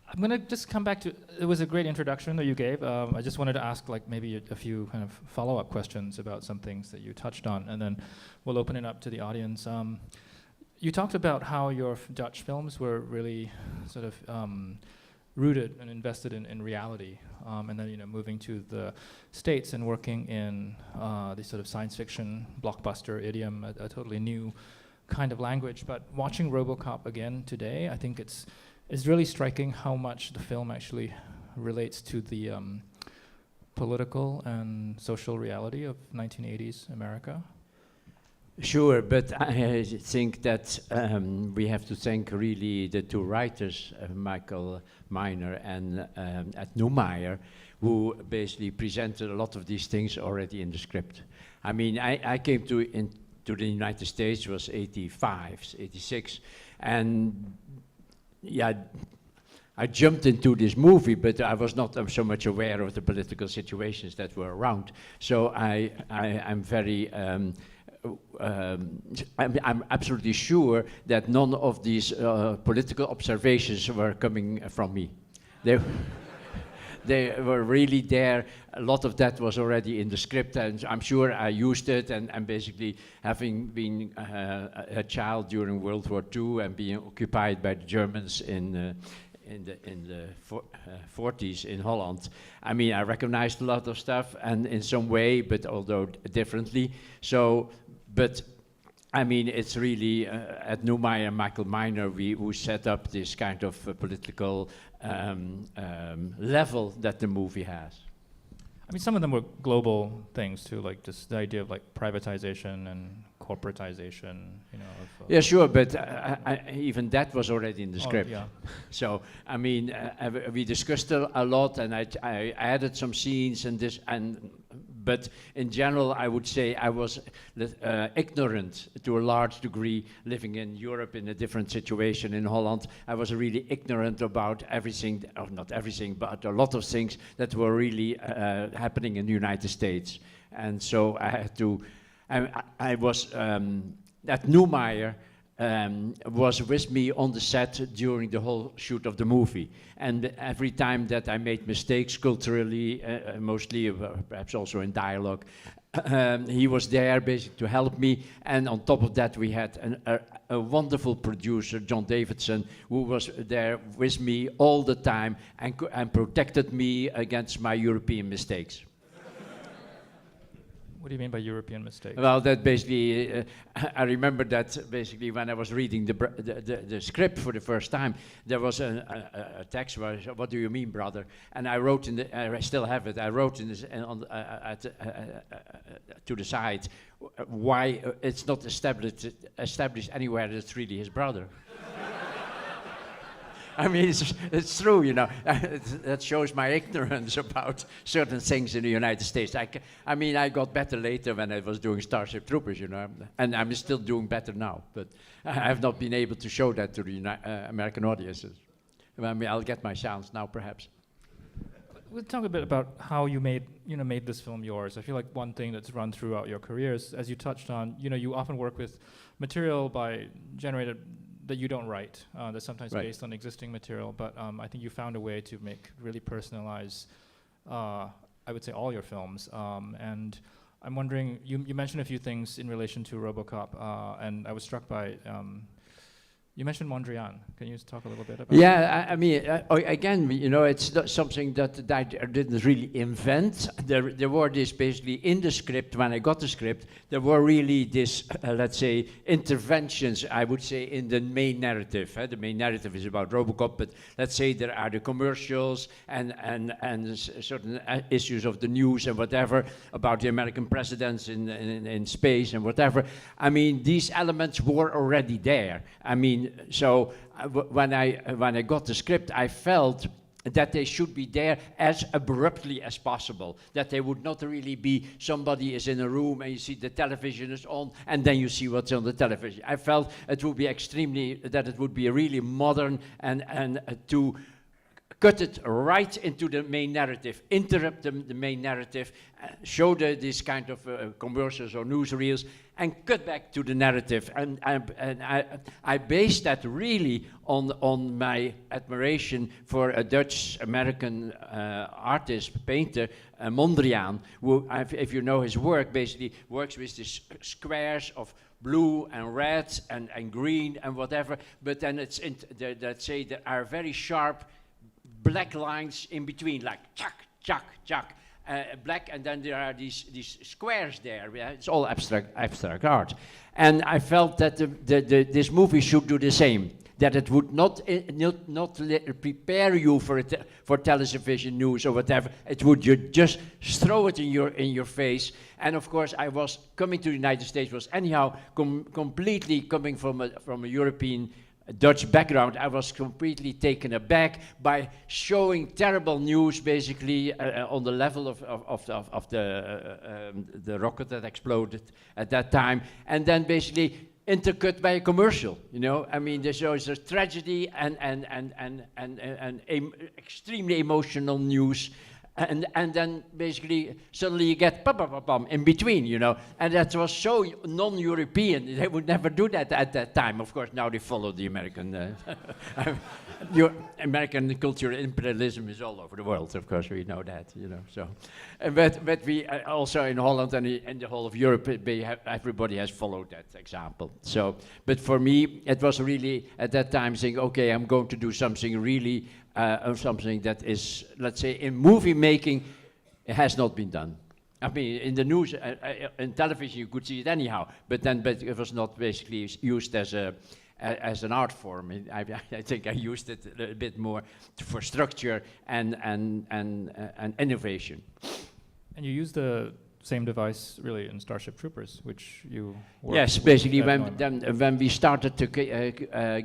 I'm going to just come back to, it was a great introduction that you gave. I just wanted to ask like maybe a few kind of follow-up questions about some things that you touched on, and then we'll open it up to the audience. You talked about how your Dutch films were really sort of rooted and invested in reality, and then moving to the States and working in the sort of science fiction blockbuster idiom, a totally new kind of language. But watching RoboCop again today, I think it's really striking how much the film actually relates to the political and social reality of 1980s America. Sure, but I think that we have to thank really the two writers, Michael Miner and Ed Neumeyer, who basically presented a lot of these things already in the script. I mean, I came to the United States, it was 85, 86, and yeah, I jumped into this movie, but I was not so much aware of the political situations that were around. So I'm very, I'm absolutely sure that none of these political observations were coming from me. They were really there. A lot of that was already in the script, and I'm sure I used it. And basically, having been a child during World War II and being occupied by the Germans in the 40s in Holland, I mean, I recognized a lot of stuff, and in some way, but although differently. So, but I mean, it's really Ed Neumeyer and Michael Miner who set up this kind of political level that the movie has. I mean, some of them were global things too, like just the idea of like privatization and corporatization, yeah, sure, but even that was already in the script. Yeah. So, I mean, we discussed a lot, and I added some scenes and this, but in general, I would say I was ignorant to a large degree, living in Europe in a different situation in Holland. I was really ignorant about everything, or not everything, but a lot of things that were really happening in the United States. And so I had to, I was, Ed Neumeyer was with me on the set during the whole shoot of the movie. And every time that I made mistakes culturally, mostly perhaps also in dialogue, he was there basically to help me. And on top of that, we had a wonderful producer, John Davidson, who was there with me all the time and protected me against my European mistakes. What do you mean by European mistakes? Well, that basically, I remember that basically when I was reading the script for the first time, there was a text where, what do you mean, brother? And I wrote I still have it, I wrote in this, to the side, why it's not established anywhere that it's really his brother. I mean, it's true, that shows my ignorance about certain things in the United States. I mean, I got better later when I was doing Starship Troopers, and I'm still doing better now. But I have not been able to show that to the American audiences. I mean, I'll get my chance now, perhaps. We'll talk a bit about how you made this film yours. I feel like one thing that's run throughout your careers, as you touched on, you often work with material generated that you don't write, that's sometimes based on existing material, but I think you found a way to make really personalized I would say, all your films. And I'm wondering, you mentioned a few things in relation to RoboCop, and I was struck by, you mentioned Mondrian. Can you talk a little bit about that? Yeah, I mean, again, you know, it's not something that I didn't really invent. There were this basically in the script, when I got the script, there were really this, let's say, interventions, I would say, in the main narrative. The main narrative is about RoboCop, but let's say there are the commercials and certain issues of the news and whatever, about the American presidents in space and whatever. I mean, these elements were already there. I mean, so when I got the script, I felt that they should be there as abruptly as possible, that they would not really be somebody is in a room and you see the television is on and then you see what's on the television. I felt it would be that it would be really modern and to cut it right into the main narrative, interrupt the main narrative, show this kind of commercials or newsreels, and cut back to the narrative. And I based that really on my admiration for a Dutch-American artist, painter, Mondrian, who, if you know his work, basically works with these squares of blue and red and green and whatever, but then it's, let's say, there are very sharp black lines in between, like chuck, chuck, chuck, black, and then there are these squares there. Yeah? It's all abstract art. And I felt that this movie should do the same, that it would not prepare you for television news or whatever. It would just throw it in your face. And of course, I was coming to the United States, was anyhow completely coming from a European Dutch background. I was completely taken aback by showing terrible news, basically on the level of the rocket that exploded at that time, and then basically intercut by a commercial. You know, I mean, there was a tragedy and extremely emotional news. And then basically suddenly you get in between, you know, and that was so non-European. They would never do that at that time. Of course, now they follow the American. American cultural imperialism is all over the world. Of course, we know that, you know. So, but we also in Holland and in the whole of Europe, everybody has followed that example. So, but for me, it was really at that time saying, okay, I'm going to do something really. Something that is, let's say, in movie making, it has not been done. I mean, in the news, in television, you could see it anyhow, but it was not basically used as an art form. I think I used it a little bit more for structure and innovation. And you used the same device really in Starship Troopers, which you worked yes, basically when we started to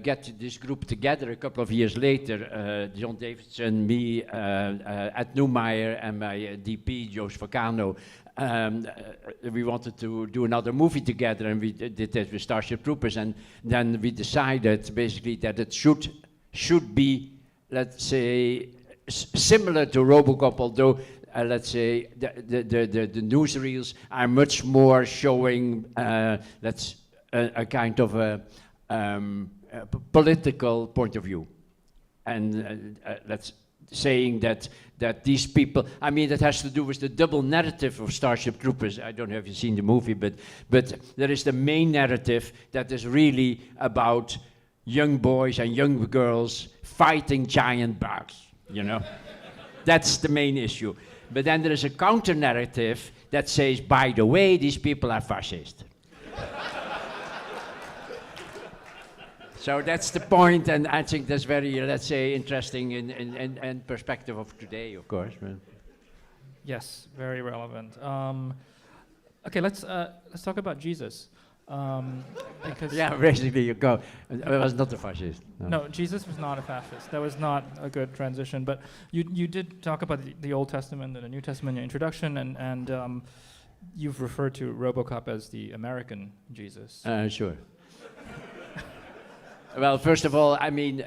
get this group together a couple of years later, John Davidson, me, Ed Newmeyer, and my DP, Joost Vacano, we wanted to do another movie together, and we did that with Starship Troopers, and then we decided basically that it should be, let's say, similar to RoboCop, although let's say the newsreels are much more showing a kind of a political point of view, and let's saying that these people, I mean, that has to do with the double narrative of Starship Troopers. I don't know if you've seen the movie, but there is the main narrative that is really about young boys and young girls fighting giant bugs, you know. That's the main issue. But then there is a counter-narrative that says, by the way, these people are fascist. So that's the point, and I think that's very, let's say, interesting in perspective of today, of course. Yes, very relevant. Okay, let's talk about Jesus. Because yeah, basically you go. It was not a fascist. No, Jesus was not a fascist. That was not a good transition. But you did talk about the Old Testament and the New Testament in your introduction, and you've referred to RoboCop as the American Jesus. Sure. Well, first of all, I mean,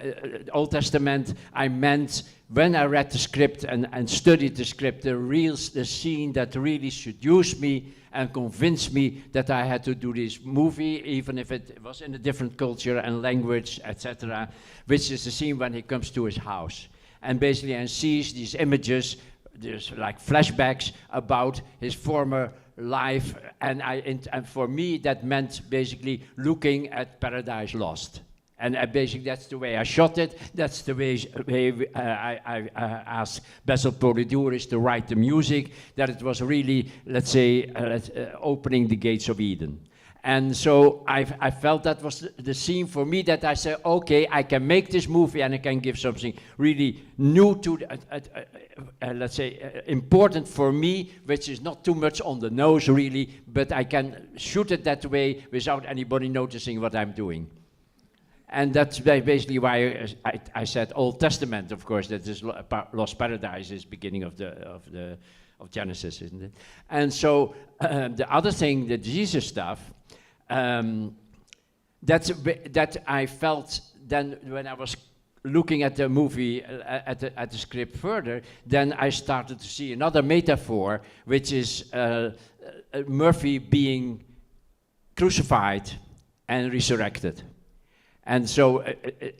Old Testament, I meant when I read the script and studied the script, the scene that really seduced me and convinced me that I had to do this movie, even if it was in a different culture and language, etc., which is the scene when he comes to his house and basically and sees these images there's like flashbacks about his former life, and for me that meant basically looking at Paradise Lost. And basically that's the way I shot it. That's the way I asked Basil Polidouris to write the music, that it was really, let's say, opening the gates of Eden. And so I felt that was the scene for me, that I said, okay, I can make this movie and I can give something really new to, let's say, important for me, which is not too much on the nose really, but I can shoot it that way without anybody noticing what I'm doing. And that's basically why I said Old Testament, of course, that is Lost Paradise is beginning of Genesis, isn't it? And so the other thing, the Jesus stuff, that I felt then when I was looking at the movie, at the script further, then I started to see another metaphor, which is Murphy being crucified and resurrected. And so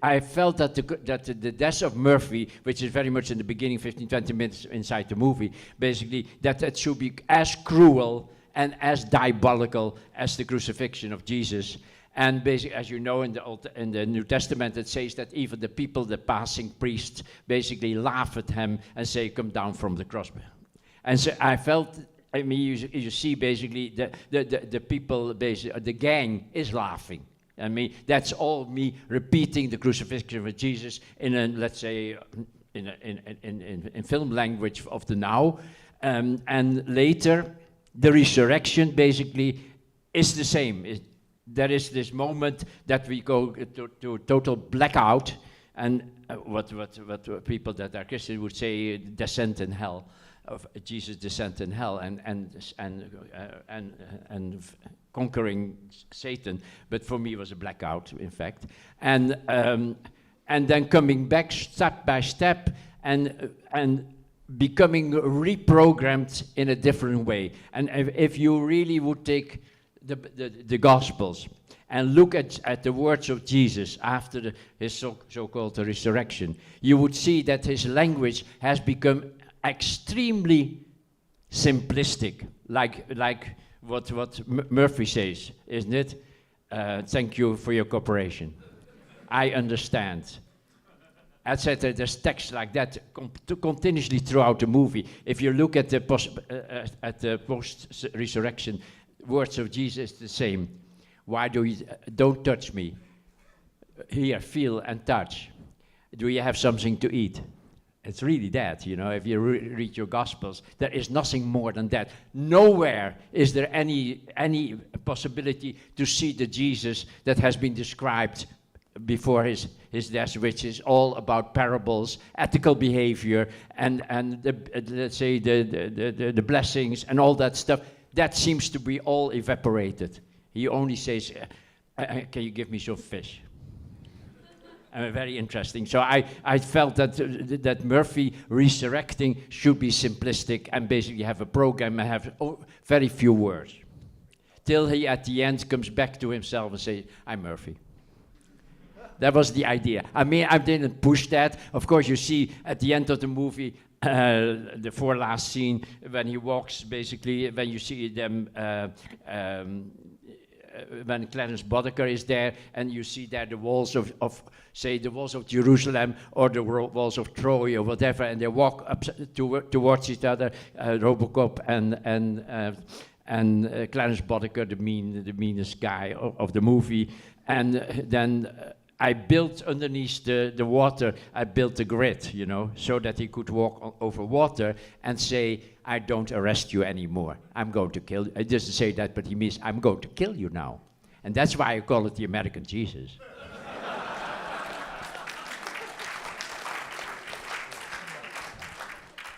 I felt that the death of Murphy, which is very much in the beginning, 15, 20 minutes inside the movie, basically, that it should be as cruel and as diabolical as the crucifixion of Jesus. And basically, as you know, in the New Testament, it says that even the people, the passing priests, basically laugh at him and say, come down from the cross. And so I felt, I mean, you see basically the people, basically, the gang is laughing. I mean, that's all me repeating the crucifixion of Jesus in a, let's say, in film language of the now. And later, the resurrection basically is the same. There is this moment that we go to total blackout, and what people that are Christian would say, descent in hell, of Jesus' descent in hell, and conquering Satan. But for me, it was a blackout, in fact, and then coming back step by step, and becoming reprogrammed in a different way. And if you really would take the Gospels and look at the words of Jesus after his so-called resurrection, you would see that his language has become extremely simplistic, like what Murphy says, isn't it? Thank you for your cooperation. I understand. Etc. There's text like that continuously throughout the movie. If you look at the post-resurrection words of Jesus, the same. Why don't touch me? Here, feel and touch. Do you have something to eat? It's really that, you know, if you read your Gospels, there is nothing more than that. Nowhere is there any possibility to see the Jesus that has been described before his death, which is all about parables, ethical behavior, and let's say the blessings and all that stuff. That seems to be all evaporated. He only says, can you give me some fish? Very interesting. So I felt that Murphy resurrecting should be simplistic and basically have a program and have very few words. Till he at the end comes back to himself and says, I'm Murphy. That was the idea. I mean, I didn't push that. Of course, you see at the end of the movie, the last scene, when he walks, basically, when you see them, when Clarence Boddicker is there, and you see there the walls of say, the walls of Jerusalem or the walls of Troy or whatever, and they walk up towards each other, Robocop and Clarence Boddicker, the meanest guy of the movie, and then I built underneath the water, I built a grid, you know, so that he could walk over water and say, I don't arrest you anymore. I'm going to kill you. He doesn't say that, but he means, I'm going to kill you now. And that's why I call it the American Jesus.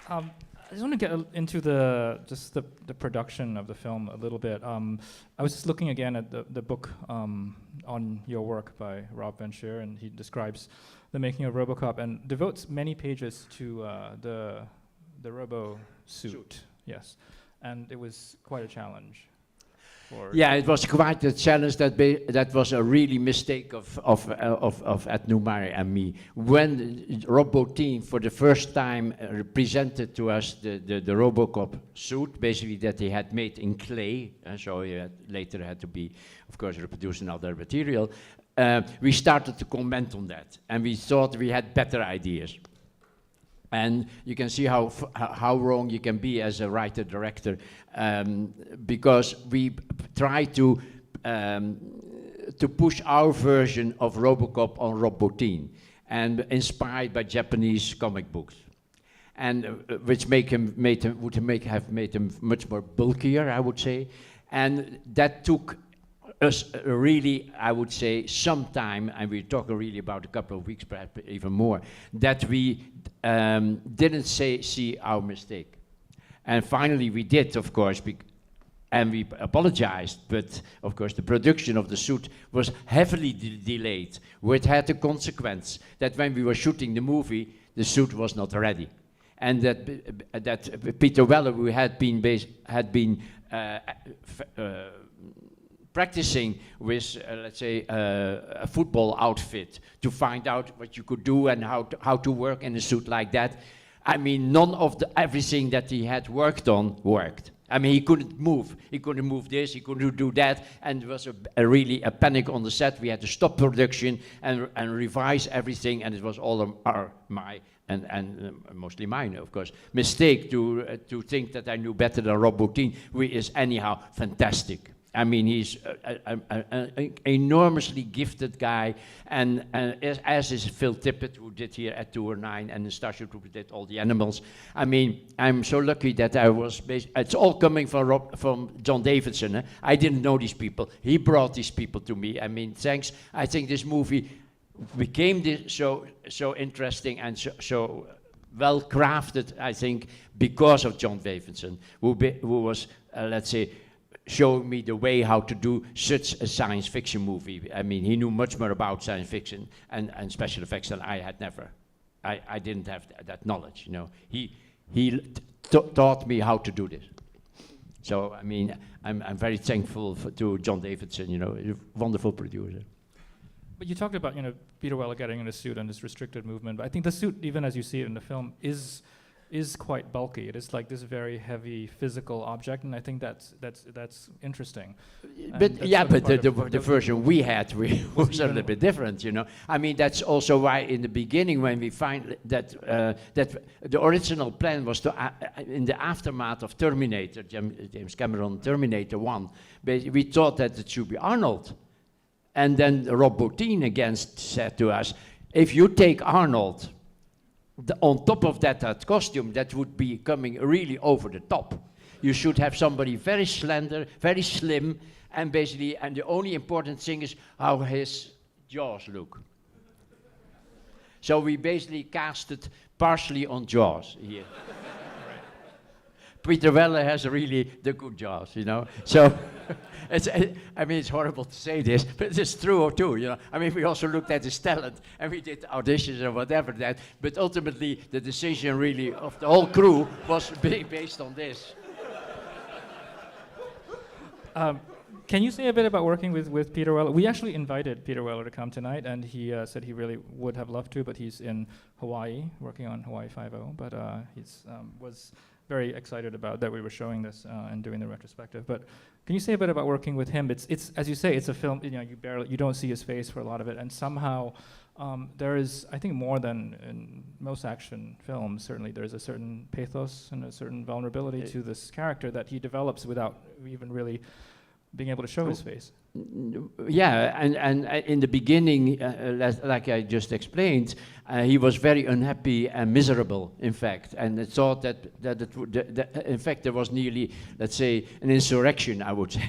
I just want to get into the production of the film a little bit. I was just looking again at the book on your work by Rob Venture, and he describes the making of RoboCop and devotes many pages to the robo suit. Yes, and it was quite a challenge. for Yeah, it was quite a challenge. That was a really mistake of Ed Newmar and me. When Rob Bottin for the first time presented to us the RoboCop suit, basically that he had made in clay, so he later had to be, of course, reproduced in other material, we started to comment on that, and we thought we had better ideas. And you can see how wrong you can be as a writer-director, because we try to push our version of RoboCop on Rob Bottin, and inspired by Japanese comic books, and which have made him much more bulkier, I would say, and that took us really, I would say, some time, and we're talking really about a couple of weeks, perhaps even more, that we didn't see our mistake. And finally we did, of course, and we apologized, but of course the production of the suit was heavily delayed, which had the consequence that when we were shooting the movie, the suit was not ready. And that Peter Weller, who had been practicing with, let's say, a football outfit to find out what you could do and how to work in a suit like that. I mean, none of everything that he had worked on worked. I mean, he couldn't move. He couldn't move this, he couldn't do that, and there was really a panic on the set. We had to stop production and revise everything, and it was all my and mostly mine, of course, mistake to think that I knew better than Rob Bottin, who is anyhow fantastic. I mean, he's an enormously gifted guy, and as is Phil Tippett, who did here at 209, and the Starship Troopers did all the animals. I mean, I'm so lucky that I was it's all coming from John Davidson. Eh? I didn't know these people. He brought these people to me. I mean, thanks. I think this movie became so interesting and so well crafted, I think, because of John Davidson, who was, let's say, showing me the way how to do such a science fiction movie. I mean, he knew much more about science fiction and special effects than I had never. I didn't have that knowledge, you know. He taught me how to do this. So, I mean, I'm very thankful to John Davidson, you know, a wonderful producer. But you talked about, you know, Peter Weller getting in a suit and this restricted movement, but I think the suit, even as you see it in the film, is quite bulky. It is like this very heavy physical object, and I think that's interesting. But yeah, but the version we had was a little bit different, you know. I mean, that's also why in the beginning, when we find that the original plan was to, in the aftermath of Terminator, James Cameron Terminator 1, we thought that it should be Arnold. And then Rob Bottin again said to us, if you take Arnold, on top of that costume, that would be coming really over the top. You should have somebody very slender, very slim, and basically, and the only important thing is how his jaws look. So we basically cast it partially on jaws here. Peter Weller has really the good jaws, you know. So, I mean, it's horrible to say this, but it's true too, you know. I mean, we also looked at his talent, and we did auditions or whatever that, but ultimately, the decision really of the whole crew was based on this. Can you say a bit about working with Peter Weller? We actually invited Peter Weller to come tonight, and he said he really would have loved to, but he's in Hawaii, working on Hawaii Five-0, but he's was very excited about that we were showing this and doing the retrospective. But can you say a bit about working with him? It's as you say, it's a film. You know, you don't see his face for a lot of it, and somehow there is, I think, more than in most action films. Certainly, there's a certain pathos and a certain vulnerability to this character that he develops without even really being able to show his face. Yeah, and in the beginning, like I just explained, he was very unhappy and miserable, in fact, and thought that in fact there was nearly, let's say, an insurrection, I would say,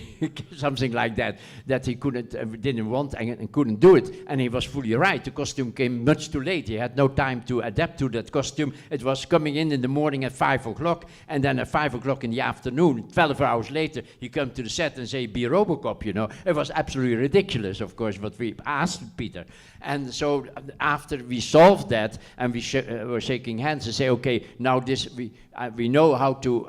something like that he didn't want and couldn't do it, and he was fully right. The costume came much too late. He had no time to adapt to that costume. It was coming in the morning at 5 o'clock, and then at 5 o'clock in the afternoon, 12 hours later, he come to the set and say, be RoboCop, you know. It was absolutely ridiculous, of course, what we asked Peter. And so after we solved that, and we were shaking hands and say, okay, now this we know how to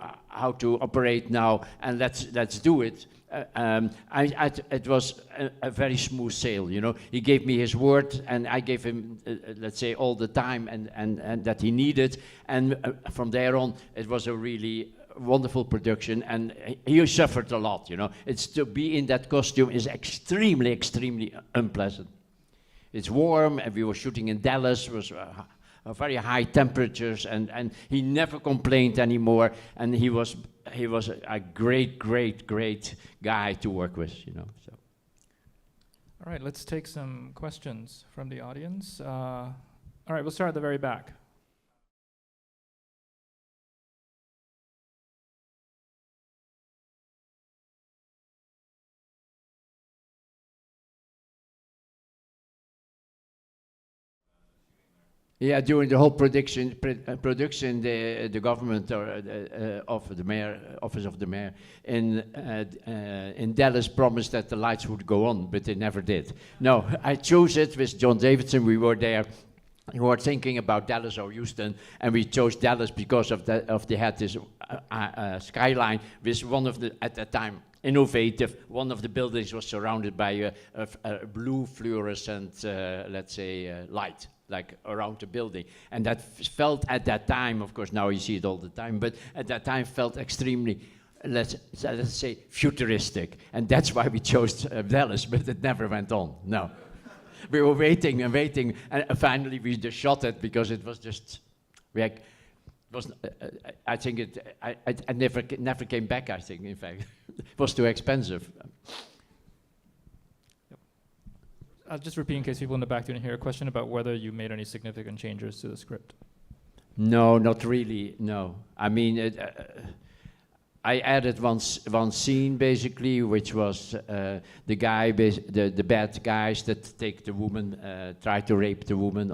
operate now, and let's do it. it was a very smooth sail, you know. He gave me his word, and I gave him, let's say, all the time and that he needed. And from there on, it was a really wonderful production, and he suffered a lot, you know. It's to be in that costume is extremely, extremely unpleasant. It's warm, and we were shooting in Dallas. It was very high temperatures, and he never complained anymore. And he was a great, great, great guy to work with, you know. So. All right, let's take some questions from the audience. All right, we'll start at the very back. Yeah, during the whole production, the government or of the mayor, office of the mayor in Dallas promised that the lights would go on, but they never did. No, I chose it with John Davidson. We were there. We were thinking about Dallas or Houston, and we chose Dallas because they had this skyline with one of the, at that time, innovative. One of the buildings was surrounded by a blue fluorescent, let's say, light, like around the building. And that felt at that time, of course now you see it all the time, but at that time felt extremely, let's say, futuristic. And that's why we chose Dallas, but it never went on, no. We were waiting and waiting, and finally we just shot it because it was just, I think I never came back, I think, in fact. It was too expensive. I'll just repeat in case people in the back didn't hear a question about whether you made any significant changes to the script. No, not really, no. I mean, I added one scene, basically, which was the guy, the bad guys that take the woman, try to rape the woman,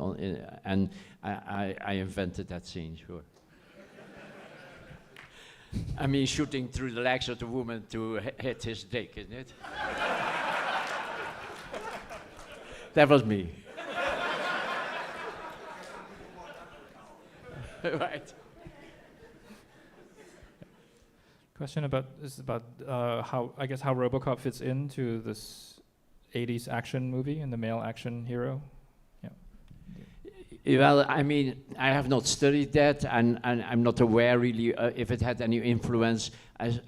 and I invented that scene, sure. I mean, shooting through the legs of the woman to hit his dick, isn't it? That was me. Right. Question about how RoboCop fits into this 80s action movie and the male action hero. Yeah. Well, I mean, I have not studied that, and I'm not aware really if it had any influence.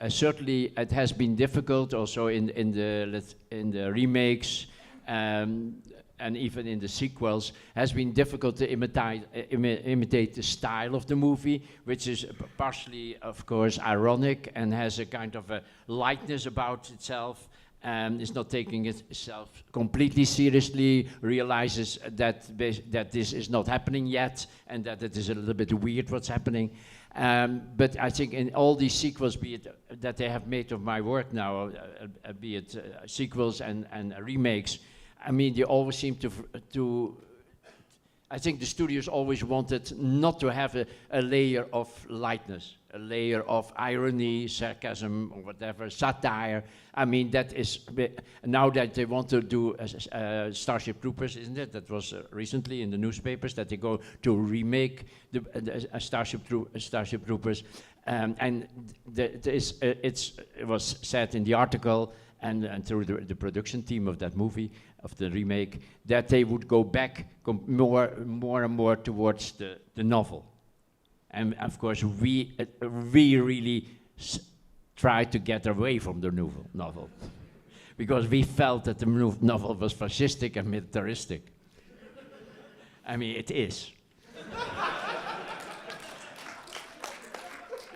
Certainly, it has been difficult also in the remakes. And even in the sequels, has been difficult to imitate the style of the movie, which is partially, of course, ironic and has a kind of a lightness about itself. It's not taking itself completely seriously, realizes that this is not happening yet, and that it is a little bit weird what's happening. But I think in all these sequels, be it that they have made of my work now, be it sequels and remakes, I mean, they always seem to I think the studios always wanted not to have a layer of lightness, a layer of irony, sarcasm, or whatever, satire. I mean, that is, now that they want to do Starship Troopers, isn't it? That was recently in the newspapers, that they go to remake the Starship Troopers. And it was said in the article, and through the production team of that movie, of the remake, that they would go back more and more towards the novel. And of course, we really tried to get away from the novel because we felt that the novel was fascistic and militaristic. I mean, it is.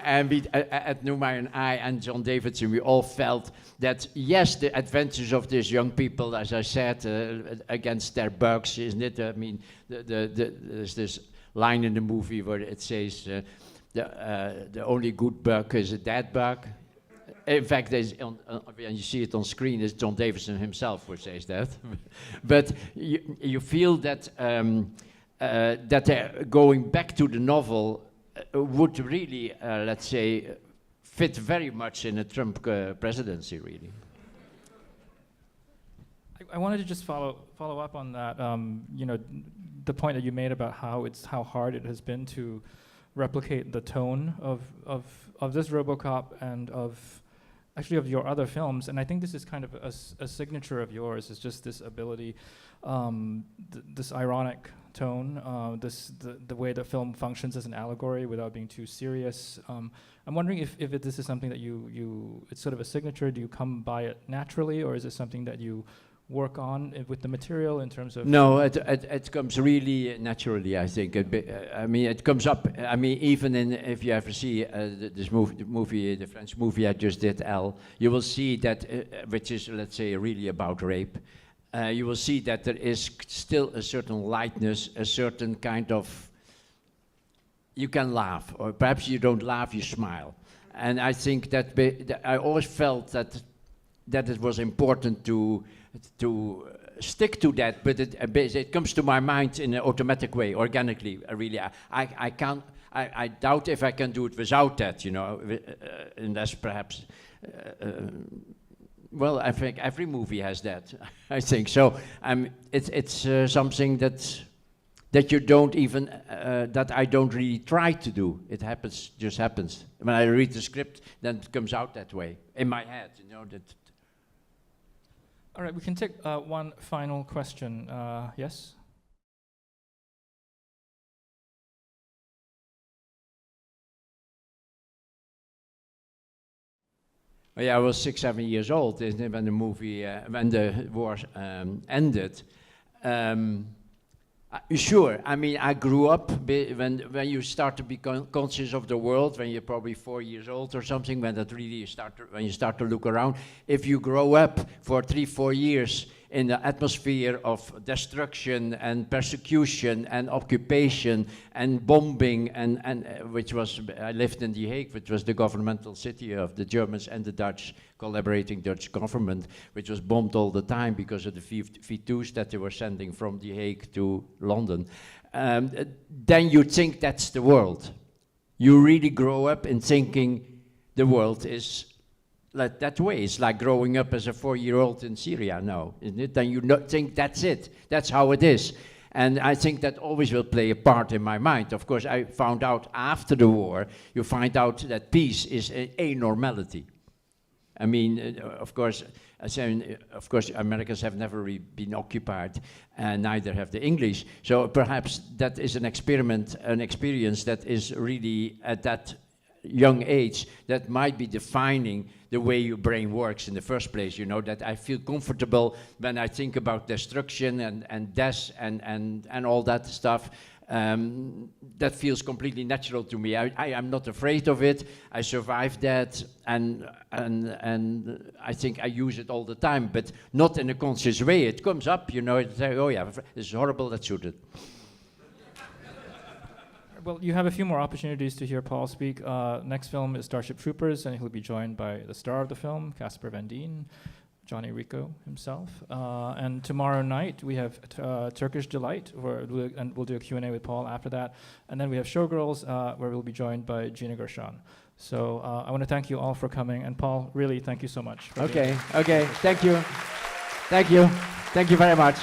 And we, at Newmeyer and I and John Davidson, we all felt that, yes, the adventures of these young people, as I said, against their bugs, isn't it? I mean, there's this line in the movie where it says, the only good bug is a dead bug. In fact, when you see it on screen, it's John Davidson himself who says that. But you feel that, that they're going back to the novel would really, let's say, fit very much in a Trump presidency, really. I wanted to just follow up on that. You know, the point that you made about how hard it has been to replicate the tone of this RoboCop and of actually of your other films, and I think this is kind of a signature of yours, is just this ability, this ironic tone, the way the film functions as an allegory without being too serious. I'm wondering if this is something that it's sort of a signature. Do you come by it naturally, or is it something that you work on with the material in terms of? No, it comes really naturally, I think. I mean, it comes up. I mean, even if you ever see this movie, the French movie I just did, Elle, you will see that, which is, let's say, really about rape. You will see that there is still a certain lightness, a certain kind of. You can laugh, or perhaps you don't laugh, you smile, and I think that I always felt that it was important to stick to that, but it comes to my mind in an automatic way, organically. Really, I can't. I doubt if I can do it without that, you know, unless perhaps. Well, I think every movie has that. I think so. It's something that you don't even that I don't really try to do. It happens, just happens. When I read the script, then it comes out that way in my head, you know that. All right, we can take one final question. Yes? Well, yeah, I was 6, 7 years old when the movie, when the war ended. Sure, I mean, I grew up when you start to become conscious of the world, when you're probably 4 years old or something, when you start to look around. If you grow up for 3, 4 years in the atmosphere of destruction and persecution and occupation and bombing, and which was, I lived in The Hague, which was the governmental city of the Germans and the Dutch, collaborating Dutch government, which was bombed all the time because of the V2s that they were sending from The Hague to London. Then you think that's the world. You really grow up in thinking the world is like that way. It's like growing up as a 4-year-old in Syria now, isn't it? Then you think that's it. That's how it is. And I think that always will play a part in my mind. Of course, I found out after the war, you find out that peace is a normality. I mean, of course, Americans have never really been occupied, and neither have the English. So perhaps that is an experiment, an experience that is really at that young age that might be defining the way your brain works in the first place, you know, that I feel comfortable when I think about destruction and death and all that stuff. That feels completely natural to me. I am not afraid of it. I survived that, and I think I use it all the time, but not in a conscious way. It comes up, you know, it's like, oh yeah, this is horrible, let's shoot it. Well, you have a few more opportunities to hear Paul speak. Next film is Starship Troopers, and he'll be joined by the star of the film, Casper Van Dien, Johnny Rico himself. And tomorrow night, we have Turkish Delight, and we'll do a Q&A with Paul after that. And then we have Showgirls, where we'll be joined by Gina Gershon. So I want to thank you all for coming. And Paul, really, thank you so much. Okay, thank you. Thank you. Thank you very much.